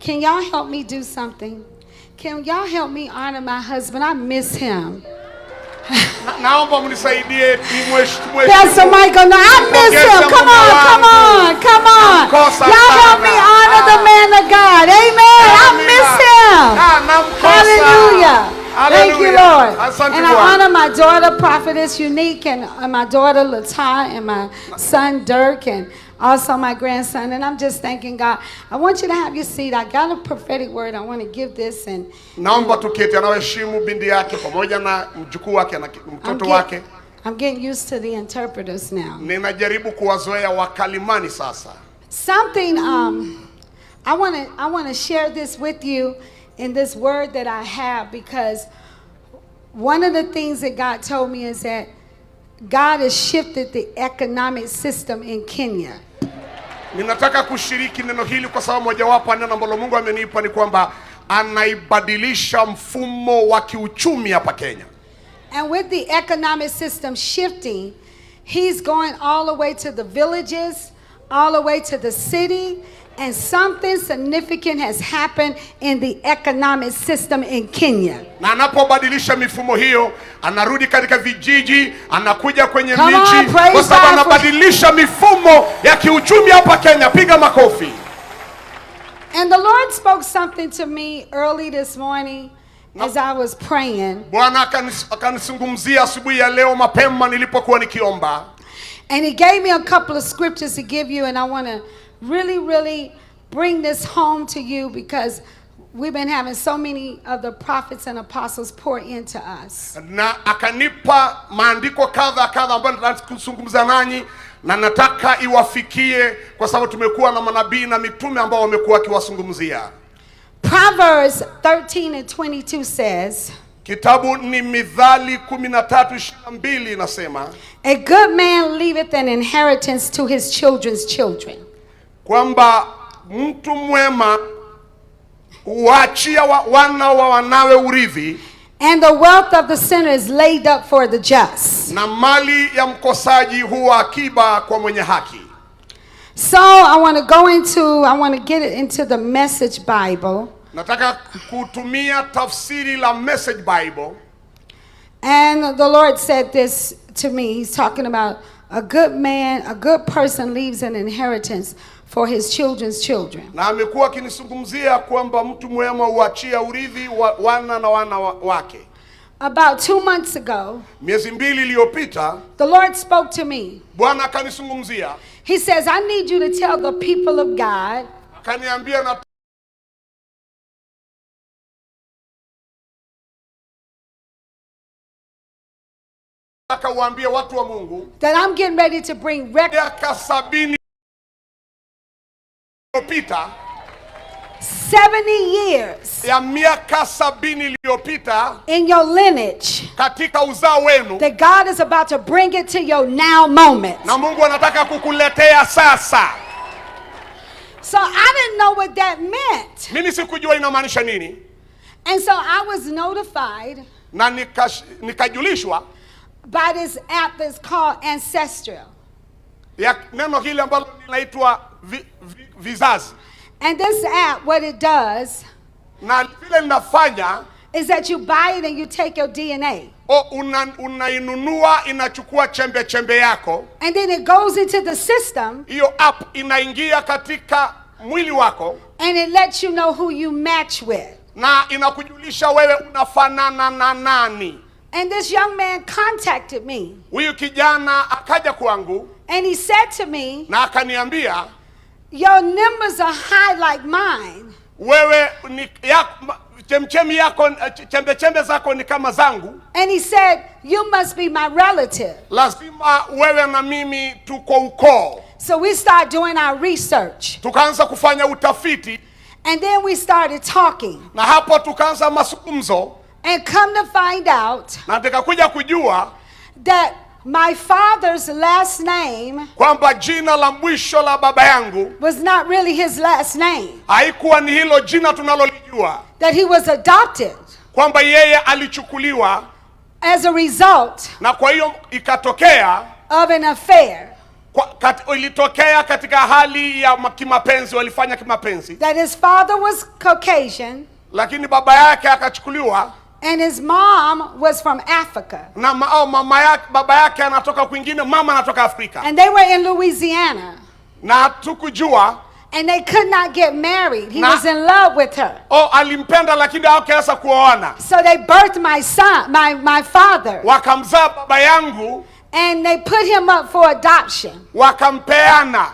Can y'all help me do something? Can y'all help me honor my husband? I miss him. Naomba mnisaidie nimheshimu. Pastor Michael, no, I miss him. Come on, come on, come on. Y'all help me honor the man of God. Amen. I miss him. Hallelujah. Thank you, Lord. And I honor my daughter, Prophetess Unique, and my daughter, Latai, and my son, Dirk, and also my grandson. And I'm just thanking God. I want you to have your seat. I got a prophetic word. I want to give this. And naomba tuketi. Anaheshimu binti yake pamoja na mjukuu wake na mtoto wake. I'm getting used to the interpreters now. Ninajaribu kuwazoea wakalimani sasa. Something I want to share this with you in this word that I have, because one of the things that God told me is that God has shifted the economic system in Kenya. Ninataka kushiriki neno hili kwa sababu mojawapo neno ambalo Mungu amenipa ni kwamba anaibadilisha mfumo wa kiuchumi hapa Kenya. And with the economic system shifting, he's going all the way to the villages, all the way to the city, and something significant has happened in the economic system in Kenya. Na anapobadilisha mifumo hiyo, anarudi katika vijiji, anakuja kwenye miji, kwa sababu anabadilisha mifumo ya kiuchumi hapa Kenya. Piga makofi. And the Lord spoke something to me early this morning as I was praying. Bwana akanisungumzia asubuhi ya leo mapema nilipokuwa nikiomba. And he gave me a couple of scriptures to give you, and I want to really bring this home to you, because we've been having so many of the prophets and apostles pour into us. Na akanipa maandiko kadha ambayo natazungumza nanyi na nataka iwafikie kwa sababu tumekuwa na manabii na mitume ambao wamekuwa kiwazungumzia. Proverbs 13:22 says, Kitabu ni Mithali 13:22 inasema, a good man leaveth an inheritance to his children's children. Kwamba mtu mwema huachia wana wa wanawe urithi, and the wealth of the sinner is laid up for the just. Na mali ya mkosaji huwa akiba kwa mwenye haki. So I want to get it into the Message Bible. Nataka kutumia tafsiri la Message Bible. And the Lord said this to me. He's talking about a good man, a good person leaves an inheritance for his children's children. Na amekuwa akinizungumzia kwamba mtu mwema huachia urithi wana na wana wake. About 2 months ago, miezi 2 iliyopita, the Lord spoke to me. Bwana akanizungumzia. He says, I need you to tell the people of God. Akaniambia na Akawaambia watu wa Mungu that I'm getting ready to bring record. Miaka 70 iliyopita, 70 years ya miaka 70 iliyopita, in your lineage, katika uzao wenu, that God is about to bring it to your now moment. na Mungu anataka kukuletea sasa. So I didn't know what that meant. Mimi sikujua inamaanisha nini. And so I was notified Na nikajulishwa by this app that's called Ancestral. Ya neno hili ambalo linaitwa vizazi. And this app, what it does, na vile linafanya, is that you buy it and you take your DNA. Unainunua, inachukua chembe chembe yako. And then it goes into the system. Hiyo app inaingia katika mwili wako. And it lets you know who you match with. Na inakujulisha wewe unafanana na nani. And this young man contacted me. Huyu kijana akaja kwangu. And he said to me, na akaniambia, your numbers are high like mine. Wewe ni chemchemi yako, chembe chembe zako ni kama zangu. And he said, you must be my relative. Lazima wewe na mimi tuko ukoo. So we start doing our research. Tukaanza kufanya utafiti. And then we started talking. Na hapo tukaanza mazungumzo. And come to find out, na nikakuja kujua that my father's last name kwamba jina la mwisho la baba yangu was not really his last name. Haikuwa ni hilo jina tunalolijua. That he was adopted. Kwamba yeye alichukuliwa. As a result. Na kwa hiyo ikatokea of an affair. Ilitokea katika hali ya kimapenzi, walifanya kimapenzi. That his father was Caucasian. Lakini baba yake akachukuliwa. And his mom was from Africa. Na mama yake, baba yake anatoka kwingine, mama anatoka Afrika. And they were in Louisiana. Na tukujua. And they could not get married. He was in love with her. Alimpenda lakini hakuweza kuoana. So they birthed my son, my father. Wakamzaa baba yangu. And they put him up for adoption. Wakampeana.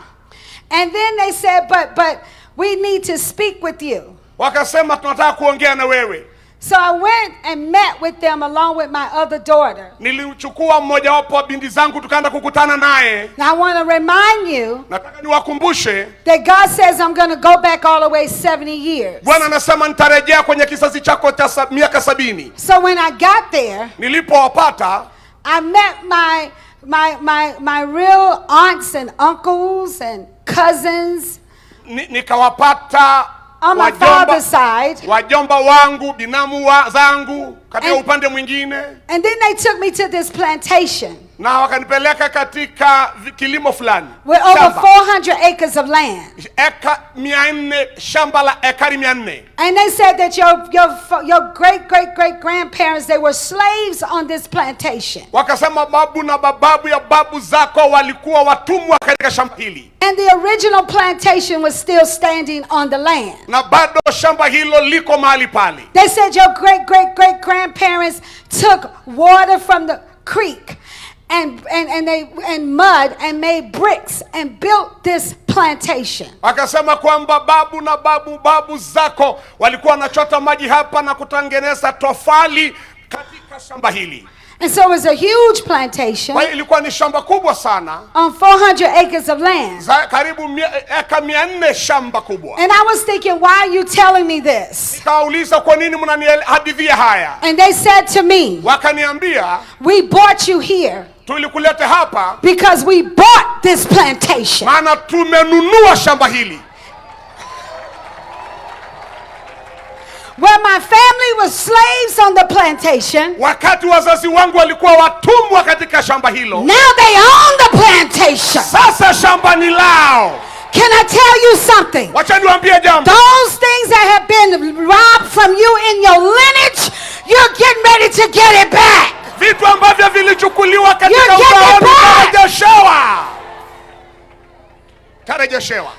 And then they said, but we need to speak with you. Wakasema tunataka kuongea na wewe. So I went and met with them along with my other daughter. Nilichukua mmoja wapo wa binti zangu tukaenda kukutana naye. Now I want to remind you. Nataka niwakumbushe. That God says I'm going to go back all the way 70 years. Bwana anasema nitarejea kwenye kizazi chako cha miaka 70. So when I got there, nilipowapata, I met my real aunts and uncles and cousins. Nikawapata on my father's side. Wajomba wangu, binamu zangu katika upande mwingine. And then they took me to this plantation. Na wakanipeleka katika kilimo fulani. With over 400 acres of land. Eka 400, shamba la ekari 400. And they said that your great grandparents, they were slaves on this plantation. Wakasema babu na babu ya babu zako walikuwa watumwa katika shamba hili. And the original plantation was still standing on the land. Na bado shamba hilo liko mahali pale. They said your great grandparents took water from the creek and mud and made bricks and built this plantation. Akasema kwamba babu na babu zako walikuwa wanachota maji hapa na kutengeneza tofali katika shamba hili. And so it was a huge plantation. Kwa ilikuwa ni shamba kubwa sana. On 400 acres of land. Karibu eka 400 shamba kubwa. And I was thinking, why are you telling me this? Nikauliza kwa nini mnanihadithia haya? And they said to me, wakaniambia, we brought you here. Tulikuleta hapa because we bought this plantation. Maana tumenunua shamba hili. Where my family was slaves on the plantation. Wakati wazazi wangu walikuwa watumwa katika shamba hilo. Now they own the plantation. Sasa shamba ni lao. Can I tell you something? Wacha niwaambie jambo. Those things that have been robbed from you in your lineage, you're getting ready to get it back. Vitu ambavyo vilichukuliwa katika uzao tarejeshewa.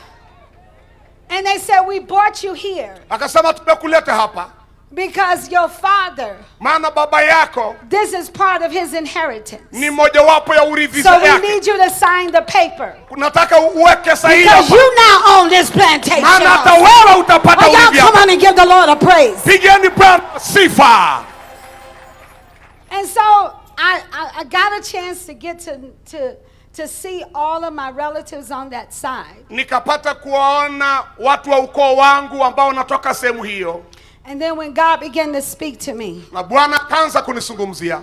And they said, we brought you here. Akasema tumekuleta hapa. Because your father, maana baba yako, this is part of his inheritance. Ni mojawapo ya urithi yake. So we need you to sign the paper. Nataka uweke sahihi hapa. Because you now own this plantation. Maana hata wewe utapata urithi hapa. Come on and give the Lord a praise. Pigeni Bwana sifa. And so I got a chance to get to see all of my relatives on that side. Nikapata kuwaona watu wa ukoo wangu ambao natoka sehemu hiyo. And then when God began to speak to me, na Bwana akaanza kunisungumzia,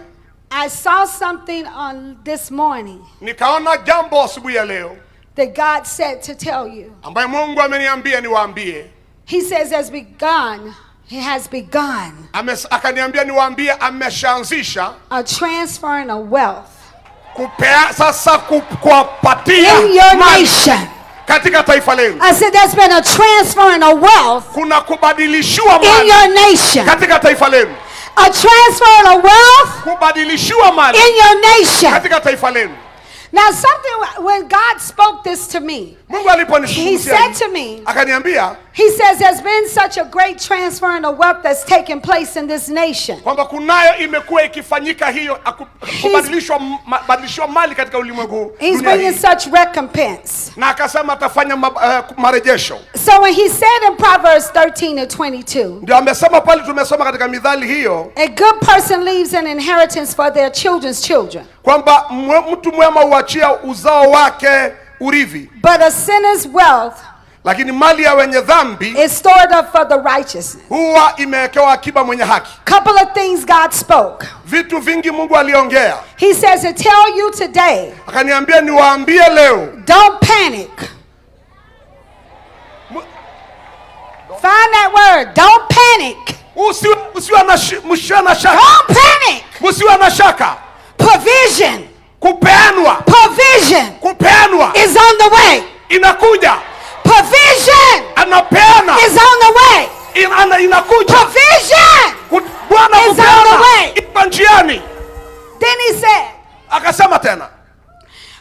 I saw something on this morning. Nikaona jambo asubuhi ya leo that God said to tell you. ambaye Mungu ameniambia niwaambie. He says has begun. He has begun. Akaniambia niwaambie ameshaanzisha a transfer in a wealth. Kupea sasa kuwapatia in your nation. Katika taifa lenu. I said there's been a transfer in a wealth. Kuna kubadilishiwa mali in your nation. Katika taifa lenu. A transfer in a wealth. Kubadilishiwa mali in your nation. Katika taifa lenu. Now something, when God spoke this to me, He said to me, akaniambia, He says there's been such a great transfer in the wealth that's taken place in this nation. Kwamba kunayo imekuwa ikifanyika hiyo kubadilishwa mali katika ulimwengu. He's bringing such recompense. Na akasema atafanya marejesho. So when he said in Proverbs 13:22, ndio amesema pale tumesoma katika Mithali hiyo, a good person leaves an inheritance for their children's children. Kwamba mtu mwema huachia uzao wake urithi. But a sinner's wealth lakini mali ya wenye dhambi is stored up for the righteous. Huwa imewekewa akiba mwenye haki. Couple of things God spoke. Vitu vingi Mungu aliongea. He says to tell you today. Akaniambia niwaambie leo. Don't panic. Find that word. Don't panic. Usiwe na shaka. Don't panic. Usiwe na shaka. Provision. Kupeanwa. Provision. Kupeanwa. Is on the way. Inakuja. Provision. Anapeana. Is on the way. Inakuja. Provision. Bwana is on the way. Ipo njiani. Then he said. Akasema tena.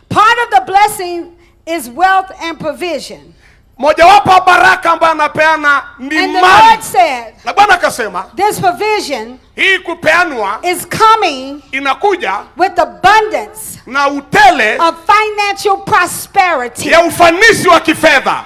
Part of the blessing is wealth and provision. Mojawapo baraka ambayo anapeana ni mali. And the Lord said, na Bwana akasema, this provision hii kupeanwa is coming inakuja with abundance na utele of financial prosperity. Ya ufanisi wa kifedha.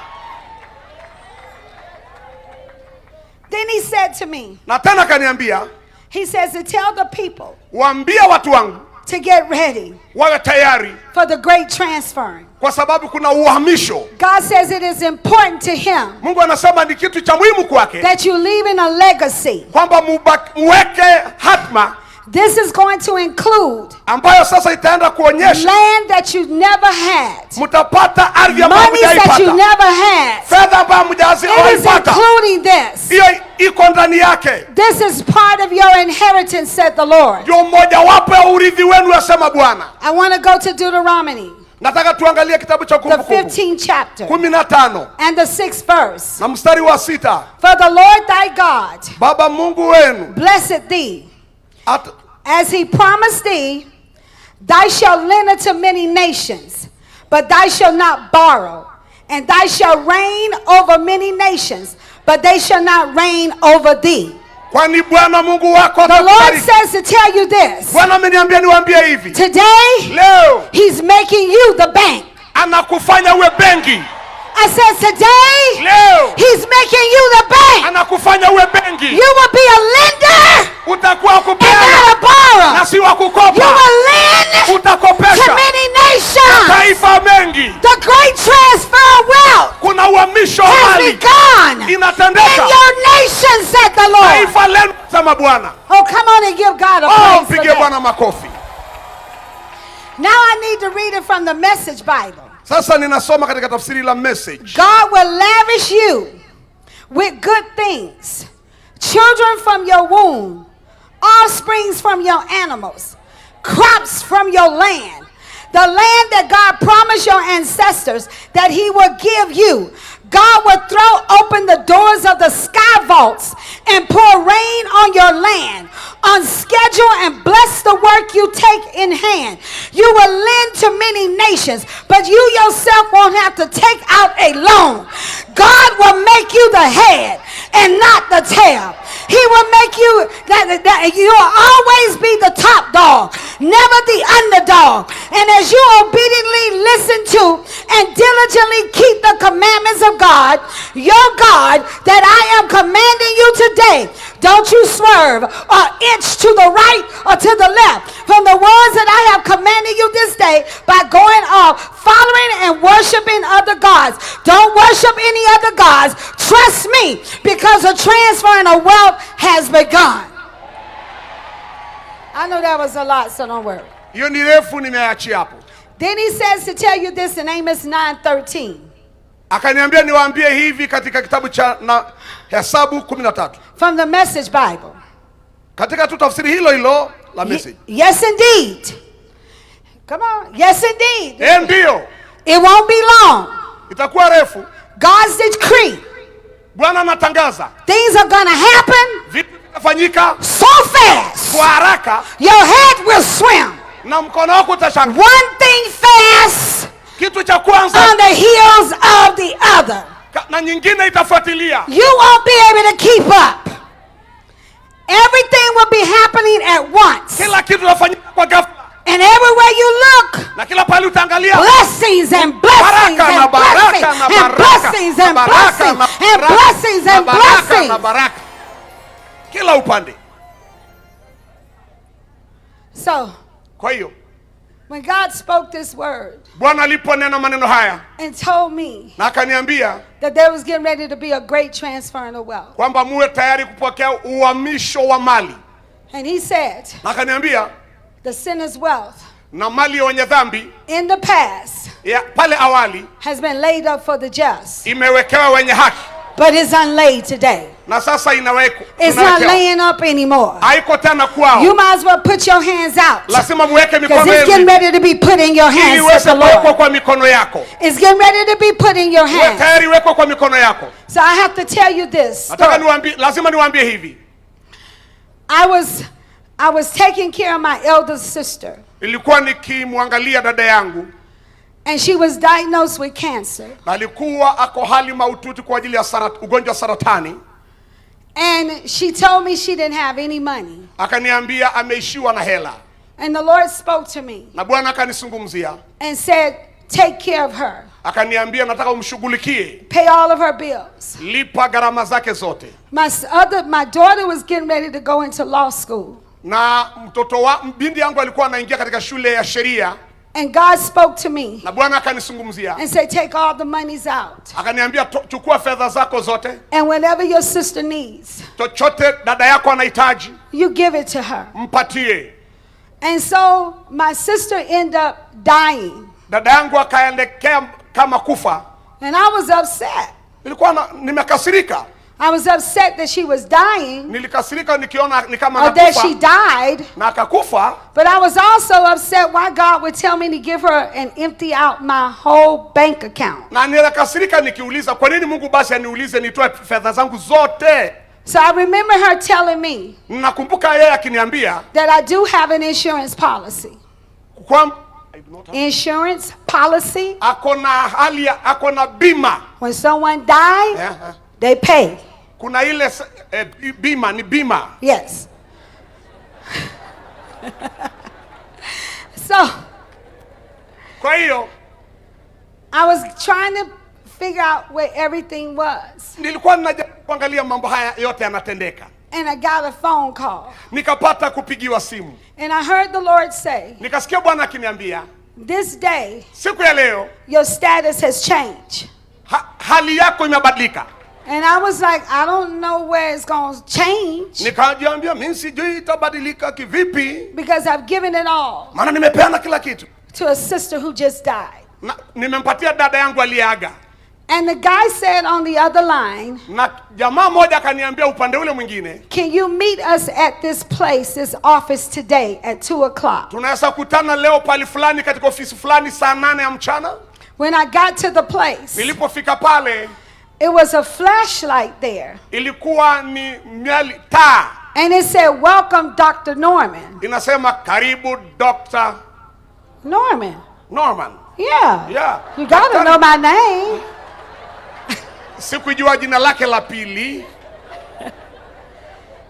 Then he said to me, na tena kaniambia, he says to tell the people, waambia watu wangu, to get ready wawe tayari for the great transferring. Kwa sababu kuna uhamisho. God says it is important to him. Mungu anasema ni kitu cha muhimu kwake. That you leave in a legacy. Kwamba muweke hatma. This is going to include ambayo sasa itaenda kuonyesha land that you never had. Mtapata ardhi ambayo hujaipata. Money that you never had. Fedha ambayo hujaipata. It is including this. Hiyo iko ndani yake. This is part of your inheritance, said the Lord. Ndio mojawapo ya urithi wenu, asema Bwana. I want to go to Deuteronomy. Nataka tuangalie kitabu cha Kumbukumbu. The 15th chapter. 15. And the 6th verse. Na mstari wa 6. For the Lord thy God. Baba Mungu wenu. Blessed thee. As he promised thee, thou shalt lend unto many nations, but thou shalt not borrow. And thou shalt reign over many nations, but they shall not reign over thee. Kwani Bwana Mungu wako the Lord says to tell you this. Bwana ameniambia niwaambie hivi. Today, leo, he's making you the bank. Anakufanya uwe benki. I said today, leo, he's making you the bank. Anakufanya uwe benki. You will be a lender. Utakuwa kupeana. And not a borrower. Na si wa kukopa. You will lend utakopesha to many nations. Taifa mengi. The great transfer of wealth. Kuna uhamisho wa mali. Inatendeka. In your nation, said the Lord. Taifa lenu, sema Bwana. Oh, come on and give God a praise for pige Bwana makofi. Now I need to read it from the Message Bible. Sasa ninasoma katika tafsiri la Message. God will lavish you with good things, children from your womb, offsprings from your animals, crops from your land, the land that God promised your ancestors that he would give you. God will throw open the doors of the sky vaults and pour rain on your land on schedule and bless the work you take in hand. You will lend to many nations, but you yourself won't have to take out a loan. God will make you the head and not the tail. He will make you that you will always be the top dog, never the underdog. And as you obediently listen to and diligently keep the commandments of God, your God, that I am commanding you today, don't you swerve or inch to the right or to the left. from the words that I have commanded you this day by going off, following and worshiping other gods. Don't worship any other gods. Trust me, because the transferring of wealth has begun. I know that was a lot, so don't worry. Then he says to tell you this in Amos 9:13. Akaniambia niwaambie hivi katika kitabu cha Hesabu 13. From the Message Bible. Katika tu tafsiri hilo hilo la Message. Yes indeed. Come on. Yes indeed. Ndio. It won't be long. Itakuwa refu. God's decree. Bwana anatangaza. Things are going to happen. Vitu vitafanyika so fast. Kwa haraka. Your head will swim. Na mkono wako utashangaa. One thing fast. Kitu cha kwanza on the heels of the other. Na nyingine itafuatilia. You won't be able to keep up. Everything will be happening at once. Kila kitu kinafanyika kwa ghafla. And everywhere you look, na kila pale utaangalia, blessings and blessings and blessings and blessings and blessings and blessings and blessings. Kila upande. So, kwa hiyo, when God spoke this word, Bwana aliponena maneno haya, and told me, na akaniambia, that there was getting ready to be a great transferring of wealth. Kwamba muwe tayari kupokea uhamisho wa mali. And he said, na akaniambia, the sinner's wealth, na mali ya wenye dhambi, in the past, ya pale awali, has been laid up for the just. Imewekewa wenye haki. But it's unlaid today. Na sasa inawekwa. It's not laying up anymore. Haiko tena kwao. You might as well put your hands out. Lazima muweke mikono yenu. Because it's getting ready to be put in your hands. Iweze kuwekwa kwa mikono yako. It's getting ready to be put in your hands. Tayari wekwa kwa mikono yako. So I have to tell you this. Nataka niwaambie, lazima niwaambie hivi. I was taking care of my elder sister. Ilikuwa nikimwangalia dada yangu. And she was diagnosed with cancer. Na alikuwa ako hali mahututi kwa ajili ya ugonjwa saratani. And she told me she didn't have any money. Akaniambia ameishiwa na hela. And the Lord spoke to me. Na Bwana akanisungumzia. And said, take care of her. Akaniambia nataka umshughulikie. Pay all of her bills. Lipa gharama zake zote. My daughter was getting ready to go into law school. Na binti yangu alikuwa anaingia katika shule ya sheria. And God spoke to me. Na Bwana akanisungumzia. And said, take all the monies out. Akaniambia chukua fedha zako zote. And whatever your sister needs, chochote dada yako anahitaji, you give it to her. Mpatie. And so my sister ended up dying. Dada yangu akaelekea kama kufa. And I was upset. Nilikuwa nimekasirika. I was upset that she was dying. Nilikasirika nikiona ni kama anakufa. Or that she died. Na akakufa. But I was also upset why God would tell me to give her and empty out my whole bank account. Na nilikasirika nikiuliza kwa nini Mungu basi aniulize nitoe fedha zangu zote. So I remember her telling me. Nakumbuka yeye akiniambia that I do have an insurance policy. Insurance policy. Akona bima. When someone dies, they pay. Kuna ile bima ni bima. Yes. So, kwa hiyo, I was trying to figure out where everything was. Nilikuwa najaribu kuangalia mambo haya yote yanatendeka. And I got a phone call. Nikapata kupigiwa simu. And I heard the Lord say, nikasikia Bwana akiniambia, this day, siku ya leo, your status has changed. Hali yako imebadilika. And I was like, I don't know where it's going to change. Nikajiambia mimi sijui itabadilika kivipi. Because I've given it all. Maana nimepeana kila kitu. To a sister who just died. Nimempatia dada yangu aliyeaga. And the guy said on the other line, na jamaa moja akaniambia upande ule mwingine, can you meet us at this place, this office today at 2:00? Tunaweza kutana leo pali fulani katika ofisi fulani saa 8 ya mchana. When I got to the place, nilipofika pale, it was a flashlight there. Ilikuwa ni miali taa. And it said, welcome Dr. Norman. Inasema karibu Dr. Norman. Norman. Yeah. Yeah. You got to know my name. Sikujua jina lake la pili.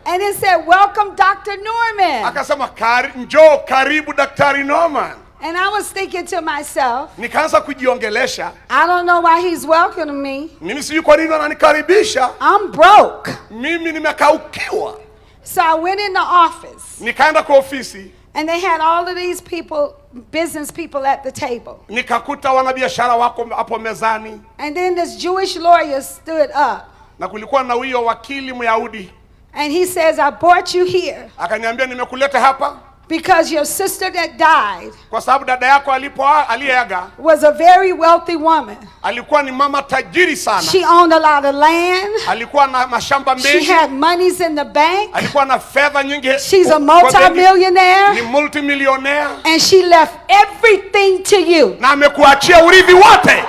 And it said, welcome Dr. Norman. Akasema njoo karibu Daktari Norman. And I was thinking to myself, nikaanza kujiongelesha, I don't know why he's welcoming me. Mimi sijui kwa nini ananikaribisha. I'm broke. Mimi nimekaukiwa. So I went in the office. Nikaenda kwa ofisi. And they had all of these people, business people at the table. Nikakuta wanabiashara wako hapo mezani. And then this Jewish lawyer stood up. Na kulikuwa na huyo wakili Myahudi. And he says, I brought you here. Akaniambia nimekuleta hapa. Because your sister that died kwa sababu dada yako aliyeaga was a very wealthy woman. Alikuwa ni mama tajiri sana. She owned a lot of land. Alikuwa na mashamba mengi. She had monies in the bank. Alikuwa na fedha nyingi. She's a multi-millionaire. Ni multi-millionaire. And she left everything to you. Na amekuachia urithi wote.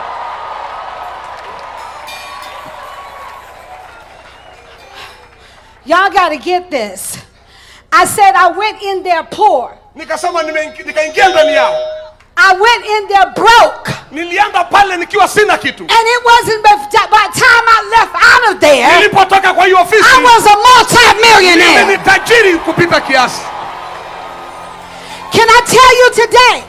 Y'all got to get this. I said I went in there poor. Nikasema nikaingia ndani yao. I went in there broke. Nilienda pale nikiwa sina kitu. And it wasn't by the time I left out of there. Nilipotoka kwa hiyo ofisi. I was a multi-millionaire. Mimi ni tajiri kupita kiasi. Can I tell you today?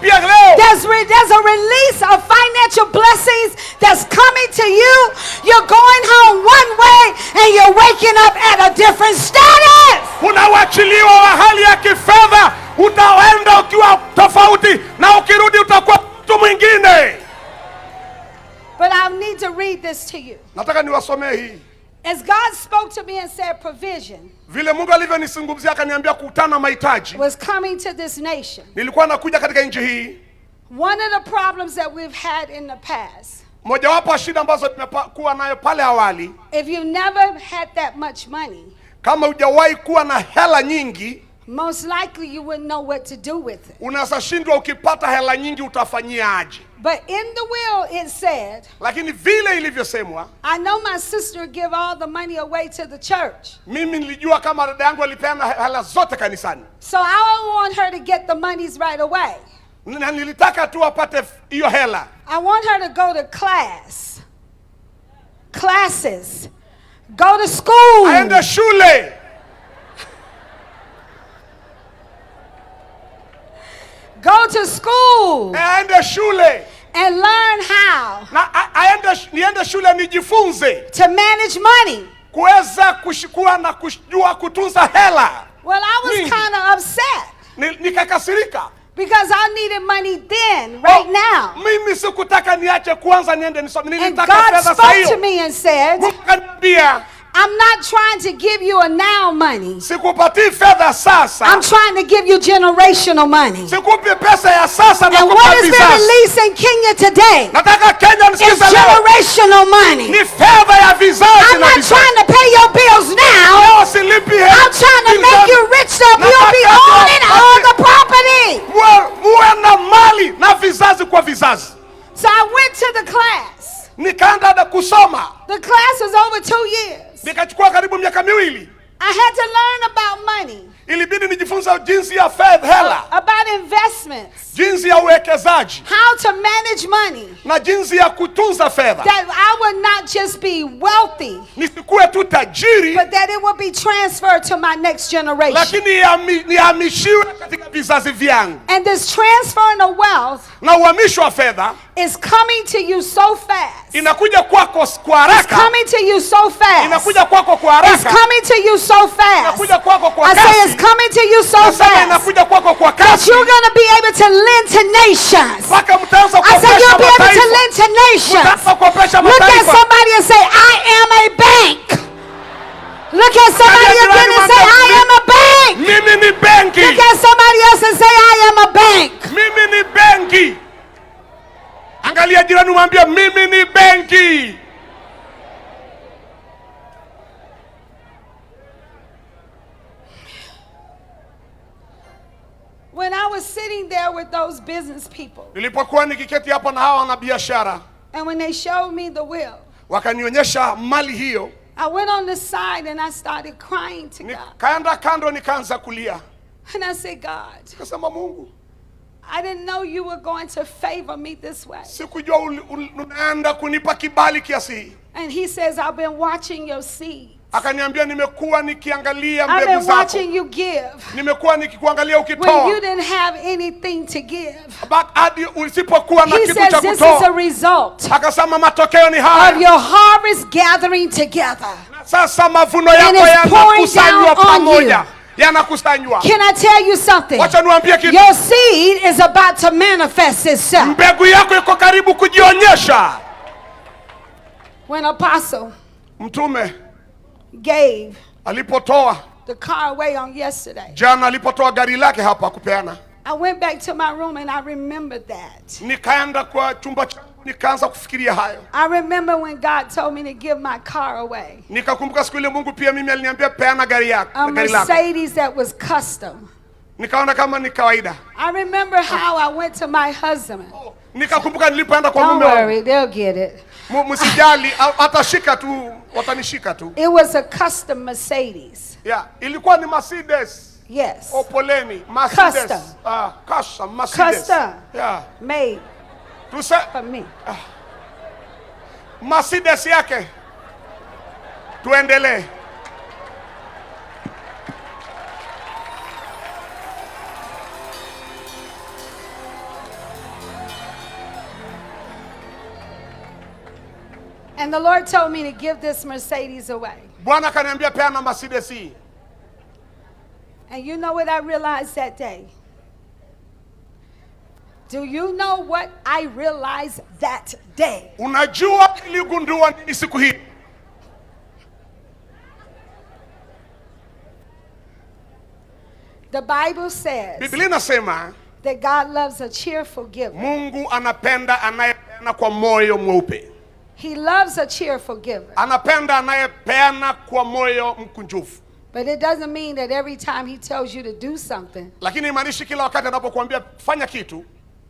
There's a release of financial blessings that's coming to you. You're going home one way and you're waking up at a different status. Unawachiliwa wa hali ya kifedha, utaenda ukiwa tofauti na ukirudi utakuwa mtu mwingine. But I need to read this to you. Nataka niwasomee hii. As God spoke to me and said provision vile Mungu alivyonizungumzia akaniambia kukutana mahitaji was coming to this nation. Nilikuwa nakuja katika nchi hii. One of the problems that we've had in the past, mojawapo wa shida ambazo tumekuwa nayo pale awali, if you never had that much money, kama hujawahi kuwa na hela nyingi, most likely you wouldn't know what to do with it. Unaweza shindwa ukipata hela nyingi utafanyia aje. But in the will it said, lakini vile ilivyosemwa, I know my sister give all the money away to the church. Mimi nilijua kama dada yangu alipeana hela zote kanisani. So I don't want her to get the monies right away. Na nilitaka tu apate hiyo hela. I want her to go to classes, go to school. Aende shule. Go to school. Aende shule. And learn how. Na niende shule nijifunze. To manage money. Kuweza kushikua na kujua kutunza hela. Well, I was kind of upset. Nikakasirika. Because I needed money then, right now. Mimi sikutaka niache kwanza niende nisome. Nilitaka fedha saa hiyo. And God spoke to me and said, I'm not trying to give you a now money. Sikupatii fedha sasa. I'm trying to give you generational money. Sikupi pesa ya sasa na and what has been released in Kenya today nataka Kenya is generational money. Ni fedha ya vizazi. I'm not trying to pay your bills now. I'm trying to make you rich so you'll be owning all the property. Muwe na mali na vizazi kwa vizazi. So I went to the class. Nikaenda kusoma. The class was over 2 years. Nikachukua karibu miaka miwili. I had to learn about money. Ilibidi nijifunza jinsi ya fedha hela. About investments. Jinsi ya uwekezaji. How to manage money. Na jinsi ya kutunza fedha. That I would not just be wealthy. Nisikuwe tu tajiri. But that it would be transferred to my next generation. Lakini nihamishiwe katika vizazi vyangu. And this transfer of wealth. Na uhamisho wa fedha. Is coming to you so fast. Inakuja kwako kwa haraka. It's coming to you so fast. Inakuja kwako kwa haraka. It's coming to you so fast. Inakuja kwako kwa kasi. I say it's coming to you so fast. Inakuja kwako kwa kasi. That you're going to be able to lend to nations. Mpaka mtaanza I say you'll be able to lend to nations. Look at somebody and say, I am a bank. Look at somebody again and say, I am a bank. Mimi ni benki. Look at somebody else and say, I am a bank. Mimi ni benki. Angalia jirani mwambie mimi ni benki. When I was sitting there with those business people. Nilipokuwa nikiketi hapa na hawa wanabiashara. And when they showed me the will. Wakanionyesha mali hiyo. I went on the side and I started crying to God. Nikaenda kando nikaanza kulia. And I said, God. Nikasema Mungu. I didn't know you were going to favor me this way. Sikujua unaenda kunipa kibali kiasi hii. And he says, I've been watching your seed. Akaniambia nimekuwa nikiangalia mbegu zako. I've been watching you give. Nimekuwa nikikuangalia ukitoa. When you didn't have anything to give. Hadi usipokuwa na kitu cha kutoa. He says this is a result. Akasema matokeo ni haya. Of your harvest gathering together. Sasa mavuno yako yanakusanywa pamoja. Yanakusanywa. Can I tell you something? Wacha niwaambie kitu. Your seed is about to manifest itself. Mbegu yako iko karibu kujionyesha. When Apostle Mtume gave alipotoa the car away on yesterday, jana alipotoa gari lake hapa kupeana, I went back to my room and I remembered that. Nikaenda kwa chumba changu nikaanza kufikiria hayo. I remember when God told me to give my car away. Nikakumbuka siku ile Mungu pia mimi aliniambia peana gari yako, gari lako. A Mercedes that was custom. Nikaona kama ni kawaida. I remember how I went to my husband. Nikakumbuka nilipoenda kwa mume wangu. Don't worry, they'll get it. Msijali, atashika tu, watanishika tu. It was a custom Mercedes. Yeah, ilikuwa ni Mercedes. Yes. Opoleni, Mercedes. Custom. Custom, Mercedes. Custom. Yeah. Made. For me. Mercedes yake. Tuendelee. And the Lord told me to give this Mercedes away. Bwana kaniambia peana Mercedes hii. And you know what I realized that day? Do you know what I realized that day? Unajua niligundua nini siku hii? The Bible says Biblia inasema that God loves a cheerful giver. Mungu anapenda anayepeana kwa moyo mweupe. He loves a cheerful giver. Anapenda anayepeana kwa moyo mkunjufu. But it doesn't mean that every time he tells you to do something, lakini imaanishi kila wakati anapokuambia fanya kitu,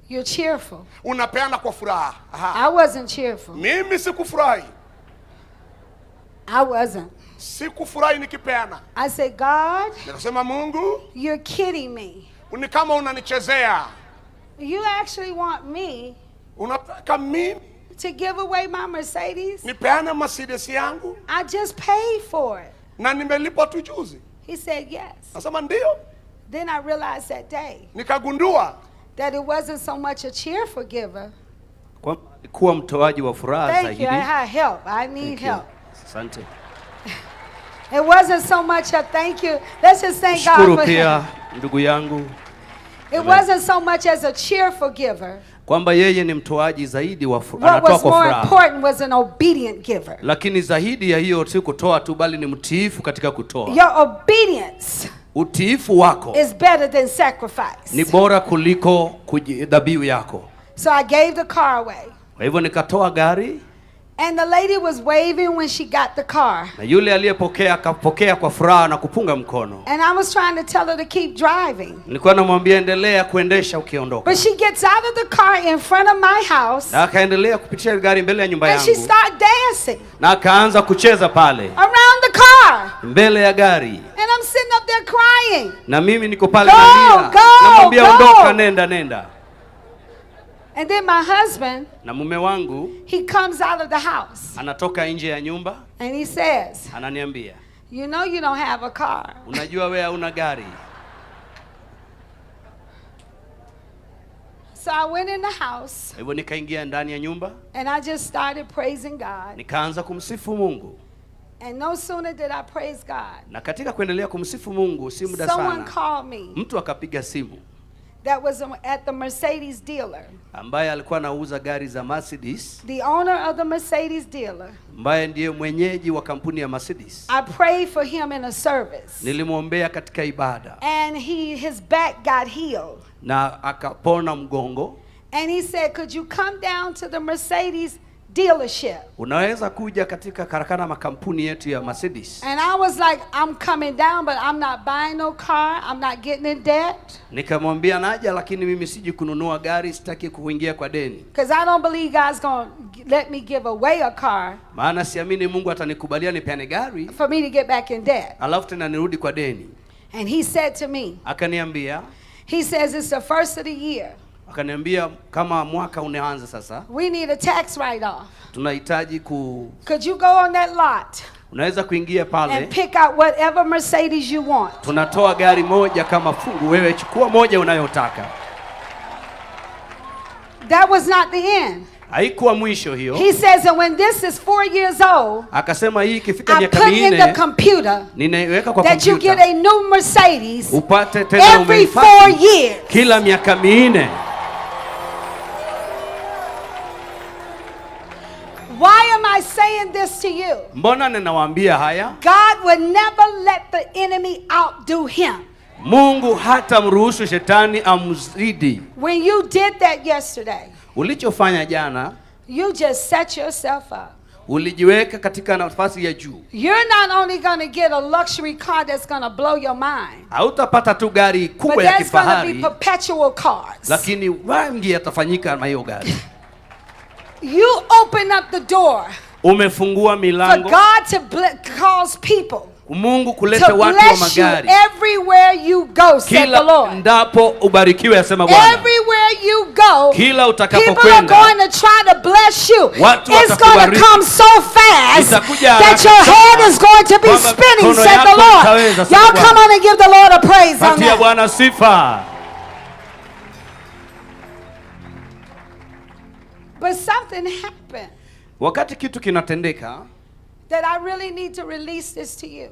you're cheerful. Unapeana kwa furaha. I wasn't cheerful. Mimi sikufurahi. I wasn't. Sikufurahi nikipeana. I said, God, nikasema Mungu, you're kidding me. Ni kama unanichezea. You actually want me unataka mimi to give away my Mercedes? Nipeane Mercedes yangu? I just paid for it. Na nimelipa tu juzi. He said yes. Nasema ndio. Then I realized that day nikagundua that it wasn't so much a cheerful giver. Kuwa mtoaji wa furaha zaidi. Thank you. I help. I need help. Asante. It wasn't so much a thank you. Let's just thank God for pia ndugu yangu. It wasn't so much as a cheerful giver. Kwamba yeye ni mtoaji zaidi wa furaha. What was more important was an obedient giver. Lakini zaidi ya hiyo si kutoa tu bali ni mtiifu katika kutoa. Your obedience utiifu wako is better than sacrifice. Ni bora kuliko dhabihu yako. So I gave the car away. Kwa hivyo nikatoa gari. And the lady was waving when she got the car. Na yule aliyepokea akapokea kwa furaha na kupunga mkono. And I was trying to tell her to keep driving. Nilikuwa namwambia endelea kuendesha ukiondoka. But she gets out of the car in front of my house. Na akaendelea kupitia gari mbele ya nyumba yangu. And she started dancing. Na akaanza kucheza pale. Around the car. Mbele ya gari. And I'm sitting up there crying. Na mimi niko pale nalia. Namwambia ondoka, nenda. And then my husband, na mume wangu, he comes out of the house. Anatoka nje ya nyumba. And he says, ananiambia, you know you don't have a car. Unajua wewe huna gari. So I went in the house. Hivyo nikaingia ndani ya nyumba. And I just started praising God. Nikaanza kumsifu Mungu. And no sooner did I praise God. Na katika kuendelea kumsifu Mungu si muda sana. Someone called me. Mtu akapiga simu. That was at the Mercedes dealer. Ambaye alikuwa anauza gari za Mercedes. The owner of the Mercedes dealer. Ambaye ndiye mwenyeji wa kampuni ya Mercedes. I prayed for him in a service. Nilimwombea katika ibada. And his back got healed. Na akapona mgongo. And he said, could you come down to the Mercedes dealership? Unaweza kuja katika karakana makampuni yetu ya Mercedes. And I was like, I'm coming down, but I'm not buying no car. I'm not getting in debt. Nikamwambia naja, lakini mimi siji kununua gari, sitaki kuingia kwa deni. Because I don't believe God's going to let me give away a car. Maana siamini Mungu atanikubalia nipeane gari. For me to get back in debt. Alafu tena nirudi kwa deni. And he said to me. Akaniambia. He says it's the first of the year. Akaniambia kama mwaka unaanza sasa. We need a tax write-off. Tunahitaji Could you go on that lot? Unaweza kuingia pale. And pick out whatever Mercedes you want. Tunatoa gari moja kama fungu, wewe chukua moja unayotaka. That was not the end. Haikuwa mwisho hiyo. He says that when this is 4 years old, akasema hii ikifika I miaka put in the 4 computer ninaiweka kwa that you get kompyuta a new Mercedes upate tena every 4 umehifadhi years. kila miaka 4. Why am I saying this to you? Mbona ninawaambia haya? God will never let the enemy outdo him. Mungu hata mruhusu shetani amzidi. When you did that yesterday, Ulichofanya jana, you just set yourself up. ulijiweka katika nafasi ya juu. You're not only going to get a luxury car that's going to blow your mind, Hautapata tu gari but kubwa ya there's going to be kifahari, perpetual cars. lakini wengi yatafanyika na hiyo gari. You open up the door Umefungua for milango God to cause people Mungu kuleta to watu wa bless you magari. everywhere you go, said the Kila Lord. ndapo ubarikiwe, asema Bwana. Everywhere you go, Kila people are utakapokwenda, going to try to bless you. watu It's going to watakubariki. come so fast Itakuja that your haraka head is going to be kwamba spinning, mikono said the yako Lord. itaweza, sema Y'all Bwana. come on and give the Lord a praise on Patia that. Bwana sifa. But something happened Wakati kitu kinatendeka, that I really need to release this to you.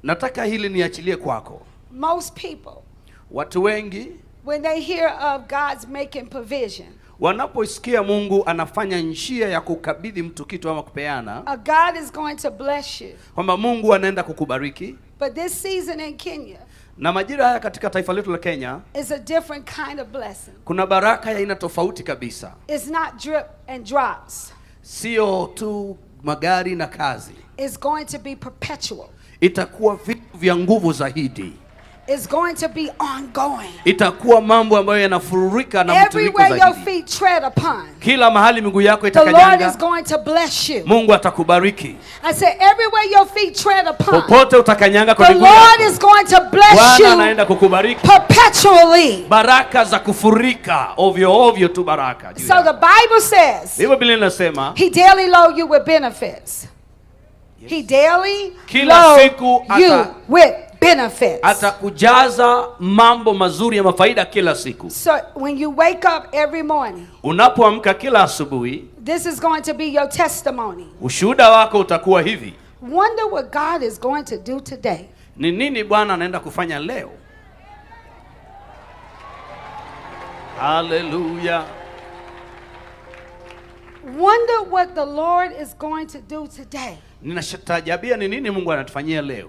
nataka hili niachilie kwako. Most people, Watu wengi when they hear of God's making provision, wanaposikia Mungu anafanya njia ya kukabidhi mtu kitu ama kupeana, God is going to bless you. kwamba Mungu anaenda kukubariki. But this season in Kenya Na majira haya katika taifa letu la Kenya, is a different kind of blessing. kuna baraka ya aina tofauti kabisa. It's not drip and drops. Sio tu magari na kazi. It's going to be perpetual. Itakuwa vitu vya nguvu zaidi. It's going to be ongoing. Itakuwa mambo ambayo yanafurika na mtiririko Everywhere your zaidi. feet tread upon, Kila mahali miguu yako the Lord is itakanyanga, going to bless you. Mungu atakubariki. I said, everywhere your feet tread upon, Popote utakanyanga kwa the miguu Lord yako, is going to bless Bwana you anaenda kukubariki. perpetually. Baraka za kufurika ovyo ovyo tu baraka. juu So yako. the Bible says, Hivyo Biblia inasema He daily load you with benefits. He daily Kila load siku you with benefits. atakujaza mambo mazuri ya mafaida kila siku. So when you wake up every morning, Unapoamka kila asubuhi, this is going to be your testimony. ushuhuda wako utakuwa hivi: Wonder what God is going to do today. ni nini Bwana anaenda kufanya leo? Hallelujah. Wonder what the Lord is going to do today. Ninashatajabia ni nini Mungu anatufanyia leo.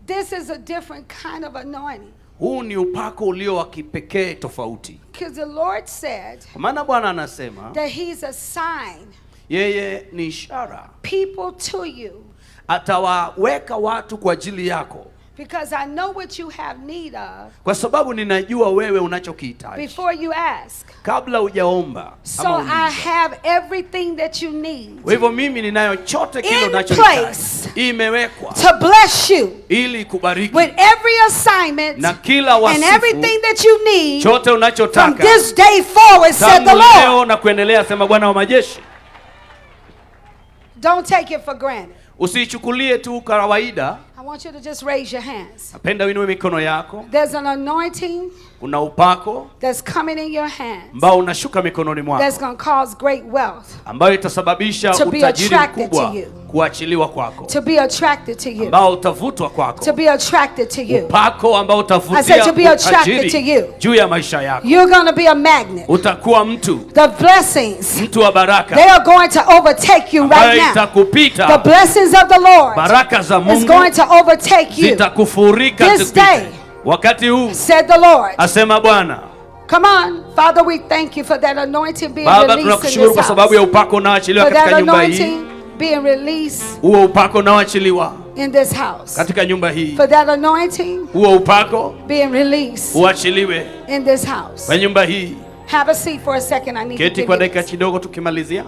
This is a different kind of anointing. Huu ni upako ulio wa kipekee tofauti. Because the Lord said Kwa maana Bwana anasema that He's a sign, yeye ni ishara. people to you. Atawaweka watu kwa ajili yako. Because I know what you have need of Kwa sababu ninajua wewe unachokihitaji. before you ask. Kabla hujaomba So ama I uliza. have everything that you need Kwa hivyo mimi ninayo chote kile in unachohitaji. place Imewekwa to bless you ili kubariki. with every assignment Na kila and wasifu, everything that you need chote from unachotaka. this day forward, said the Tangu Lord. leo na kuendelea, sema Bwana wa majeshi. Don't take it for granted. Usichukulie tu kawaida. I want you to just raise your hands. Napenda uinue mikono yako. There's an anointing Kuna upako that's coming in your hands ambao unashuka mikononi that's mwako, going to cause great wealth ambayo itasababisha to be utajiri attracted mkubwa to you. kuachiliwa kwako, to be attracted to you. ambao utavutwa kwako, To be attracted to you. upako ambao I said utavutia to be attracted to you. juu ya maisha yako. You're going to be a magnet. Utakuwa mtu The blessings, mtu wa baraka they are going to overtake you ambayo right now. itakupita. The blessings of the Lord Baraka za is Mungu going to overtake you. zitakufurika This zipite. day, Wakati huu said the Lord. asema Bwana. Come on, Father, we thank you for that anointing being Baba, released in tunakushukuru this kwa sababu house. ya upako unaoachiliwa For katika that nyumba hii. anointing being released Huo upako unaoachiliwa in this house. katika nyumba hii. For that anointing Huo upako being released uachiliwe in this house. kwa nyumba hii. Have a seat for a second. I need to Keti give kwa you dakika this. kidogo tukimalizia.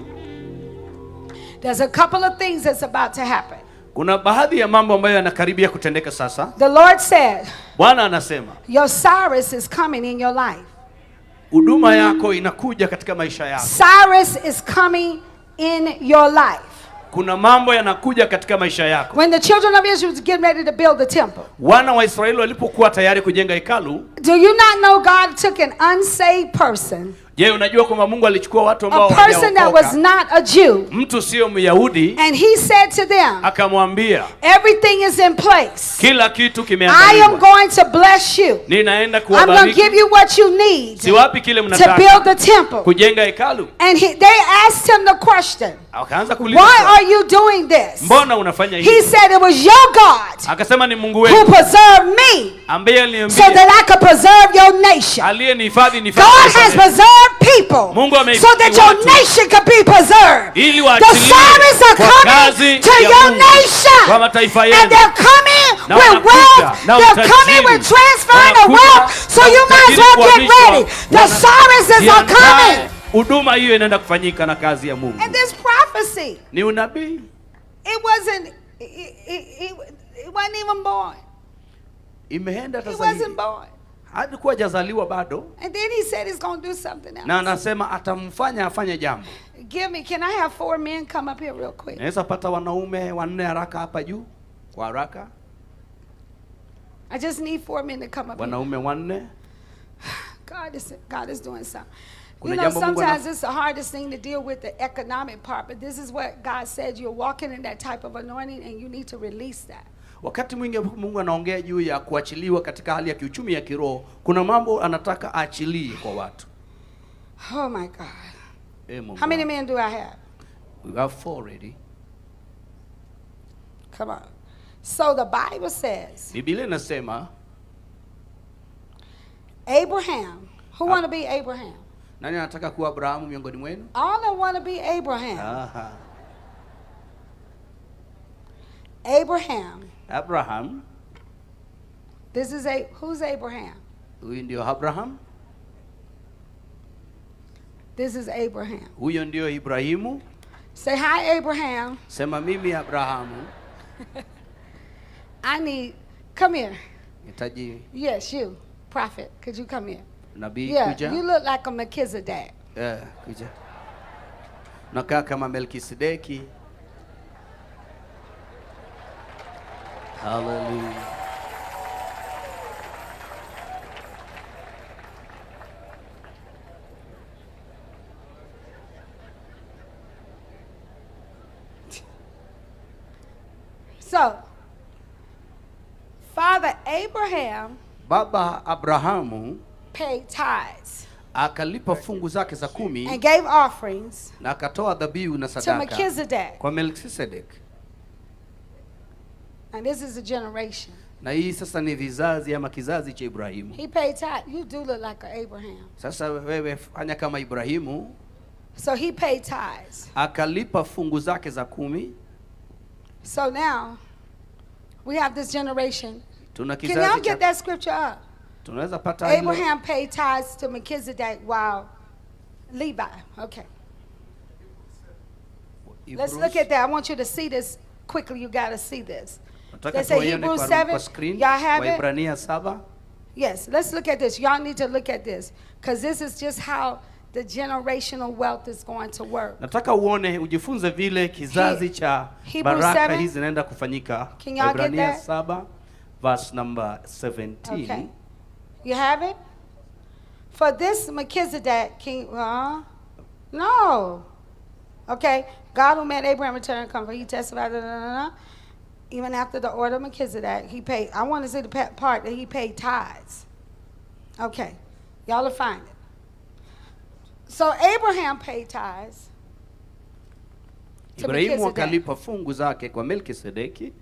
There's a couple of things that's about to happen. Kuna baadhi ya mambo ambayo yanakaribia kutendeka sasa. The Lord said, Bwana anasema your Cyrus is coming in your life. huduma yako inakuja katika maisha yako. Cyrus is coming in your life. Kuna mambo yanakuja katika maisha yako. When the children of Israel was getting ready to build the temple, Wana wa Israeli walipokuwa tayari kujenga hekalu, do you not know God took an unsaved person Je, unajua kwamba Mungu alichukua watu ambao a person that was not a Jew, mtu sio Myahudi, and he said to them, akamwambia, everything is in place. Kila kitu kimeandaliwa. I am going to bless you. Ninaenda I'm going to give you what you need siwapi kile to mnataka build the temple. kujenga hekalu. And they asked him the question, akaanza kuuliza, why are you doing this? Mbona unafanya hivi? He said it was your God akasema ni Mungu who wetu preserved me ambaye aliniambia so that I could preserve your nation. aliyenihifadhi ni God has preserved people so that your nation could be preserved. The Psalms are coming to your nation, and they're coming with wealth, they're coming with transferring of wealth, so you might as well get ready. The Psalms are coming. Huduma hiyo inaenda kufanyika na kazi ya Mungu. And this prophecy, ni unabii. It wasn't even born. Imeenda He wasn't born. Alikuwa hajazaliwa bado. And then he said he's going to do something else. Na anasema atamfanya afanye jambo. Can I have 4 men come up here real quick? Naweza pata wanaume 4 haraka hapa juu kwa haraka. I just need 4 men to come up wanaume 4. God is doing something. You know, sometimes it's the hardest thing to deal with, the economic part, but this is what God said. You're walking in that type of anointing and you need to release that. Wakati mwingi Mungu anaongea juu ya kuachiliwa katika hali ya kiuchumi ya kiroho, kuna mambo anataka aachilie kwa watu. Oh my God. How many men do I have? We have 4 already. Come on. So the Bible says, Biblia inasema, Abraham. Who want to be Abraham? Nani anataka kuwa Abrahamu miongoni mwenu? All that want to be Abraham. Aha. Abraham. This is who's Abraham? Huyu ndio Abraham. This is Abraham. Huyo ndio Ibrahimu. Say hi, Abraham. Sema mimi Abrahamu. Come here. Nitaji. Yes, you, prophet. Could you come here? Nabii kuja. You look like a Melchizedek. Kuja. Nakaa kama Melkisedeki. Hallelujah. So, Father Abraham, Baba Abrahamu, paid tithes, akalipa fungu zake za 10, and gave offerings, na akatoa dhabihu na sadaka to Melchizedek. Kwa Melkisedek. And this is a generation. Na hii sasa ni vizazi ama kizazi cha Ibrahimu. He paid tithe. You do look like an Abraham. Sasa wewe fanya kama Ibrahimu. So he paid tithes. Akalipa fungu zake za 10. So now we have this generation. Tuna kizazi. Can y'all get that scripture up? Tunaweza pata Abraham paid tithes to Melchizedek while Levi. Okay. Let's look at that. I want you to see this quickly. You got to see this. They say Hebrews 7. Y'all have it? Yes. Let's look at this. Y'all need to look at this. Because this is just how the generational wealth is going to work. Nataka uone ujifunze vile kizazi cha baraka hizi zinaenda kufanyika. Waebrania 7 verse number 17. Okay. You have it? For this Melchizedek king, no. Okay. God who made Abraham return and come, he testified, even after the order of Melchizedek, he paid. I want to see the part that he paid tithes. Okay. Y'all will find it. So Abraham paid tithes. Ibrahimu akalipa fungu zake kwa Melkisedeki.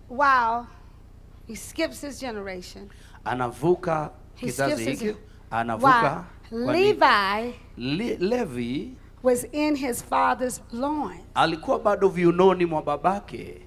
Wow. He skips his generation. Anavuka kizazi hiki. Anavuka. Levi was in his father's loins. Alikuwa bado viunoni mwa babake.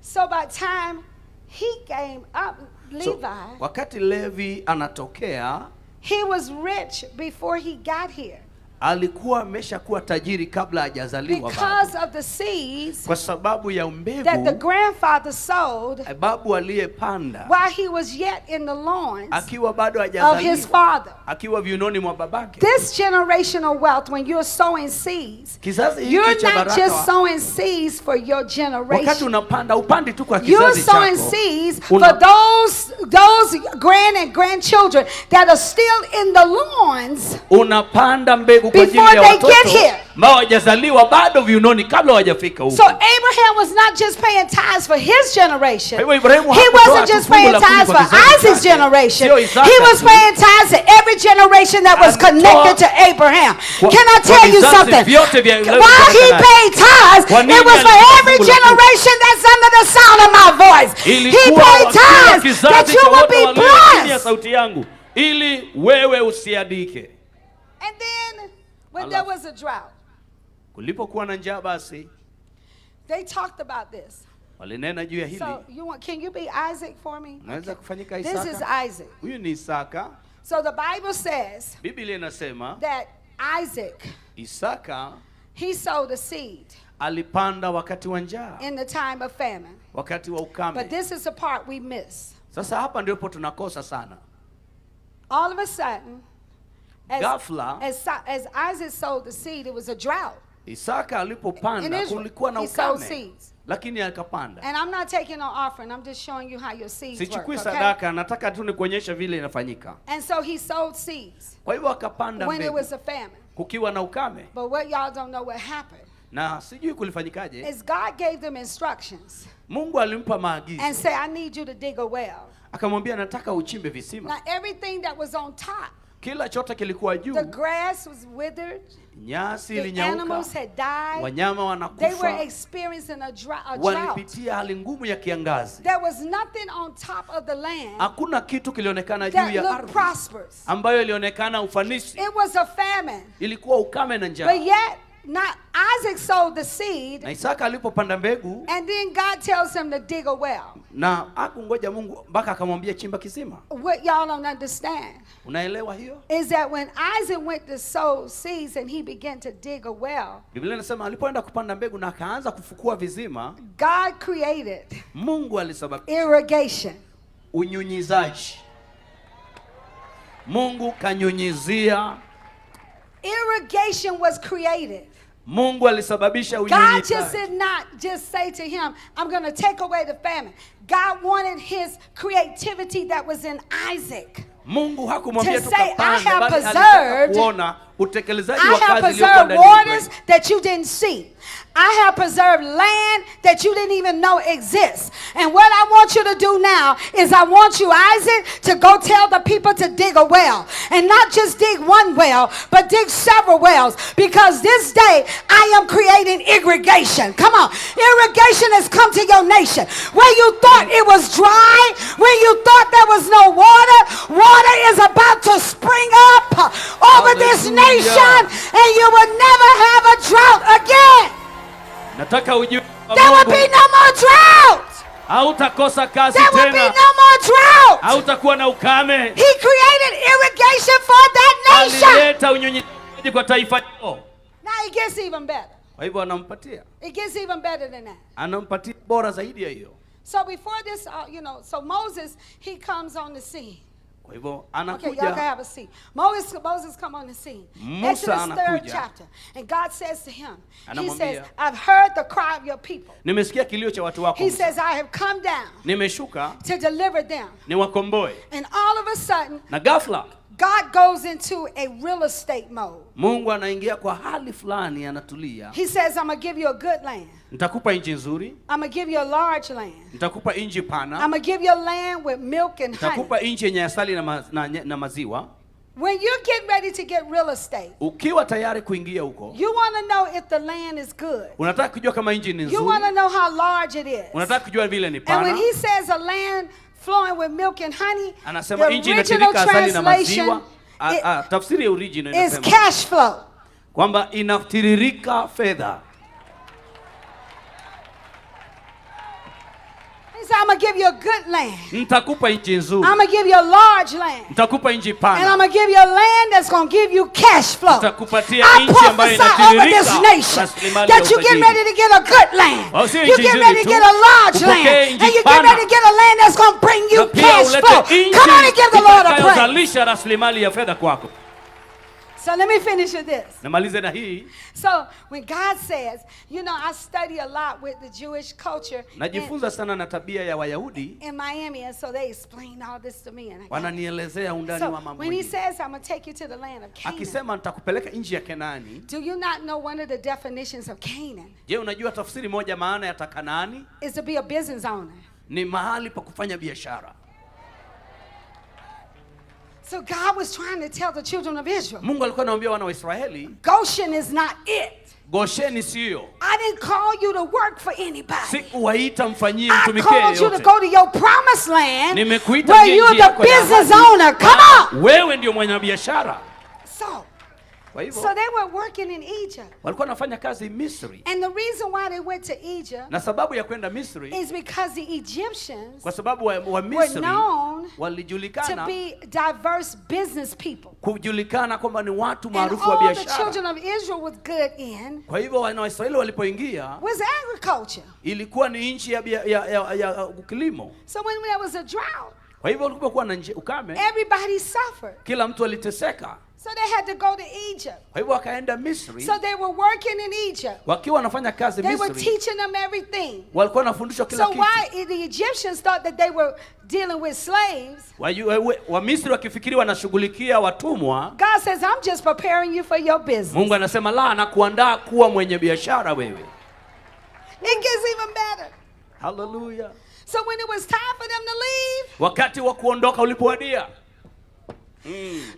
So by the time he came up, Levi, wakati Levi anatokea, he was rich before he got here. alikuwa ameshakuwa tajiri kabla hajazaliwa because of the seeds kwa sababu ya mbegu that the grandfather sowed babu aliyepanda while he was yet in the loins akiwa bado of his hajazaliwa father. akiwa viunoni mwa babake. This generational wealth, when you're sowing seeds, Kizazi hiki you're cha not baraka just sowing seeds for your wakati generation. unapanda upandi tu kwa You're kizazi chako. sowing seeds for those grand and grandchildren that are still in the loins Unapanda mbegu kwa ajili before ya they watoto get here. ambao hawajazaliwa bado viunoni kabla hawajafika huko. So Abraham was not just paying tithes for his generation. Kwa hivyo Ibrahimu He hakutoa wasn't tu just fungu paying la kumi tithes kwa for kizazi Isaac's chake. generation. Sio Isaka He was tu. paying tithes to every generation that was connected to Abraham. Can I tell you vizazi something? vyote vya While he paid tithes, Kwa nini it was for alitoa every fungu la kumi? generation that's under the sound of my voice. He Ilikuwa paid kwa kila tithes that kizazi you cha will wote be walio chini ya blessed. sauti yangu ili wewe usiadike. And then when there was a drought, Kulipokuwa na njaa basi they talked about this. walinena juu ya hili. So can you be Isaac for me? Naweza kufanyika This is Isaka. Isaac. Huyu ni Isaka. So the Bible says Biblia inasema that Isaac, Isaka he sowed a seed alipanda wakati wa njaa, in the time of famine. wakati wa ukame. But this is the part we miss. Sasa hapa ndipo tunakosa sana. All of a sudden, Ghafla, as Isaac sowed the seed, it was a drought. Isaka In alipopanda Israel, kulikuwa na he sowed ukame, seeds. lakini akapanda. And I'm not taking no offering. I'm just showing you how your seeds work. Sichukui Okay? sadaka, nataka tu nikuonyesha vile inafanyika. And so he sowed seeds Kwa hivyo akapanda when it mbegu was a famine. kukiwa na ukame, But what y'all don't know what happened na sijui kulifanyikaje. is God gave them instructions Mungu alimpa maagizo, and said, I need you to dig a well. akamwambia nataka uchimbe visima. Now everything that was on top, Kila chote kilikuwa juu, the grass was withered, nyasi the ilinyauka, animals had died, wanyama they were wanakufa, experiencing a drought. walipitia hali ngumu ya kiangazi. There was nothing on top of the land Hakuna kitu kilionekana juu that ya looked ardhi prosperous. ambayo ilionekana ufanisi. It was a famine. Ilikuwa ukame na njaa. But yet, Isaac sowed the seed, Na Isaka alipopanda mbegu, and then God tells him to dig a well. na hakungoja Mungu mpaka akamwambia chimba kisima. What y'all don't understand Unaelewa hiyo? is that when Isaac went to sow seeds and he began to dig a well, Biblia inasema alipoenda kupanda mbegu na akaanza kufukua vizima, God created Mungu alisababisha irrigation. unyunyizaji. Mungu kanyunyizia. Irrigation was created. Mungu alisababisha God just unyunyizaji. did not just say to him, I'm going to take away the famine. God wanted his creativity that was in Isaac. Mungu hakumwambia To say, I tukapande, have bali alitaka preserved- kuona utekelezaji I wa have kazi iliyokuwa preserved ndani ya waters Ibrahimu. that you didn't see. I have preserved land that you didn't even know exists. And what I want you to do now is I want you, Isaac, to go tell the people to dig a well. And not just dig one well, but dig several wells. Because this day I am creating irrigation. Come on. Irrigation has come to your nation. Where you thought it was dry, when you thought there was no water, water is about to spring up over this nation, and you will never have a drought again. Nataka ujue There will be no more drought. hautakosa kazi There will be tena. no more drought. Hautakuwa na ukame. He created irrigation for that nation. Alileta unyunyizaji kwa taifa hilo. Now it gets even better. Kwa hivyo anampatia. It gets even better than that. Anampatia bora zaidi ya hiyo. So before this, so Moses, he comes on the scene. Kwa hivyo Okay, y'all can anakuja have a seat. Moses come on the scene. Musa Exodus 3rd anakuja. chapter. And God says to him, he Anamwambia, says, I've heard the cry of your people. nimesikia kilio cha watu wako. He says, I have come down Nimeshuka to deliver them. niwakomboe. And all of a sudden, Na ghafla God goes into a real estate mode. Mungu anaingia kwa hali fulani, anatulia. He says, I'm going to give you a good land. Nitakupa nchi nzuri, I'm going to give you a large land. nitakupa nchi pana, I'm going to give you a land with milk and honey. nitakupa nchi yenye asali na maziwa. When you're getting ready to get real estate, Ukiwa tayari kuingia huko, you want to know if the land is good. unataka kujua kama nchi ni You want nzuri, to know how large it is. unataka kujua vile ni And when pana. he says a land flowing with milk and honey, Anasema the nchi original inatirika asali na translation maziwa. Tafsiri ya original is inasema cash flow. kwamba inatiririka fedha. said, I'm going to give you a good land. Nitakupa nchi nzuri. I'm going to give you a large land. Nitakupa nchi pana. And I'm going to give you a land that's going to give you cash flow. Nitakupatia I nchi ambayo prophesy over this inatiririka nation that you get ready to get a good land. You get ready to get a large land. And you get ready to get a land that's going to bring you cash flow. Come on and give the Lord a praise. So let me finish with this. So when God says, you know, I study a lot with the Jewish culture in Miami, and so they explain all this to me. And so when he says, I'm going to take you to the land of Canaan, do you not know one of the definitions of Canaan is to be a business owner? So God was trying to tell the children of Israel, Goshen is not it. I didn't call you to work for anybody. I called you to go to your promised land where you're the business owner. Come on. So they were working in Egypt. And the reason why they went to Egypt is because the Egyptians were known to be diverse business people. And all the children of Israel was good in was agriculture. So when there was a drought, everybody suffered. So they had to go to Egypt. So they were working in Egypt. They were teaching them everything. So why the Egyptians thought that they were dealing with slaves, God says, I'm just preparing you for your business. It gets even better. Hallelujah. So when it was time for them to leave,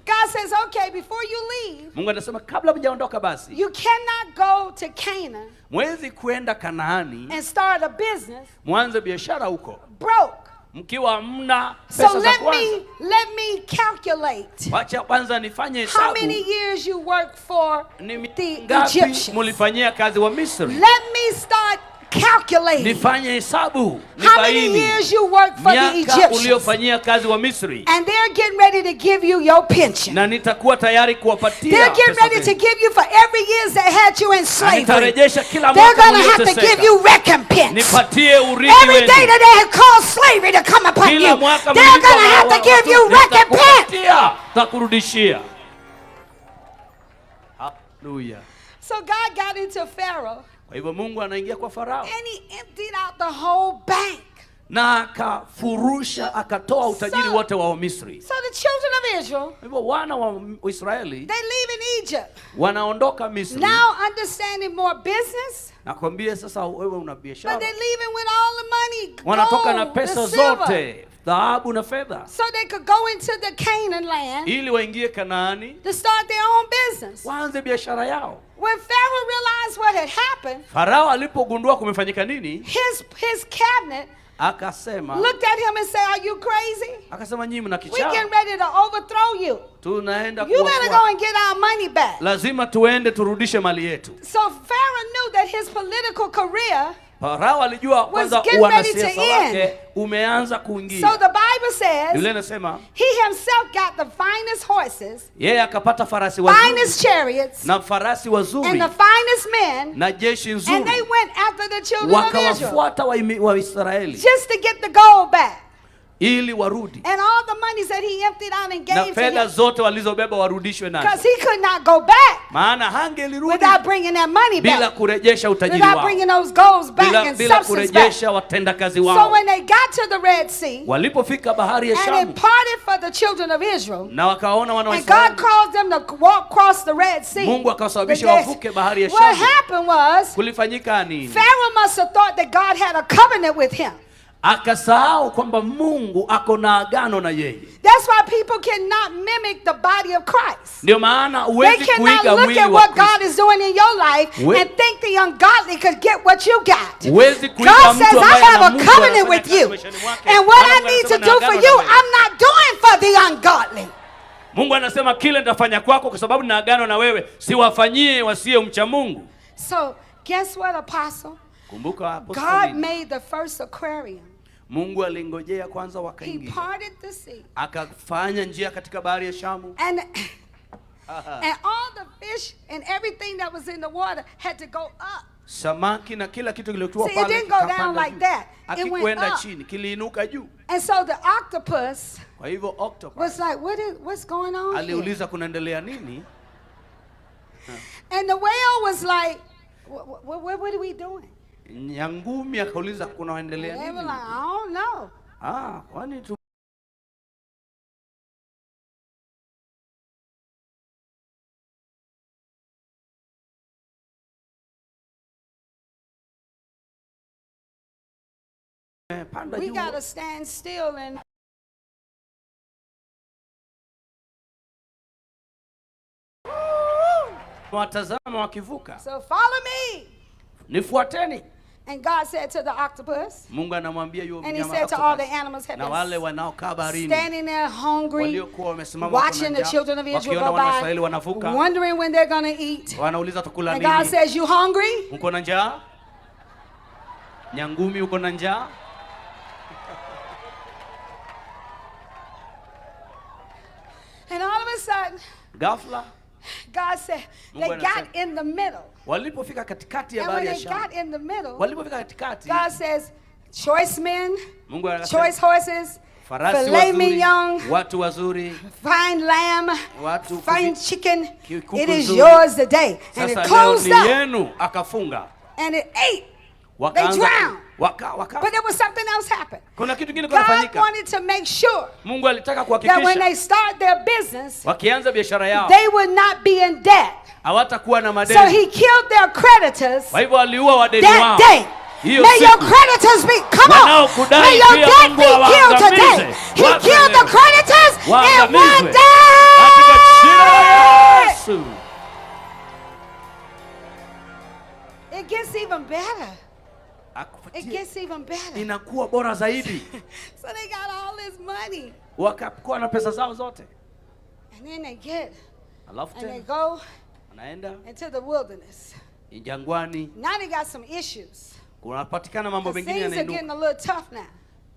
God says, okay, before you leave, you cannot go to Canaan and start a business broke. So let me calculate how many years you work for the Egyptians. Let me start calculating how many years you work for the Egyptians. And they're getting ready to give you your pension. They're getting ready to give you for every year they had you in slavery. They're going to have to give you recompense. Every day that they have caused slavery to come upon you, they're going to have to give you recompense. Hallelujah. So God got into Pharaoh. And he emptied out the whole bank. Na akafurusha akatoa utajiri wote wa Misri. So the children of Israel, wana wa Israeli, they live in Egypt. Wanaondoka Misri. Now understanding more business. Nakwambia sasa wewe una biashara. But they leaving with all the money, wanatoka na gold, pesa zote, dhahabu na fedha. So they could go into the Canaan land. Ili waingie Kanaani. To start their own business. Waanze biashara yao. When Pharaoh realized what had happened, Farao alipogundua kumefanyika nini, his cabinet akasema, looked at him and said, are you crazy? Akasema nyinyi mna kichaa. We're getting ready to overthrow you. Tunaenda you better go and get our money back. Lazima tuende turudishe mali yetu. So Pharaoh knew that his political career Farao alijua kwanza wanasiasa wake umeanza kuingia. So the Bible says, Biblia inasema, he himself got the finest horses, yeye akapata farasi wazuri, finest chariots, na farasi wazuri, and the finest men, na jeshi nzuri, and they went after the children of Israel, wakawafuata wa Israeli, just to get the gold back. Ili warudi. And all the monies that he emptied out and gave na fedha zote walizobeba warudishwe nazo. Because he could not go back. Maana hangelirudi without bringing that money back. Bila kurejesha utajiri without bringing those golds back and substance back. Kurejesha watendakazi wao. So when they got to the Red Sea, walipofika bahari ya Shamu, and it parted for the children of Israel, na wakaona wana wa Israeli, and God caused them to walk across the Red Sea. Mungu akawasababisha wavuke bahari ya Shamu. What happened was, kulifanyika nini? Pharaoh must have thought that God had a covenant with him. Akasahau kwamba Mungu ako na agano na yeye. That's why people cannot mimic the body of Christ. Ndio maana huwezi kuiga mwili wa Kristo. They cannot look at what God is doing in your life and think the ungodly could get what you got. God says, I have a covenant with you. And what I need to do for you, I'm not doing for the ungodly. Mungu anasema kile nitafanya kwako kwa sababu nina agano na wewe, siwafanyie wasiomcha Mungu. So, guess what, apostle? Kumbuka hapo. God made the first aquarium. Mungu alingojea kwanza He wakaingia. parted the sea. Akafanya njia katika bahari ya Shamu. And all the fish and everything that was in the water had to go up. Samaki na kila kitu kilikuwa See, it pale didn't go down like that. It went Hakikwenda up. chini, kiliinuka juu. And so the octopus Kwa hivyo octopus was like, what's going on here? aliuliza kunaendelea nini? And the whale was like, what are we doing? Nyangumi akauliza kunaendelea They were nini? like, I don't know. Kwani tu We got to stand still and watazama wakivuka. so follow me. Nifuateni. And God said to the octopus, Mungu anamwambia yule and he mnyama said to all the animals had na wale wanaokaa baharini standing there hungry, waliokuwa wamesimama watching the children of Israel wakiona go Wanaisraeli by, wanavuka, wondering when they're going to eat. wanauliza tukula And nini? God says, you hungry? Uko na njaa? Nyangumi, uko na njaa? And all of a sudden, Ghafla God said, they got in the middle. walipofika katikati ya And when bahari ya they Shamu, got in the middle, walipofika katikati, God says, choice men, Mungu anasema, choice horses, farasi filet wazuri, mignon, watu wazuri, fine lamb, watu fine chicken. kuku It is nzuri. yours today. And it Sasa leo closed ni up. yenu. Akafunga. And it ate. They Wakaanza drowned. waka. But there was something else happened. Kuna kitu kingine God kinafanyika. wanted to make sure Mungu alitaka that when kuhakikisha they start their business, wakianza biashara yao they would not be in debt. hawatakuwa na So madeni. he killed their creditors Kwa hivyo aliua wadeni that wao. day. Hiyo May your siku. creditors be, come on, Wanaokudai may your pia debt Mungu be killed awaangamize. today. He Wape killed the leo. creditors in Waangamizwe. one day. Katika jina la Yesu. It gets even better. It gets even better. Inakuwa bora zaidi. So they got all this money. Wakakuwa na pesa zao zote. And then they get, Alafu and they tena go wanaenda into the wilderness. jangwani. Now they got some issues. Kunapatikana mambo mengine Things are getting yanainuka. a little tough now.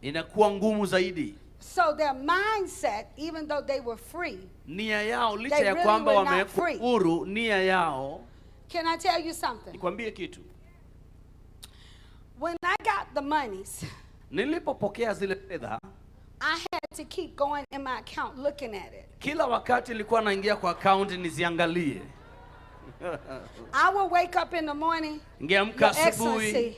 Inakuwa ngumu zaidi. So their mindset, even though they were free, Nia yao licha they ya really kwamba were not wamewekwa free. huru, nia yao. Can I tell you something? Nikwambie kitu. When I got the monies, Nilipopokea zile fedha, I had to keep going in my account looking at it. kila wakati nilikuwa naingia kwa account niziangalie. I would wake up in the morning, Ningeamka Your Excellency,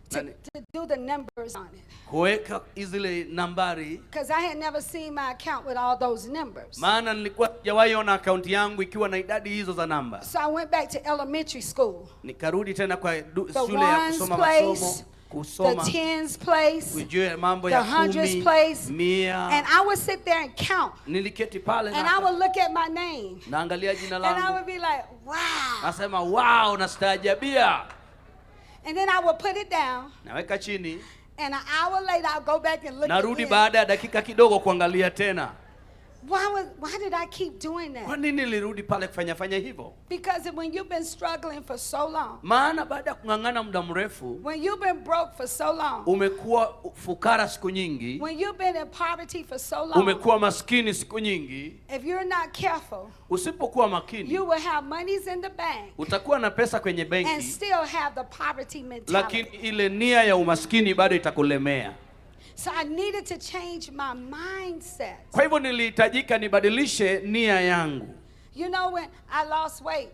asubuhi to do the numbers on it. kuweka zile nambari, Because I had never seen my account with all those numbers. maana nilikuwa sijawahi ona account yangu ikiwa na idadi hizo za namba. So I went back to elementary school. Nikarudi tena kwa The shule ya ones kusoma place, masomo, the kusoma tens place, kujua mambo the ya hundreds 10, place, 100. and I would sit there and count. Niliketi pale And I would look at my name. naangalia jina And I langu. would be like, wow. Nasema wow, nastaajabia. And then I would put it down. Naweka chini. And an hour later, I'll go back and look Narudi again. baada ya dakika kidogo kuangalia tena. Why did I keep doing Kwa that? nini nilirudi pale kufanya hivyo? Because when you've been struggling for so long, Maana baada ya kung'ang'ana muda mrefu, when you've been broke for so long, umekuwa fukara siku nyingi, when you've been in poverty for so long, umekuwa maskini siku nyingi, if you're not careful, usipokuwa makini, you will have monies in the bank utakuwa na pesa kwenye and benki, still have the poverty mentality. lakini ile nia ya umaskini bado itakulemea. So I needed to change my mindset. Kwa hivyo nilihitajika nibadilishe nia yangu. You know, when I lost weight,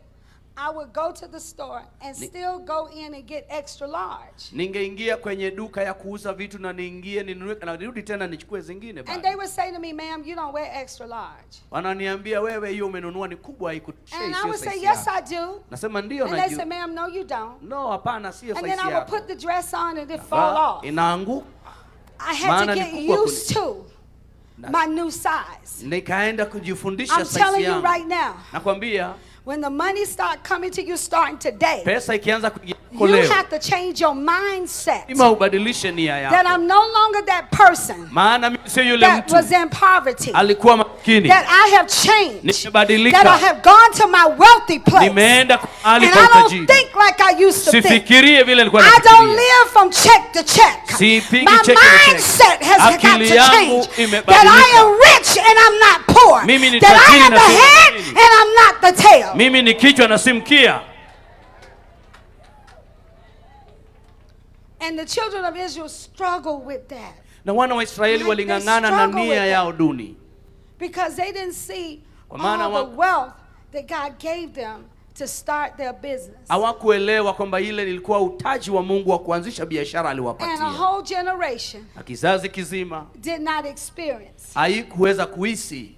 I would go to the store and still go in and get extra large. Ningeingia kwenye duka ya kuuza vitu na niingie ninunue na nirudi tena nichukue zingine And bado. they would say to me, ma'am, you don't wear extra large. Wananiambia wewe hiyo umenunua ni kubwa haikutoshei And I sio would say, size yes, yako. I do. Nasema ndio And they najua. say, ma'am, no, you don't. No, hapana sio And size then I would yako. put the dress on and it fall off. Inaanguka. I had Maana to ni get kubwa used to my new size. Nikaenda kujifundisha I'm size telling you yangu. right now, Nakwambia When the money start coming to you starting today, pesa ikianza you have to change your mindset. Ubadilishe nia yako. That I'm no longer that person Maana mimi sio yule that mtu was in poverty. alikuwa maskini. That I have changed. Nimebadilika. That I have gone to my wealthy place. Nimeenda mahali and pa I don't utajiri. think like I used to think. Sifikirie vile nilikuwa I nafikiria. don't live from check to check. Sipigi My check to check. mindset has got Akili to yangu change. imebadilika. That I am rich and I'm not poor. Mimi ni That I tajiri am na the si head maskini. and I'm not the tail. Mimi ni kichwa na si mkia. And the children of Israel struggle with that. Na wana wa Israeli waling'ang'ana na nia yao duni. Because they didn't see Kwa maana all the wealth that God gave them to start their business. Hawakuelewa kwamba ile ilikuwa utaji wa Mungu wa kuanzisha biashara And a aliwapatia. whole generation Na kizazi kizima did not experience haikuweza kuhisi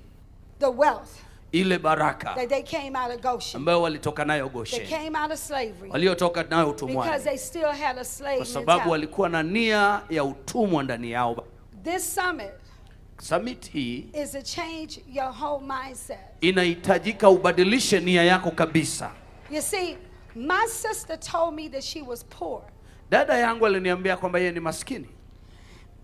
the wealth ile baraka that they came out of Goshen. ambayo walitoka nayo They Goshen. came out of slavery. Waliotoka nayo Because utumwani. they still had a slave Kwa sababu mentality. walikuwa na nia ya utumwa ndani yao. This summit Summit hii is to change your whole mindset. inahitajika ubadilishe nia yako kabisa. You see, my sister told me that she was poor. Dada yangu aliniambia kwamba yeye ni maskini.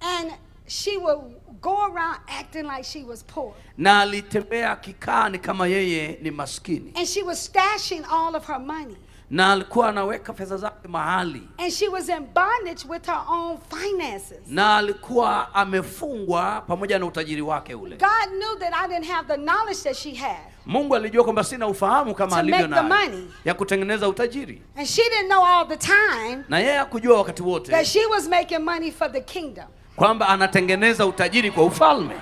And she would go around acting like she was poor. Na alitembea akikaa ni kama yeye ni maskini. And she was stashing all of her money. Na alikuwa anaweka pesa zake mahali. And she was in bondage with her own finances. Na alikuwa amefungwa pamoja na utajiri wake ule. God knew that I didn't have the knowledge that she had. Mungu alijua kwamba sina ufahamu kama To alivyo make the nayo money. ya kutengeneza utajiri. And she didn't know all the time Na yeye hakujua wakati that wote she was making money for the kingdom. kwamba anatengeneza utajiri kwa ufalme.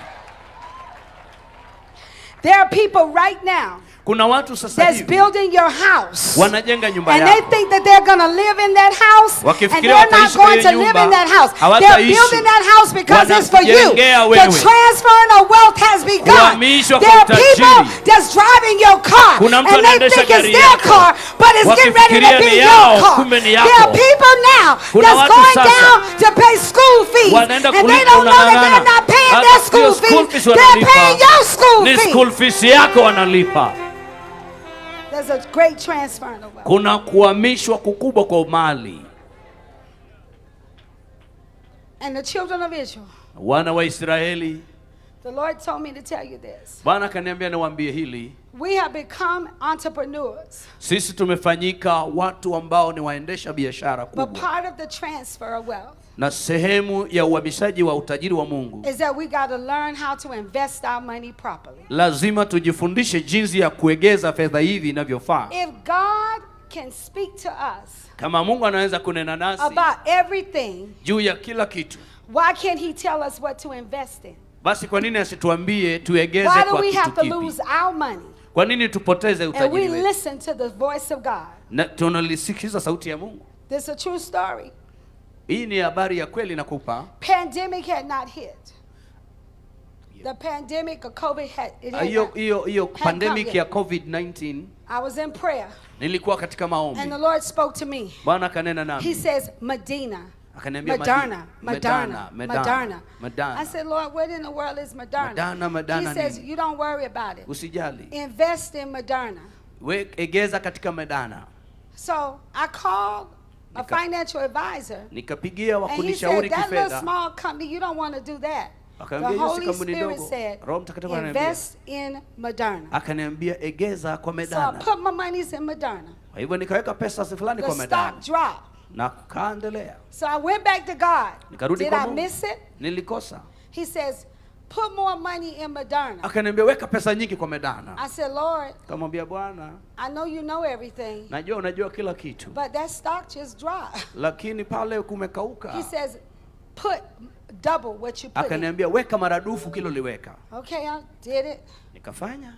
There are people right now Kuna watu sasa that's hivi building your house. wanajenga nyumba And they yako. think that they're going to live in that house. And Wakifikiria they're not wataishi kwa going hiyo to live nyumba, in that house. They're hawataishi. building that house because it's for you. Wanakujengea The wewe. transferring of wealth has begun. Kuhamishwa There kwa are people utajiri. that's driving your car. Kuna mtu And they anaendesha think it's gari their yako. car, but it's getting ready to Wakifikiria be ni your yao, car. kumbe ni There are yako. people now Kuna that's watu going sasa down to pay school fees. wanaenda And they don't know that they're not paying Hata their sio school school fees. fees They're wanalipa. paying your school Ni fees. school fees yako wanalipa. There's a great transferring of wealth. Kuna kuhamishwa kukubwa kwa mali. And the children of Israel, Wana wa Israeli, the Lord told me to tell you this. Bwana kaniambia niwaambie hili. We have become entrepreneurs. Sisi tumefanyika watu ambao ni waendesha biashara But kubwa. part of the transfer of wealth Na sehemu ya uhamishaji wa utajiri wa Mungu, is that we got to learn how to invest our money properly. lazima tujifundishe jinsi ya kuegeza fedha hivi inavyofaa. If God can speak to us Kama Mungu anaweza kunena nasi about everything, juu ya kila kitu, why can't he tell us what to invest in? basi kwa nini asituambie tuegeze Why do kwa we kitu have to kipi? lose our money Kwa nini tupoteze and utajiri we wetu? listen to the voice of God? Na tunalisikiza sauti ya Mungu. This is a true story. Hii ni habari ya kweli nakupa. Pandemic had not hit. The pandemic of COVID had Hiyo had pandemic come ya yet. COVID-19 I was in prayer nilikuwa katika and maombi. the Lord spoke to me. Bwana kanena He nami. says, Medina. Akaniambia Moderna, Moderna, Moderna, Moderna. Moderna. I said, Lord, what in the world is Moderna? Moderna He says, nini? you don't worry about it. Usijali. Invest in Moderna. Egeza katika Moderna. So I called a financial advisor. Nikapigia And he wakunishauri said, that little kifedha. small company, you don't want to do that. The Akaambia hiyo si Holy kampuni Spirit ndogo. said, Roho Mtakatifu ananiambia. invest in Moderna. Akaniambia egeza kwa So I Moderna. put my monies in Moderna. Kwa hivyo nikaweka pesa fulani The kwa Moderna. stock dropped. Na kaendelea. So I went back to God. Nikarudi Did kwa I Mungu. miss it? Nilikosa. He says, put more money in Moderna. Akaniambia weka pesa nyingi kwa Moderna. I said, Lord, Kamwambia Bwana, I know you know everything, najua unajua kila kitu. but that stock just dropped. Lakini pale kumekauka. He says, put double what you put in. Akaniambia weka maradufu kilo liweka. Okay, I did it. Nikafanya.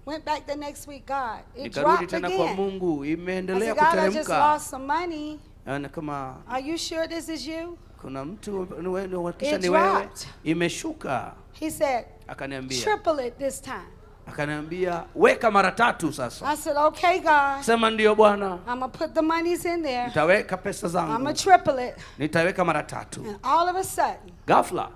Went back the next week, God. It Nikarudi dropped tena kwa again. Mungu, I imeendelea said, God, I just kuteremka. lost some money. Na kama Are you sure this is you? kuna mtu kisha It ni wewe, dropped. imeshuka. He said, Akaniambia. triple it this time. Akaniambia weka mara 3 sasa. I said, okay, God. Sema ndio Bwana. I'm going to put the monies in there. Nitaweka pesa I'm zangu. going to triple it. Nitaweka mara 3. And all of a sudden, Ghafla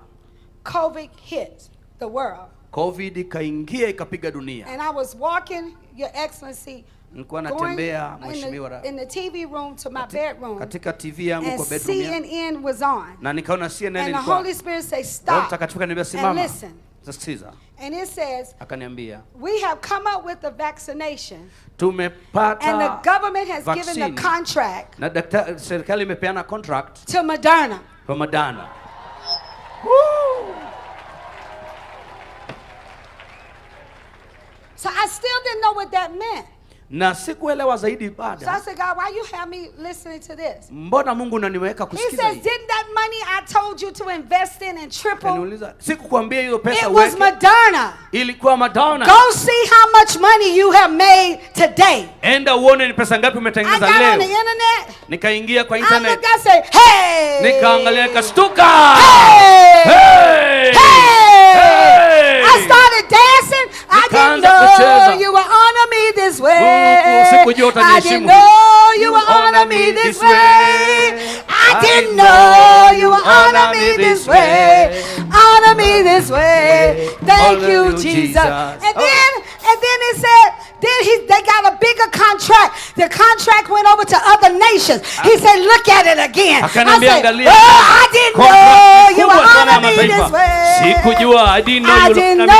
COVID hit the world. COVID ikaingia ikapiga dunia. And I was walking, Your Excellency, nilikuwa natembea mheshimiwa in the TV room to my bedroom. Katika TV yangu kwa bedroom yangu. CNN was on. Na nikaona CNN and ilikuwa. And the Holy Spirit say stop. And listen. Sikiza. And it says, akaniambia, we have come up with a vaccination. Tumepata and the government has vaccine. Given the contract. Na serikali imepeana contract to Moderna. For Moderna. Woo! So I still didn't know what that meant. Na sikuelewa zaidi baada. So I said, God, why you have me listening to this? Mbona Mungu unaniweka kusikiza? He says, didn't that money I told you to invest in and triple? Kaniuliza, sikukwambia hiyo pesa it was Moderna. Ilikuwa Moderna. Go see how much money you have made today. Enda uone ni pesa ngapi umetengeneza leo. I got on the internet. Nikaingia kwa internet. I look, I say, hey. Nikaangalia nikastuka. Hey. Hey. Hey. Hey. I started dancing. I didn't know you would honor me this way. I didn't know you would honor me this way. I didn't know you would honor me this way. Honor me this way. Thank you, Jesus. And then it said, they got a bigger contract. The contract went over to other nations. He said, look at it again. I said, I didn't know you would honor me this way. I didn't know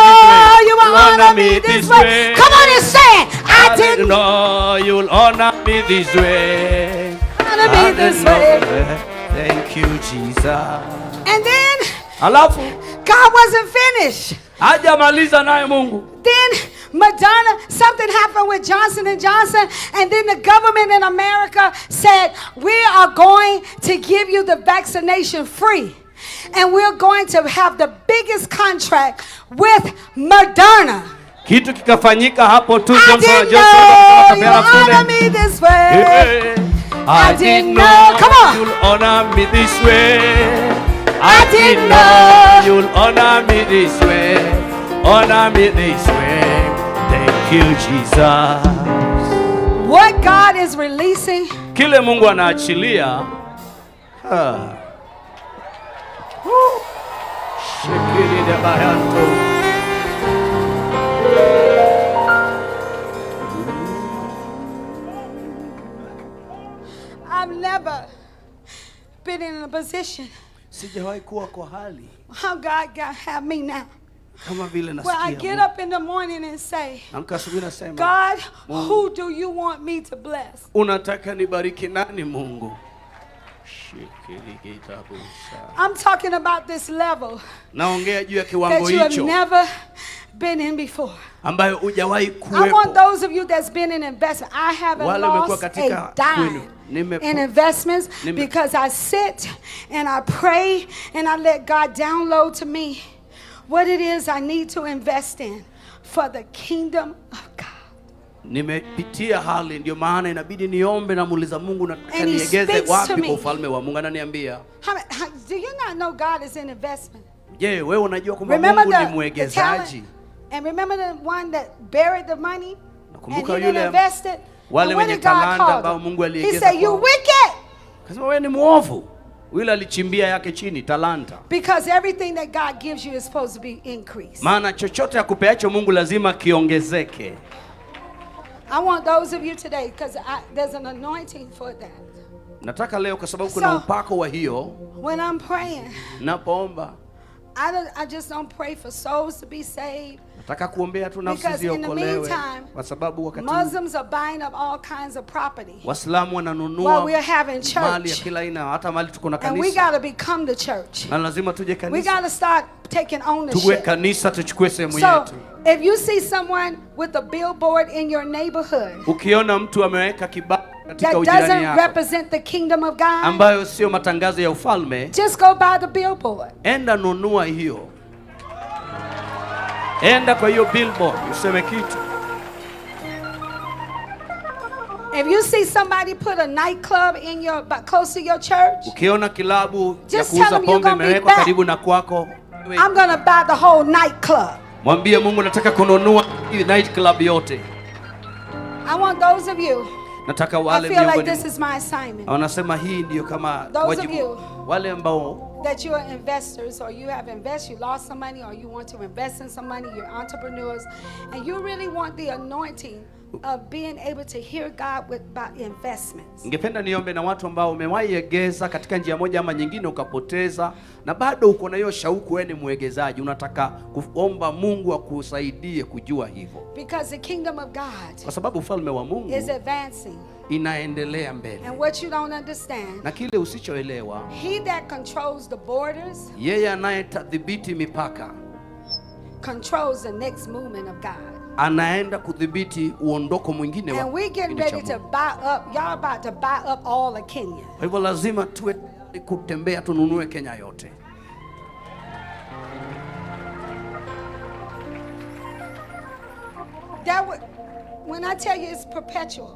you would honor me this way. Come on and say it. I didn't know you'll honor me this way. Honor me this way. Thank you, Jesus. And then God wasn't finished. Hajamaliza naye Mungu. Then Moderna, something happened with Johnson & Johnson, and then the government in America said, we are going to give you the vaccination free. And we're going to have the biggest contract with Moderna. Kitu kikafanyika hapo tu. I didn't know you honor me this way. I didn't know. Come on. You'll honor me this way. I didn't know you'll honor me this way. Honor me this way. Thank you, Jesus. What God is releasing. Kile Mungu anaachilia. Shikiri de bayanto. I've never been in a position how God have me now. Where I get up in the morning and say, God, who do you want me to bless? Unataka nibariki nani Mungu? I'm talking about this level naongea juu ya kiwango that you have hicho never been in before. ambayo hujawahi I want those of you that's been in investment. I haven't lost a dime in investments because I sit and I pray and I let God download to me what it is I need to invest in for the kingdom of God. Nimepitia hali ndio maana inabidi niombe na muuliza Mungu na niegeze wapi kwa ufalme wa Mungu. Ananiambia, do you not know God is in investment? Je, wewe unajua kwamba Mungu ni mwegezaji? And remember the one that buried the money and he yule invested? Wale wenye talanta ambao Mungu aliegeza. He said, you wicked. Kasema wewe ni muovu. Yule alichimbia yake chini talanta. Because everything that God gives you is supposed to be increased. Maana chochote akupeacho Mungu lazima kiongezeke. I want those of you today because there's an anointing for that. Nataka leo kwa sababu kuna upako wa hiyo. When I'm praying, napoomba, I just don't pray for souls to be saved. Nataka kuombea tu nafsi ziokolewe kwa sababu wakati Muslims are buying up all kinds of property. Waislamu wananunua mali ya kila aina, hata mali tuko na kanisa. And we got to become the church. Na lazima tuje kanisa. We got to start taking ownership. Tuwe kanisa, tuchukue sehemu yetu. So, if you see someone with a billboard in your neighborhood, ukiona mtu ameweka kibao that doesn't represent the kingdom of God, ambayo sio matangazo ya ufalme, just go buy the billboard. Enda nunua hiyo. Enda kwa hiyo billboard, useme kitu. If you see somebody put a nightclub in your close to your church, ukiona kilabu ya kuuza pombe imewekwa karibu na kwako, I'm going to buy the whole nightclub. Mwambie Mungu nataka kununua hii nightclub yote. I want those of you. Nataka wale I feel like this is my assignment. Wanasema hii ndio kama wajibu. Wale ambao that you're investors, or you have invested, you lost some money, or you want to invest in some money, you're entrepreneurs, and you really want the anointing of being able to hear God about investments. Ningependa niombe na watu ambao umewahi egeza katika njia moja ama nyingine ukapoteza, na bado uko na hiyo shauku, wewe ni mwegezaji, unataka kuomba Mungu akusaidie kujua hivyo. Because the kingdom of God, kwa sababu ufalme wa Mungu is advancing, inaendelea mbele. And what you don't understand, na kile usichoelewa, he that controls the borders, yeye anayedhibiti mipaka, controls the next movement of God. Anaenda kudhibiti uondoko mwingine wa. And we get ready to buy up. Y'all about to buy up all of Kenya. Kwa hivyo lazima tuwe kutembea tununue Kenya yote. When I tell you it's perpetual.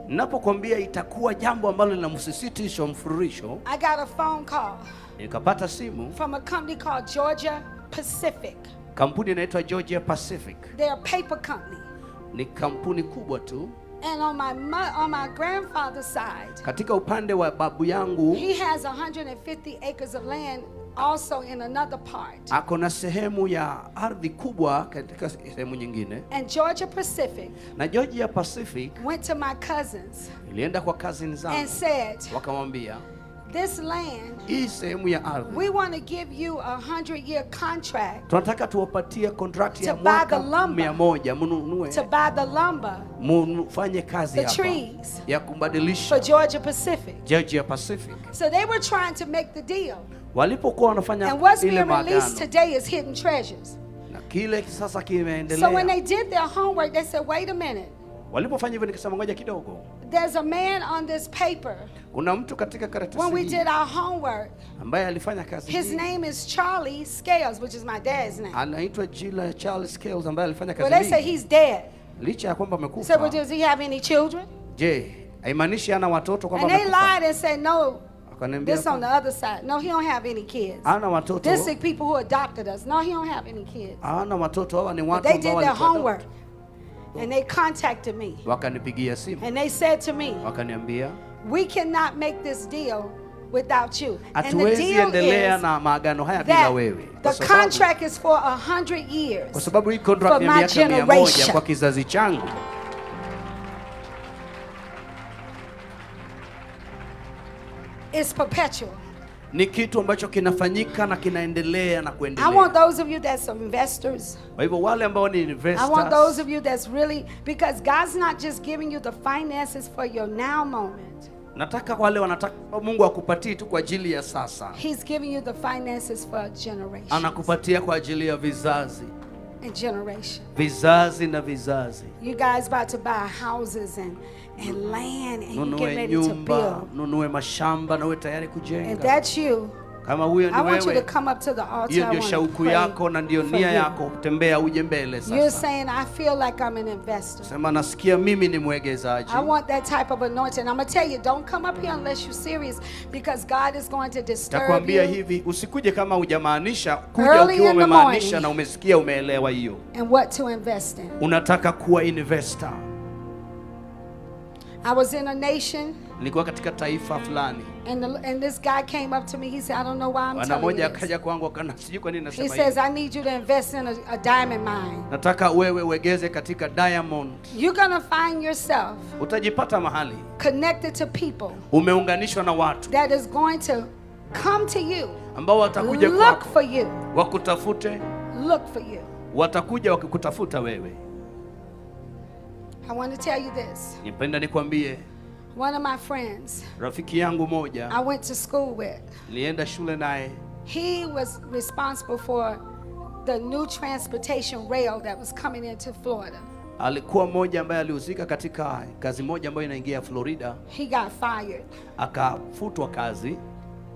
Napokuambia itakuwa jambo ambalo lina msisitizo mfululizo. I got a phone call. Nikapata simu from a company called Georgia Pacific. Kampuni inaitwa Georgia Pacific. They're a paper company. Ni kampuni kubwa tu. And on my grandfather's side, katika upande wa babu yangu, he has 150 acres of land also in another part. Ako na sehemu ya ardhi kubwa katika sehemu nyingine. And Georgia Pacific, na Georgia Pacific went to my cousins. Ilienda kwa cousins zangu. And said, wakamwambia, this land, hii sehemu ya ardhi, we want to give you a 100-year contract. Tunataka tuwapatie contract ya mwaka 100 mnunue. To buy the lumber. Mfanye kazi hapa. The trees. Ya kumbadilisha. For Georgia Pacific. Georgia Pacific. So they were trying to make the deal. Walipokuwa wanafanya and what's ile being released today is hidden treasures. Na kile sasa kimeendelea. So when they did their homework, they said, wait a minute. Walipofanya hivyo nikasema ngoja kidogo. There's a man on this paper. Kuna mtu katika karatasi when we did our homework, ambaye alifanya kazi his name is Charlie Scales, which is my dad's name. Anaitwa jina Charlie Scales ambaye alifanya kazi. Well, they say he's dead. Licha ya kwamba amekufa. So, well, does he have any children? Je, haimaanishi ana watoto kwamba amekufa? And they lied and said no. This on the other side. No, he don't have any kids. Ana watoto. This is people who adopted us. No, he don't have any kids. Ana watoto, hawa ni watu ambao they did their homework. And they contacted me. Wakanipigia simu. And they said to me, wakaniambia, we cannot make this deal without you. And the deal is na maagano haya bila wewe. The contract is for 100 years. Kwa sababu hii contract ya miaka 100 kwa kizazi changu. It's perpetual. Ni kitu ambacho kinafanyika na kinaendelea na kuendelea. I want those of you that's investors. Kwa hivyo wale ambao ni investors. I want those of you that's really, because God's not just giving you the finances for your now moment. Nataka wale wanataka Mungu akupatie tu kwa ajili ya sasa. He's giving you the finances for a generation. Anakupatia kwa ajili ya vizazi. And generation. Vizazi na vizazi. You guys about to buy houses and land and you get ready to build. Nunue mashamba na uwe tayari kujenga. If that's you, kama huyo ni wewe, I want you to come up to the altar. Hiyo ndio shauku yako na ndio nia yako, tembea uje mbele sasa. You're saying I feel like I'm an investor. Sema nasikia mimi ni mwegezaji. I want that type of anointing. I'm going to tell you, don't come up here unless you're serious, because God is going to disturb you. Nakwambia hivi, usikuje kama hujamaanisha, kuja ukiwa umemaanisha na umesikia umeelewa hiyo. And what to invest in. Unataka kuwa investor. I was in a nation. Nilikuwa katika taifa fulani. And this guy came up to me. He said, I don't know why I'm telling you this. Akaja kwangu kana sijui kwa nini nasema hivi. He says, I need you to invest in a diamond mine. Nataka wewe uwekeze katika diamond. You're going to find yourself utajipata mahali connected to people. Umeunganishwa na watu that is going to come to you. Ambao watakuja kwako. Look for you. Wakutafute. Look for you. Watakuja wakikutafuta wewe. I want to tell you this. Nipenda nikwambie. One of my friends, rafiki yangu moja, I went to school with. Nilienda shule naye. He was responsible for the new transportation rail that was coming into Florida. Alikuwa mmoja ambaye alihusika katika kazi moja ambayo inaingia Florida. He got fired. Akafutwa kazi.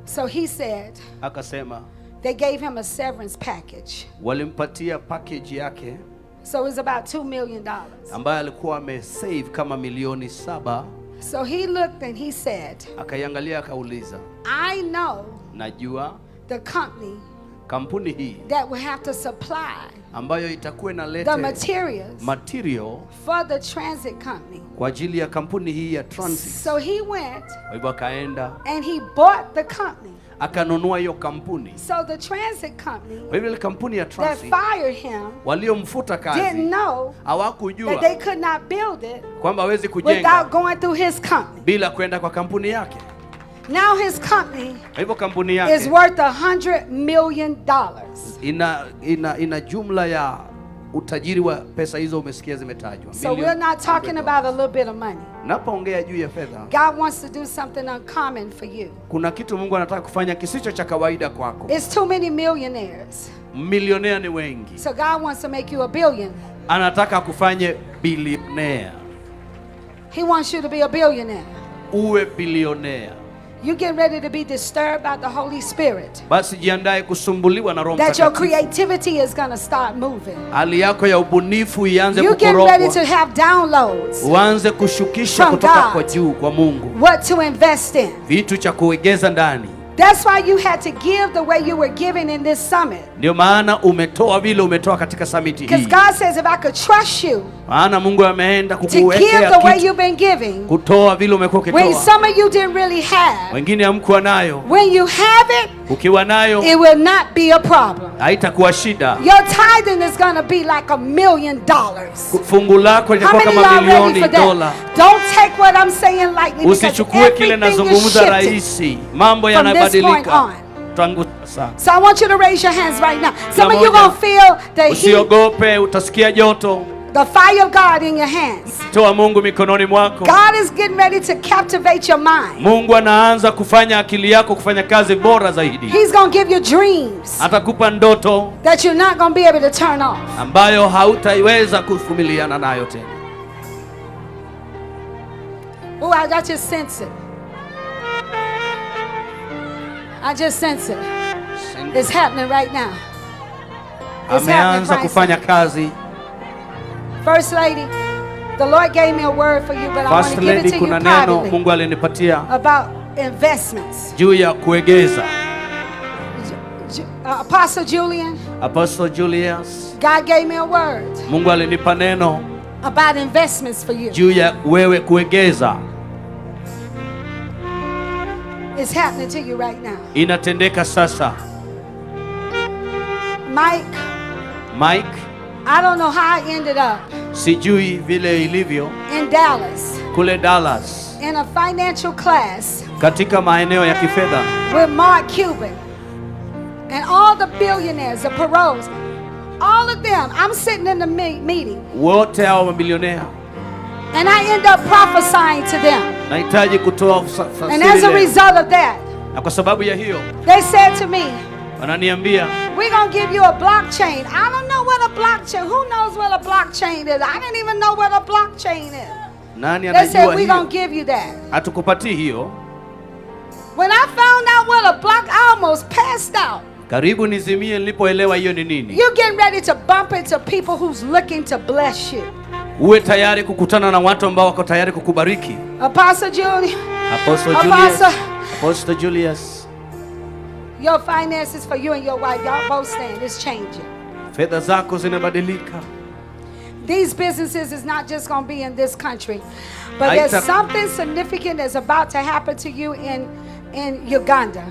So he said, akasema, they gave him a severance package. Walimpatia package yake. So it was about $2 million. Ambaye alikuwa amesave kama milioni 7. So he looked and he said, akaiangalia akauliza, I know najua the company kampuni hii that will have to supply ambayo itakuwa inaleta material for the transit company. Kwa ajili ya kampuni hii ya transit. So he went hivyo akaenda and he bought the company. akanunua hiyo kampuni. So the transit company Kwa hivyo ile kampuni ya that transit fired him waliomfuta kazi didn't know hawakujua that they could not build it kwamba hawezi kujenga without going through his company. bila kwenda kwa kampuni yake. Now his company Kwa hivyo kampuni is yake worth $100 million. ina jumla ya utajiri wa pesa hizo umesikia zimetajwa. So we're not talking about a little bit of money. Napoongea juu ya fedha, God wants to do something uncommon for you. kuna kitu Mungu anataka kufanya kisicho cha kawaida kwako. It's too many millionaires. Milionea ni wengi. So God wants to make you a billionaire. Anataka kufanye bilionea. He wants you to be a billionaire. Uwe bilionea. You get ready to be disturbed by the Holy Spirit. Basi jiandae kusumbuliwa na Roho That your Mtakatifu. creativity is going to start moving. Hali yako ya ubunifu ianze You get ready to kukorogwa. have downloads. Uanze kushukisha From kutoka God. kwa juu kwa Mungu. What to invest in. Vitu cha kuegeza ndani. That's why you had to give the way you were giving in this summit. Ndio maana umetoa vile umetoa katika summit Because hii. God says if I could trust you Maana Mungu ameenda to give kukuwekea the way kitu. you've been giving, Kutoa vile umekuwa when ukitoa. some of you didn't really have, Wengine hamkuwa nayo. when you have it, Ukiwa nayo it will not be a problem. haitakuwa shida. Your tithing is going to be like $1 million. Fungu lako How litakuwa many kama y'all ready milioni for dola. that? Don't take what I'm saying lightly, because Usichukue kile everything is nazungumza shifting rahisi. Mambo from this point yanabadilika. on. Tangu sasa. So I want you to raise your hands right now. Some Kila of you moja. going to feel the heat, Usiogope, utasikia joto. the fire of God in your hands. Toa Mungu mikononi mwako. God is getting ready to captivate your mind. Mungu anaanza kufanya akili yako kufanya kazi bora zaidi. He's going to give you dreams Atakupa ndoto that you're not going to be able to turn off. ambayo hautaiweza kuvumiliana nayo tena. Oh, I just sense it. I just sense it. It's happening right now. It's happening Ameanza right kufanya kazi. First Lady, the Lord gave me a word for you, but I want First to give it lady, to you kuna neno privately Mungu alinipatia about investments. juu ya kuegeza. Apostle Julian, Apostle Julius, God gave me a word Mungu alinipa neno about investments for you. juu ya wewe kuegeza. It's happening to you right now. Inatendeka sasa. Mike, I don't know how I ended up Sijui vile ilivyo in Dallas kule Dallas in a financial class katika maeneo ya kifedha with Mark Cuban and all the billionaires, the Perot's, all of them. I'm sitting in the meeting wote hao mabilionea. and I end up prophesying to them. Nahitaji kutoa And as a fasiri. result of that, Na kwa sababu ya hiyo they said to me, wananiambia we're going to give you a blockchain. I don't know what a blockchain, who knows what a blockchain is? I didn't even know what a blockchain is. nani They said, anajua we're going to hiyo? give you that. Hatukupatii hiyo. When I found out what a block, I almost passed out. Karibu nizimie nilipoelewa hiyo ni nini. You're getting ready to bump into people who's looking to bless you. Uwe tayari kukutana na watu ambao wako tayari kukubariki. Apostle Julian, Apostle Apostle. Julius. Apostle Julius. your finances for you and your wife, y'all both stand, it's changing. Fedha zako zinabadilika. These businesses is not just going to be in this country, but there's something significant that's about to happen to you in Uganda.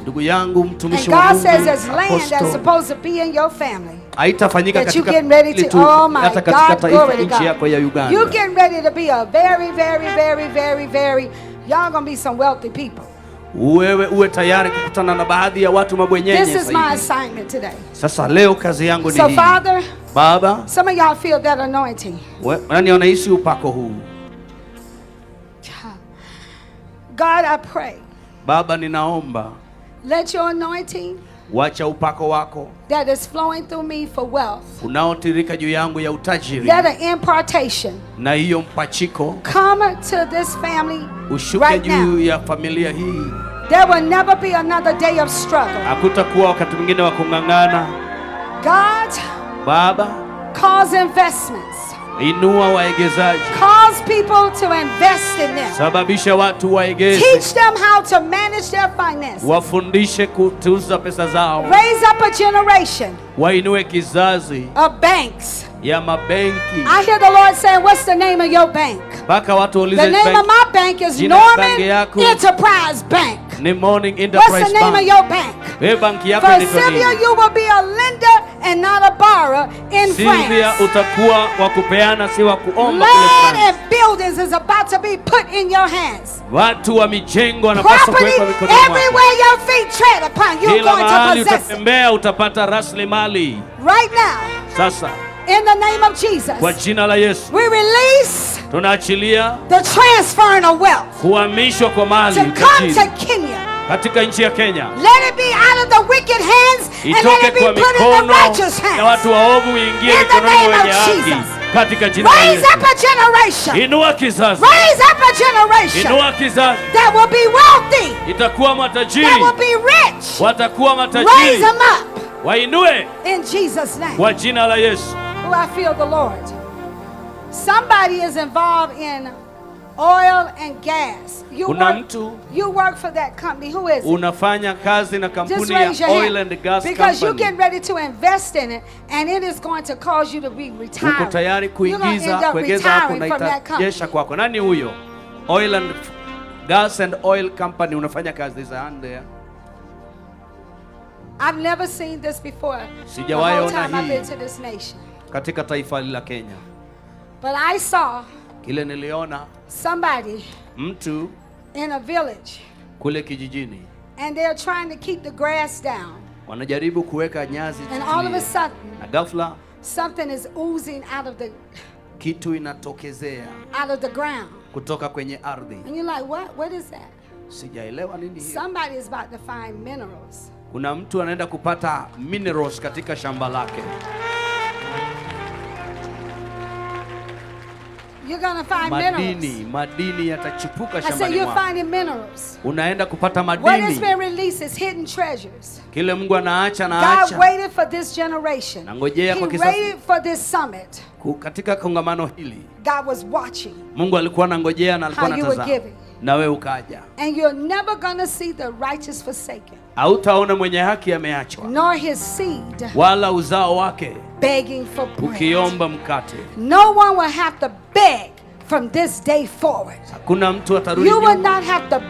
Ndugu yangu And mtumishi wa God Mungu. says there's land that's Apostle. supposed to be in your family. Haitafanyika That you katika getting ready to, oh my hata God, katika glory to nchi yako ya God. Uganda. You getting ready to be a very, very, very, very, very, y'all gonna be some wealthy people. Wewe uwe tayari kukutana na baadhi ya watu mabwenyenye This is my zaidi. assignment today. Sasa leo kazi yangu ni So hii. Father, Baba, some of y'all feel that anointing. nani wanaishi upako huu? God, I pray, Baba, ninaomba let your anointing wacha upako wako that is flowing through me for wealth, unaotirika juu yangu ya utajiri that an impartation na hiyo mpachiko come to this family ushuke right juu now. ya familia hii. There will never be another day of struggle. Hakutakuwa wakati mwingine wa kung'ang'ana. God, Baba, cause investments. inua waegezaji. Cause people to invest in them. Sababisha watu waegeze. Teach them how to manage their finances. Wafundishe kutunza pesa zao. Raise up a generation Wainue kizazi of banks. ya mabenki. I hear the Lord saying, what's the name of your bank? Mpaka watu The waulize name of my bank is jina ya Norman banki yako Enterprise Bank. Ni Morning What's Enterprise the name Bank. of your bank? Wewe banki yako For ni Sylvia, nini? you will be a lender and not a borrower in Sylvia France. utakuwa wa kupeana si wa kuomba kule Land France. and buildings is about to be put in your hands. Watu wa mijengo wanapaswa Property kuwekwa mikononi mwako. everywhere your feet tread upon, you're Kila going to mahali possess it. utatembea utapata rasilimali. Right now, Sasa in the name of Jesus, kwa jina la Yesu we release tunaachilia the transferring of wealth kuhamishwa kwa mali to come tajiri to Kenya. katika nchi ya Kenya. Let it be out of the wicked hands and let Itoke it be kwa put in the mikono righteous ya hands. watu waovu ingie In the mikononi name mwa of wenye haki Jesus. katika jina la Raise Yesu. up a generation. Inua kizazi. Raise up a generation Inua kizazi. that will be wealthy, Itakuwa matajiri. that will be rich. Watakuwa Raise matajiri. them up Wainue in Jesus' name. kwa jina la Yesu. Oh, I feel the Lord. Somebody is involved in oil and gas. Kuna mtu You work for that company. Who is it? unafanya kazi na Just kampuni raise ya your oil hand. and gas Because you're company. getting ready to invest in it, and it is going to cause you to be retired. Uko tayari You're going to end kuingiza up kuegeza hapo na retiring from that company. itajesha kwako. Nani huyo? Oil and gas and oil company unafanya kazi za there. I've never seen this before. The Sijawahi whole ona time I've hii been to this nation. katika taifa la Kenya. But I saw Kile niliona somebody mtu in a village, kule kijijini and they're trying to keep the grass down. wanajaribu kuweka nyasi And all of a chini. sudden, Na ghafla something is oozing kitu inatokezea out of the ground. kutoka kwenye ardhi. And you're like, what is that? Sijaelewa nini hiyo. Somebody is about to find minerals. Kuna mtu anaenda kupata minerals katika shamba lake. You're going to find minerals. Madini yatachipuka I said, shambani you're mwako. finding minerals. Unaenda kupata What has madini. been released is hidden treasures. Kile Mungu anaacha God waited for this generation. Nangojea He kwa kizazi. waited for this summit. Katika kongamano hili God was watching Mungu alikuwa anangojea na alikuwa how you were anatazama. giving. Na wewe ukaja. And you're never going to see the righteous forsaken, Hautaona mwenye haki ameachwa. nor his seed Wala uzao wake begging for bread. ukiomba mkate. No one will have to beg from this day forward. Hakuna mtu atarudi You will nyuma. not have to beg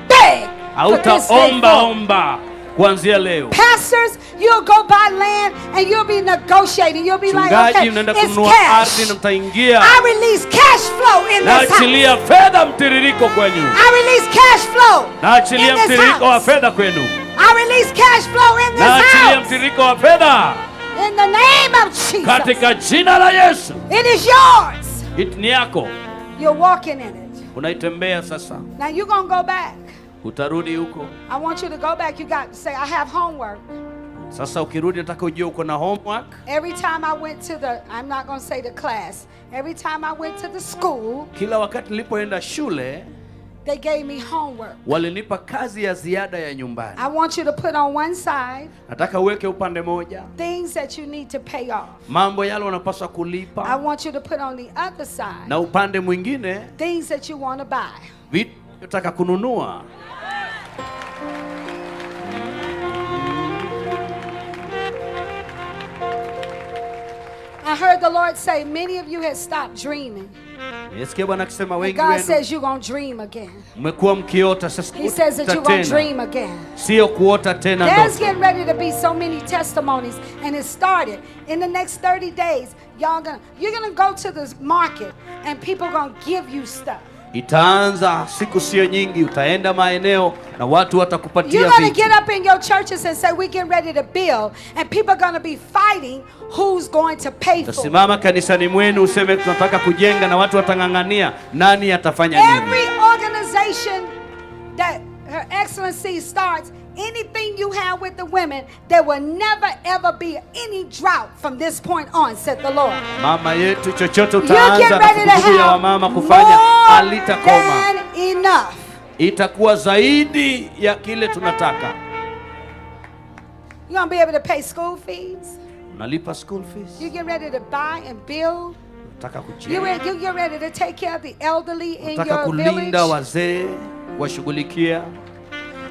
for this day Hautaomba forward. omba kuanzia leo. Pastors, you'll go buy land and you'll be negotiating. You'll be like, Mchungaji okay, unaenda it's kununua cash. ardhi na utaingia. I release cash flow in this house. Naachilia fedha mtiririko kwenu. I release cash flow Naachilia in this mtiririko wa house. fedha kwenu. I release cash flow in this Naachilia house. mtiririko wa fedha In the name of Jesus. katika jina la Yesu. It is yours. Ni yako. You're walking in it. Unaitembea sasa. Now you're going to go back. Utarudi huko. I want you to go back. You got to say, I have homework. Sasa ukirudi nataka ujue uko na homework. Every time I went to the, I'm not going to say the class. Every time I went to the school, Kila wakati nilipoenda shule, they gave me homework. walinipa kazi ya ziada ya nyumbani. I want you to put on one side Nataka uweke upande moja. things that you need to pay off. Mambo yale unapaswa I kulipa. want you to put on the other side Na upande mwingine, things that you want to buy. vitu unataka kununua. I heard the Lord say, many of you have stopped dreaming. Nisikia Bwana akisema And wengi God wenu says you're going to dream again. mmekuwa mkiota sasa. He says that you're going to dream again. Sio kuota tena There's ndoto. getting ready to be so many testimonies, and it started in the next 30 days. You're gonna go to the market, and people are gonna give you stuff. Itaanza siku sio nyingi, utaenda maeneo na watu watakupatia You're gonna vitu. get up in your churches and say, we're getting ready to build, and people are gonna be fighting who's going to pay for it. Utasimama kanisani mwenu useme tunataka kujenga na watu watang'ang'ania nani atafanya nini. Every organization that Her Excellency starts, anything you have with the women, there will never ever be any drought from this point on, said the Lord. Mama yetu chochote You utaanza get na ready to vuguvugu ya have wamama kufanya more alitakoma. than enough. Itakuwa zaidi ya kile tunataka. You're going to be able to pay school fees. Unalipa school fees. You get ready to buy and build. Unataka You kujenga. get ready to take care of the elderly in Unataka your kulinda village. wazee, washughulikia.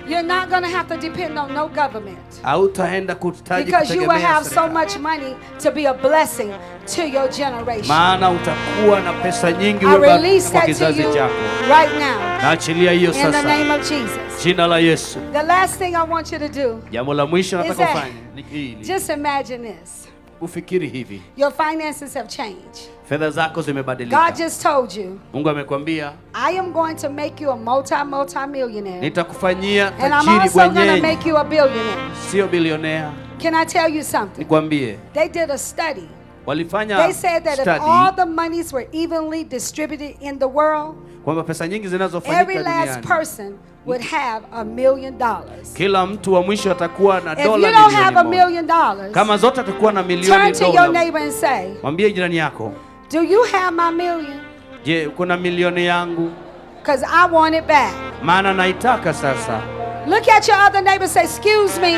You're not going to have to depend on no government. Hautaenda kuhitaji Because you will kutegemea have so serikali. much money to be a blessing to your generation. Maana utakuwa na pesa nyingi I release kwa that to kizazi you chako. right now. Naachilia hiyo In the sasa. name of Jesus. Jina la Yesu. The last thing I want you to do Jambo la mwisho is nataka that ufanye ni hili. just imagine this. Ufikiri hivi. Your finances have changed. Fedha zako zimebadilika. God just told you, Mungu amekwambia, I am going to make you a multi-millionaire. nitakufanyia And I'm tajiri also going to bwenyenye. make you a billionaire. Sio bilionea. Can I tell you something? Nikwambie. They did a study. Walifanya They said that if study all the monies were evenly distributed in the world, kwamba pesa nyingi zinazofanyika every last duniani, person would have $1 million. kila mtu wa mwisho atakuwa na If you dola don't have $1 milioni million, moja. Kama zote atakuwa na milioni turn to your dola. neighbor and say, Mwambie jirani yako, do you have my million? je, uko na milioni yangu? Because I want it back. Maana naitaka sasa. Look at your other neighbor and say, excuse me,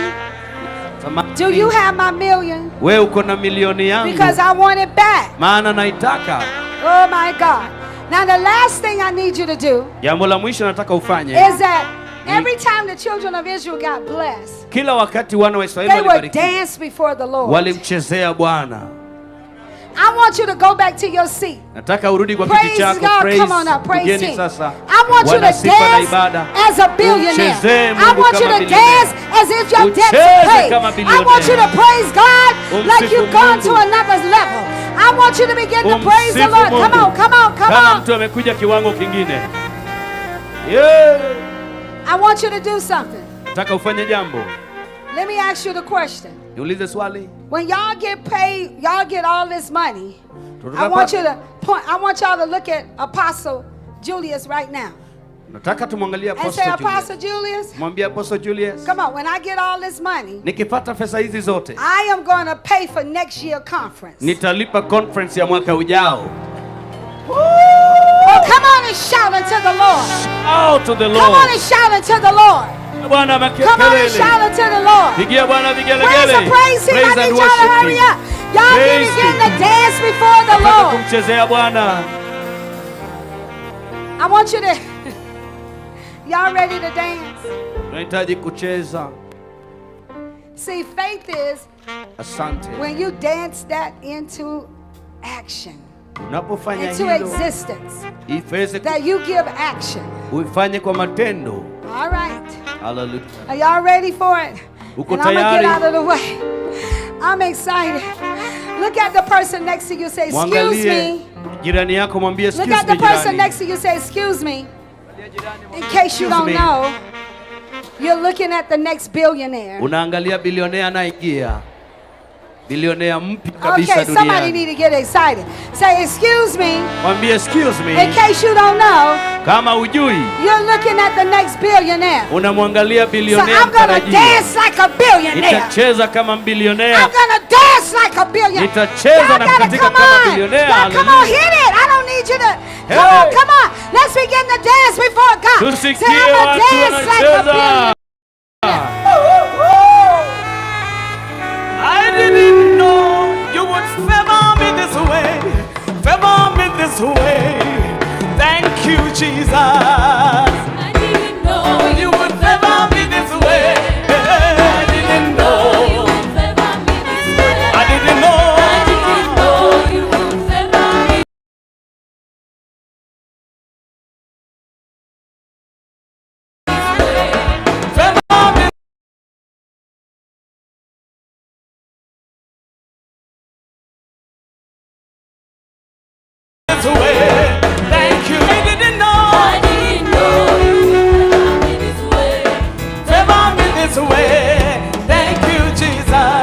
do you have my million? We uko na milioni yangu? Because I want it back. Maana naitaka. Oh my God. Now the last thing I need you to do Jambo la mwisho nataka ufanye is that every time the children of Israel got blessed, kila wakati wana wa Israeli they would walibarikiwa, dance before the Lord. walimchezea Bwana. I want you to go back to your seat. Nataka urudi kwa kiti Praise chako. God. Praise. Come on up. Praise Tugeni Him. sasa. I want you Wana to sifa na dance ibada. as a billionaire. Umchezee I Mungu want you kama to bilionea. dance as if your debts Ucheze are paid. kama I bilionea. want you to praise God like Umsifu you've gone to Mungu. another level. I want you to begin to praise the Umsifu Lord. Come Mungu. on, come on, come Kama on. mtu amekuja kiwango kingine. Yeah. I want you to do something. Nataka ufanye jambo. Let me ask you the question. Niulize swali. When y'all get paid, y'all get all this money. I want you to point. I want y'all to look at Apostle Julius right now Nataka tumwangalie and Apostle say, Julius. Apostle Julius, Mwambie Apostle Julius. come on. When I get all this money, Nikipata pesa hizi zote, I am going to pay for next year conference. nitalipa conference ya mwaka ujao. Oh, come on and shout unto the Lord. Shout to the Lord. Come on and shout unto the Lord. Bwana Come on and shout makelele. unto the Lord. Pigia Bwana Praise vigelegele. Him, praise Him. I Praise need and y'all to worship hurry Him. up. Y'all can Praise begin Him. to dance before the Nataka Lord. kumchezea Bwana. I want you to, y'all ready to dance? Tunahitaji kucheza. See, faith is Asante. when you dance that into action, Unapofanya into hilo, existence, ifeze that you give action. uifanye kwa matendo. All right. Hallelujah. Are y'all ready for it? Uko And I'm going to get tayari? out of the way. I'm excited. Look at the person next to you. Say, excuse Mwangalie me. jirani yako, mwambie Look excuse at the me person jirani. next to you. Say, excuse me. In case you Excuse don't me. know, you're looking at the next billionaire. Unaangalia bilionea anaingia. Bilionea mpya kabisa Okay, somebody duniani. need to get excited. Say, excuse me. Mwambie excuse In me. case you don't know, Kama ujui, you're looking at the next billionaire. unamwangalia So bilionea I'm going to mtarajiwa. dance like a billionaire. Nitacheza kama bilionea. I'm going to dance like a billionaire. Nitacheza Y'all na gotta katika come kama on. bilionea. Y'all come on, hit it. I don't need you to. Come Hey. on, come on. Let's begin to dance before God. Say, Tusikie I'm going to watu dance like a wanacheza. billionaire. I didn't know you would favor me this way. Favor me this way. Thank you, Jesus. I didn't know you would favor me this way. I didn't know you would favor me this way. I didn't know you would favor me. Favor me. This way. Thank you. I didn't know you would favor me this way. Favor me this way. Thank you, Jesus.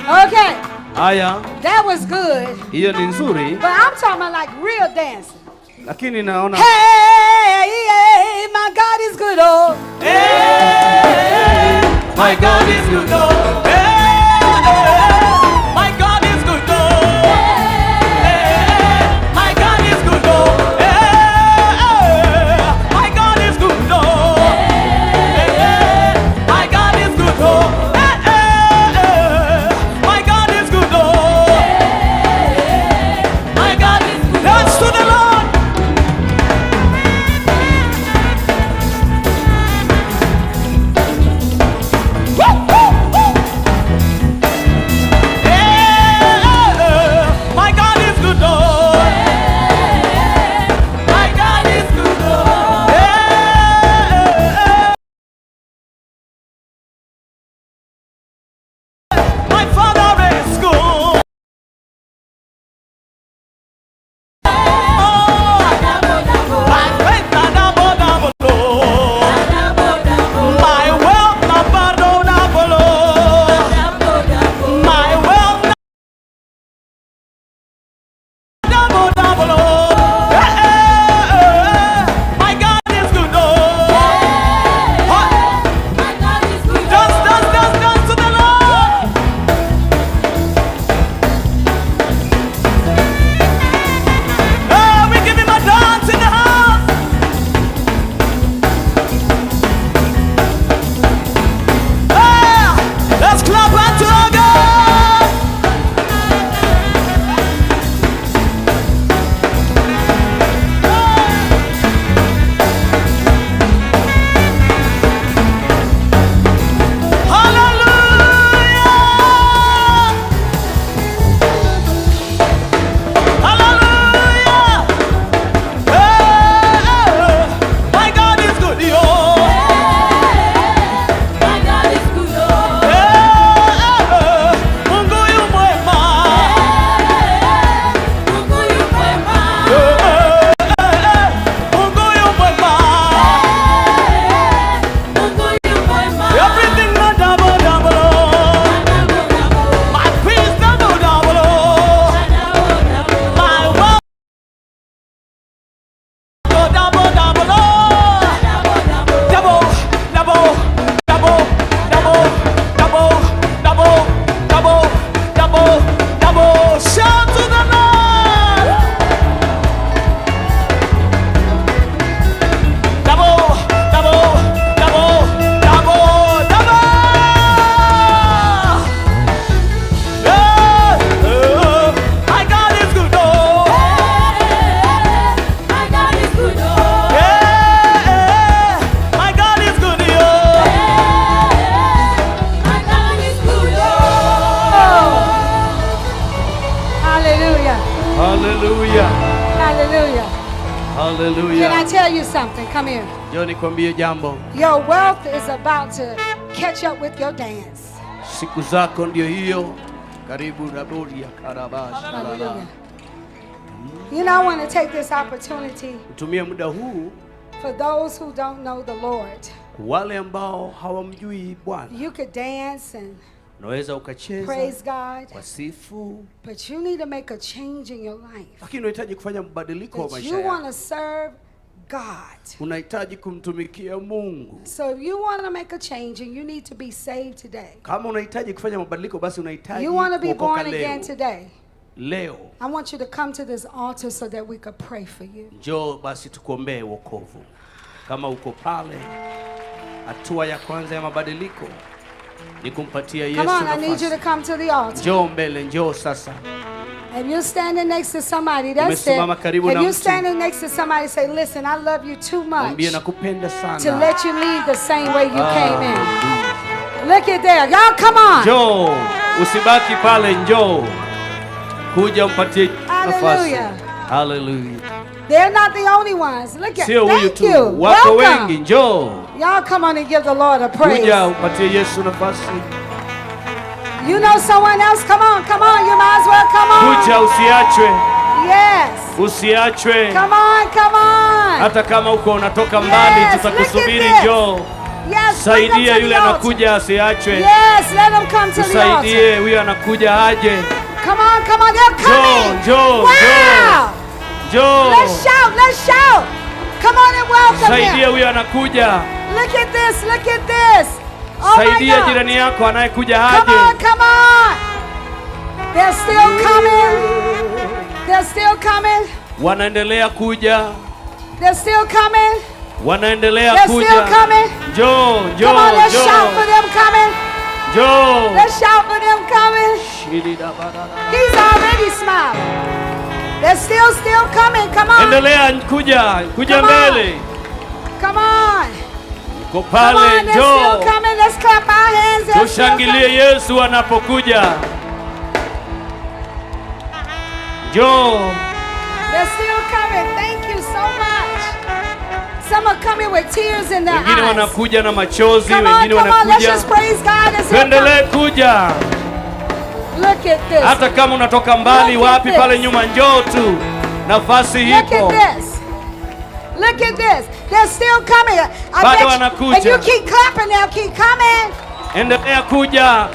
Okay, Haya, that was good. hiyo ni nzuri, But I'm talking about like real dancing. lakini naona Hey, hey, my God is good, oh. Hey, my God is good, oh. Hey, my God is good, oh. Hey, my God is good, oh. Hey, my God is good, oh. Hey, my God is good, oh. Hey, my God is good, oh. My God is good. Dance to the Lord. Hallelujah. Hallelujah. Hallelujah. Can I tell you something? Come here. Njoo nikwambie jambo. Your wealth is about to catch up with your dance. Siku zako ndio hiyo. Karibu na bodi ya karabash. Hallelujah. You know, I want to take this opportunity Tumia muda huu for those who don't know the Lord. wale ambao hawamjui Bwana. You could dance and Unaweza ukacheza, praise God, wasifu, but you need to make a change in your life. lakini unahitaji kufanya mabadiliko wa That maisha you yako. want to serve God. Unahitaji kumtumikia Mungu. So if you want to make a change and you need to be saved today. Kama unahitaji kufanya mabadiliko basi unahitaji You want to be kuokoka born again leo. today. Leo I want you to come to this altar so that we could pray for you. njoo basi tukuombee wokovu. Kama uko pale, hatua ya kwanza ya mabadiliko ni kumpatia Yesu Come on, I need you nafasi. to come to the altar. Njoo mbele, njoo sasa. If you're standing next to somebody, that's it. Umesimama karibu If na you're mtu. standing next to somebody, say, listen, I love you too much Mwambie nakupenda sana. to let you leave the same way you came in. Look at there. Y'all come on. Njoo, usibaki pale, njoo. Kuja mpatie nafasi. Hallelujah. Hallelujah. They're not the only ones. Look at Sio huyu thank tu, you. wako wengi, Welcome. njoo. Y'all come on and give the Lord a praise. Kuja umpatie Yesu nafasi. You know someone else? Come on, come on. You might as well come on. Kuja usiachwe. Yes. Usiachwe. Come on, come on. Hata kama uko unatoka mbali, Yes, tutakusubiri, look at this. njoo. Yes, bring them Saidia to yule the altar. anakuja asiachwe. Yes, let them come to the altar. Tusaidie huyo anakuja aje. Come on, they're coming. Njoo, Wow. njoo. Let's shout. Come on and welcome Saidia him. huyo anakuja. Look at this. Oh my Saidia God. jirani yako anayekuja Come aje. on. They're still coming. They're still coming. Wanaendelea kuja. They're still coming. Wanaendelea They're kuja. still coming. Njoo, njoo, Come on, let's njoo. shout for them coming. Njoo. Let's shout for them coming. He's already smiling. They're still coming. Come on. Endelea kuja Come on. mbele. Come on. Uko Come pale, on, they're njoo. still coming. Let's clap our hands. They're still coming. Tushangilie Yesu anapokuja. Njoo. They're still coming. Thank you so much. Some are coming with tears in their Wengine eyes. wanakuja na machozi, Come on, wengine let's wanakuja. just praise God as they Tuendelee come. kuja. Look at this. Hata kama unatoka mbali Look at wapi this. pale nyuma, njoo tu. Nafasi Look at ipo. this. Look at this. They're still coming. I Bado bet you, wanakuja. and you keep clapping, they'll keep coming. Endelea kuja.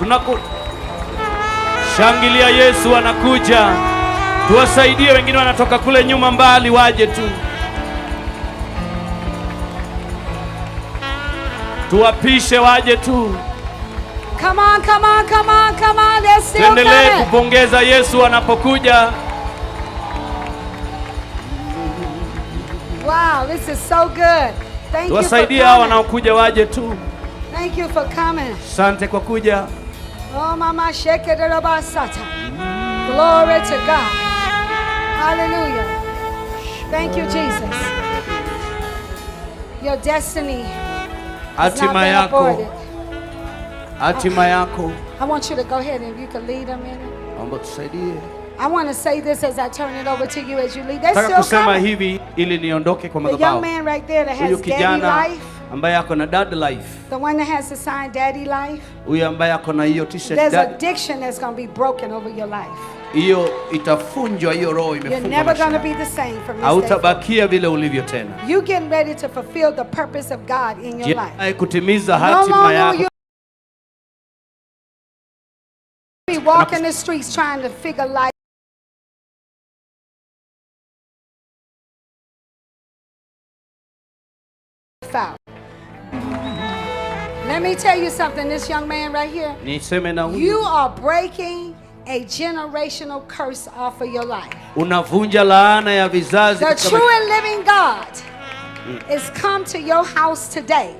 Shangilia Yesu anakuja. Tuwasaidie wengine wanatoka kule nyuma mbali waje tu. Tuwapishe waje tu. Come on. They're still Tuendelee coming. kupongeza Yesu anapokuja. Wow, this is so good. Thank you for Tuwasaidie hao coming. wanaokuja waje tu. Thank you for coming. Asante kwa kuja. Oh, mama, shake it, rabasata. Glory to God. Hallelujah. Thank you, Jesus. Your destiny is not Hatima been yako. aborted. Hatima yako. I want you to go ahead and if you can lead them in it. Naomba tusaidie. I want to say this as I turn it over to you as you lead. They're Nataka still kusema coming. hivi ili niondoke kwa The young madhabahu. man right there that Huyu has daddy kijana life, ambaye ako na dad life. the one that has the sign daddy life, Huyu ambaye ako na hiyo t-shirt there's dad. addiction that's going to be broken over your life. Hiyo itafunjwa, hiyo roho You're imefungwa. never going to maisha. be the same from this day forward. Hautabakia vile ulivyo tena. You getting ready to fulfill the purpose of God in your life. Jiandae kutimiza No hatima longer will yako. you be walking the streets trying to figure life out. Let me tell you something, this young man right here, Niseme na you huyu. are breaking a generational curse off of your life. Unavunja laana ya vizazi. The katika true and living God is come to your house today,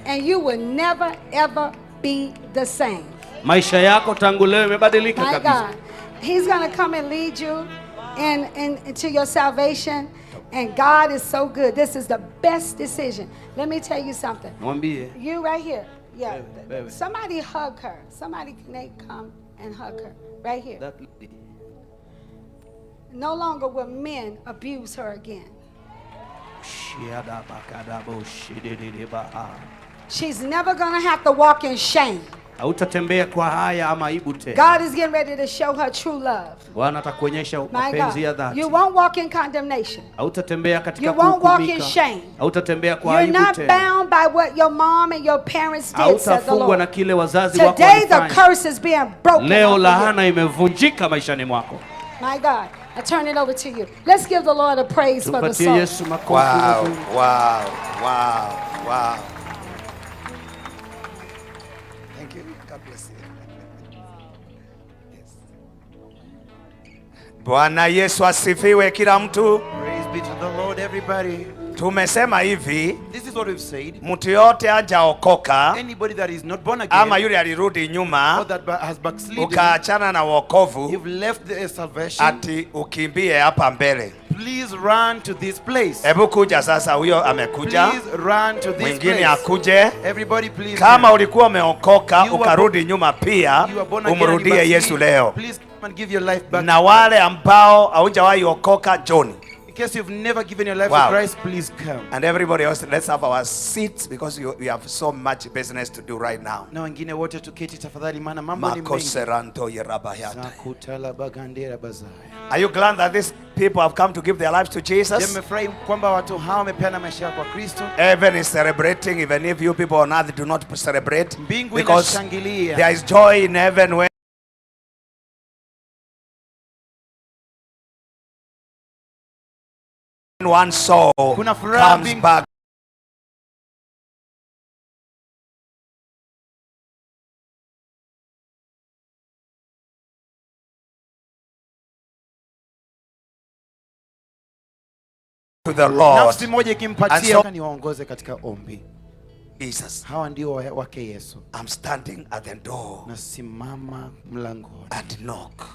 and you will never ever be the same. maisha yako tangu leo imebadilika My kabisa. God, He's gonna come and lead you into your salvation, and God is so good. This is the best decision. Let me tell you something. Mwambie. You right here, yeah. Baby. Somebody hug her. Somebody can they come and hug her right here. That lady. No longer will men abuse her again. She's never going to have to walk in shame. Hautatembea kwa haya ama aibu tena. God is getting ready to show her true love. Bwana atakuonyesha mapenzi ya dhati. You won't walk in condemnation. Hautatembea katika you won't walk in shame. Hautatembea kwa aibu tena. You're not bound by what your mom and your parents did, said the Lord. Na kile wazazi wako Today the curse is being broken. Leo lahana imevunjika maishani mwako. My God, I turn it over to you. Let's give the Lord a praise for the soul. Wow, wow, wow, wow. Thank you. God bless you. Yes. Bwana Yesu asifiwe kila mtu. Praise be to the Lord, everybody. Tumesema hivi, this is what we've said. Mtu yote hajaokoka, anybody that is not born again, ama yule alirudi nyuma, or that has backslidden, ukaachana na wokovu, you've left the salvation, ati ukimbie hapa mbele. Please run to this place. Hebu kuja sasa, huyo amekuja. Please run to this mwingine place. akuje. Everybody please. Kama ulikuwa umeokoka ukarudi nyuma pia, umrudie Yesu leo. Please come and give your life back. Na wale ambao haujawahi okoka, John. In case you've never given your life to Christ, please come. And everybody else, let's have our seats because we have so much business to do right now. Na wengine wote tuketi tafadhali, maana mambo ni mengi. Are you glad that these people have come to give their lives to Jesus? Mmefurahi kwamba watu hao wamepeana maisha yao kwa Kristo? Heaven is celebrating even if you people on earth do not celebrate, Mbingu because inashangilia. there is joy in heaven when one soul comes back. To the Lord. Nafsi moja ikimpatia niwaongoze katika ombi. Jesus. Hawa ndio wake Yesu. I'm standing at the door. Nasimama mlangoni. And knock.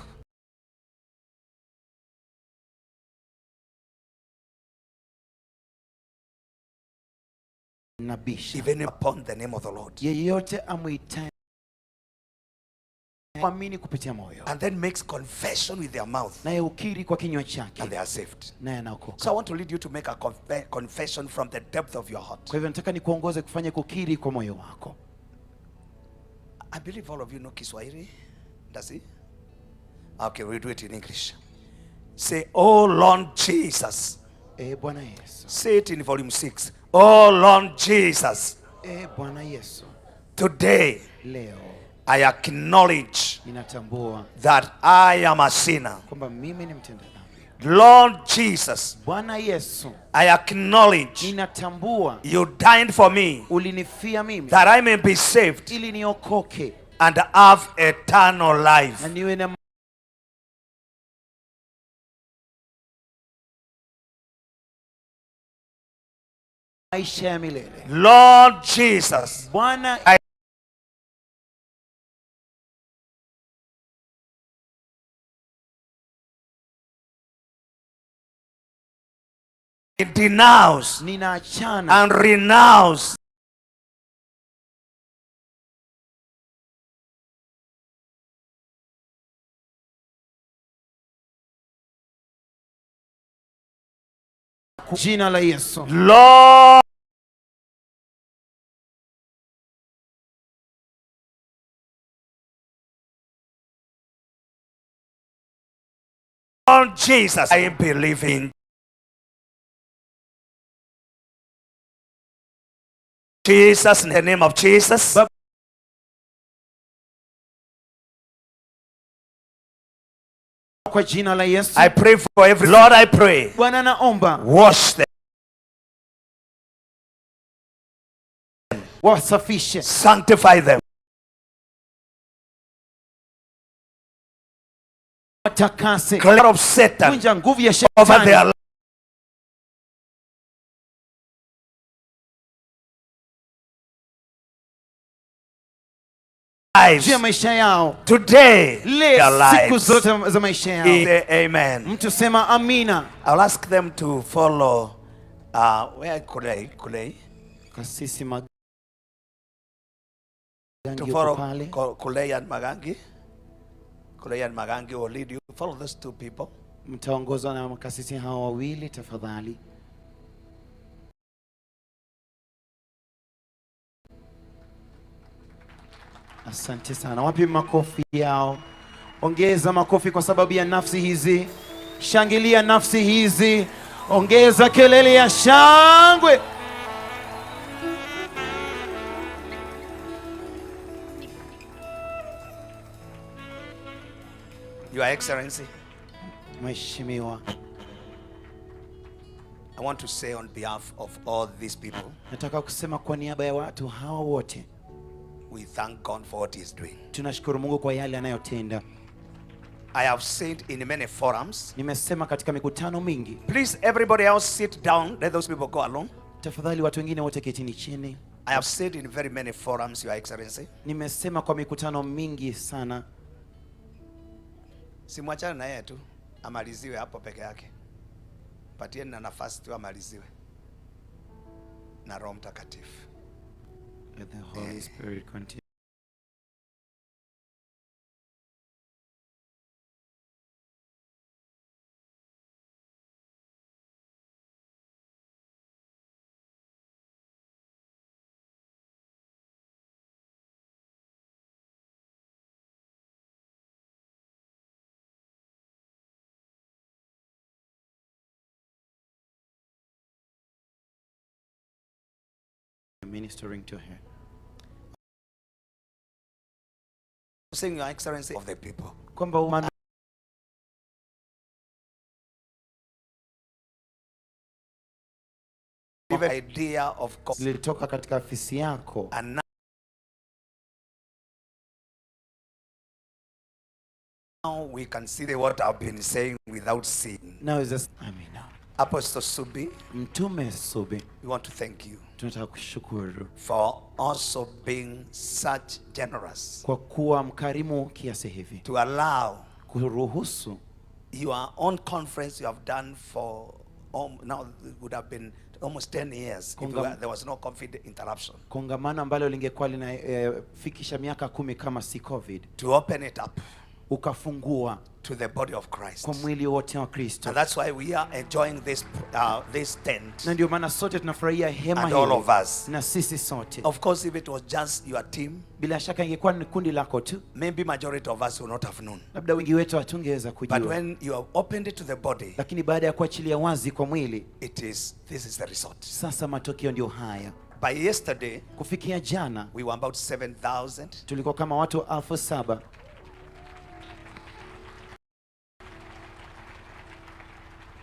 Nabisha. Even upon the name of the Lord. Yeyote amuitaye kuamini kupitia moyo. And then makes confession with their mouth. Naye ukiri kwa kinywa chake. And they are saved. Naye anaokoka. So I want to lead you to make a confession from the depth of your heart. Kwa hivyo nataka nikuongoze kufanya kukiri kwa moyo wako. I believe all of you know Kiswahili. Does it? Okay, we'll do it in English. Say, oh Lord Jesus. Bwana Yesu. Say it in volume 6. Oh Lord Jesus. Bwana Yesu. Today, leo, I acknowledge ninatambua that I am a sinner. Kwamba mimi ni mtenda dhambi. Lord Jesus. Bwana Yesu. I acknowledge ninatambua you died for me. Ulinifia mimi. That I may be saved. Ili niokoke. And have eternal life. Na niwe na maisha ya milele. Lord Jesus. Bwana denounce ninaachana and renounce jina la Yesu. Lord Jesus, I believe in Jesus, in the name of Jesus. Kwa jina la Yesu. I pray for every Lord, I pray. Bwana naomba. Wash them. Wasafishe. Sanctify them. Watakase. Clear of Satan. Vunja nguvu ya over their life. Maisha yao today, siku zote za maisha yao. Amen. Mtu sema amina. I'll ask them to follow where Kulei Kasisi Magangi, to follow Kulei and Magangi. Kulei and Magangi will lead you. Follow those two people. Mtaongozwa na makasisi hao wawili tafadhali. Asante sana. Wapi makofi yao? Ongeza makofi kwa sababu ya nafsi hizi. Shangilia nafsi hizi. Ongeza kelele ya shangwe. Your Excellency, Mheshimiwa, I want to say on behalf of all these people, nataka kusema kwa niaba ya watu hawa wote, we thank God for what he is doing. tunashukuru Mungu kwa yale anayotenda. I have said in many forums, nimesema katika mikutano mingi, please everybody else sit down, let those people go alone. Tafadhali watu wengine wote ketini chini. I have said in very many forums, Your Excellency. Nimesema kwa mikutano mingi sana. Simwachane na yeye tu amaliziwe hapo peke yake. Patieni na nafasi tu amaliziwe na Roho Mtakatifu. Let the Holy Spirit continue. Ministering to her. Saying Your Excellency of the people. Kwamba idea of lilitoka katika afisi yako. And now we can see what I've been saying without seeing. Now is just Amina. Apostle Subi, Mtume Subi, we want to thank you tunataka kushukuru for also being such generous, kwa kuwa mkarimu kiasi hivi, to allow kuruhusu your own conference you have done for now it would have been almost 10 years if there was no COVID interruption. Kongamano ambalo lingekuwa linafikisha miaka 10 kama si COVID. To open it up. Ukafungua to the body of Christ. Kwa mwili wote wa Kristo. And that's why we are enjoying this tent. Na ndio maana sote tunafurahia hema hili. And all of us. Na sisi sote. Of course, if it was just your team, bila shaka ingekuwa ni kundi lako tu, maybe majority of us would not have known. Labda wengi wetu hatungeweza kujua. But when you have opened it to the body, lakini baada ya kuachilia wazi kwa mwili, this is the result. Sasa matokeo ndio haya. By yesterday, kufikia jana, we were about 7,000. Tulikuwa kama watu 7,000.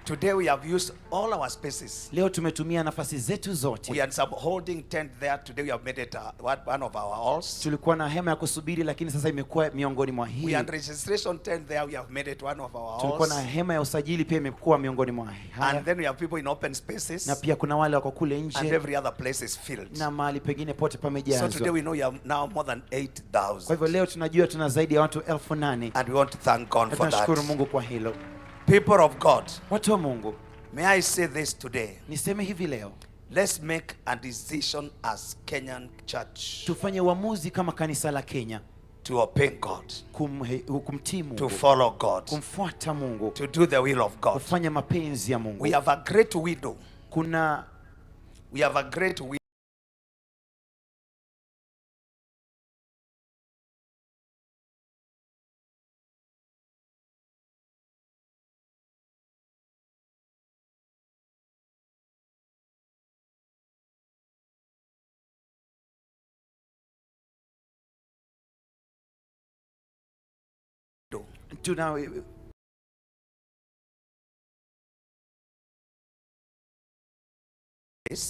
Today we have used all our spaces. Leo tumetumia nafasi zetu zote. We had some holding tent there. Today we have made it one of our halls. Tulikuwa na hema ya kusubiri lakini sasa imekuwa miongoni mwa hii. We had registration tent there. We have made it one of our halls. Tulikuwa na hema ya usajili pia imekuwa miongoni mwa haya. And then we have people in open spaces. Na pia kuna wale wako kule nje. And every other place is filled. Na mahali pengine pote pamejazwa. So today we know you have now more than 8,000. Kwa hivyo leo tunajua tuna zaidi ya watu 8,000. And we want to thank God for that. Tunashukuru Mungu kwa hilo. People of God. Watu wa Mungu. May I say this today? Niseme hivi leo. Let's make a decision as Kenyan church. Tufanye uamuzi kama kanisa la Kenya. To obey God. Kumtii Mungu. To follow God. Kumfuata Mungu. To do the will of God. Kufanya mapenzi ya Mungu. We have a great widow. We have a great widow.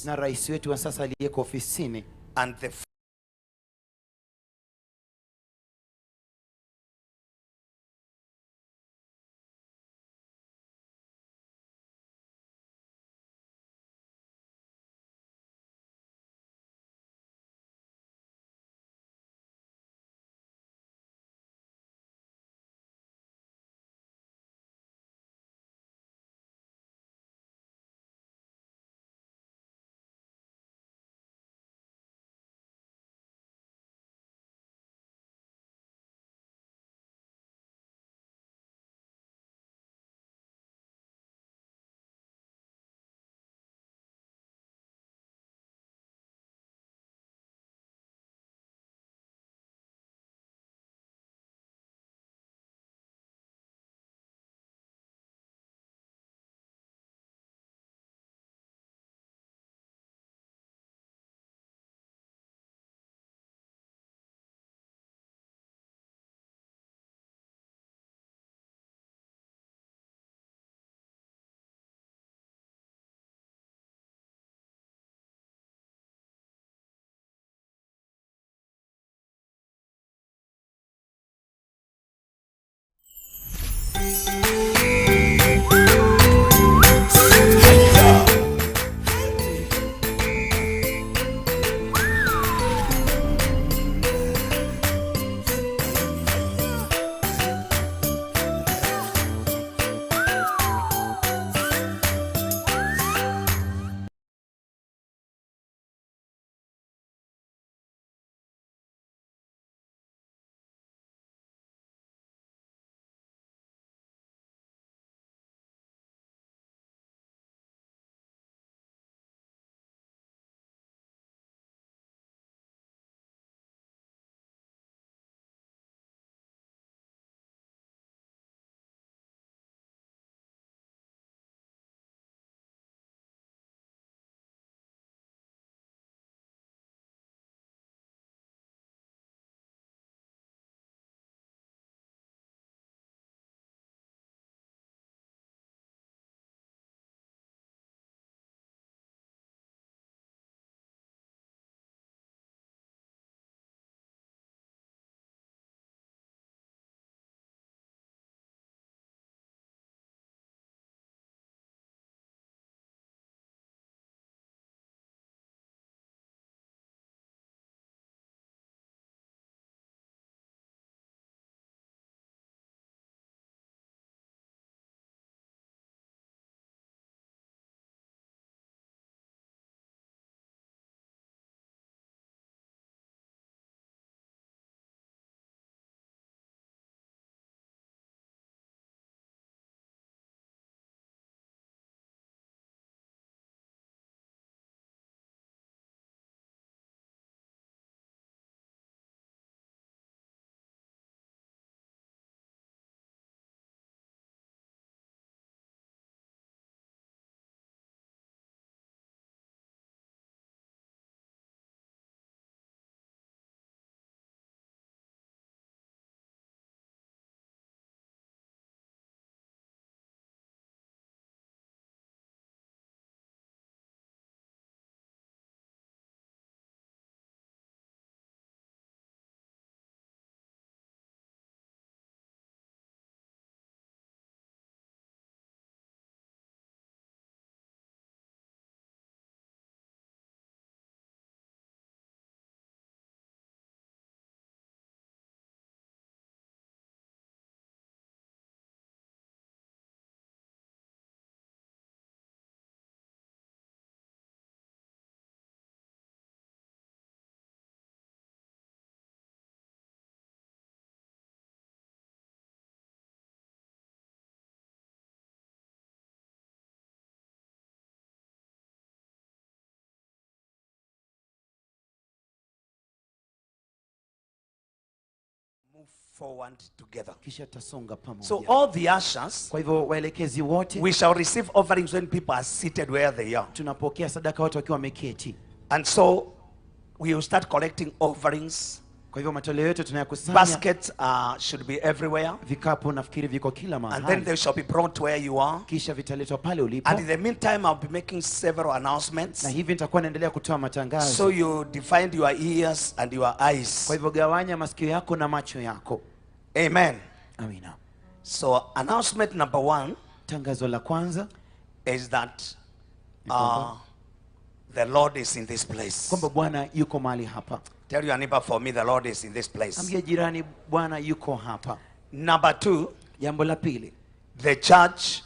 na rais wetu wa sasa aliyeko ofisini and the move forward together. Kisha tasonga pamoja. So all the ushers, kwa hivyo waelekezi wote, we shall receive offerings when people are seated where they are. tunapokea sadaka watu wakiwa wameketi. And so we will start collecting offerings. Kwa hivyo matoleo yote tunayakusanya. Baskets should be everywhere. Vikapu nafikiri viko kila mahali. And then they shall be brought where you are. Kisha vitaletwa pale ulipo. And in the meantime, I'll be making several announcements. Na hivi nitakuwa naendelea kutoa matangazo. So you define your ears and your eyes. Kwa hivyo gawanya masikio yako na macho yako. Amen. Amina. So announcement number 1. Tangazo la kwanza is that the Lord is in this place. Kwamba Bwana yuko mahali hapa. Tell your neighbor, for me the Lord is in this place. Ambia jirani Bwana yuko hapa. Number 2. Jambo la pili. The church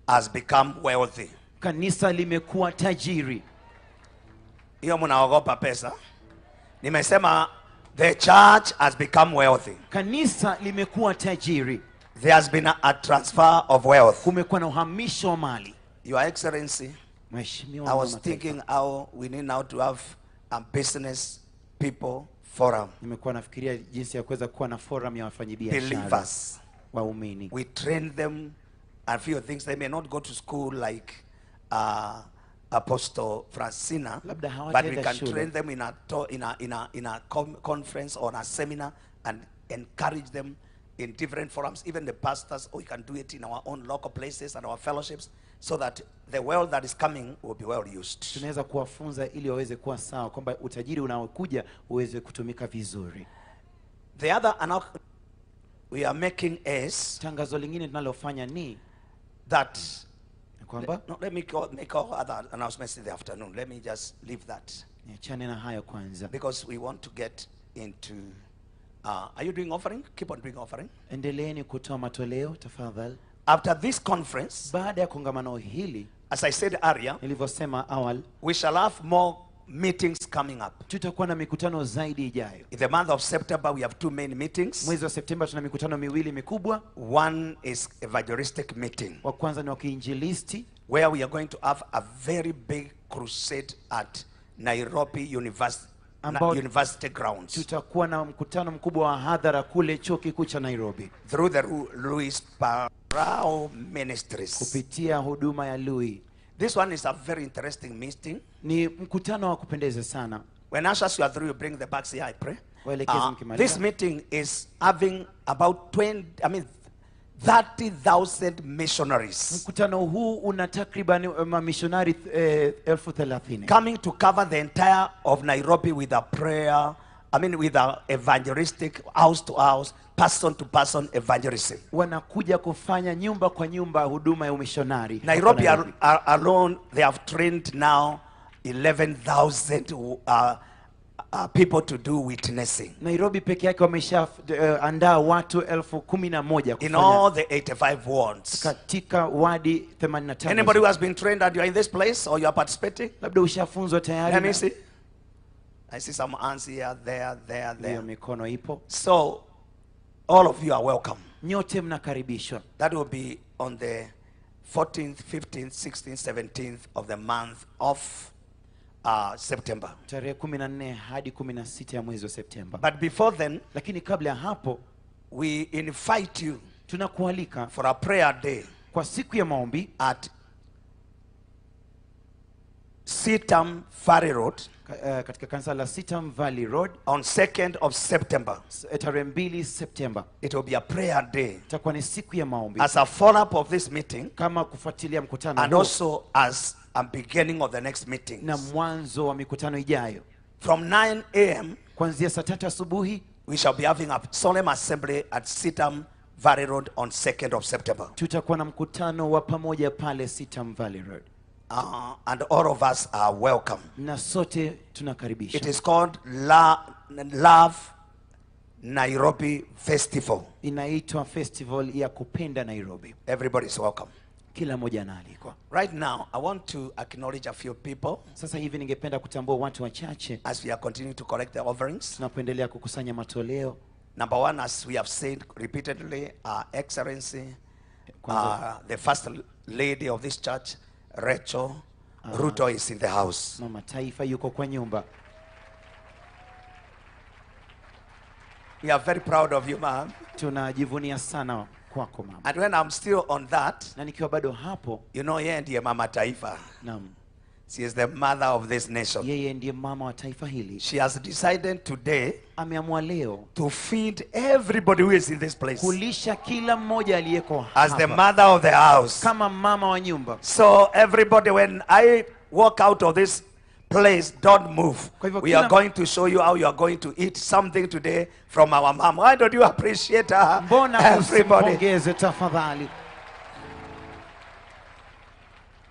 has become wealthy. Kanisa limekuwa tajiri. Hiyo mnaogopa pesa? Nimesema the church has become wealthy. Kanisa limekuwa tajiri. There has been a transfer of wealth. Kumekuwa na uhamisho wa mali. Your Excellency, Mheshimiwa, I was thinking how we need now to have a business people forum. Nimekuwa nafikiria jinsi ya kuweza kuwa na forum ya wafanyabiashara. Believers. Waumini. We train them a few things. They may not go to school like Apostle Francina, but we can train them in a conference or a seminar and encourage them in different forums, even the pastors, or we can do it in our own local places and our fellowships, so that the wealth that is coming will be well used. Tunaweza kuwafunza ili waweze kuwa sawa, kwamba utajiri unaokuja uweze kutumika vizuri. The other we are making is tangazo lingine tunalofanya ni that kwamba let me make all other announcements in the afternoon. Let me just leave that. Niachane na hayo kwanza. Because we want to get into are you doing offering? Keep on doing offering. Endeleeni kutoa matoleo tafadhali. After this conference, baada ya kongamano hili, as I said earlier, nilivyosema awali, we shall have more meetings coming up. Tutakuwa na mikutano zaidi ijayo. In the month of September we have 2 main meetings. Mwezi wa Septemba tuna mikutano miwili mikubwa. One is evangelistic meeting. Wa kwanza ni wa kiinjilisti, where we are going to have a very big crusade at Nairobi University grounds. Tutakuwa na mkutano mkubwa wa hadhara kule chuo kikuu cha Nairobi. Through the Louis Parao Ministries. Kupitia huduma ya Louis. This one is a very interesting meeting. Ni mkutano wa kupendeza sana. When ushers you are through, you bring the bags here, I pray. This meeting is having about 30,000 missionaries. Mkutano huu una takriban mamishonari 30,000 coming to cover the entire of Nairobi with a prayer, with a evangelistic house to house, person to person evangelism. Wanakuja kufanya nyumba kwa nyumba huduma ya umishonari. Nairobi alone, they have trained now 11,000 people to do witnessing. Nairobi peke yake wamesha andaa watu 11,000 in all the 85 wards. Katika wadi 85. Anybody who has been trained and you are in this place or you are participating? Labda ushafunzwa tayari. Let me see. I see some hands here, there. Mikono ipo. So all of you are welcome. Nyote mnakaribishwa. That will be on the 14th, 15th, 16th, 17th of the month of September. Tarehe 14 hadi 16 ya mwezi wa Septemba. But before then, lakini kabla ya hapo, we invite you, tunakualika for a prayer day, kwa siku ya maombi at Sitam Valley Road, katika kanisa la Sitam Valley Road, on 2nd of September. Tarehe 2 Septemba. It will be a prayer day. Itakuwa ni siku ya maombi. As a follow-up of this meeting, kama kufuatilia mkutano and also as a beginning of the next meeting. Na mwanzo wa mikutano ijayo. From 9 a.m. kuanzia saa 3 asubuhi, we shall be having a solemn assembly at Sitam Valley Road on 2nd of September. Tutakuwa na mkutano wa pamoja pale Sitam Valley Road. And all of us are welcome. Na sote tunakaribishwa. It is called Love Nairobi Festival. Inaitwa Festival ya kupenda Nairobi. Everybody is welcome. Kila mmoja anaalikwa. Right now, I want to acknowledge a few people. Sasa hivi ningependa kutambua watu wachache. As we are continuing to collect the offerings. Tunapoendelea kukusanya matoleo. Number 1, as we have said repeatedly, Our Excellency, the First Lady of this church, Rachel Ruto, is in the house. Mama Taifa yuko kwa nyumba. We are very proud of you, ma'am. Tunajivunia sana kwako mama. And when I'm still on that, na nikiwa bado hapo, you know, yeye ndiye mama taifa. Naam. She is the mother of this nation. Yeye ndiye mama wa taifa hili. She has decided today ameamua leo to feed everybody who is in this place. Kulisha kila mmoja aliyeko hapa. As the mother of the house. Kama mama wa nyumba. So everybody, when I walk out of this place, don't move. We are going to show you how you are going to eat something today from our mom. Why don't you appreciate her? Everybody. Tafadhali.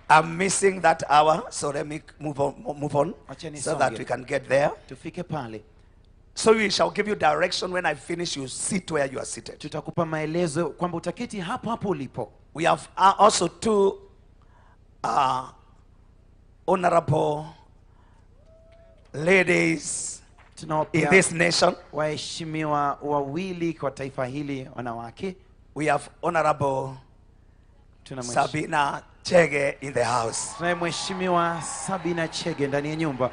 I'm missing that hour, so let me move on so that we can get there. Tufike pale. So we shall give you direction. When I finish, you sit where you are seated. Tutakupa maelezo kwamba utaketi hapo hapo ulipo. We have also two honorable ladies in this nation. Waheshimiwa wawili kwa taifa hili wanawake. We have honorable Sabina Chege in the house. Tunaye mheshimiwa Sabina Chege ndani ya nyumba.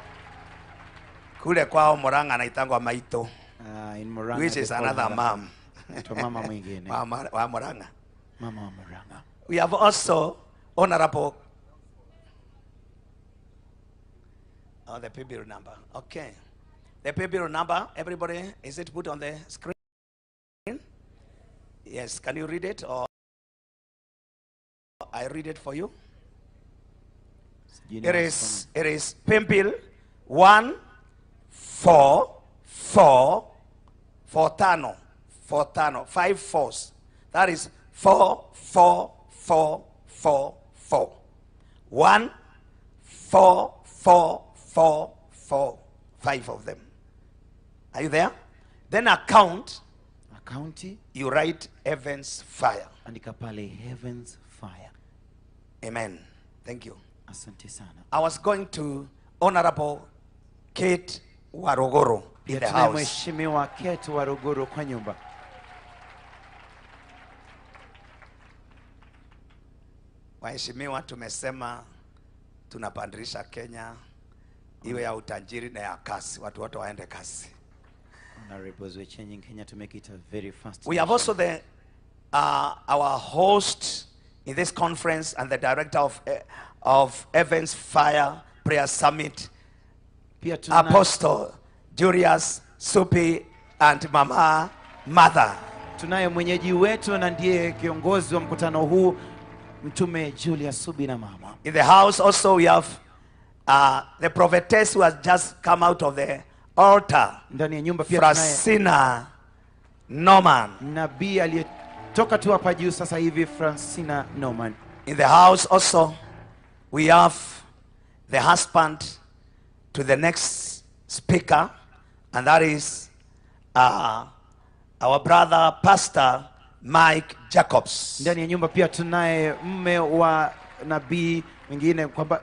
Kule kwao Murang'a anaitangwa Maito. In Murang'a, which is another mom. Mama mwingine. wa Murang'a. Mama wa Murang'a. We have also honorable the PBR number. Okay. The PBR number, everybody, is it put on the screen? Yes, can you read it or I read it for you? It is Pimpil 14445 4s. That is 44444. 14445 of them. Are you there? Then account. You write heaven's fire. Andika pale heaven's fire. Amen. Thank you. Asante sana. I was going to Honorable Kate Warogoro in the house. Mheshimiwa Kate Warogoro kwa nyumba. Waheshimiwa, tumesema tunapandisha Kenya iwe ya utajiri na ya kasi. Watu wote waende kasi. Honorables, we're changing Kenya to make it a very fast. We have also the our host in this conference and the director of Heaven's Fire Prayer Summit, Apostle Julius Supi and Mama Mother. Tunaye mwenyeji wetu na ndiye kiongozi wa mkutano huu, Mtume Julius Subi na mama. In the house also we have the prophetess who has just come out of the altar. Ndani ya nyumba pia Francina Norman. Nabii aliyetoka tu hapa juu sasa hivi, Francina Norman. In the house also we have the husband to the next speaker, and that is our brother Pastor Mike Jacobs. Ndani ya nyumba pia tunaye mme wa nabii mwingine kwamba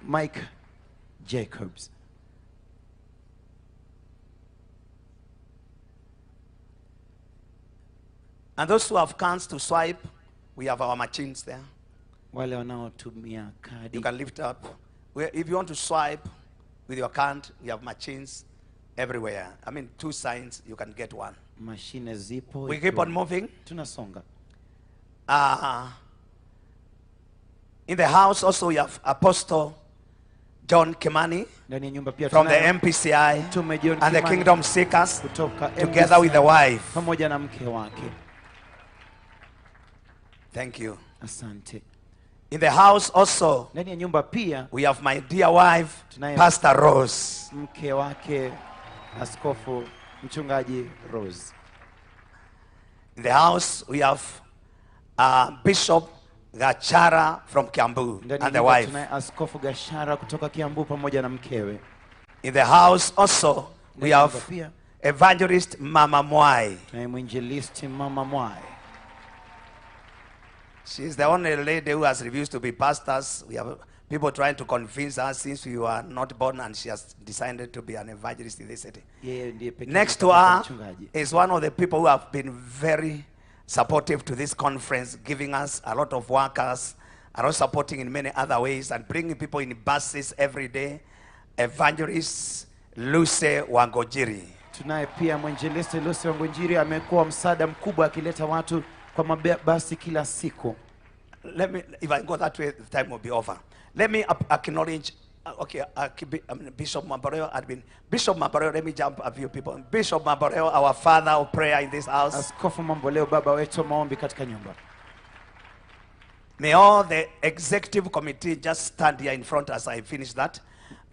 Mike Jacobs. And those who have cards to swipe, we have our machines there. Wale wanaotumia kadi. You can lift up. If you want to swipe with your card, we have machines everywhere. I mean, 2 signs, you can get one. Machine zipo. We keep on moving. Tunasonga. In the house also we have Apostle John Kimani from the MPCI and the Kingdom Seekers together with the wife. Pamoja na mke wake. Thank you. Asante. In the house also ndani ya nyumba pia we have my dear wife Pastor Rose. Mke wake Askofu Mchungaji Rose. In the house we have Bishop Gachara from Kiambu and the wife. Askofu Gachara kutoka Kiambu pamoja na mkewe. In the house also we have Evangelist Mama Mwai. Mwinjilisti Mama Mwai. She's the only lady who has refused to be pastors. We have people trying to convince her since we were not born, and she has decided to be an evangelist in this city. Next to her is one of the people who have been very supportive to this conference, giving us a lot of workers, and also supporting in many other ways, and bringing people in buses every day. Evangelist Luce Wangojiri. Tunaye pia mwinjilisti Lucy Wangunjiri, amekuwa msaada mkubwa akileta watu kwa mabasi kila siku. Let me, if I go that way, the time will be over. Let me acknowledge, okay, Bishop Mabareo admin. Bishop Mabareo, let me jump a few people. Bishop Mabareo, our father of prayer in this house. Askofu Mamboleo, baba wetu maombi katika nyumba. May all the executive committee just stand here in front as I finish that.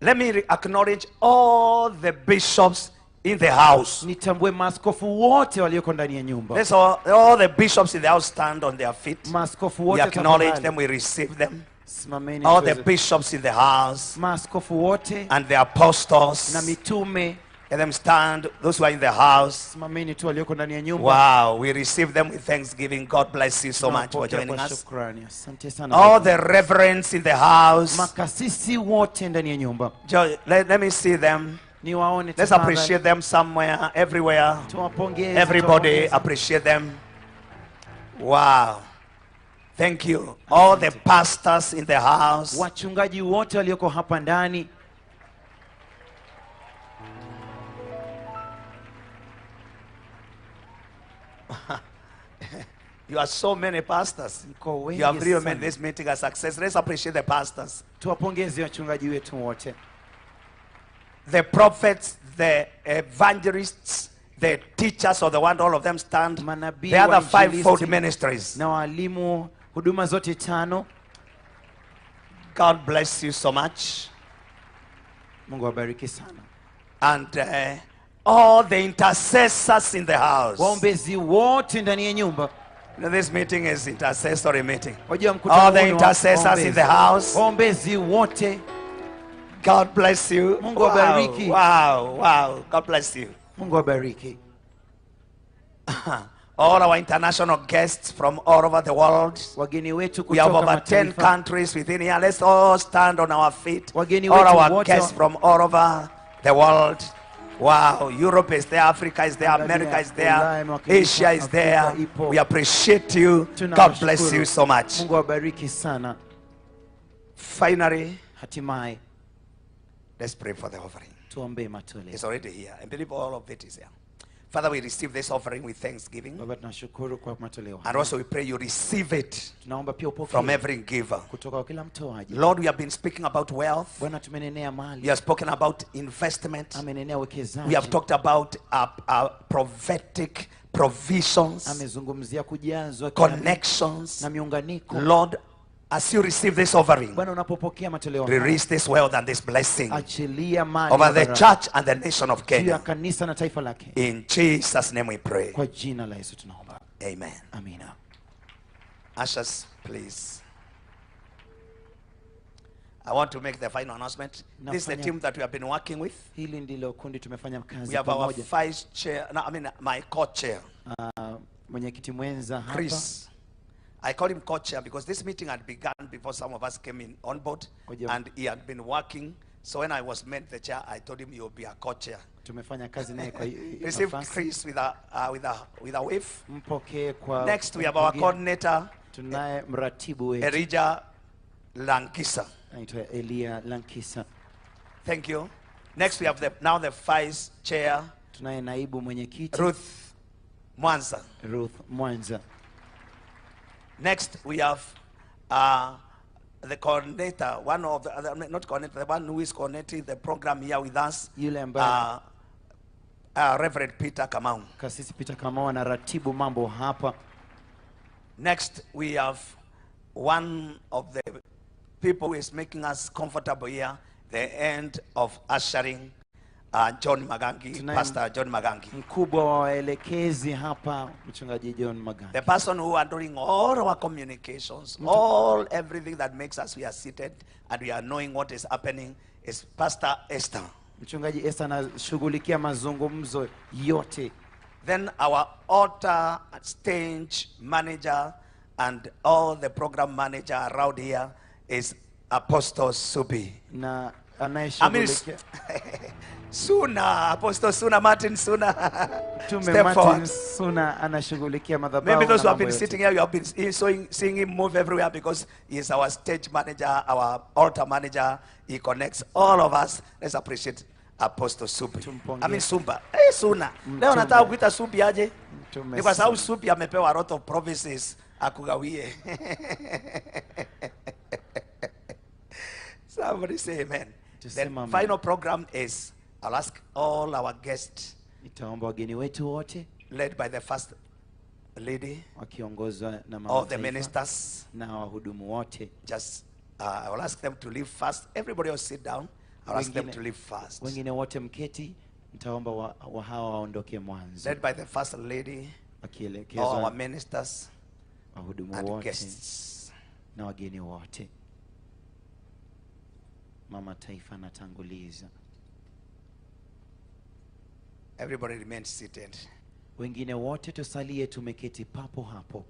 Let me acknowledge all the bishops in the house. Nitambue maaskofu wote walioko ndani ya nyumba. Let's all the bishops in the house stand on their feet. Maaskofu We wote acknowledge them, we receive them. Simameni All the bishops in the house. Maaskofu wote and the apostles. na mitume. Let them stand, those who are in the house. Simameni tu walioko ndani ya nyumba. Wow, we receive them with thanksgiving. God bless you so much for joining us. Asante sana. All the reverends in the house. Makasisi wote ndani ya nyumba. Let me see them. Let's appreciate them somewhere, everywhere. Everybody appreciate them. Wow. Thank you. All the pastors in the house. Wachungaji wote walioko hapa ndani. You are so many pastors. You have really made this meeting a success. Let's appreciate the pastors. Tuwapongeze wachungaji wetu wote. The prophets, the evangelists, the teachers of the word, all of them stand. The other fivefold ministries. Na walimu huduma zote tano. God bless you so much. Mungu awabariki sana. And all the intercessors in the house. Waombezi wote ndani ya nyumba. This meeting is intercessory meeting. All the intercessors in the house. Waombezi wote. God bless you. Mungu awabariki. Wow, wow. God bless you. Mungu awabariki. All our international guests from all over the world. Wageni wetu we have kutoka over 10 mataifa. countries within here. Let's all stand on our feet. Wageni All wetu our wote guests from all over the world. Wow, Europe is there, Africa is there, America is there, Asia is there. We appreciate you. God bless you so much. Mungu awabariki sana. Finally, hatimaye, let's pray for the offering. Tuombe matoleo. It's already here. I believe all of it is here. Father, we receive this offering with thanksgiving. Baba, tunashukuru kwa matoleo. And also we pray you receive it Tunaomba pia upokee from every giver. kutoka kwa kila mtoaji. Lord, we have been speaking about wealth. Bwana, tumenenea mali. We have spoken about investment. Amenenea uwekezaji. We have talked about prophetic provisions, amezungumzia kujazwa connections. na miunganiko. Lord, as you receive this offering, Bwana, unapopokea matoleo, release this wealth and this blessing achilia mali over the church and the nation of juu ya Kenya. kanisa na taifa lake. In Jesus' name we pray. Kwa jina la Yesu tunaomba. Amen. Amina. Ushers, please. I want to make the final announcement. This is the team that we have been working with. Hili ndilo kundi tumefanya kazi We have our pamoja. vice chair, no, I mean my co-chair, mwenyekiti mwenza hapa. Chris. I call him co-chair because this meeting had begun before some of us came in on board, and he had been working. So when I was made the chair, I told him you'll be a co-chair. Tumefanya kazi naye kwa Receive Chris with a wave. Mpokee kwa. Next we have our coordinator. Tunaye mratibu wetu. Elijah Lankisa. Anaitwa Elia Lankisa. Thank you. Next we have now the vice chair. Tunaye naibu mwenyekiti. Ruth Mwanza. Ruth Mwanza. Next we have the coordinator, one of the not coordinator, the one who is coordinating the program here with us. Yule ambaye Reverend Peter Kamau. Kasisi Peter Kamau anaratibu mambo hapa. Next we have one of the people who is making us comfortable here, the end of ushering, John Magangi, Pastor John Magangi. Mkubwa wa waelekezi hapa, mchungaji John Magangi. The person who are doing all our communications, everything that makes us, we are seated and we are knowing what is happening, is Pastor Esther. Mchungaji Esther anashughulikia mazungumzo yote. Then our altar stage manager and all the program manager around here is Apostle Subi. Na anayeshughulikia Suna, Apostle Suna, Martin Suna. Step forward. Suna anashughulikia madhabahu. Maybe those who have been sitting here, you have been seeing him move everywhere because he is our stage manager, our altar manager. He connects all of us. Let's appreciate Apostle Supi. Sumba. Hey, Suna. Leo nataka kuita Supi aje. Ni kwa sababu Supi amepewa a lot of promises akugawie. Somebody say amen. The final program is, I'll ask all our guests, nitaomba wageni wetu wote, led by the first lady, wakiongozwa na mama all the ministers, na wahudumu wote. Just I will ask them to leave first. Everybody else sit down. I'll ask them to leave first. Wengine wote mketi, nitaomba wa hawa waondoke mwanzo. Led by the first lady, all our ministers, wahudumu and wote guests, na wageni wote. Mama taifa natanguliza. Everybody remains seated. Wengine wote tusalie tumeketi papo hapo.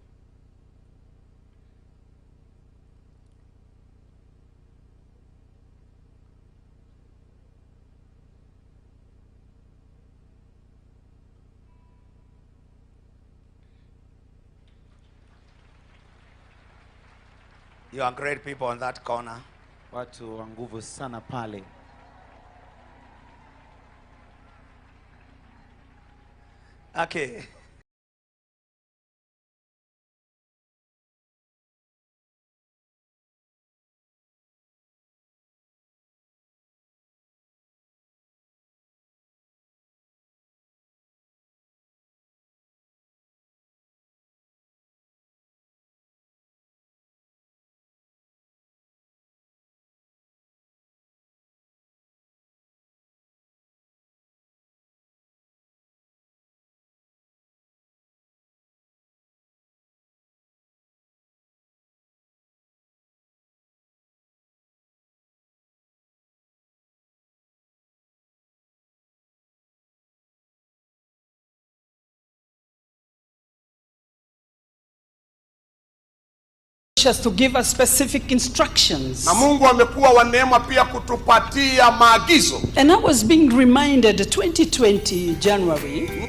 You are great people on that corner. Watu wa nguvu sana pale. Okay. To give us specific instructions. Na Mungu amekuwa wa neema pia kutupatia maagizo. And I was being reminded 2020 January.